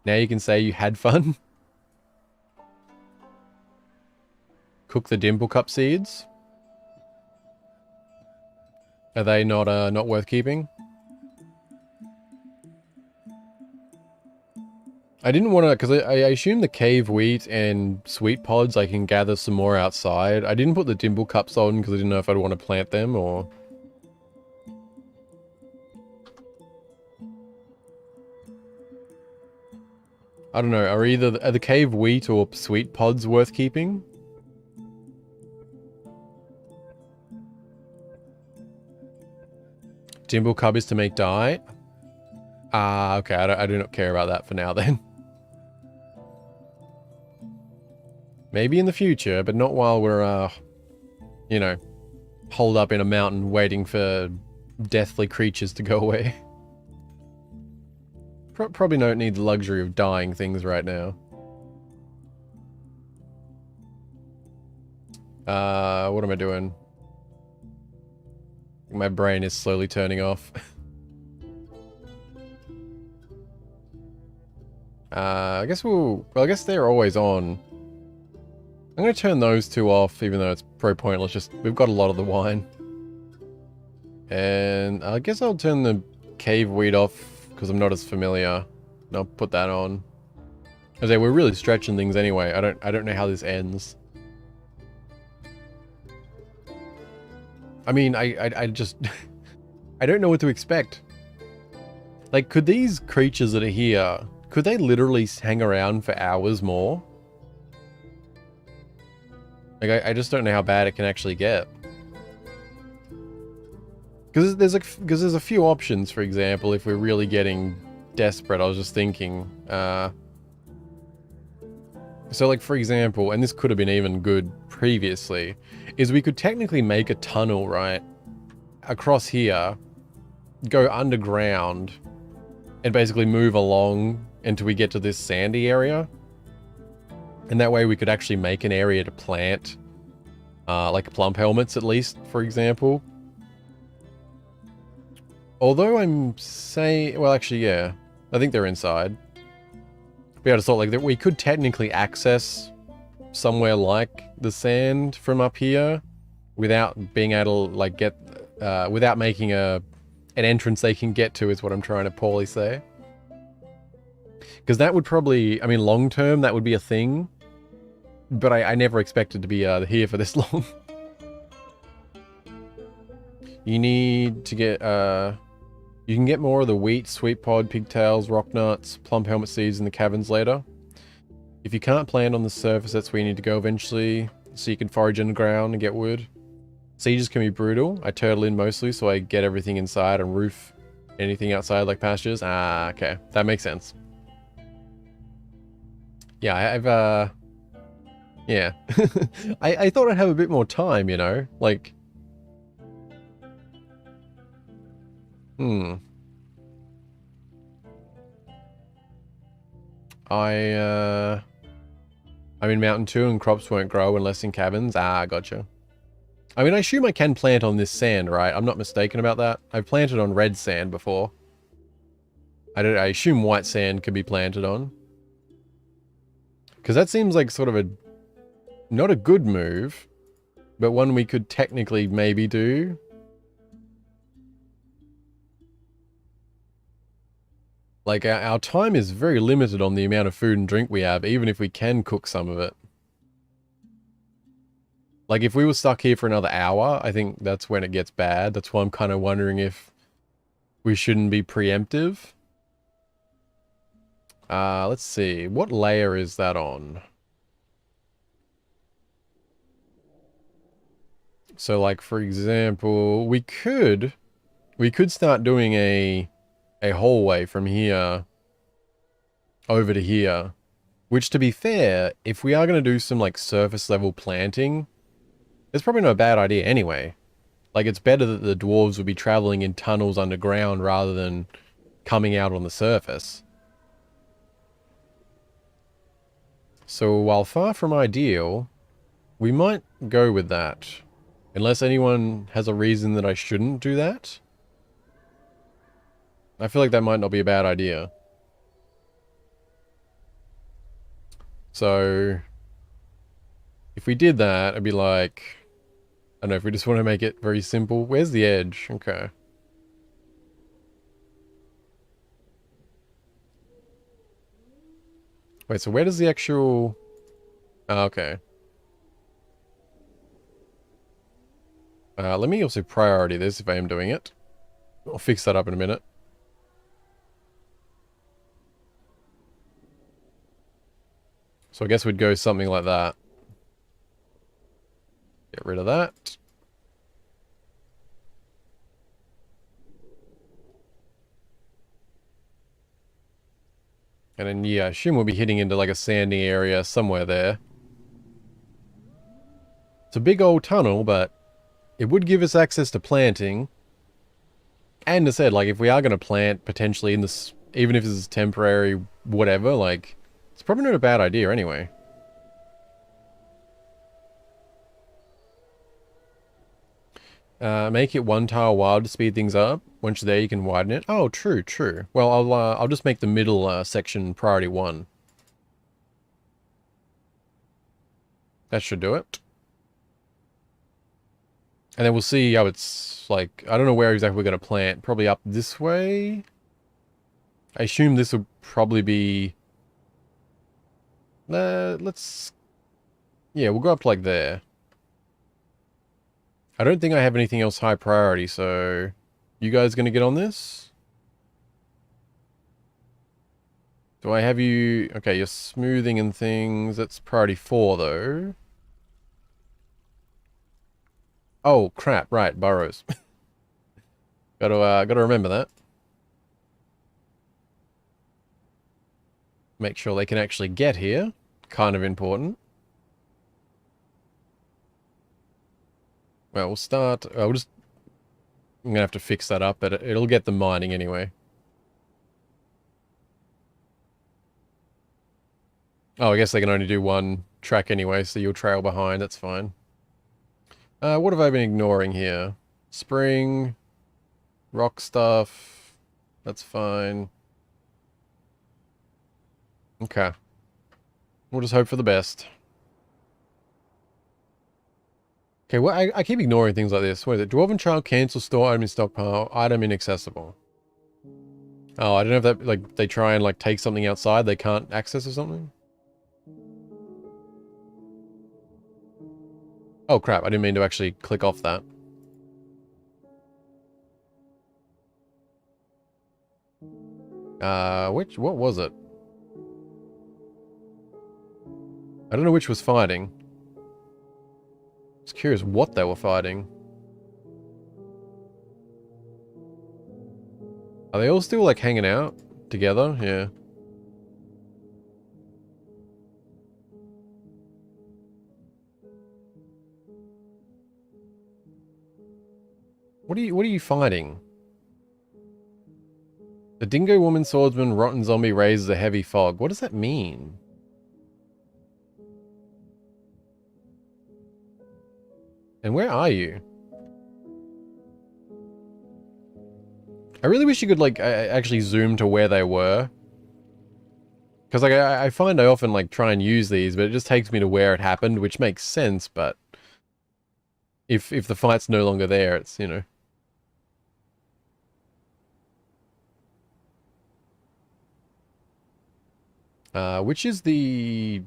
Now you can say you had fun. Cook the dimple cup seeds. Are they not worth keeping? I didn't want to, because I assume the cave wheat and sweet pods I can gather some more outside. I didn't put the dimple cups on because I didn't know if I'd want to plant them or... I don't know, are the cave wheat or sweet pods worth keeping? Dimple cup is to make dye? Ah, okay, I do not care about that for now then. Maybe in the future, but not while we're, you know, holed up in a mountain waiting for deathly creatures to go away. Probably don't need the luxury of dying things right now. What am I doing? My brain is slowly turning off. I guess well, I guess they're always on. I'm gonna turn those two off, even though it's probably pointless. Just, we've got a lot of the wine. And I guess I'll turn the cave weed off, because I'm not as familiar. And I'll put that on. I say, we're really stretching things anyway. I don't know how this ends. I mean, I just... I don't know what to expect. Like, could these creatures that are here, could they literally hang around for hours more? Like, I just don't know how bad it can actually get. Because there's a few options, for example, if we're really getting desperate. I was just thinking. So, like, for example, and this could have been even good previously, is we could technically make a tunnel, right, across here, go underground, and basically move along until we get to this sandy area. And that way we could actually make an area to plant, like plump helmets at least, for example. Although I'm saying, well, actually, yeah, I think they're inside. We had a thought like that we could technically access somewhere like the sand from up here without being able to, like, get, without making an entrance they can get to, is what I'm trying to poorly say. Because that would probably, I mean, long term, that would be a thing. But I never expected to be here for this long. You need to get, you can get more of the wheat, sweet pod, pigtails, rock nuts, plump helmet seeds in the caverns later. If you can't plant on the surface, that's where you need to go eventually, so you can forage underground and get wood. Sieges can be brutal. I turtle in mostly, so I get everything inside and roof anything outside like pastures. Ah, okay. That makes sense. Yeah, I've, yeah. I thought I'd have a bit more time, you know? Like... I'm in Mountain 2 and crops won't grow unless in caverns. Ah, gotcha. I mean, I assume I can plant on this sand, right? I'm not mistaken about that. I've planted on red sand before. I assume white sand could be planted on. Because that seems like sort of a... not a good move, but one we could technically maybe do. Like, our time is very limited on the amount of food and drink we have, even if we can cook some of it. Like, if we were stuck here for another hour, I think that's when it gets bad. That's why I'm kind of wondering if we shouldn't be preemptive. Let's see. What layer is that on? So, like, for example, we could start doing a hallway from here over to here, which, to be fair, if we are going to do some, like, surface level planting, it's probably not a bad idea anyway. Like, it's better that the dwarves would be traveling in tunnels underground rather than coming out on the surface. So, while far from ideal, we might go with that. Unless anyone has a reason that I shouldn't do that. I feel like that might not be a bad idea. So, if we did that, it'd be like... I don't know, if we just want to make it very simple. Where's the edge? Okay. Wait, so where does the actual... Oh, okay. Let me also priority this if I am doing it. I'll fix that up in a minute. So I guess we'd go something like that. Get rid of that. And then, yeah, I assume we'll be hitting into like a sandy area somewhere there. It's a big old tunnel, but it would give us access to planting. And as I said, like, if we are going to plant potentially in this, even if this is temporary, whatever, like, it's probably not a bad idea anyway. Make it one tile wide to speed things up. Once you're there, you can widen it. Oh, true, true. Well, I'll just make the middle section priority 1. That should do it. And then we'll see how it's, like, I don't know where exactly we're going to plant. Probably up this way? I assume this will probably be... let's... Yeah, we'll go up to, like, there. I don't think I have anything else high priority, so... You guys going to get on this? Do I have you... Okay, you're smoothing and things. That's priority 4, though. Oh, crap. Right, burrows. Gotta remember that. Make sure they can actually get here. Kind of important. Well, we'll start... I'm gonna have to fix that up, but it'll get them mining anyway. Oh, I guess they can only do one track anyway, so you'll trail behind. That's fine. What have I been ignoring here? Spring, rock stuff. That's fine. Okay. We'll just hope for the best. Okay, well, I keep ignoring things like this. What is it? Dwarven child cancel store item in stockpile. Item inaccessible. Oh, I don't know if that, like, they try and, like, take something outside they can't access or something? Oh, crap. I didn't mean to actually click off that. What was it? I don't know which was fighting. I was curious what they were fighting. Are they all still, like, hanging out together? Yeah. What are you fighting? The dingo woman swordsman rotten zombie raises a heavy fog. What does that mean? And where are you? I really wish you could, like, actually zoom to where they were. Because, like, I find I often, like, try and use these, but it just takes me to where it happened, which makes sense, but... If the fight's no longer there, it's, you know... which is the...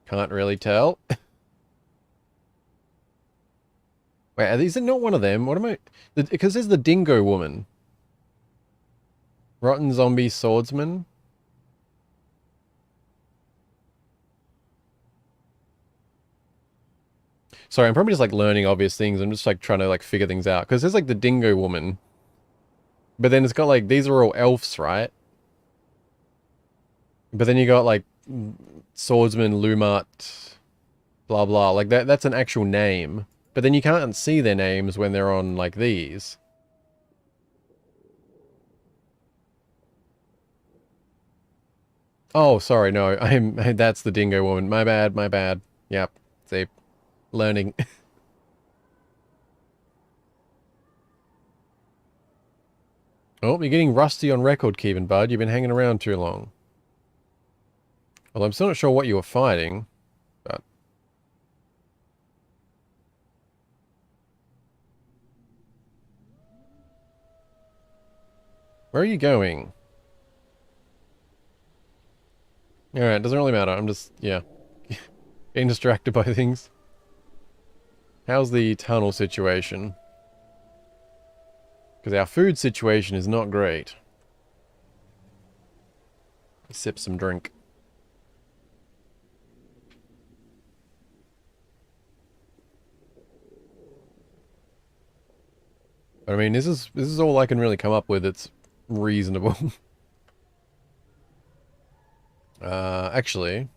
Can't really tell. Wait, is it not one of them? What am I... Because there's the dingo woman. Rotten zombie swordsman. Sorry, I'm probably just, like, learning obvious things. I'm just, like, trying to, like, figure things out. Because there's, like, the dingo woman. But then it's got, like, these are all elves, right? But then you got, like, swordsman, Lumat, blah, blah. Like, that's an actual name. But then you can't see their names when they're on, like, these. Oh, sorry, no. That's the dingo woman. My bad, my bad. Yep. See, learning. Oh, you're getting rusty on record keeping, bud. You've been hanging around too long. Well, I'm still not sure what you were fighting, but... Where are you going? Alright, doesn't really matter. I'm just, yeah, getting distracted by things. How's the tunnel situation? Because our food situation is not great. Sip some drink. But I mean, this is all I can really come up with. It's reasonable. Actually,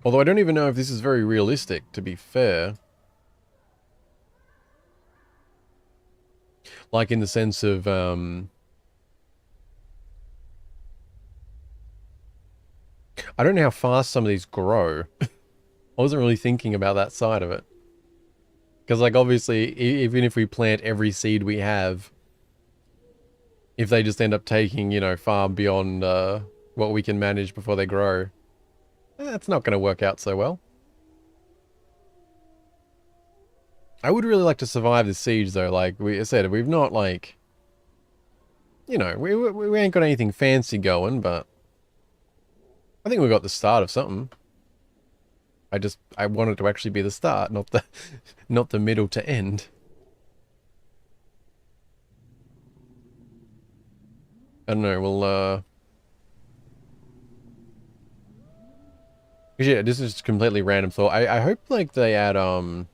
although I don't even know if this is very realistic, to be fair. Like in the sense of, I don't know how fast some of these grow. I wasn't really thinking about that side of it. Because, like, obviously, even if we plant every seed we have, if they just end up taking, you know, far beyond what we can manage before they grow, that's not going to work out so well. I would really like to survive the siege, though. Like we said, we've not, like, you know, we ain't got anything fancy going, but I think we got the start of something. I want it to actually be the start, not the, not the middle to end. I don't know, we'll, yeah, this is completely random thought. I hope, like, they add, what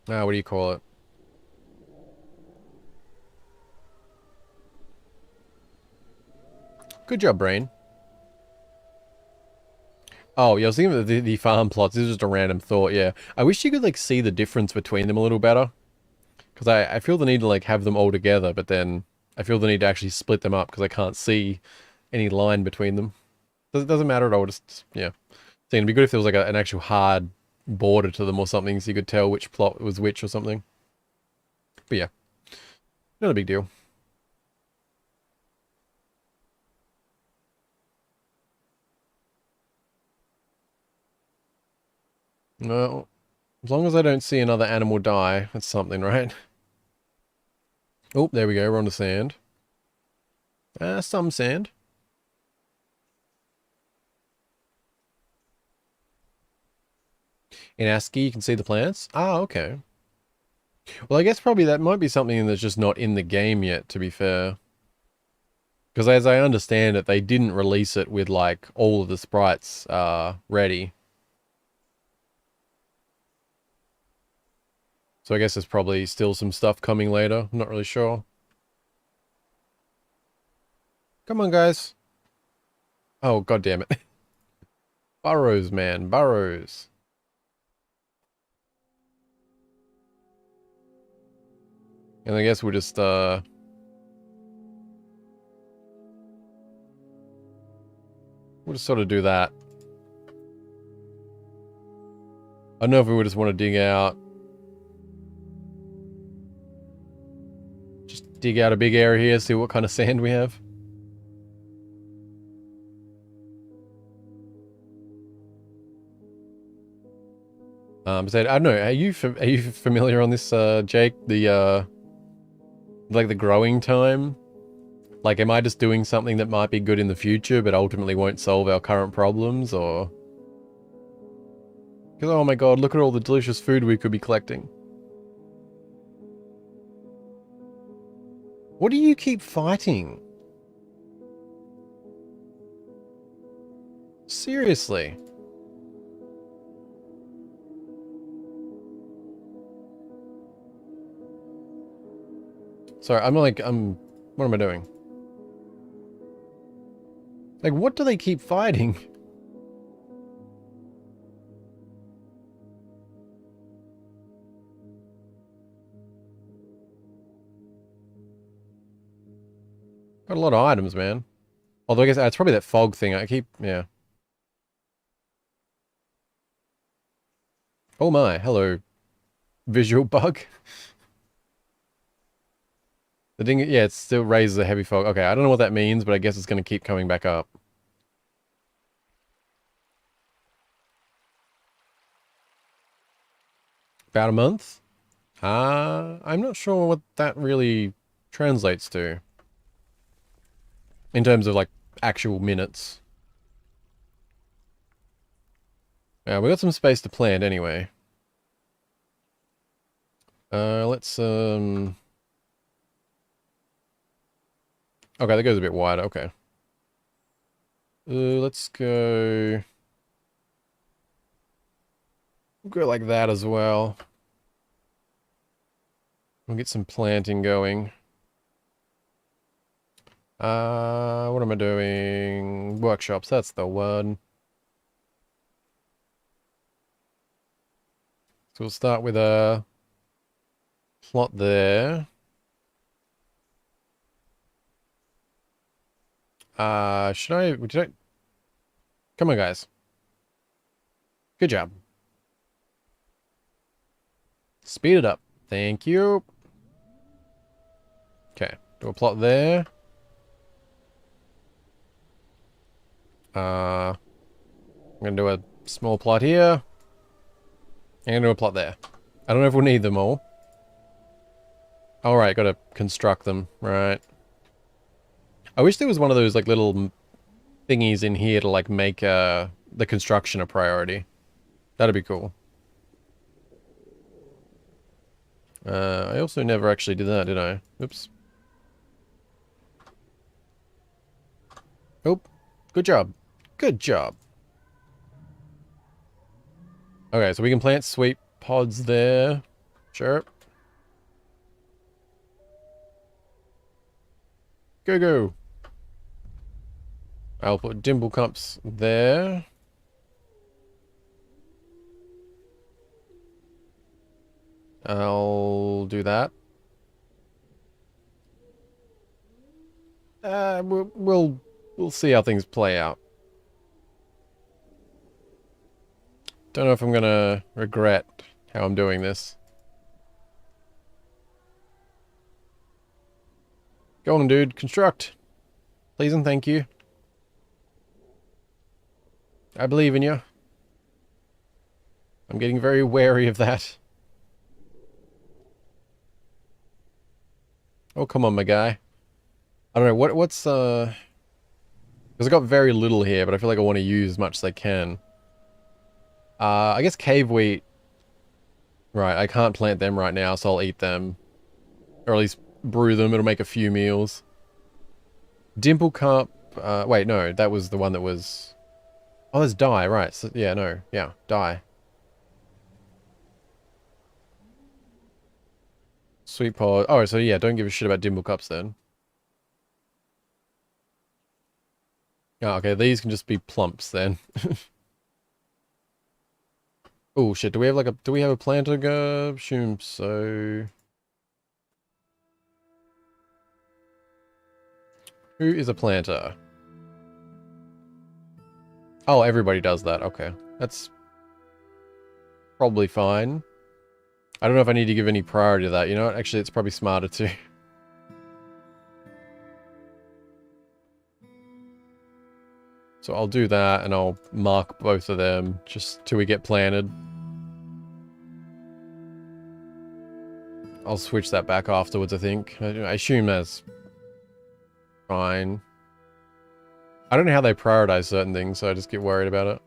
do you call it? Good job, brain. Oh, yeah, I was thinking of the farm plots. This is just a random thought, yeah. I wish you could, like, see the difference between them a little better. Because I feel the need to, like, have them all together, but then I feel the need to actually split them up because I can't see any line between them. Doesn't matter at all, just, yeah. So it'd be good if there was, like, an actual hard border to them or something so you could tell which plot was which or something. But yeah, not a big deal. No, as long as I don't see another animal die, that's something, right? Oh, there we go, we're on the sand. Some sand. In ASCII, you can see the plants. Ah, okay. Well, I guess probably that might be something that's just not in the game yet, to be fair. Because as I understand it, they didn't release it with, like, all of the sprites ready. So I guess there's probably still some stuff coming later. I'm not really sure. Come on, guys. Oh, god damn it. Burrows, man. Burrows. And I guess we'll just, we'll just sort of do that. I don't know if we would just want to dig out. Just dig out a big area here, see what kind of sand we have. So I don't know, are you familiar on this, Jake? The, like the growing time? Like, am I just doing something that might be good in the future, but ultimately won't solve our current problems, or? Because, oh my god, look at all the delicious food we could be collecting. What do you keep fighting? Seriously. Sorry, what am I doing? Like, what do they keep fighting? Got a lot of items, man. Although I guess it's probably that fog thing. Yeah. Oh my, hello, visual bug. The ding, yeah, it still raises a heavy fog. Okay, I don't know what that means, but I guess it's going to keep coming back up. About a month? I'm not sure what that really translates to. In terms of, like, actual minutes. We got some space to plant anyway. Let's, okay, that goes a bit wider, okay. Let's go... We'll go like that as well. We'll get some planting going. What am I doing? Workshops, that's the one. So we'll start with a plot there. Should I... Did I... Come on, guys. Good job. Speed it up. Thank you. Okay. Do a plot there. I'm gonna do a small plot here. I'm gonna do a plot there. I don't know if we'll need them all. Alright, gotta construct them. Right. I wish there was one of those, like, little thingies in here to, like, make, the construction a priority. That'd be cool. I also never actually did that, did I? Oops. Oh, good job. Good job. Okay, so we can plant sweet pods there. Sure. Go, go. I'll put dimple cups there. I'll do that. We'll see how things play out. Don't know if I'm gonna regret how I'm doing this. Go on, dude. Construct. Please and thank you. I believe in you. I'm getting very wary of that. Oh, come on, my guy. I don't know, what's, because I got very little here, but I feel like I want to use as much as I can. I guess cave wheat. Right, I can't plant them right now, so I'll eat them. Or at least brew them, it'll make a few meals. Dimple cup, wait, no, that was the one that was... Oh, there's dye, right, so, yeah, no, yeah, dye. Sweet pod, oh, so yeah, don't give a shit about dimple cups then. Oh, okay, these can just be plumps then. Oh shit, do we have like a, do we have a planter? Assume so. Who is a planter? Oh, everybody does that, okay. That's probably fine. I don't know if I need to give any priority to that, you know what? Actually, it's probably smarter to. So I'll do that, and I'll mark both of them, just till we get planted. I'll switch that back afterwards, I think. I assume that's fine. I don't know how they prioritize certain things, so I just get worried about it.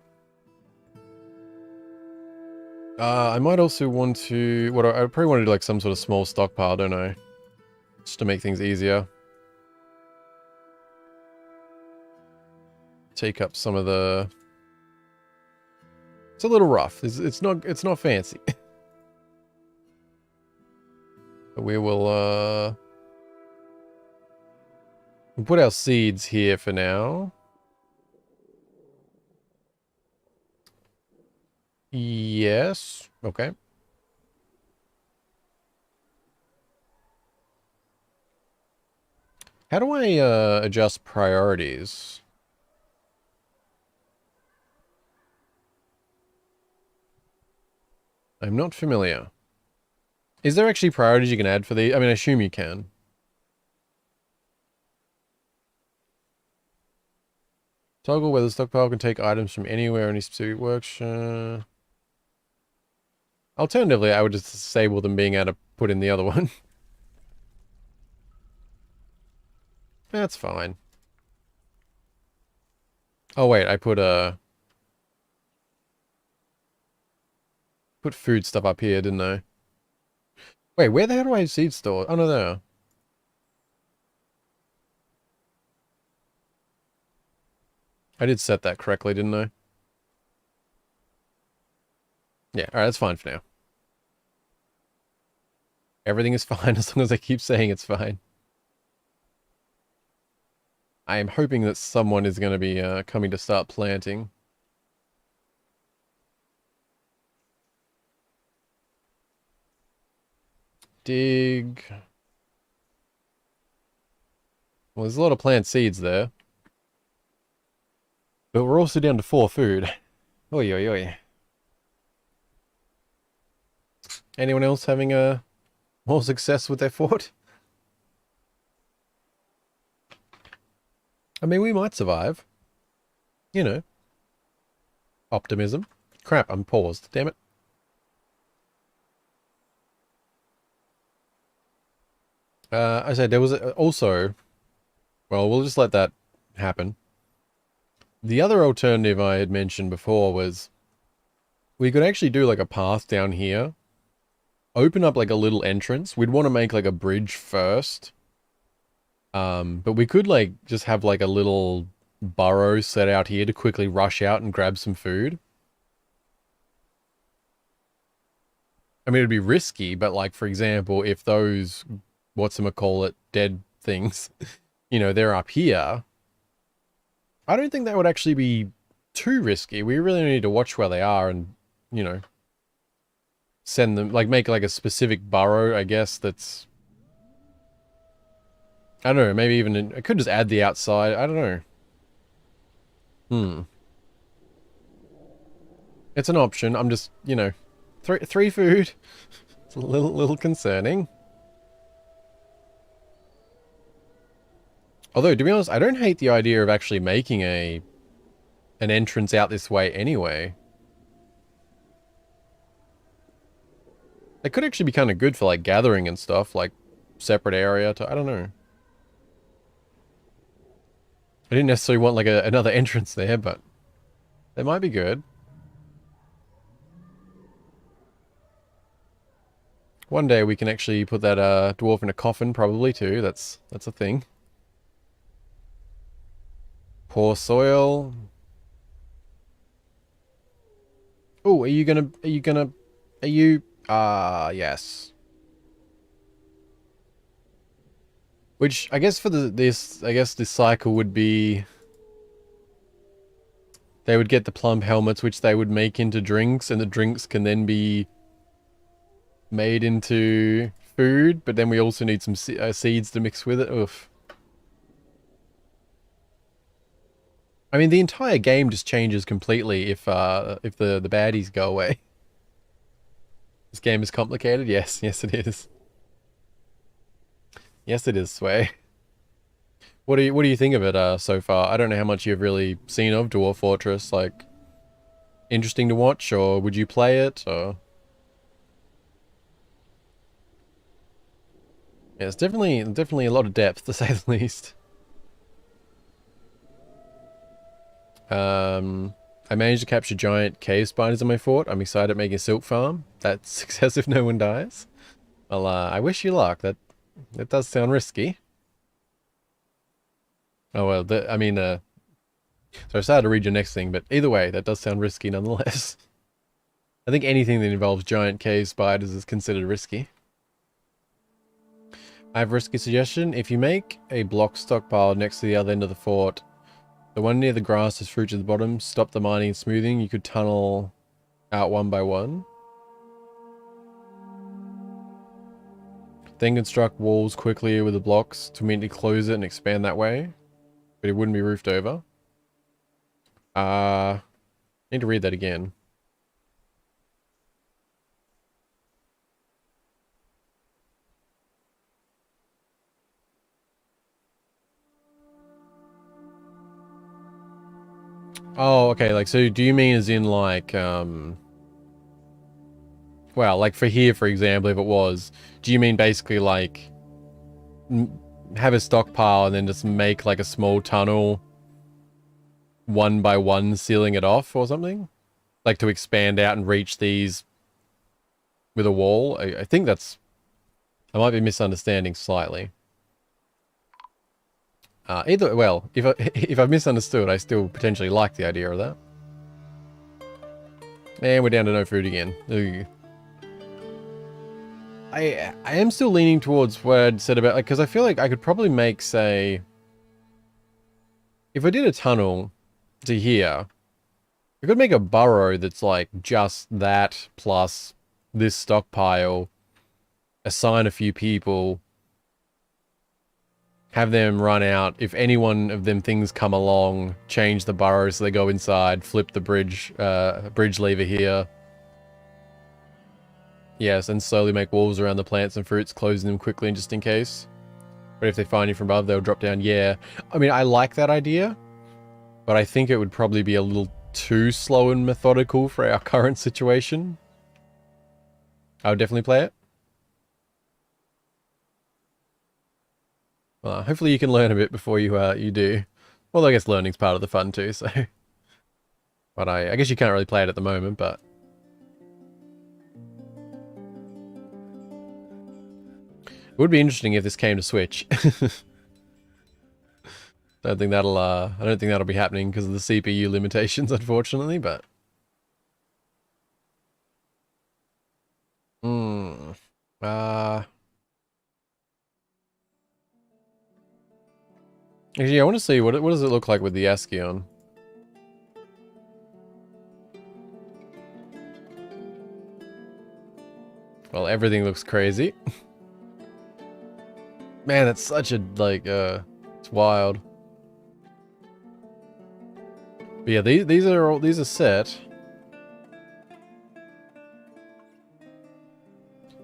I might also want to... What I probably want to do like some sort of small stockpile, don't I? Just to make things easier. Take up some of the... It's a little rough. It's not fancy. But we will, we'll put our seeds here for now. Yes. Okay. How do I, adjust priorities? I'm not familiar. Is there actually priorities you can add for these? I mean, I assume you can. Toggle whether the stockpile can take items from anywhere, any specific workshop. Alternatively, I would just disable them being able to put in the other one. That's fine. Oh wait, I put put food stuff up here, didn't I? Wait, where the hell do I have seeds stored? Oh no, there. I did set that correctly, didn't I? Yeah, alright, that's fine for now. Everything is fine as long as I keep saying it's fine. I am hoping that someone is going to be coming to start planting. Dig. Well, there's a lot of plant seeds there. But we're also down to 4 food. Oi, oi, oi. Anyone else having more success with their fort? I mean, we might survive. You know. Optimism. Crap, I'm paused. Damn it. I said there was also... Well, we'll just let that happen. The other alternative I had mentioned before was... We could actually do like a path down here. Open up like a little entrance. We'd want to make like a bridge first. But we could like just have like a little burrow set out here to quickly rush out and grab some food. I mean, it'd be risky, but like, for example, if those, whatchamacallit, dead things, you know, they're up here, I don't think that would actually be too risky. We really need to watch where they are and, you know, send them, like, make like a specific burrow, I guess, that's, I don't know, maybe even, I could just add the outside, I don't know. It's an option, I'm just, you know, three food. It's a little concerning. Although, to be honest, I don't hate the idea of actually making an entrance out this way anyway. It could actually be kind of good for, like, gathering and stuff, like, separate area to, I don't know. I didn't necessarily want, like, another entrance there, but they might be good. One day we can actually put that dwarf in a coffin, probably, too. That's a thing. Poor soil. Oh, are you... yes. Which, I guess for this cycle would be... They would get the plum helmets, which they would make into drinks, and the drinks can then be made into food, but then we also need some seeds to mix with it. Oof. I mean, the entire game just changes completely if the baddies go away. This game is complicated? Yes, yes it is. Yes it is, Sway. What do you think of it so far? I don't know how much you've really seen of Dwarf Fortress, like interesting to watch, or would you play it, or... Yeah, it's definitely a lot of depth, to say the least. I managed to capture giant cave spiders in my fort. I'm excited at making a silk farm. That's success if no one dies. Well, I wish you luck. That does sound risky. Oh, well, I mean, so I started to read your next thing, but either way, that does sound risky nonetheless. I think anything that involves giant cave spiders is considered risky. I have a risky suggestion. If you make a block stockpile next to the other end of the fort, the one near the grass has fruits at the bottom, stop the mining and smoothing, you could tunnel out one by one. Then construct walls quickly with the blocks to immediately close it and expand that way. But it wouldn't be roofed over. Need to read that again. Oh, okay, like, so do you mean as in, like, well, like, for here, for example, if it was, do you mean basically, like, have a stockpile and then just make, like, a small tunnel one by one, sealing it off or something? Like, to expand out and reach these with a wall? I think that's... I might be misunderstanding slightly. Either, well, if I've misunderstood, I still potentially like the idea of that. And we're down to no food again. Ugh. I am still leaning towards what I'd said about, like, because I feel like I could probably make, say, if I did a tunnel to here, I could make a burrow that's like just that plus this stockpile, assign a few people, have them run out. If any one of them things come along, change the burrow so they go inside, flip the bridge lever here. Yes, and slowly make walls around the plants and fruits, closing them quickly just in case. But if they find you from above, they'll drop down. Yeah, I mean, I like that idea, but I think it would probably be a little too slow and methodical for our current situation. I would definitely play it. Hopefully you can learn a bit before you do. Well, I guess learning's part of the fun too, so. But I guess you can't really play it at the moment, but. It would be interesting if this came to Switch. I don't think that'll be happening because of the CPU limitations, unfortunately, but. Actually, I want to see what does it look like with the ASCII on. Well, everything looks crazy. Man, that's such a, like, it's wild. But yeah, these are set.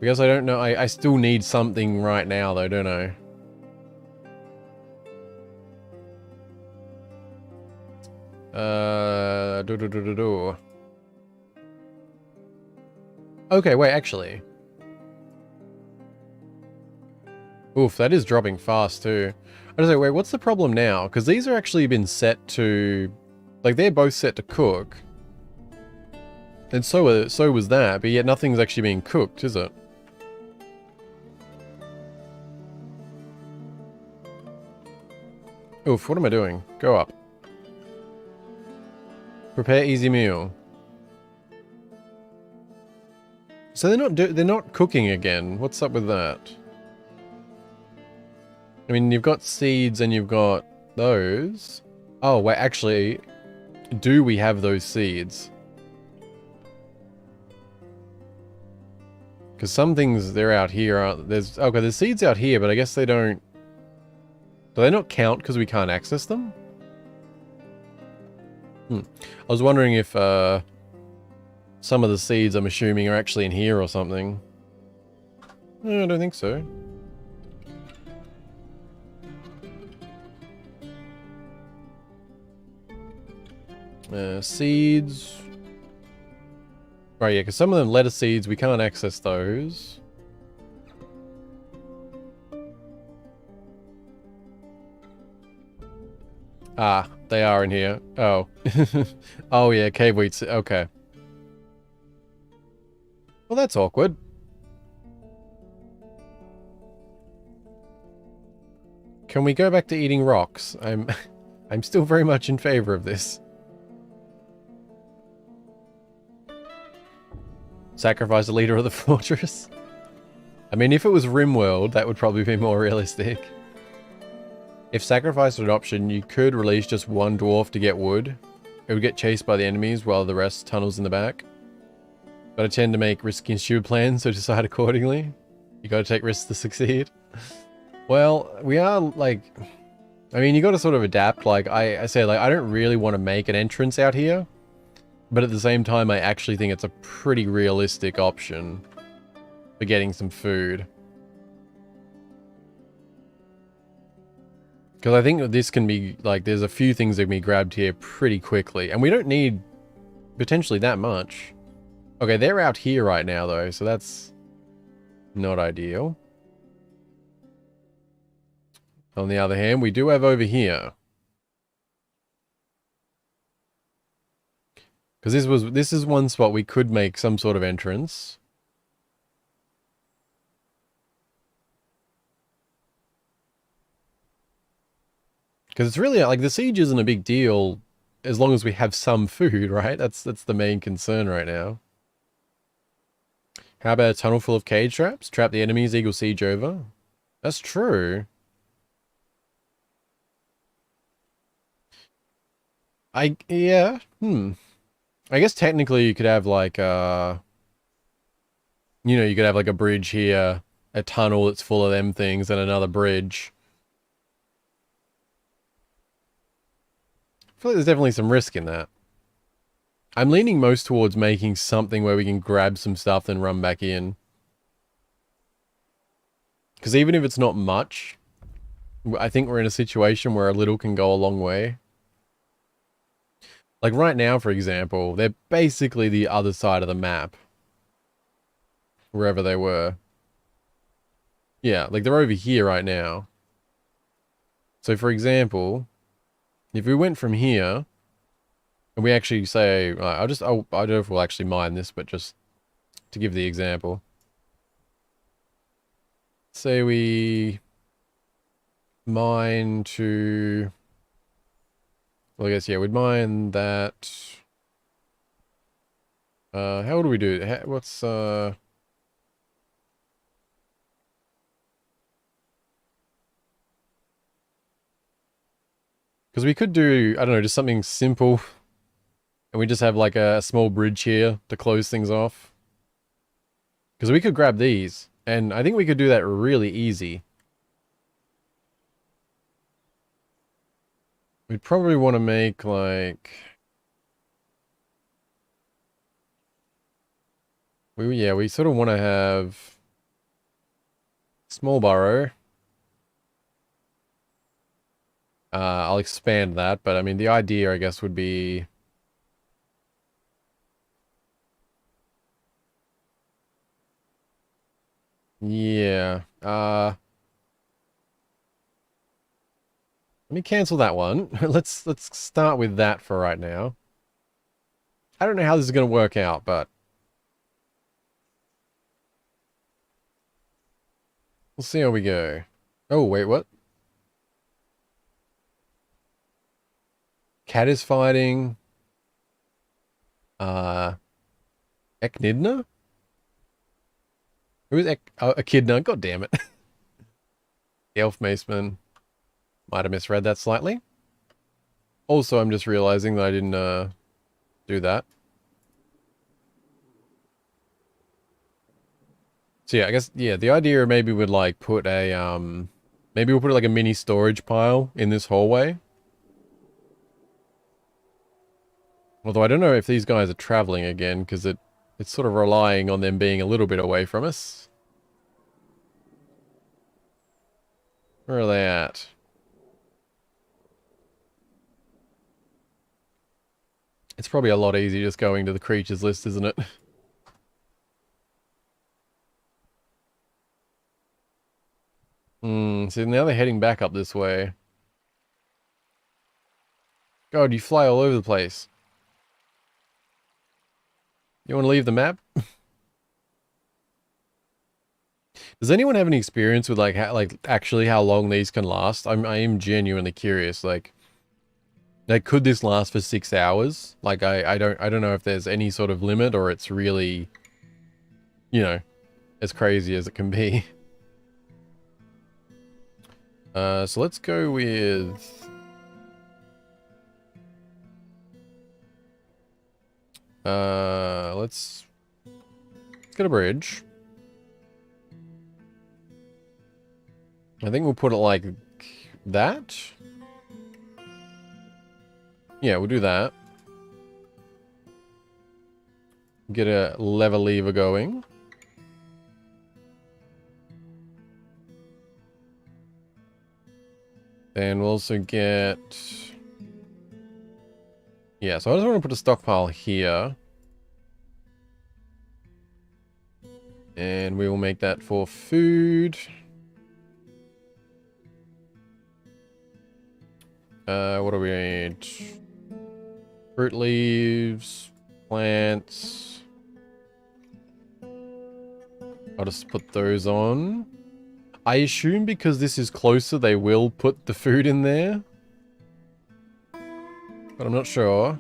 Because I don't know, I still need something right now though, don't I? Okay, wait, actually. Oof, that is dropping fast too. I was like, wait, what's the problem now? Because these are actually been set to... Like, they're both set to cook. And so was that, but yet nothing's actually being cooked, is it? Oof, what am I doing? Go up. Prepare easy meal. So they're not cooking again. What's up with that? I mean, you've got seeds and you've got those. Oh, wait, actually, do we have those seeds? Because some things, they're out here, aren't there's okay, there's seeds out here, but I guess they don't... Do they not count because we can't access them? I was wondering if some of the seeds, I'm assuming, are actually in here or something. No, I don't think so. Seeds. Right, yeah, because some of them lettuce seeds, we can't access those. Ah, they are in here. Oh. Oh yeah, cave wheat. Okay. Well, that's awkward. Can we go back to eating rocks? I'm still very much in favor of this. Sacrifice the leader of the fortress? I mean, if it was RimWorld, that would probably be more realistic. If sacrifice was an option, you could release just one dwarf to get wood. It would get chased by the enemies while the rest tunnels in the back. But I tend to make risky and stupid plans, so decide accordingly. You gotta take risks to succeed. Well, we are, like... I mean, you gotta sort of adapt. Like, I say, like, I don't really want to make an entrance out here. But at the same time, I actually think it's a pretty realistic option for getting some food. Because I think that this can be, like, there's a few things that can be grabbed here pretty quickly. And we don't need potentially that much. Okay, they're out here right now, though, so that's not ideal. On the other hand, we do have over here. Because this is one spot we could make some sort of entrance. Because it's really, like, the siege isn't a big deal as long as we have some food, right? That's the main concern right now. How about a tunnel full of cage traps? Trap the enemies, eagle siege over. That's true. Yeah, I guess technically you could have like you know, you could have like a bridge here, a tunnel that's full of them things, and another bridge. feel like there's definitely some risk in that. I'm leaning most towards making something where we can grab some stuff and run back in. Because even if it's not much, I think we're in a situation where a little can go a long way. Like right now, for example, they're basically the other side of the map. Wherever they were. Yeah, like they're over here right now. So for example, if we went from here, and we actually say, I don't know if we'll actually mine this, but just to give the example. Say we mine to, well, I guess, yeah, we'd mine that. How do we do it? What's, because we could do, I don't know, just something simple. And we just have like a small bridge here to close things off. Because we could grab these. And I think we could do that really easy. We'd probably want to make like... we sort of want to have... Small burrow. I'll expand that, but I mean the idea I guess would be... Yeah. Let me cancel that one. let's start with that for right now. I don't know how this is going to work out, but we'll see how we go. Oh, wait, what? Cat is fighting. Echnidna? Who is Echidna? God damn it. The Elf Maceman. Might have misread that slightly. Also, I'm just realizing that I didn't do that. So yeah, I guess, yeah, the idea maybe would like put a, maybe we'll put like a mini storage pile in this hallway. Although I don't know if these guys are traveling again, because it's sort of relying on them being a little bit away from us. Where are they at? It's probably a lot easier just going to the creatures list, isn't it? So now they're heading back up this way. God, you fly all over the place. You want to leave the map? Does anyone have any experience with like actually how long these can last? I am genuinely curious. Like could this last for 6 hours? Like I don't know if there's any sort of limit or it's really, you know, as crazy as it can be. So let's go with let's get a bridge. I think we'll put it like that. Yeah, we'll do that. Get a lever lever going. And we'll also get... Yeah, so I just want to put a stockpile here. And we will make that for food. What do we need? Fruit leaves, plants. I'll just put those on. I assume because this is closer, they will put the food in there. But I'm not sure.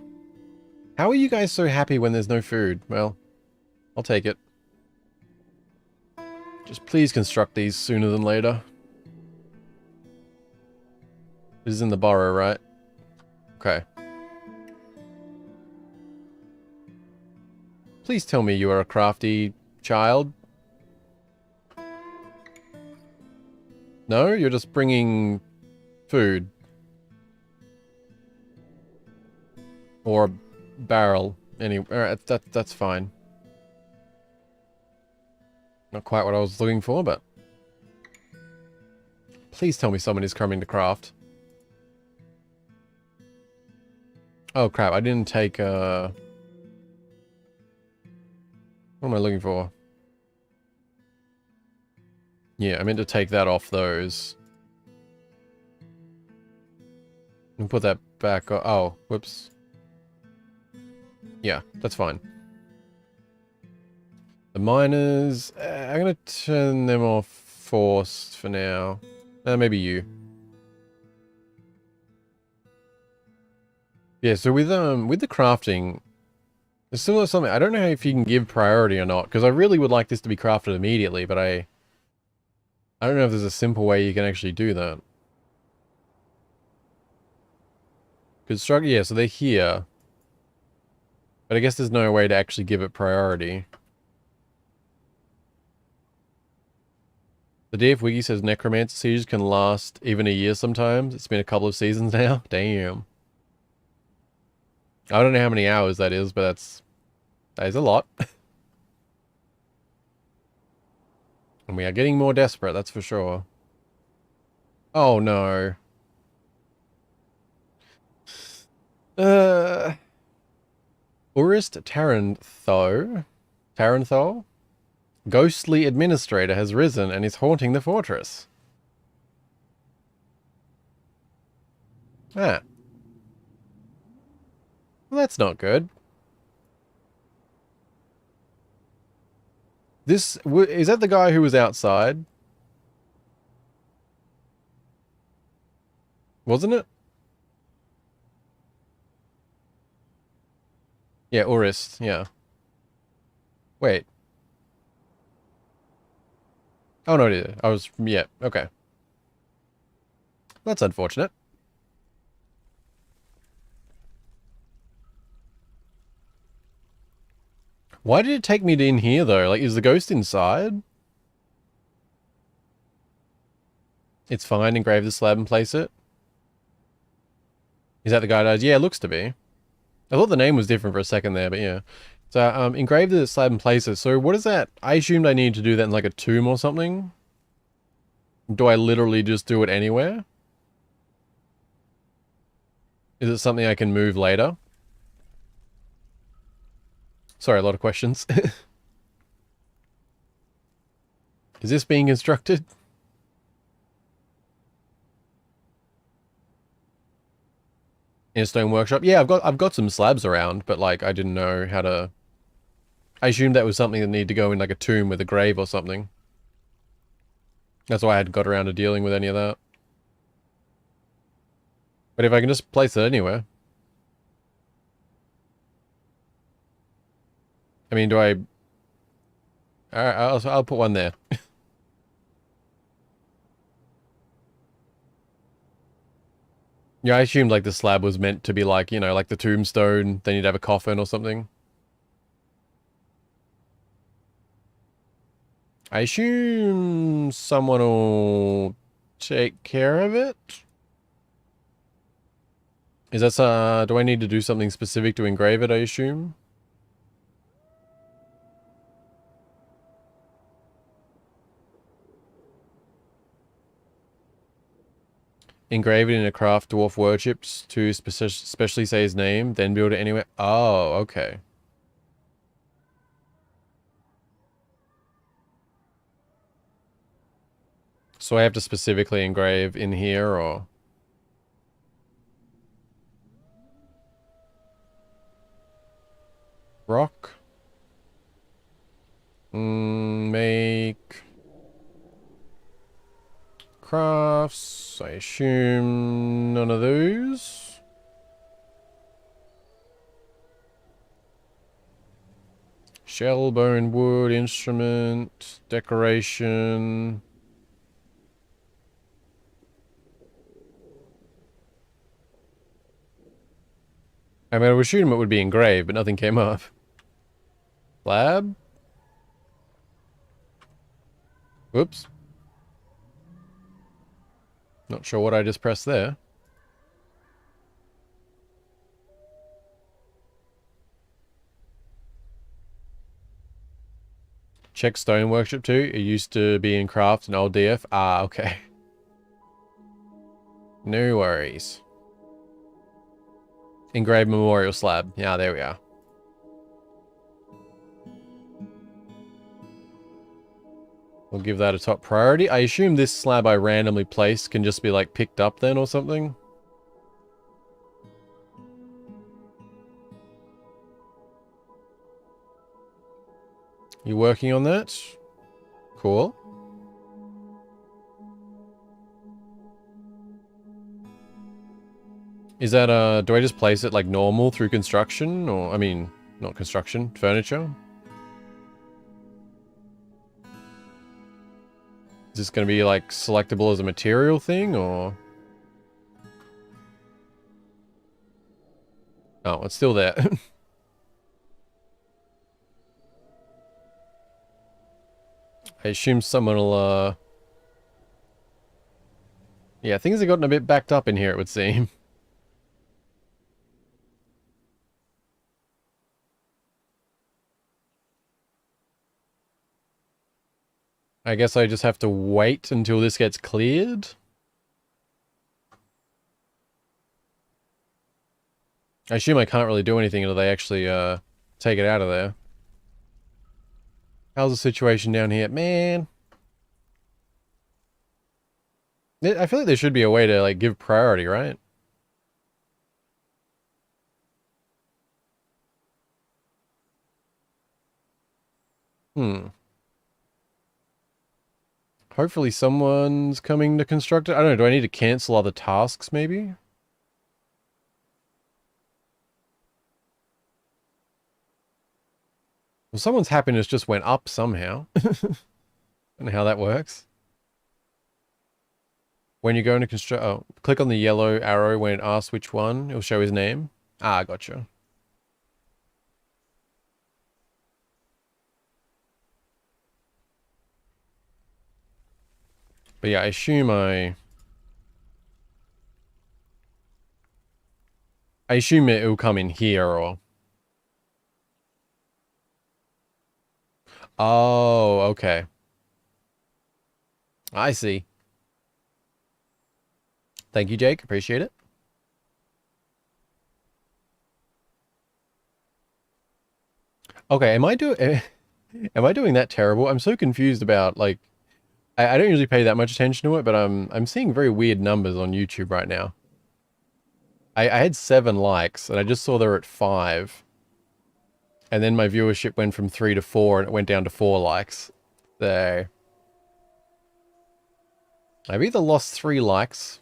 How are you guys so happy when there's no food? Well, I'll take it. Just please construct these sooner than later. This is in the burrow, right? Okay. Please tell me you are a crafty child. No, you're just bringing food. Or a barrel. Alright, that's fine. Not quite what I was looking for, but... Please tell me someone is coming to craft. Oh crap, I didn't take, What am I looking for? Yeah, I meant to take that off those. And put that back. Oh, whoops. Yeah, that's fine. The miners, I'm gonna turn them off forced for now. Maybe you. Yeah, so with the crafting, there's still something. I don't know if you can give priority or not, because I really would like this to be crafted immediately, but I don't know if there's a simple way you can actually do that. Construct, yeah, so they're here. But I guess there's no way to actually give it priority. The DF Wiki says necromancer sieges can last even a year sometimes. It's been a couple of seasons now. Damn. I don't know how many hours that is, but that is a lot. And we are getting more desperate, that's for sure. Oh no. Urist Tarantho? Ghostly administrator has risen and is haunting the fortress. Ah. Well, that's not good. Is that the guy who was outside? Wasn't it? Yeah, Urist, yeah. Wait. Oh no, it is. Yeah, okay. That's unfortunate. Why did it take me to in here, though? Like, is the ghost inside? It's fine, engrave the slab and place it. Is that the guy that does? Yeah, it looks to be. I thought the name was different for a second there, but yeah. So, engrave the slab and place it. So, what is that? I assumed I needed to do that in, like, a tomb or something. Do I literally just do it anywhere? Is it something I can move later? Sorry, a lot of questions. Is this being constructed? In a stone workshop? Yeah, I've got some slabs around, but like I didn't know how to. I assumed that was something that needed to go in like a tomb with a grave or something. That's why I hadn't got around to dealing with any of that. But if I can just place it anywhere. I mean, do I... Alright, I'll put one there. Yeah, I assumed like the slab was meant to be like, you know, like the tombstone, then you'd have a coffin or something. I assume someone will take care of it? Is that, do I need to do something specific to engrave it, I assume? Engrave it in a craft dwarf worships to specially say his name, then build it anywhere. Oh, okay. So I have to specifically engrave in here, or... Rock? Make... Crafts, I assume none of those. Shell, bone, wood, instrument, decoration. I mean, I would assume it would be engraved, but nothing came up. Lab? Whoops. Not sure what I just pressed there. Check Stone Workshop too. It used to be in Craft and old DF. Ah, okay. No worries. Engraved memorial slab. Yeah, there we are. We'll give that a top priority. I assume this slab I randomly placed can just be like picked up then or something. You working on that? Cool. Is that, do I just place it like normal through construction? Or, I mean, not construction, furniture? Is this going to be like selectable as a material thing or? Oh, it's still there. I assume someone will, yeah, things have gotten a bit backed up in here, it would seem. I guess I just have to wait until this gets cleared. I assume I can't really do anything until they actually, take it out of there. How's the situation down here? Man. I feel like there should be a way to, like, give priority, right? Hmm. Hopefully someone's coming to construct it. I don't know, do I need to cancel other tasks, maybe? Well, someone's happiness just went up somehow. I don't know how that works. When you go into construct... Oh, click on the yellow arrow when it asks which one. It'll show his name. Ah, gotcha. But yeah, I assume it will come in here or... Oh, okay. I see. Thank you, Jake. Appreciate it. Okay, am I doing that terrible? I'm so confused about, like... I don't usually pay that much attention to it, but I'm seeing very weird numbers on YouTube right now. I had 7 likes, and I just saw they were at 5. And then my viewership went from 3 to 4, and it went down to 4 likes. So... I've either lost 3 likes,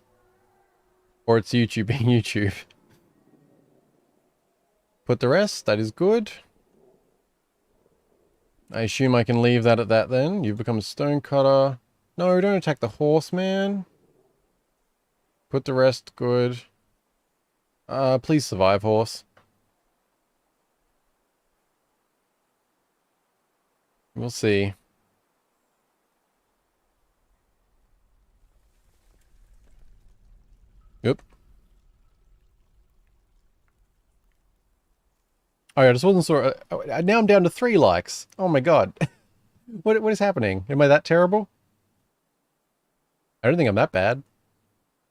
or it's YouTube being YouTube. Put the rest, that is good. I assume I can leave that at that then. You've become a stonecutter. No, don't attack the horse, man. Put the rest, good. Please survive, horse. We'll see. Yep. Oh, yeah, I just wasn't sure. Now I'm down to 3 likes. Oh my god. What is happening? Am I that terrible? I don't think I'm that bad.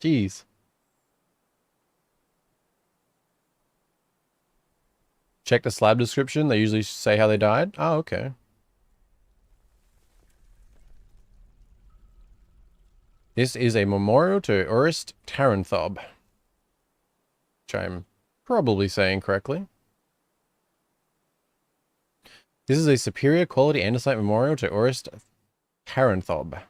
Jeez. Check the slab description. They usually say how they died. Oh, okay. This is a memorial to Urist Taranthob. Which I'm probably saying correctly. This is a superior quality andesite memorial to Urist Taranthob.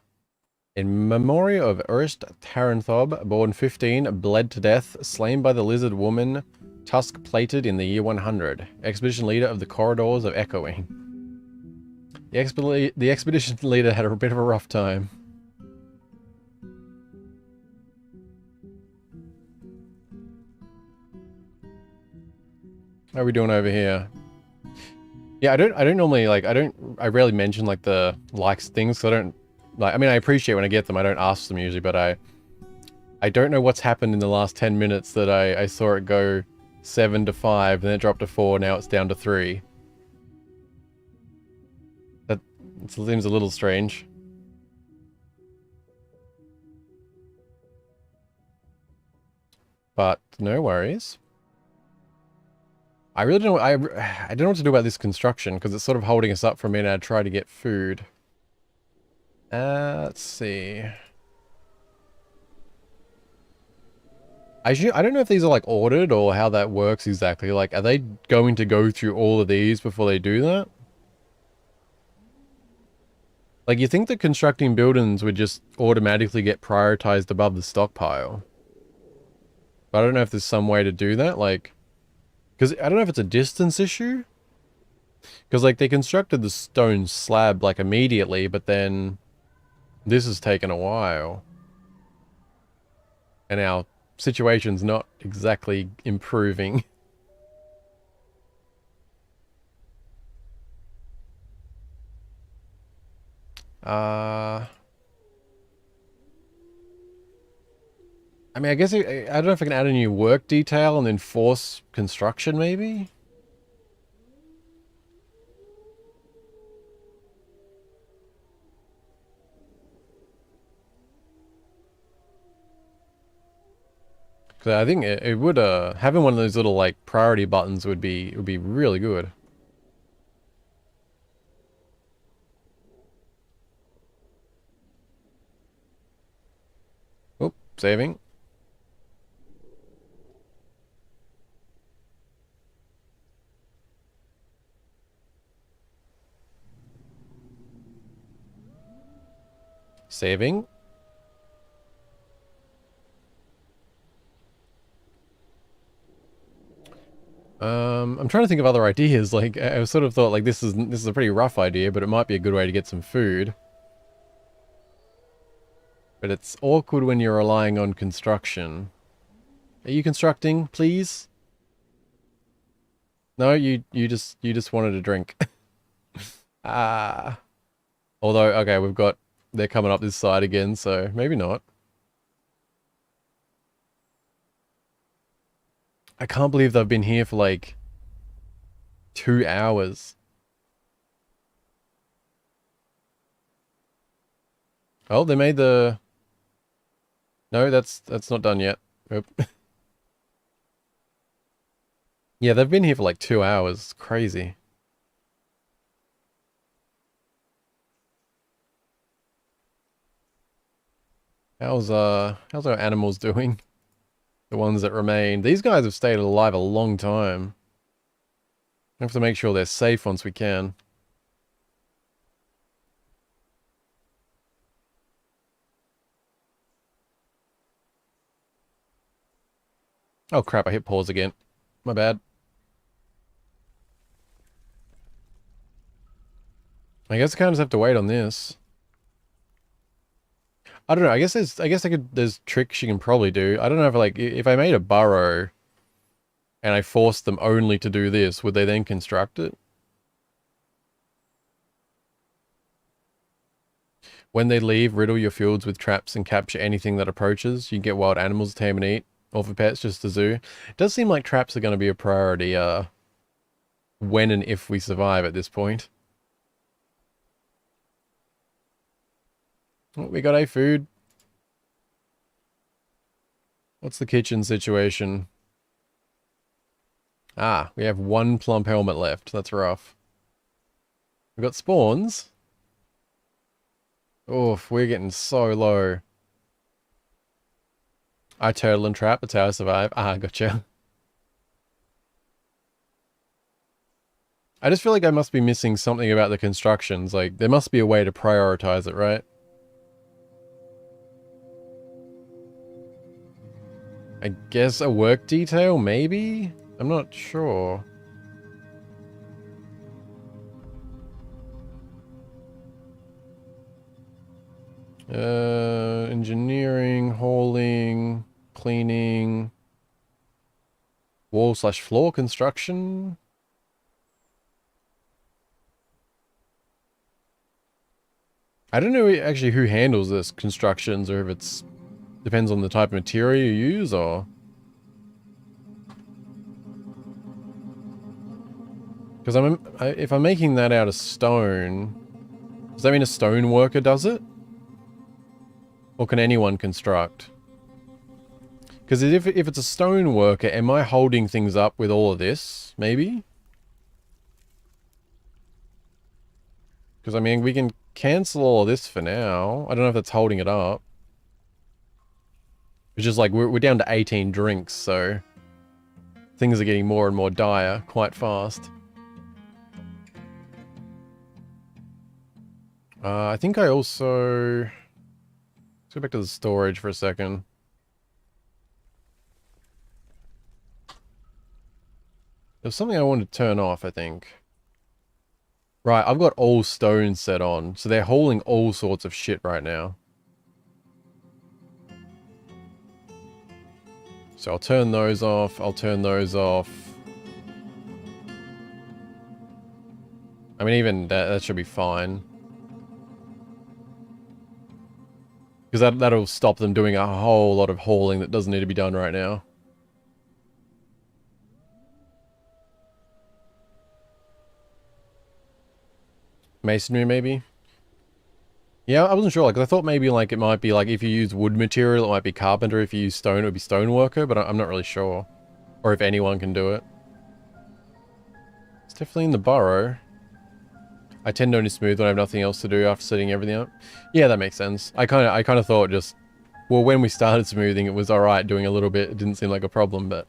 In memory of Urist Taranthob, born 15, bled to death, slain by the lizard woman, tusk-plated in the year 100. Expedition leader of the corridors of echoing. The expedition leader had a bit of a rough time. How are we doing over here? Yeah, I don't normally, like, I rarely mention, like, the likes things, because I don't, like, I mean, I appreciate when I get them, I don't ask them usually, but I don't know what's happened in the last 10 minutes that I saw it go 7 to 5, and then it dropped to 4, now it's down to 3. That It seems a little strange. But no worries. I really don't know, I don't know what to do about this construction, because it's sort of holding us up for a minute. I try to get food. Let's see. I don't know if these are like ordered or how that works exactly. Like, are they going to go through all of these before they do that? Like, you think that constructing buildings would just automatically get prioritized above the stockpile. But I don't know if there's some way to do that, like... Because I don't know if it's a distance issue. Because, like, they constructed the stone slab, like, immediately, but then... This has taken a while. And our situation's not exactly improving. I mean, I guess I don't know if I can add a new work detail and then force construction, maybe? Because I think it would, having one of those little, like, priority buttons would be really good. Oh, saving. Saving. I'm trying to think of other ideas. Like, I sort of thought, like, this is a pretty rough idea, but it might be a good way to get some food. But it's awkward when you're relying on construction. Are you constructing, please? No, you just wanted a drink. Ah. Although, okay, they're coming up this side again, so maybe not. I can't believe they've been here for like 2 hours. Oh, they made the... No, that's not done yet. Nope. Yeah, they've been here for like 2 hours. It's crazy. How's our animals doing? The ones that remain. These guys have stayed alive a long time. We have to make sure they're safe once we can. Oh crap, I hit pause again. My bad. I guess I kind of just have to wait on this. I don't know. There's tricks you can probably do. I don't know if like if I made a burrow and I forced them only to do this, would they then construct it? When they leave, riddle your fields with traps and capture anything that approaches. You can get wild animals to tame and eat, or for pets, just a zoo. It does seem like traps are going to be a priority, when and if we survive at this point. Oh, we got a food. What's the kitchen situation? Ah, we have 1 plump helmet left. That's rough. We've got spawns. Oof, we're getting so low. I turtle and trap, that's how I survive. Ah, gotcha. I just feel like I must be missing something about the constructions. Like, there must be a way to prioritize it, right? I guess a work detail, maybe? I'm not sure. Engineering, hauling, cleaning, wall/floor construction. I don't know actually who handles this constructions, or if it's depends on the type of material you use, or... Because if I'm making that out of stone, Does that mean a stone worker does it? Or can anyone construct? Because if it's a stone worker, am I holding things up with all of this? Maybe? Because, I mean, we can cancel all of this for now. I don't know if that's holding it up. It's just like, we're down to 18 drinks, so... things are getting more and more dire quite fast. I think I also... Let's go back to the storage for a second. There's something I wanted to turn off, I think. Right, I've got all stone set on, so they're hauling all sorts of shit right now. So I'll turn those off, I'll turn those off. I mean, even that should be fine. Because that'll stop them doing a whole lot of hauling that doesn't need to be done right now. Masonry, maybe? Yeah, I wasn't sure, like, I thought maybe, like, it might be, like, if you use wood material, it might be carpenter. If you use stone, it would be stoneworker, but I'm not really sure. Or if anyone can do it. It's definitely in the burrow. I tend to only smooth when I have nothing else to do after setting everything up. Yeah, that makes sense. I kind of thought just... Well, when we started smoothing, it was alright doing a little bit. It didn't seem like a problem, but...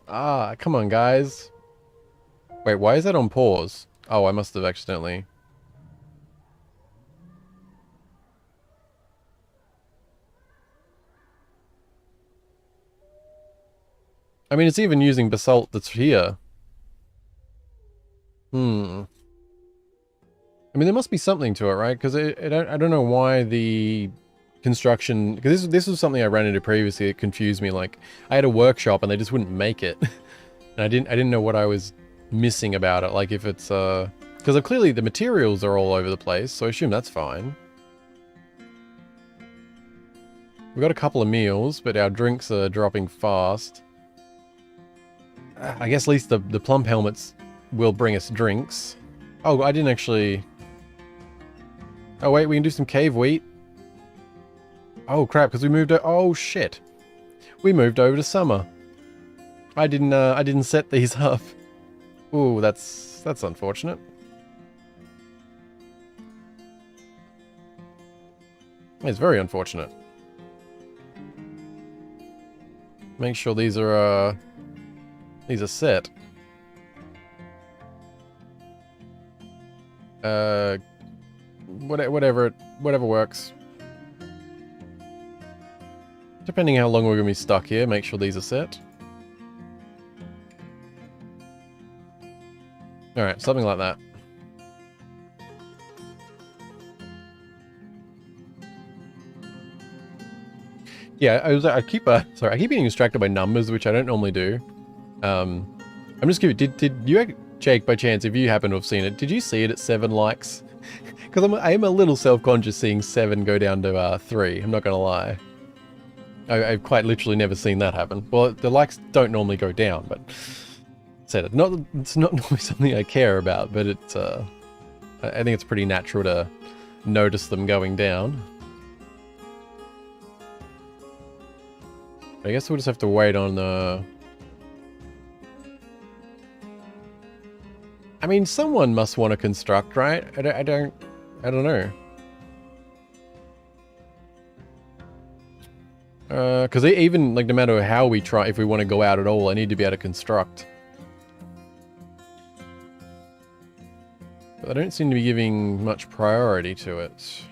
Ah, come on, guys. Wait, why is that on pause? Oh, I must have accidentally... I mean, it's even using basalt that's here. I mean, there must be something to it, right? Because I don't know why the construction... Because this was something I ran into previously. It confused me. Like, I had a workshop and they just wouldn't make it. And I didn't know what I was missing about it. Like, if it's... Because clearly the materials are all over the place, so I assume that's fine. We've got a couple of meals, but our drinks are dropping fast. I guess at least the plump helmets will bring us drinks. Oh, I didn't actually... Oh wait, we can do some cave wheat. Oh crap, because we moved... Oh shit. We moved over to summer. I didn't set these up. Ooh, that's unfortunate. It's very unfortunate. Make sure these are set. Whatever works. Depending how long we're gonna be stuck here, make sure these are set. Alright, something like that. Yeah, I keep getting distracted by numbers, which I don't normally do. I'm just curious, did you, Jake, by chance, if you happen to have seen it, did you see it at 7 likes? Because I am a little self-conscious seeing 7 go down to 3, I'm not gonna lie. I've quite literally never seen that happen. Well, the likes don't normally go down, but... Said it. It's not normally something I care about, but it's, I think it's pretty natural to notice them going down. I guess we'll just have to wait on, I mean, someone must want to construct, right? I don't know. Because even, like, no matter how we try, if we want to go out at all, I need to be able to construct. But I don't seem to be giving much priority to it.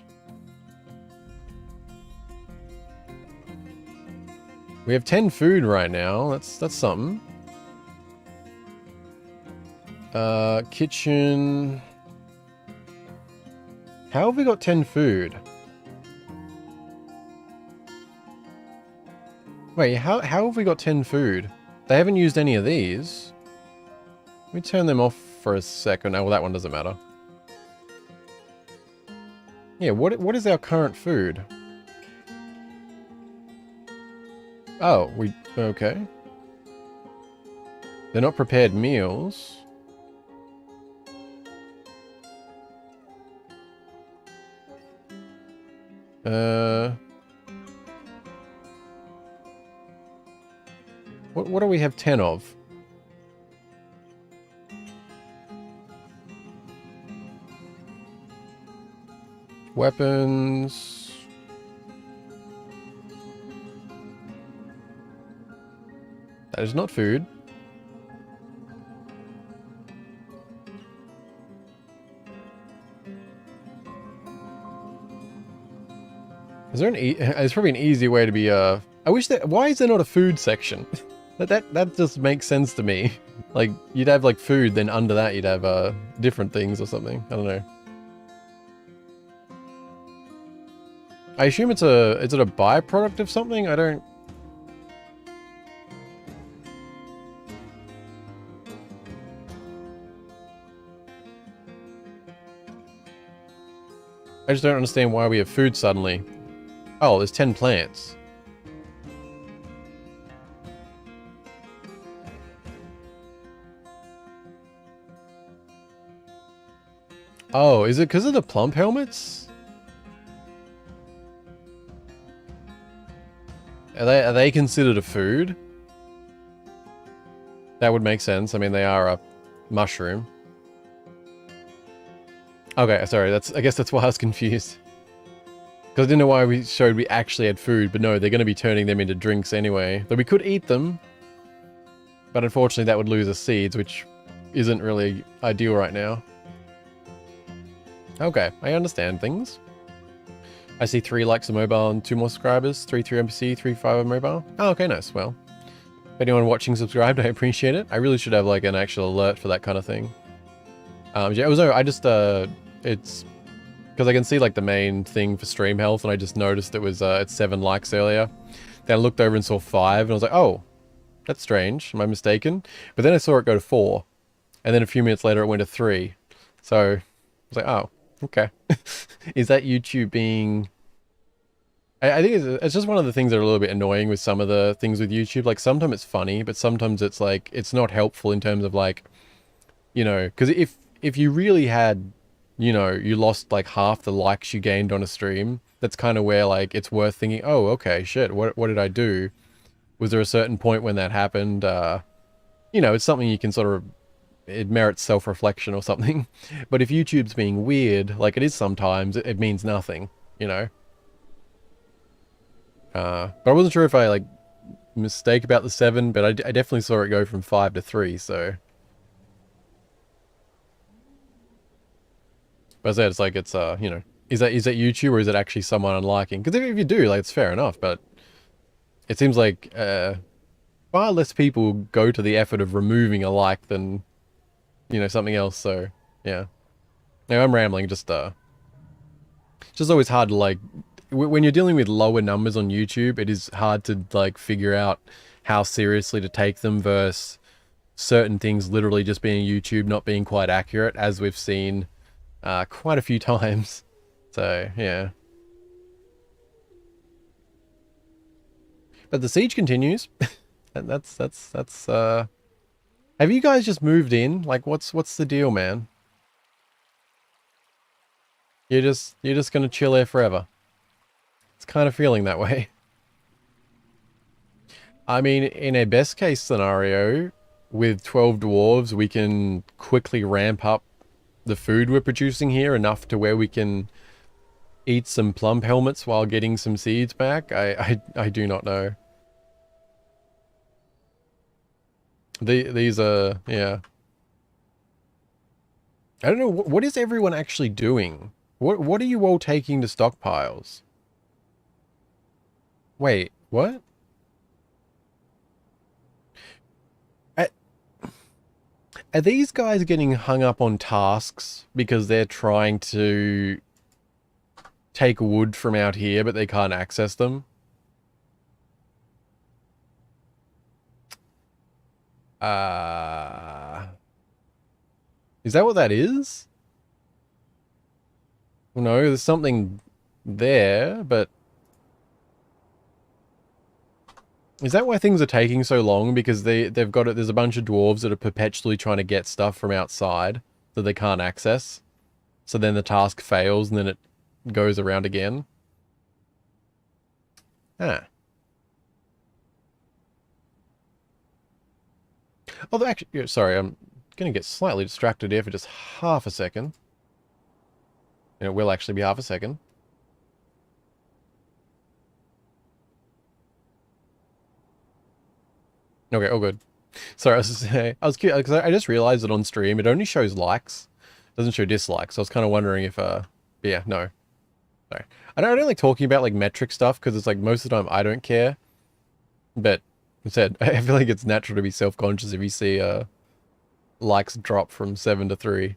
We have 10 food right now. That's something. Kitchen. How have we got 10 food? Wait, how have we got 10 food? They haven't used any of these. Let me turn them off for a second. Oh, well, that one doesn't matter. Yeah, what is our current food? Oh, okay. They're not prepared meals. What do we have 10 of? Weapons. That is not food. Is there there's probably an easy way to be, I wish that, why is there not a food section? that just makes sense to me. Like, you'd have, like, food, then under that you'd have, different things or something. I don't know. I assume is it a byproduct of something? I don't... I just don't understand why we have food suddenly. Oh, there's 10 plants. Oh, is it because of the plump helmets? Are they considered a food? That would make sense. I mean, they are a mushroom. Okay, sorry. I guess that's why I was confused. Because I didn't know why we showed we actually had food, but no, they're going to be turning them into drinks anyway. Though we could eat them, but unfortunately that would lose us seeds, which isn't really ideal right now. Okay, I understand things. I see 3 likes on mobile and 2 more subscribers. 3 through NPC, 3 5 on mobile. Oh, okay, nice. Well, if anyone watching subscribed, I appreciate it. I really should have like an actual alert for that kind of thing. Yeah, I just, it's because I can see like the main thing for stream health, and I just noticed it was at 7 likes earlier. Then I looked over and saw 5, and I was like, oh, that's strange. Am I mistaken? But then I saw it go to 4, and then a few minutes later it went to 3. So I was like, oh, okay. Is that YouTube being... I think it's just one of the things that are a little bit annoying with some of the things with YouTube. Like, sometimes it's funny, but sometimes it's like, it's not helpful in terms of like, you know, because if you really had, you know, you lost like half the likes you gained on a stream, that's kind of where like it's worth thinking, oh, okay, shit, what did I do? Was there a certain point when that happened? You know, it's something you can sort of, it merits self-reflection or something. But if YouTube's being weird, like it is sometimes, it means nothing, you know? But I wasn't sure if I like mistake about the 7, but I definitely saw it go from 5 to 3, so. But as I said, it's like, it's, you know, is that YouTube or is it actually someone unliking? Because if you do, like, it's fair enough, but it seems like far less people go to the effort of removing a like than, you know, something else, so, yeah. No, I'm rambling, just always hard to, like, when you're dealing with lower numbers on YouTube, it is hard to, like, figure out how seriously to take them versus certain things literally just being YouTube not being quite accurate, as we've seen quite a few times. So, yeah. But the siege continues. And that's have you guys just moved in? Like, what's the deal, man? You're just gonna chill here forever. It's kind of feeling that way. I mean, in a best case scenario, with 12 dwarves, we can quickly ramp up the food we're producing here enough to where we can eat some plump helmets while getting some seeds back. I do not know. These are, yeah. I don't know, what is everyone actually doing? What are you all taking to stockpiles? Wait, what? Are these guys getting hung up on tasks because they're trying to take wood from out here, but they can't access them? Is that what that is? No, there's something there, but... Is that why things are taking so long? Because they've got it, there's a bunch of dwarves that are perpetually trying to get stuff from outside that they can't access. So then the task fails and then it goes around again. Ah. Although, actually, yeah, sorry, I'm going to get slightly distracted here for just half a second. And it will actually be half a second. Okay, all good. Sorry, I was just saying, I was curious, because I just realized that on stream it only shows likes. It doesn't show dislikes. So I was kind of wondering if, yeah, no. Sorry. I don't like talking about, like, metric stuff, because it's like, most of the time I don't care. But, instead, I feel like it's natural to be self-conscious if you see, likes drop from 7 to 3.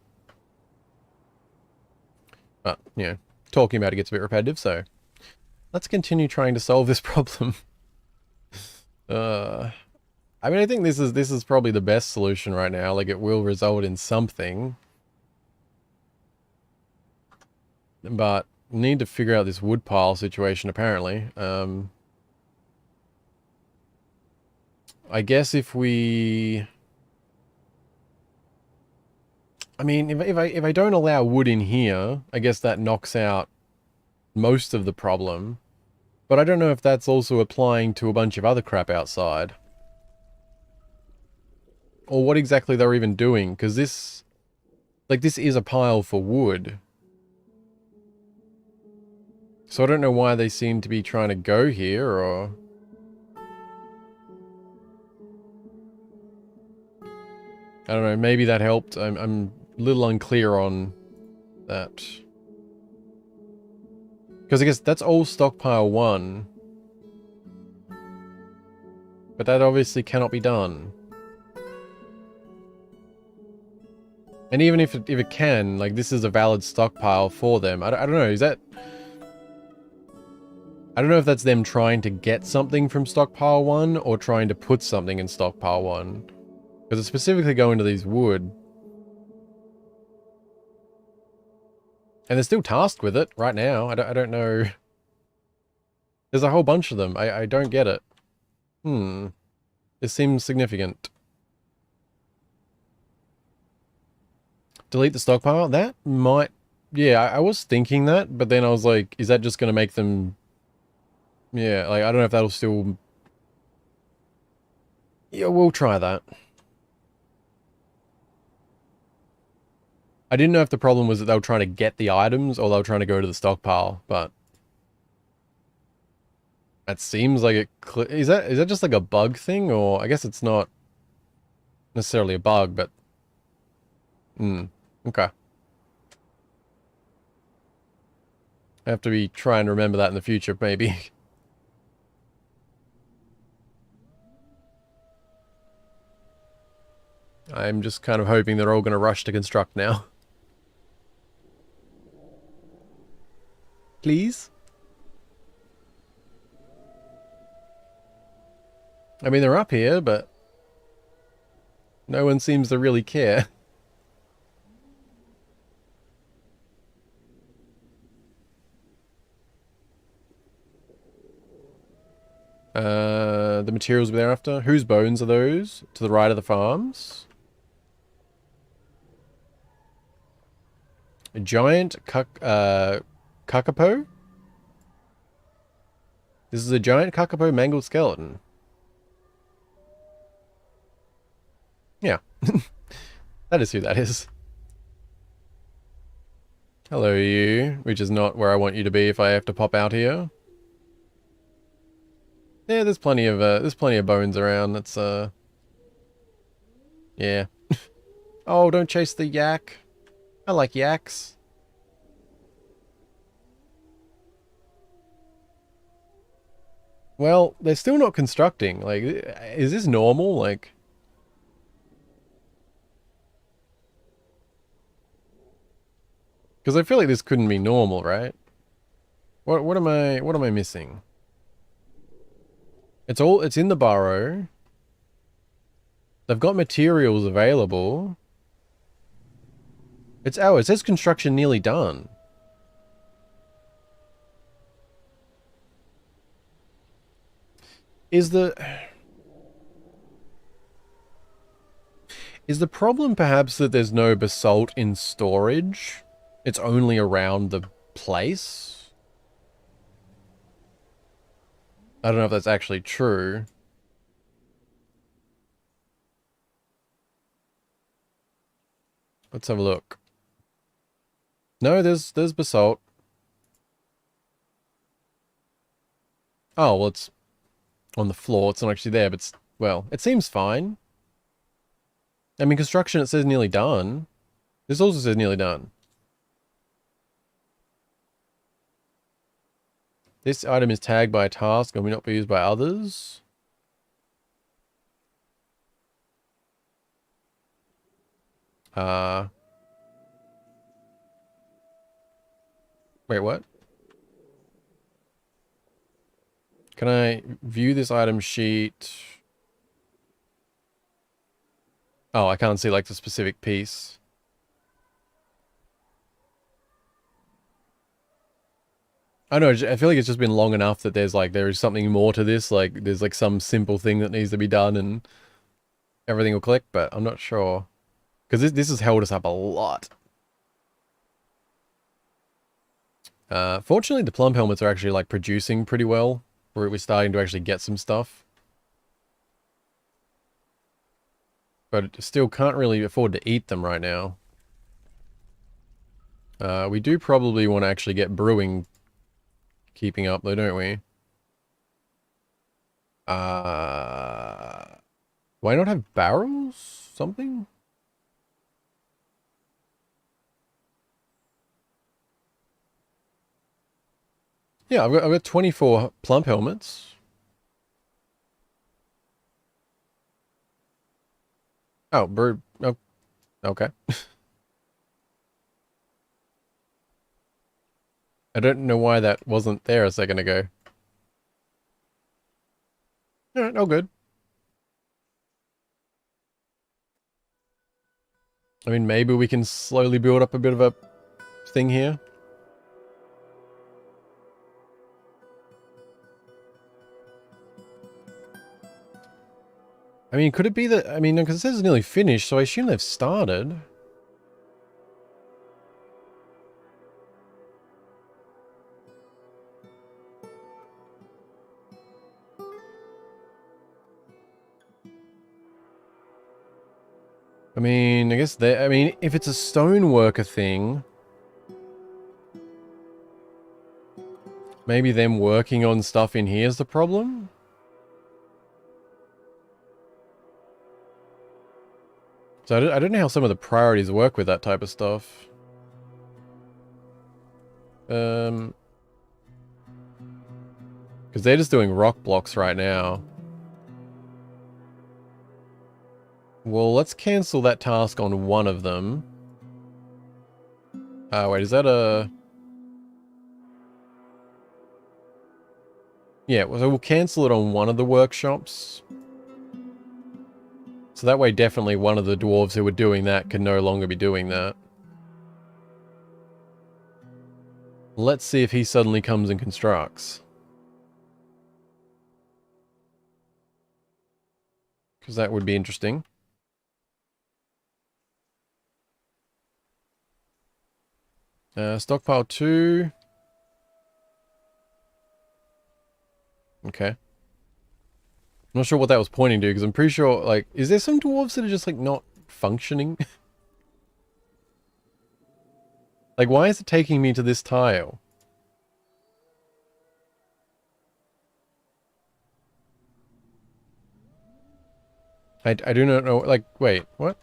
But, you know, talking about it gets a bit repetitive, so let's continue trying to solve this problem. I mean, I think this is probably the best solution right now. Like, it will result in something. But need to figure out this wood pile situation, apparently. I guess if we... I mean, if I don't allow wood in here, I guess that knocks out most of the problem. But I don't know if that's also applying to a bunch of other crap outside. Or what exactly they're even doing, because this... Like, this is a pile for wood. So I don't know why they seem to be trying to go here, or... I don't know, maybe that helped. I'm a little unclear on that. Because I guess that's all stockpile 1. But that obviously cannot be done. And even if it can, like, this is a valid stockpile for them. I don't know, is that... I don't know if that's them trying to get something from stockpile 1, or trying to put something in stockpile 1. Because it's specifically going to these wood. And they're still tasked with it right now. I don't know. There's a whole bunch of them. I don't get it. This seems significant. Delete the stockpile? That might... Yeah, I was thinking that, but then I was like, is that just going to make them... Yeah, like, I don't know if that'll still... Yeah, we'll try that. I didn't know if the problem was that they were trying to get the items, or they were trying to go to the stockpile, but... That seems like it... Is that just like a bug thing, or... I guess it's not necessarily a bug, but... Okay. I have to be trying to remember that in the future, maybe. I'm just kind of hoping they're all going to rush to construct now. Please? I mean, they're up here, but... No one seems to really care. The materials we're after. Whose bones are those? To the right of the farms. A giant kakapo? This is a giant kakapo mangled skeleton. Yeah. That is who that is. Hello, you. Which is not where I want you to be if I have to pop out here. Yeah, there's plenty of bones around. That's yeah. Oh, don't chase the yak. I like yaks. Well, they're still not constructing. Like, is this normal? Like, because I feel like this couldn't be normal, right? What am I missing? It's in the burrow. They've got materials available. It says construction nearly done. Is the problem perhaps that there's no basalt in storage? It's only around the place? I don't know if that's actually true. Let's have a look. No, there's basalt. Oh, well, it's on the floor. It's not actually there, but it's, well, it seems fine. I mean, construction, it says nearly done. This also says nearly done. This item is tagged by a task and will not be used by others. Wait, what? Can I view this item sheet? Oh, I can't see like the specific piece. I know, I feel like it's just been long enough that there is something more to this, like there's like some simple thing that needs to be done and everything will click, but I'm not sure. Because this has held us up a lot. Fortunately, the plum helmets are actually like producing pretty well. We're starting to actually get some stuff. But still can't really afford to eat them right now. We do probably want to actually get brewing keeping up though, don't we? Why not have barrels? Something? Yeah, I've got 24 plump helmets. Oh, bird. Oh, okay. I don't know why that wasn't there a second ago. Alright, all good. I mean, maybe we can slowly build up a bit of a thing here. I mean, could it be that... I mean, because it says it's nearly finished, so I assume they've started. I mean, I guess they... I mean, if it's a stoneworker thing... Maybe them working on stuff in here is the problem? So I don't know how some of the priorities work with that type of stuff. Because they're just doing rock blocks right now. Well, let's cancel that task on one of them. Wait, is that a... Yeah, so we'll cancel it on one of the workshops. So that way definitely one of the dwarves who were doing that can no longer be doing that. Let's see if he suddenly comes and constructs. Because that would be interesting. Stockpile 2. Okay. I'm not sure what that was pointing to, because I'm pretty sure, like, is there some dwarves that are just, like, not functioning? Like, why is it taking me to this tile? I do not know, like, wait, what?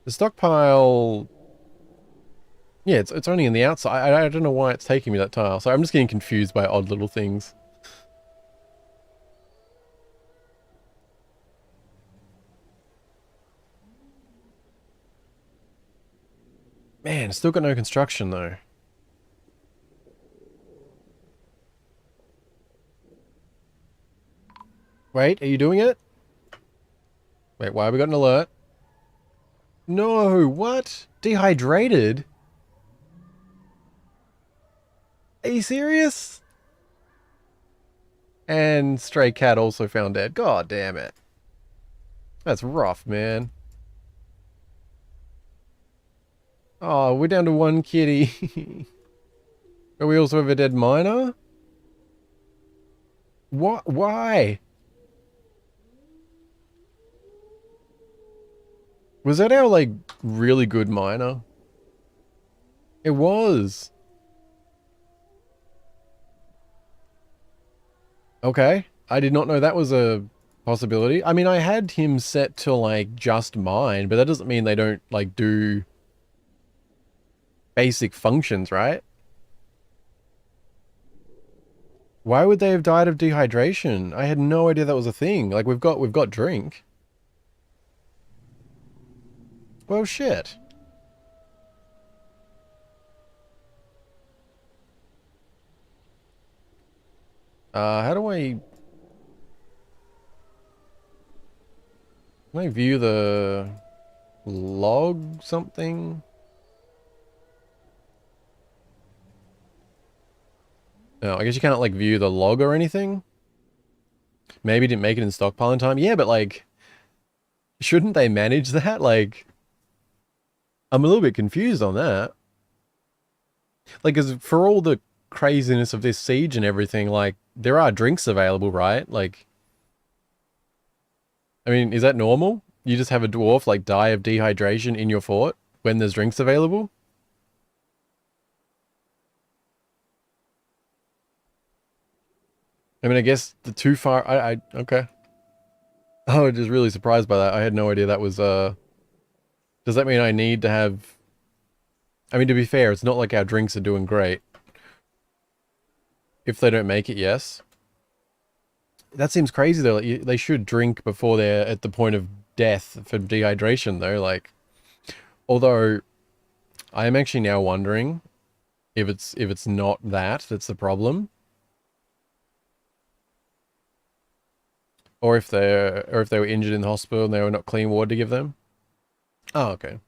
The stockpile... Yeah, it's only in the outside. I don't know why it's taking me that tile. So I'm just getting confused by odd little things. Man, still got no construction though. Wait, are you doing it? Wait, why have we got an alert? No, what? Dehydrated? Are you serious? And stray cat also found dead. God damn it. That's rough, man. Oh, we're down to one kitty. But we also have a dead miner? What? Why? Was that our, like, really good miner? It was. Okay. I did not know that was a possibility. I mean, I had him set to, like, just mine, but that doesn't mean they don't, like, do basic functions, right? Why would they have died of dehydration? I had no idea that was a thing. Like, we've got drink. Well, shit. How do can I view the log something? No, I guess you can't, like, view the log or anything. Maybe didn't make it in stockpile in time. Yeah, but, like, shouldn't they manage that? Like, I'm a little bit confused on that. Like, because for all the craziness of this siege and everything, like, there are drinks available, right? Like, I mean, is that normal? You just have a dwarf, like, die of dehydration in your fort when there's drinks available? I mean, I guess the too far, okay. Oh, I'm just really surprised by that. I had no idea that was, does that mean I need to have, I mean, to be fair, it's not like our drinks are doing great. If they don't make it, yes. That seems crazy though. Like, they should drink before they're at the point of death for dehydration though. Like, although I am actually now wondering if it's not that's the problem, or if they were injured in the hospital and they were not clean water to give them. Oh, okay.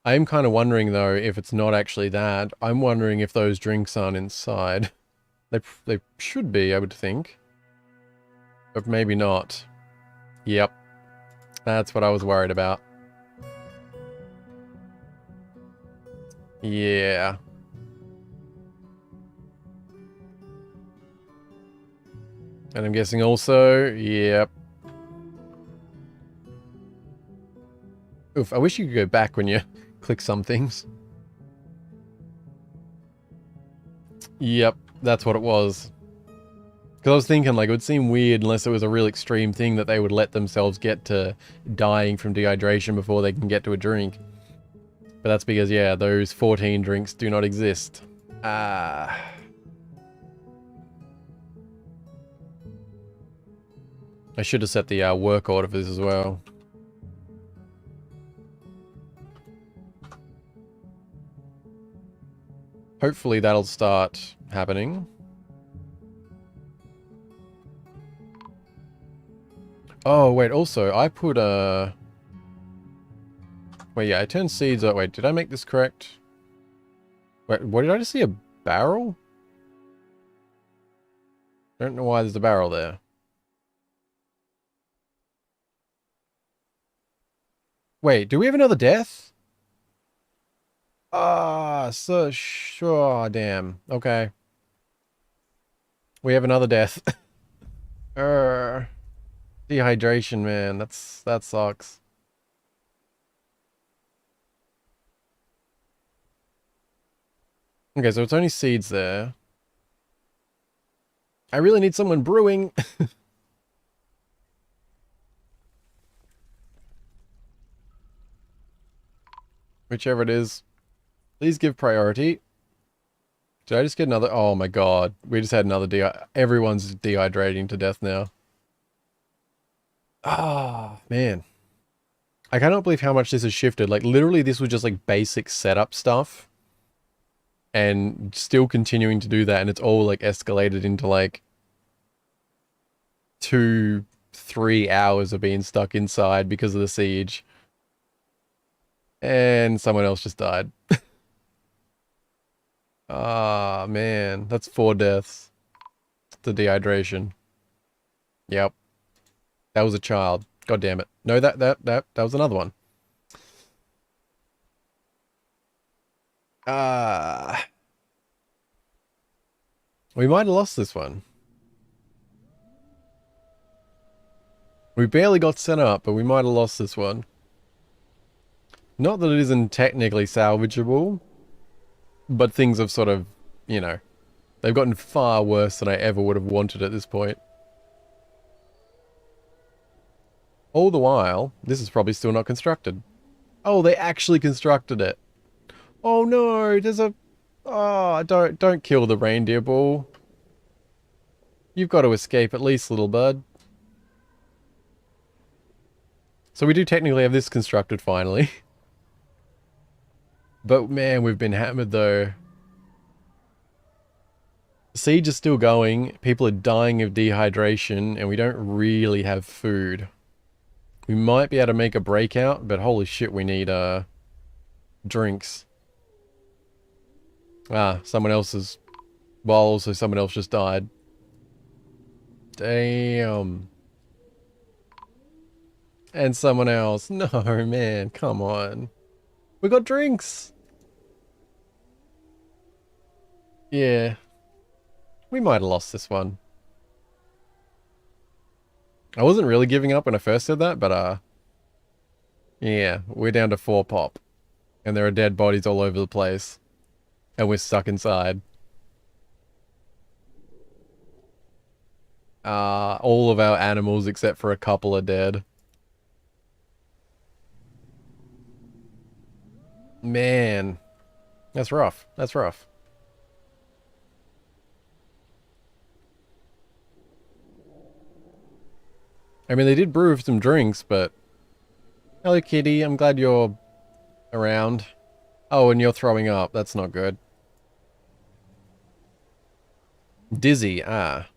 I am kind of wondering though if it's not actually that. I'm wondering if those drinks aren't inside. They should be, I would think. But maybe not. Yep. That's what I was worried about. Yeah. And I'm guessing also, yep. Oof, I wish you could go back when you click some things. Yep, that's what it was. Because I was thinking, like, it would seem weird unless it was a real extreme thing that they would let themselves get to dying from dehydration before they can get to a drink. But that's because, yeah, those 14 drinks do not exist. Ah. I should have set the work order for this as well. Hopefully that'll start happening. Oh, wait, also, I put a... Wait, yeah, I turned seeds... Oh, wait, did I make this correct? Wait, what, did I just see a barrel? I don't know why there's a barrel there. Wait, do we have another death? Ah, so sure, damn. Okay. We have another death. Dehydration, man. That sucks. Okay, so it's only seeds there. I really need someone brewing. Whichever it is. Please give priority. Did I just get another? Oh my god. We just had another everyone's dehydrating to death now. Ah, man. I cannot believe how much this has shifted. Like, literally, this was just, like, basic setup stuff. And still continuing to do that, and it's all, like, escalated into, like, 2-3 hours of being stuck inside because of the siege. And someone else just died. Ah, man. That's 4 deaths. To dehydration. Yep. That was a child. God damn it. No, that was another one. Ah. We might have lost this one. We barely got set up, but we might have lost this one. Not that it isn't technically salvageable, but things have sort of, you know, they've gotten far worse than I ever would have wanted at this point. All the while, this is probably still not constructed. Oh, they actually constructed it. Oh no, there's a... Oh, don't kill the reindeer ball. You've got to escape at least, little bud. So we do technically have this constructed finally. But man, we've been hammered though. The siege is still going, people are dying of dehydration, and we don't really have food. We might be able to make a breakout, but holy shit, we need drinks. Ah, someone else's... Well, also someone else just died. Damn. And someone else. No, man, come on. We got drinks! Yeah. We might have lost this one. I wasn't really giving up when I first said that, but yeah, we're down to 4 pop. And there are dead bodies all over the place. And we're stuck inside. All of our animals except for a couple are dead. Man. That's rough. That's rough. I mean, they did brew some drinks, but... Hello, kitty. I'm glad you're around. Oh, and you're throwing up. That's not good. Dizzy. Ah.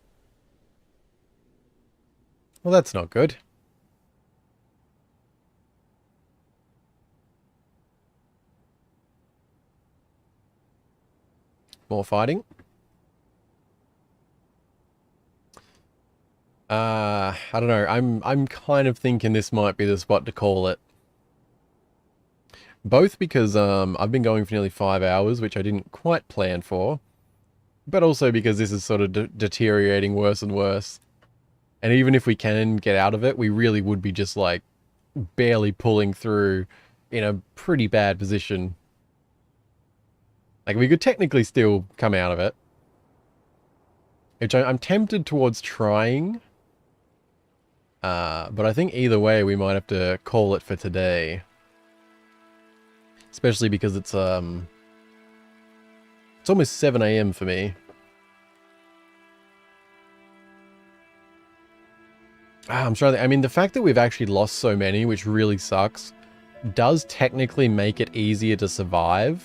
Well, that's not good. More fighting. I don't know. I'm kind of thinking this might be the spot to call it. Both because I've been going for nearly 5 hours, which I didn't quite plan for, but also because this is sort of deteriorating worse and worse. And even if we can get out of it, we really would be just like barely pulling through in a pretty bad position. Like we could technically still come out of it, which I'm tempted towards trying. But I think either way we might have to call it for today. Especially because it's almost 7 AM for me. I'm trying to, I mean, the fact that we've actually lost so many, which really sucks, does technically make it easier to survive.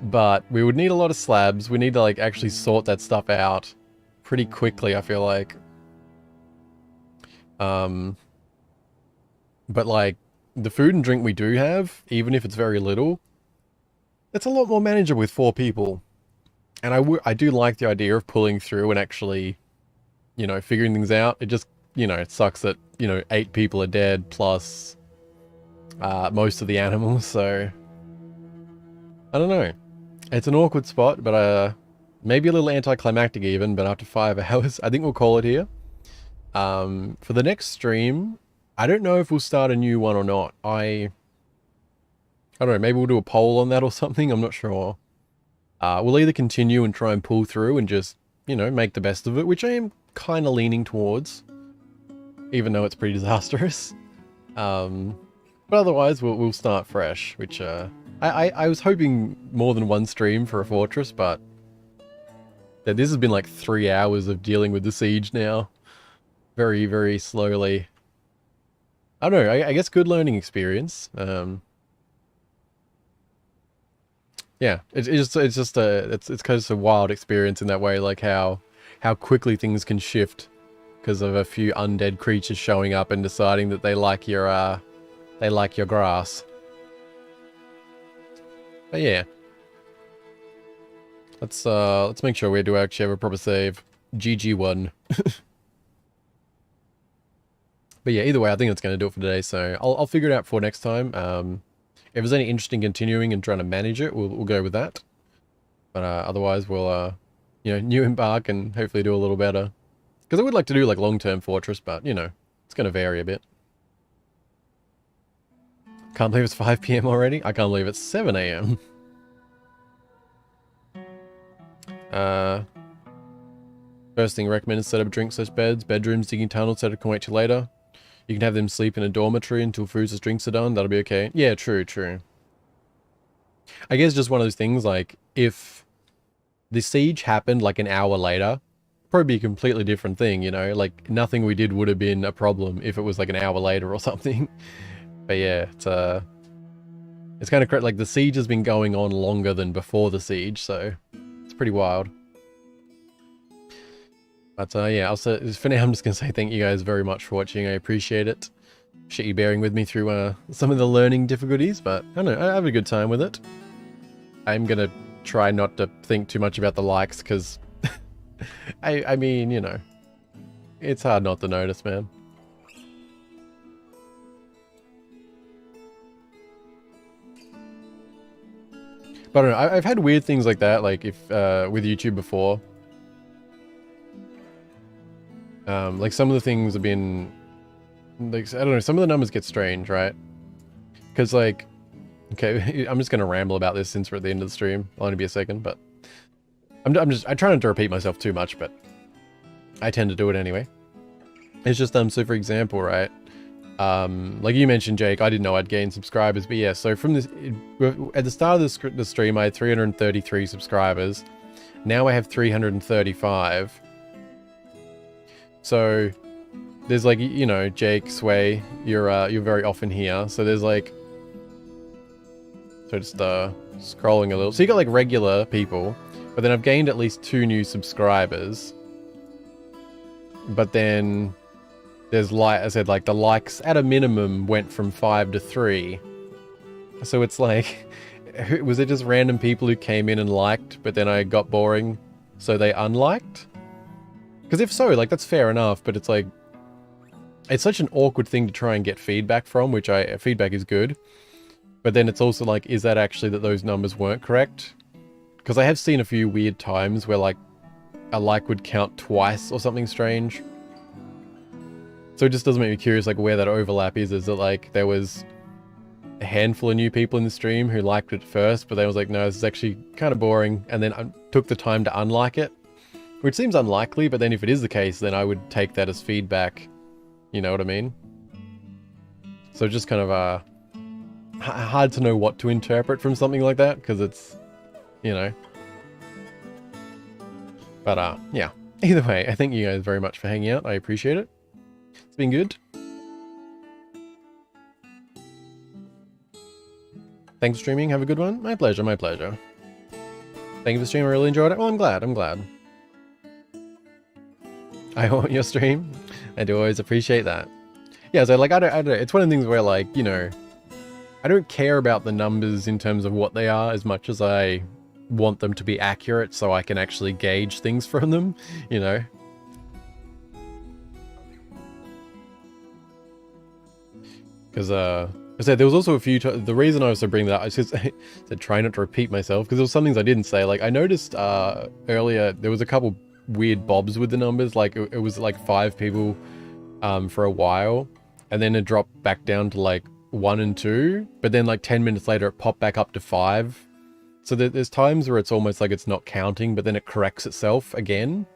But we would need a lot of slabs. We need to like actually sort that stuff out pretty quickly, I feel like. But like the food and drink we do have, even if it's very little, it's a lot more manageable with 4 people. And I do like the idea of pulling through and actually, you know, figuring things out. It just, you know, it sucks that, you know, 8 people are dead plus most of the animals, so I don't know. It's an awkward spot, but maybe a little anticlimactic even, but after 5 hours, I think we'll call it here. For the next stream, I don't know if we'll start a new one or not. I don't know, maybe we'll do a poll on that or something, I'm not sure. We'll either continue and try and pull through and just, you know, make the best of it, which I am kind of leaning towards, even though it's pretty disastrous. But otherwise, we'll start fresh, which, I was hoping more than 1 stream for a fortress, but this has been like 3 hours of dealing with the siege now. Very, very slowly. I don't know, I guess good learning experience. Yeah, it's kind of a wild experience in that way, like how quickly things can shift because of a few undead creatures showing up and deciding that they like your grass. But yeah, let's make sure we do actually have a proper save. GG1. But yeah, either way, I think that's going to do it for today. So I'll figure it out for next time. If there's any interest in continuing and trying to manage it, we'll go with that. But otherwise, we'll you know, new Embark and hopefully do a little better. Because I would like to do like long-term Fortress, but you know, it's going to vary a bit. Can't believe it's 5 PM already. I can't believe it's 7 AM. First thing recommended, set up drink/beds, bedrooms, digging tunnels, set up can wait till later. You can have them sleep in a dormitory until foods drinks are done. That'll be okay. Yeah, true, true. I guess just one of those things, like, if the siege happened like an hour later, probably be a completely different thing, you know? Like, nothing we did would have been a problem if it was like an hour later or something. But yeah, it's kind of correct. Like, the siege has been going on longer than before the siege, so it's pretty wild. But yeah, also, for now, I'm just going to say thank you guys very much for watching. I appreciate it. Appreciate you bearing with me through some of the learning difficulties, but I don't know, I have a good time with it. I'm going to try not to think too much about the likes, because, I mean, you know, it's hard not to notice, man. But I don't know, I've had weird things like that, like if, with YouTube before. Like some of the things have been, like, I don't know, some of the numbers get strange, right? Because like, okay, I'm just going to ramble about this since we're at the end of the stream. It'll only be a second, but I try not to repeat myself too much, but I tend to do it anyway. It's just, so for example, right? Like you mentioned, Jake, I didn't know I'd gain subscribers, but yeah, so from this, at the start of the stream, I had 333 subscribers. Now I have 335. So there's like, you know, Jake, Sway, you're very often here. So there's like, so just scrolling a little. So you got like regular people, but then I've gained at least 2 new subscribers. But then there's, like I said, like the likes at a minimum went from 5 to 3. So it's like, was it just random people who came in and liked, but then I got boring, so they unliked? Because if so, like, that's fair enough, but it's like, it's such an awkward thing to try and get feedback from, which feedback is good. But then it's also like, is that actually that those numbers weren't correct? Because I have seen a few weird times where like, a like would count twice or something strange. So it just does make me curious, like, where that overlap is. Is it like, there was a handful of new people in the stream who liked it first, but they was like, no, this is actually kind of boring, and then I took the time to unlike it? Which seems unlikely, but then if it is the case, then I would take that as feedback. You know what I mean? So just kind of hard to know what to interpret from something like that, because it's, you know. But yeah. Either way, I thank you guys very much for hanging out. I appreciate it. It's been good. Thanks for streaming. Have a good one. My pleasure, my pleasure. Thank you for streaming. I really enjoyed it. Well, I'm glad. I'm glad. I want your stream. I do always appreciate that. Yeah, so like, I don't, it's one of the things where like, you know, I don't care about the numbers in terms of what they are as much as I want them to be accurate so I can actually gauge things from them, you know. Because, I said there was also a few the reason I was bringing that up, I just said try not to repeat myself, because there was some things I didn't say. Like, I noticed earlier there was a couple weird bobs with the numbers, like it was like 5 people for a while, and then it dropped back down to like 1 and 2, but then like 10 minutes later it popped back up to 5. So there's times where it's almost like it's not counting, but then it corrects itself again.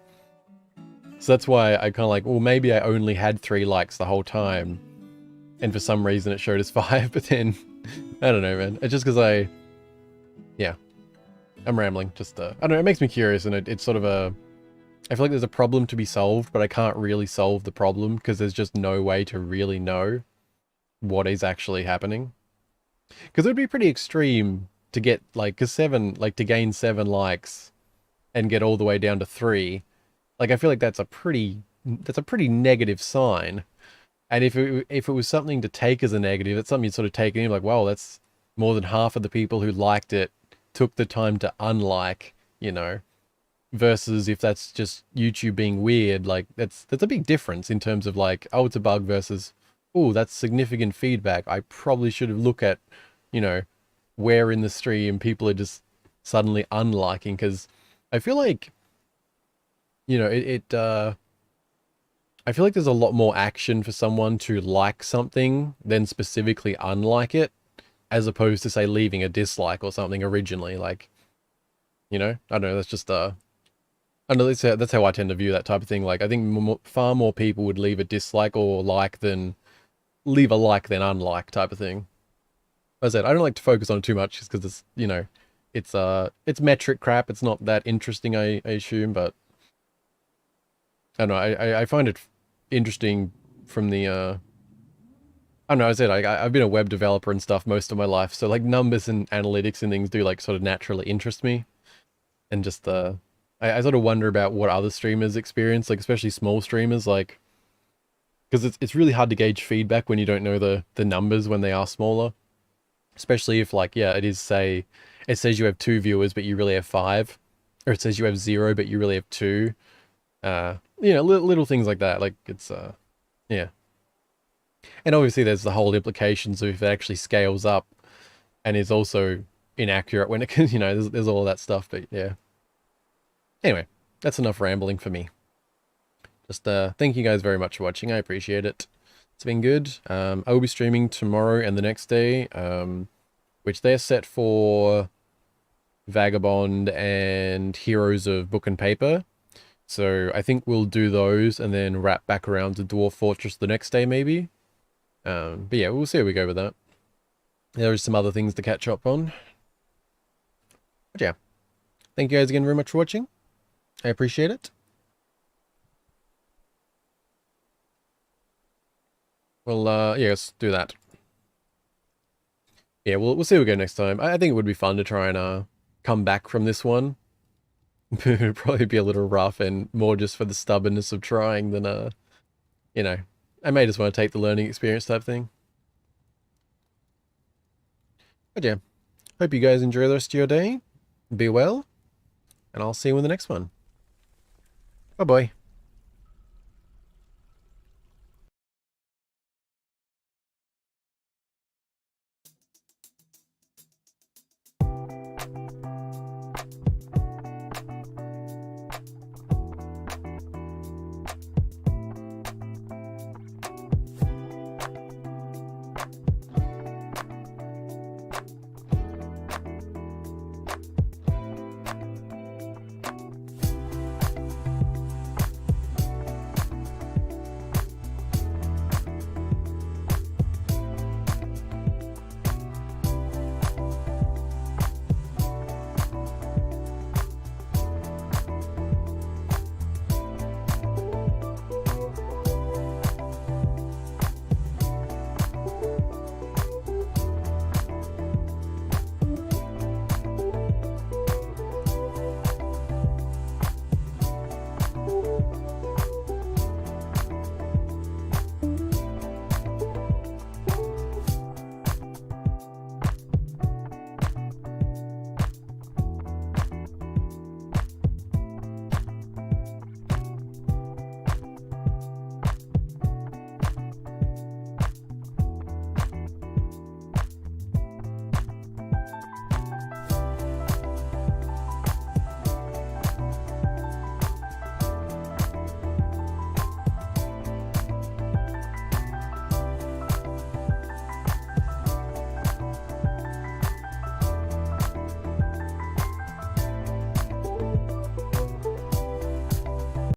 So that's why I kind of like, well, maybe I only had 3 likes the whole time, and for some reason it showed as 5, but then I don't know, man. It's just because yeah, I'm rambling. Just I don't know, it makes me curious, and it's sort of I feel like there's a problem to be solved, but I can't really solve the problem because there's just no way to really know what is actually happening. Because it would be pretty extreme to get like, to gain 7 likes and get all the way down to 3. Like, I feel like that's a pretty negative sign. And if it was something to take as a negative, it's something you'd sort of take in, like, wow, that's more than half of the people who liked it took the time to unlike, you know. Versus if that's just YouTube being weird, like that's a big difference in terms of like, oh, it's a bug versus, oh, that's significant feedback. I probably should have looked at, you know, where in the stream people are just suddenly unliking, because I feel like you know, I feel like there's a lot more action for someone to like something than specifically unlike it, as opposed to say leaving a dislike or something originally. Like, you know, I don't know. That's just I don't know. That's how I tend to view that type of thing. Like, I think far more people would leave a dislike or like than leave a like than unlike type of thing. As I said, I don't like to focus on it too much just because it's, you know, it's metric crap. It's not that interesting, I assume, but I don't know. I find it interesting from the I don't know. As I said, I've been a web developer and stuff most of my life, so like numbers and analytics and things do like sort of naturally interest me, and just I sort of wonder about what other streamers experience, like especially small streamers, like because it's really hard to gauge feedback when you don't know the numbers when they are smaller, especially if like yeah, it says you have 2 viewers but you really have 5, or it says you have 0 but you really have 2. You know, little things like that. Like it's yeah. And obviously there's the whole implications of if it actually scales up and is also inaccurate when it can, you know, there's all that stuff, but yeah. Anyway, that's enough rambling for me. Just thank you guys very much for watching. I appreciate it. It's been good. I will be streaming tomorrow and the next day, which they're set for Vagabond and Heroes of Book and Paper. So I think we'll do those and then wrap back around to Dwarf Fortress the next day maybe. But yeah, we'll see how we go with that. There's some other things to catch up on. But yeah, thank you guys again very much for watching. I appreciate it. Well, yeah, let's do that. Yeah, we'll see how we go next time. I think it would be fun to try and come back from this one. It would probably be a little rough and more just for the stubbornness of trying than you know, I may just want to take the learning experience type thing. But yeah, hope you guys enjoy the rest of your day. Be well, and I'll see you in the next one. Bye-bye.